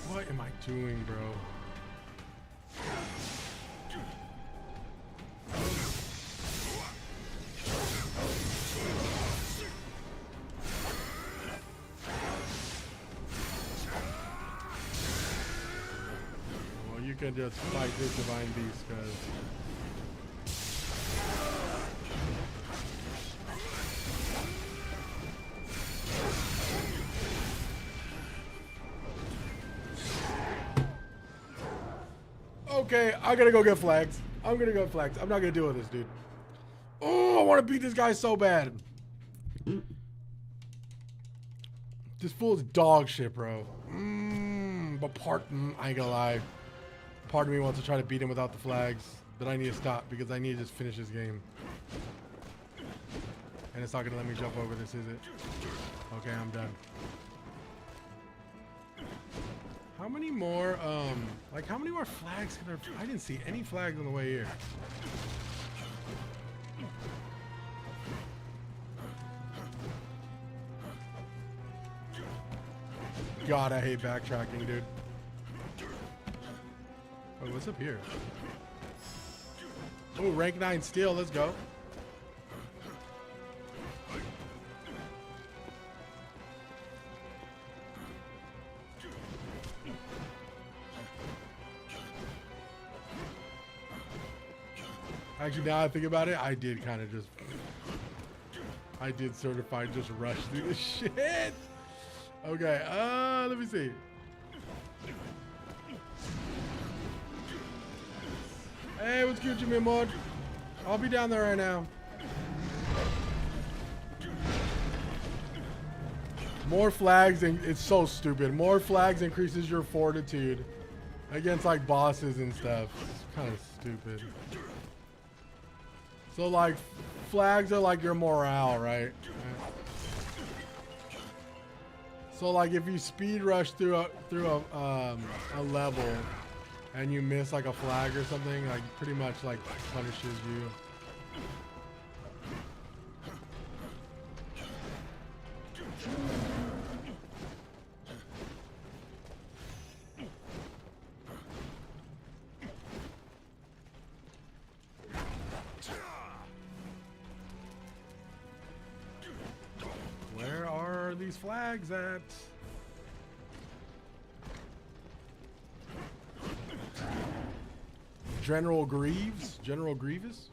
What am I doing, bro? Well, you can just fight this divine beast, guys. Okay, I gotta go get flags. I'm gonna go get flags. I'm not gonna deal with this, dude. Oh, I want to beat this guy so bad. This fool is dog shit, bro. But I ain't gonna lie. Part of me wants to try to beat him without the flags, but I need to stop because I need to just finish this game. And it's not gonna let me jump over this, is it? Okay, I'm done. How many more, how many more flags can there? I didn't see any flags on the way here. God, I hate backtracking, dude. Oh, what's up here? Oh, rank 9 steel. Let's go. Actually, now I think about it, I did kind of just... I did certified just rush through this shit. Okay, let me see. Hey, what's good, Jimmy Mod? I'll be down there right now. More flags, and it's so stupid. More flags increases your fortitude against like bosses and stuff. It's kind of stupid. So like flags are like your morale, right? So like if you speed rush through a level and you miss like a flag or something, like pretty much like punishes you. Where are these flags at? General Greaves? General Grievous?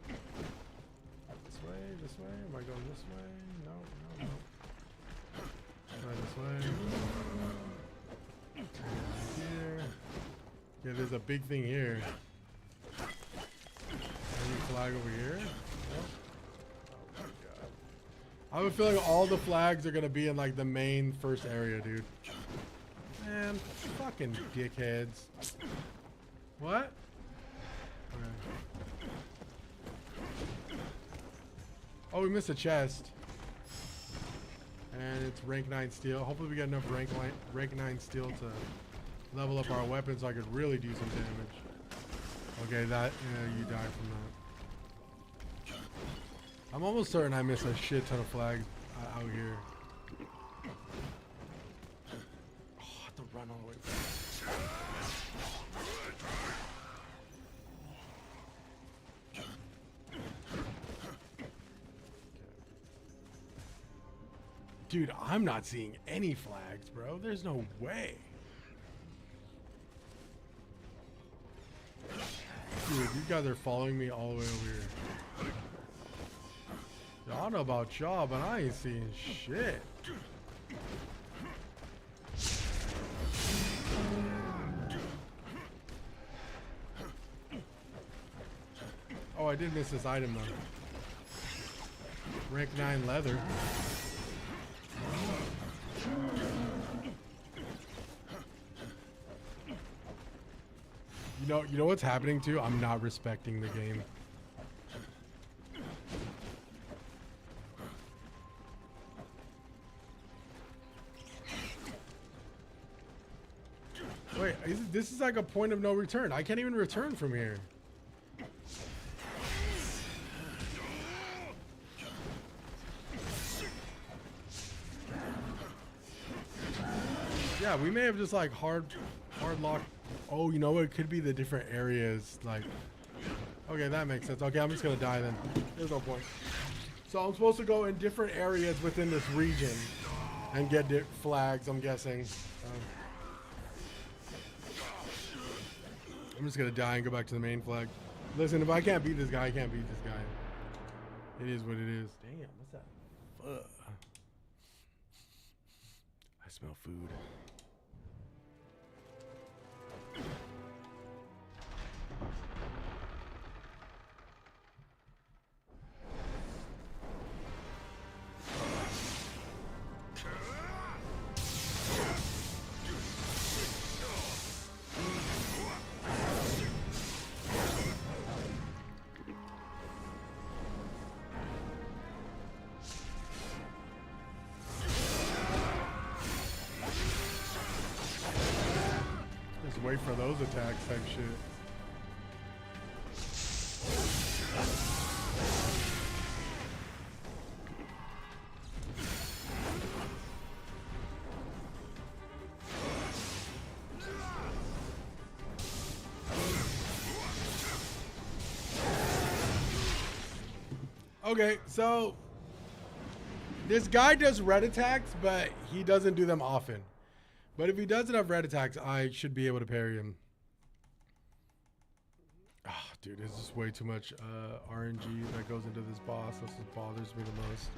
This way, this way. Am I going this way? No, no, no. Try this way. Here. Yeah, there's a big thing here. Any flag over here? Nope. Oh my god. I have a feeling all the flags are gonna be in like the main first area, dude. Man, fucking dickheads. What? Okay. Oh, we missed a chest. And it's rank 9 steel. Hopefully we get enough rank 9 steel to level up our weapons so I could really do some damage. Okay, that, yeah, you died from that. I'm almost certain I missed a shit ton of flags out here. Oh, I have to run all the way back. Dude, I'm not seeing any flags, bro. There's no way. Dude, you guys are following me all the way over here. I don't know about y'all, but I ain't seeing shit. Oh, I did miss this item though. Rank 9 leather. You know what's happening too? I'm not respecting the game. Wait, this is like a point of no return. I can't even return from here. Yeah, we may have just like hard locked. Oh, you know what? It could be the different areas. Like, okay, that makes sense. Okay, I'm just gonna die then. There's no point. So I'm supposed to go in different areas within this region and get flags, I'm guessing. I'm just gonna die and go back to the main flag. Listen, if I can't beat this guy, I can't beat this guy. It is what it is. Damn, what's that? Fuck. I smell food. Wait for those attacks type shit. Okay, so this guy does red attacks, but he doesn't do them often. But if he does enough red attacks, I should be able to parry him. Ah, dude, this is way too much RNG that goes into this boss. That's what bothers me the most.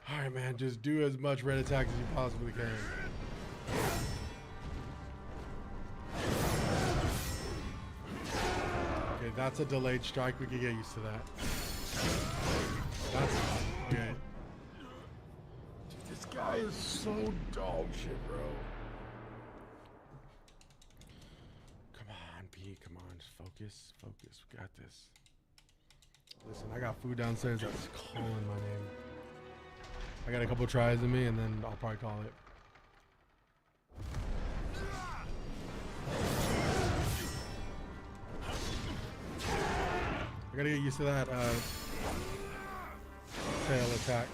All right, man, just do as much red attacks as you possibly can. Okay, that's a delayed strike. We can get used to that. That's okay. Dude, this guy is so dog shit, bro. Come on, P. Come on, just focus. Focus. We got this. Listen, I got food downstairs that's calling my name. I got a couple tries in me, and then I'll probably call it. I gotta get used to that tail attack.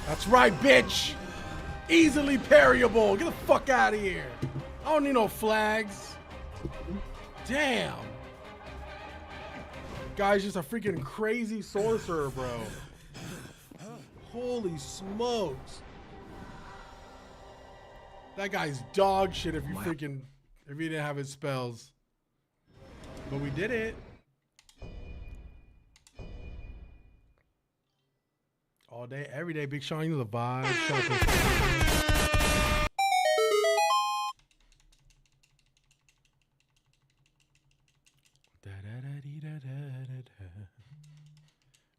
That's right, bitch. Easily parryable. Get the fuck out of here. I don't need no flags. Damn. Guy's just a freaking crazy sorcerer, bro. Holy smokes. That guy's dog shit if you if he didn't have his spells. But we did it. All day, every day, Big Sean, you know the vibe.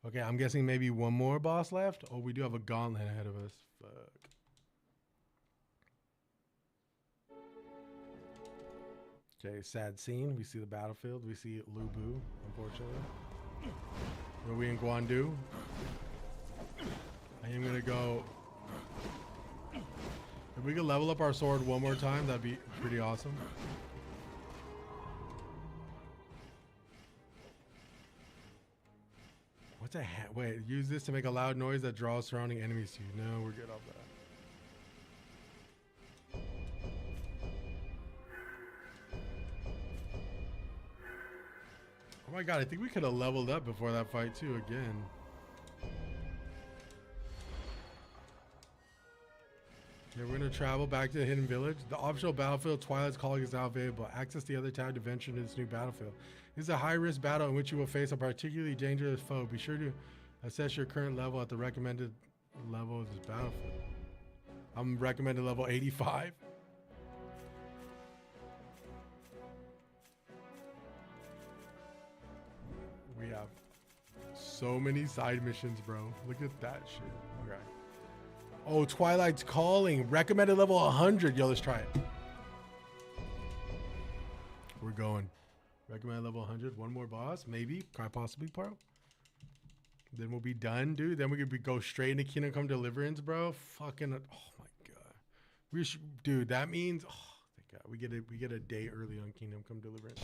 Okay, I'm guessing maybe one more boss left. Oh, we do have a gauntlet ahead of us. Fuck. Okay, sad scene. We see the battlefield. We see Lubu, unfortunately. Are we in Guandu? I am gonna go. If we could level up our sword one more time, that'd be pretty awesome. What's a hat? Wait, use this to make a loud noise that draws surrounding enemies to you. No, we're good off that. Oh my god, I think we could have leveled up before that fight too again. Okay, we're going to travel back to the Hidden Village. The optional battlefield Twilight's Calling is now available. Access the other tab to venture into this new battlefield. This is a high-risk battle in which you will face a particularly dangerous foe. Be sure to assess your current level at the recommended level of this battlefield. I'm recommended level 85. We have so many side missions, bro. Look at that shit. Okay. Oh, Twilight's Calling. Recommended level 100. Yo, let's try it. We're going. Recommended level 100. One more boss. Maybe. Quite possibly, bro. Then we'll be done, dude. Then we could go straight into Kingdom Come Deliverance, bro. Fucking. Oh, my God. We should, dude, that means. Oh, thank God. We get a day early on Kingdom Come Deliverance.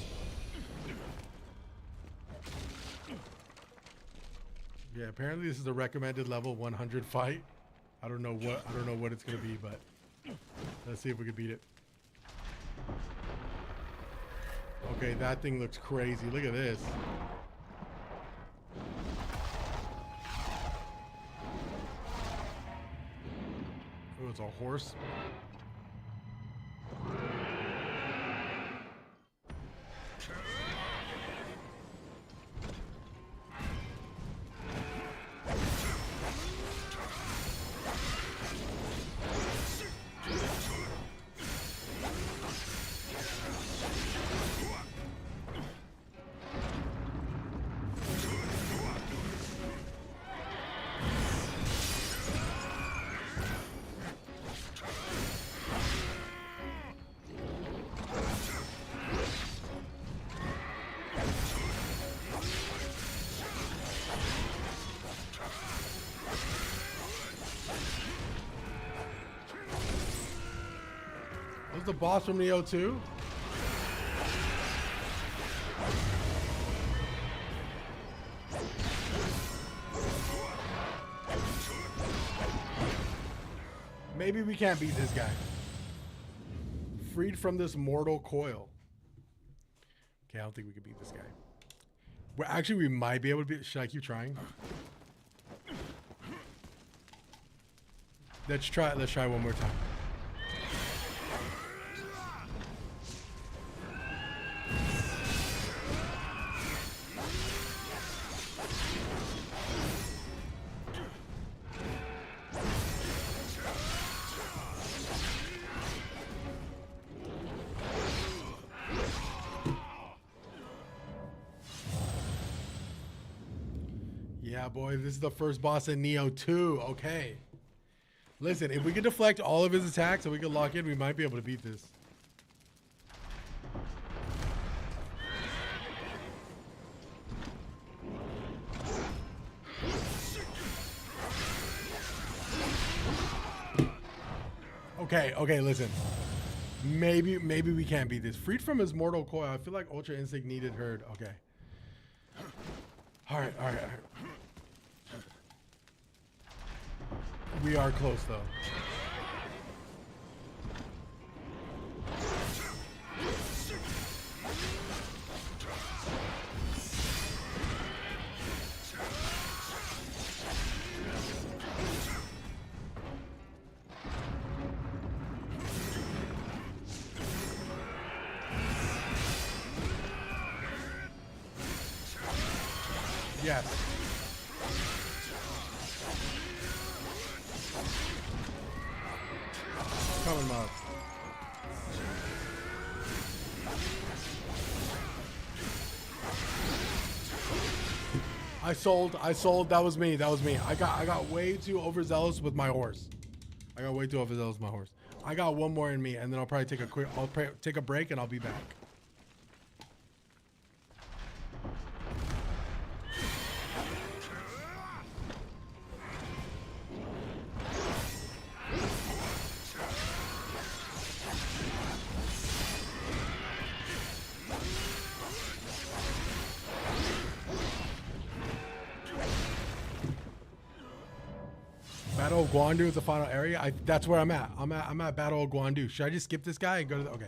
Yeah, apparently this is a recommended level 100 fight. I don't know what it's gonna be, but let's see if we can beat it. Okay, that thing looks crazy. Look at this. Oh, it's a horse. Was the boss from Neo 2? Maybe we can't beat this guy. Freed from this mortal coil. Okay, I don't think we can beat this guy. Well, actually, we might be able to beat. Should I keep trying? Let's try one more time. Yeah, boy, this is the first boss in Neo 2. Okay. Listen, if we can deflect all of his attacks and we can lock in, we might be able to beat this. Okay, listen. Maybe we can't beat this. Freed from his mortal coil. I feel like Ultra Instinct needed herd. Okay. All right. We are close, though. Yes. Coming, Mob. I sold. That was me. I got way too overzealous with my horse. I got one more in me, and then I'll probably take a break, and I'll be back. Battle of Guandu is the final area. That's where I'm at. I'm at Battle of Guandu. Should I just skip this guy and go to the... Okay.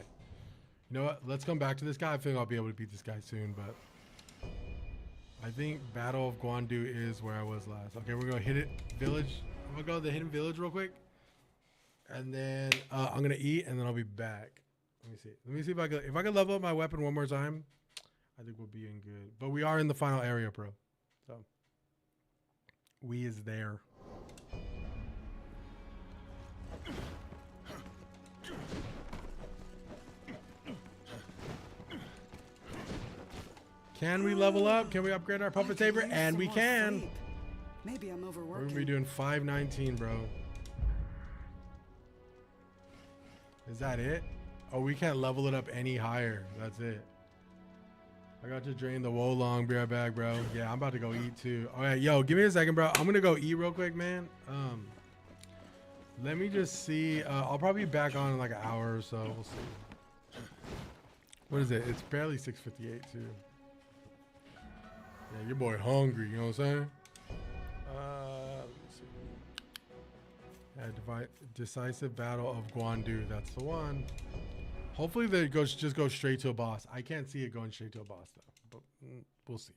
You know what? Let's come back to this guy. I think I'll be able to beat this guy soon, but... I think Battle of Guandu is where I was last. Okay, we're going to hit it. Village. I'm going to go to the hidden village real quick. And then I'm going to eat, and then I'll be back. Let me see if I can level up my weapon one more time. I think we'll be in good. But we are in the final area, bro. So... We is there. Can we level up? Can we upgrade our puppet saber? And we can. Sleep. Maybe I'm overworking. We're gonna be doing 519, bro. Is that it? Oh, we can't level it up any higher. That's it. I got to drain the Wolong. Be right back, bro. Yeah, I'm about to go eat too. All right, yo, give me a second, bro. I'm gonna go eat real quick, man. Let me just see. I'll probably be back on in like an hour or so. We'll see. What is it? It's barely 6:58 too. Yeah, your boy hungry. You know what I'm saying? Let me see. Decisive Battle of Guandu. That's the one. Hopefully they just go straight to a boss. I can't see it going straight to a boss though, but we'll see.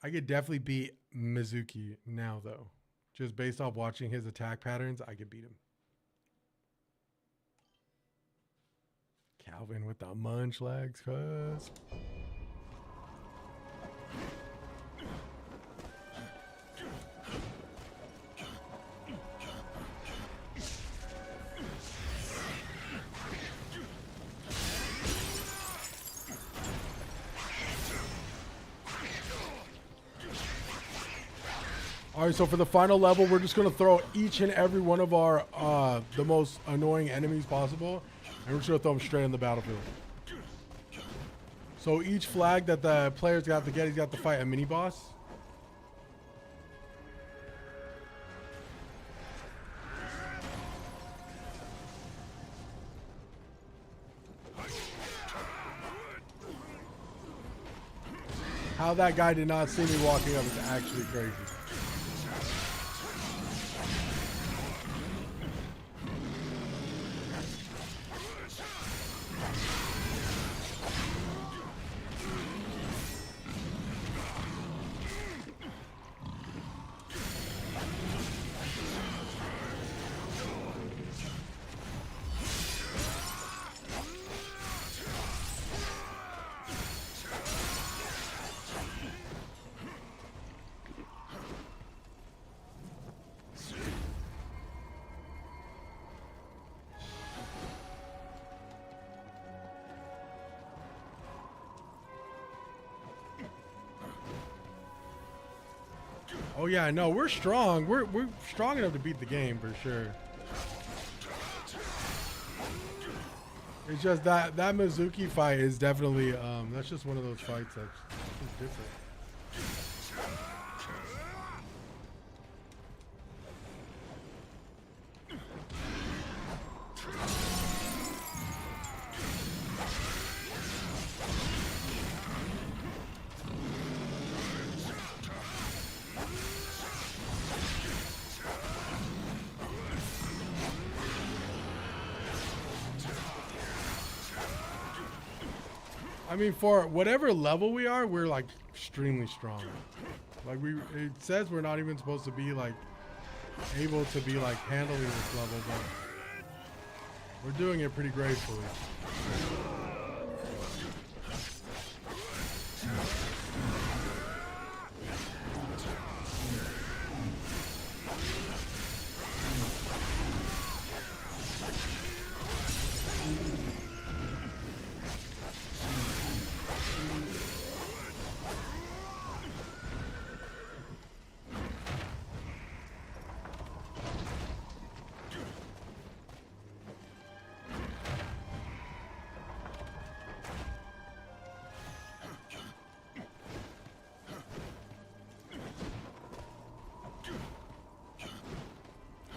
I could definitely beat Mizuki now though. Just based off watching his attack patterns, I could beat him. Calvin with the munch legs, cuz. All right, so for the final level, we're just going to throw each and every one of our the most annoying enemies possible, and we're just going to throw them straight in the battlefield. So each flag that the player's got to get, he's got to fight a mini boss. How that guy did not see me walking up is actually crazy. Oh yeah, no, we're strong. We're strong enough to beat the game for sure. It's just that Mizuki fight is definitely that's just one of those fights that's different. I mean, for whatever level we are, we're like extremely strong. Like it says we're not even supposed to be like able to be like handling this level, but we're doing it pretty gracefully.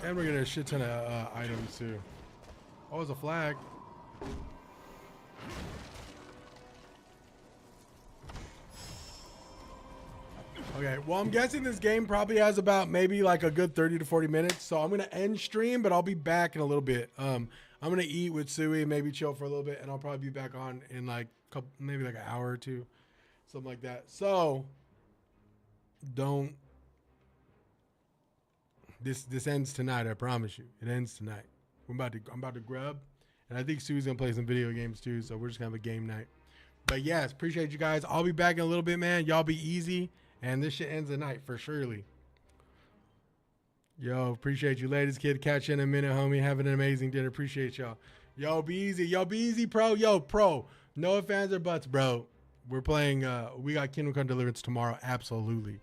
And we're getting a shit ton of items too. Oh, it's a flag. Okay, well, I'm guessing this game probably has about maybe like a good 30 to 40 minutes. So I'm going to end stream, but I'll be back in a little bit. I'm going to eat with Sui, maybe chill for a little bit, and I'll probably be back on in like maybe like an hour or two, something like that. So don't. This ends tonight, I promise you. It ends tonight. I'm about to grub, and I think Sue's gonna play some video games too. So we're just gonna have a game night. But yes, appreciate you guys. I'll be back in a little bit, man. Y'all be easy, and this shit ends tonight for surely. Yo, appreciate you, ladies, kid. Catch you in a minute, homie. Having an amazing dinner. Appreciate y'all. Yo, be easy. Yo, be easy, pro. Yo, pro. No ifs, ands, or buts, bro. We're playing. We got Kingdom Come Deliverance tomorrow. Absolutely.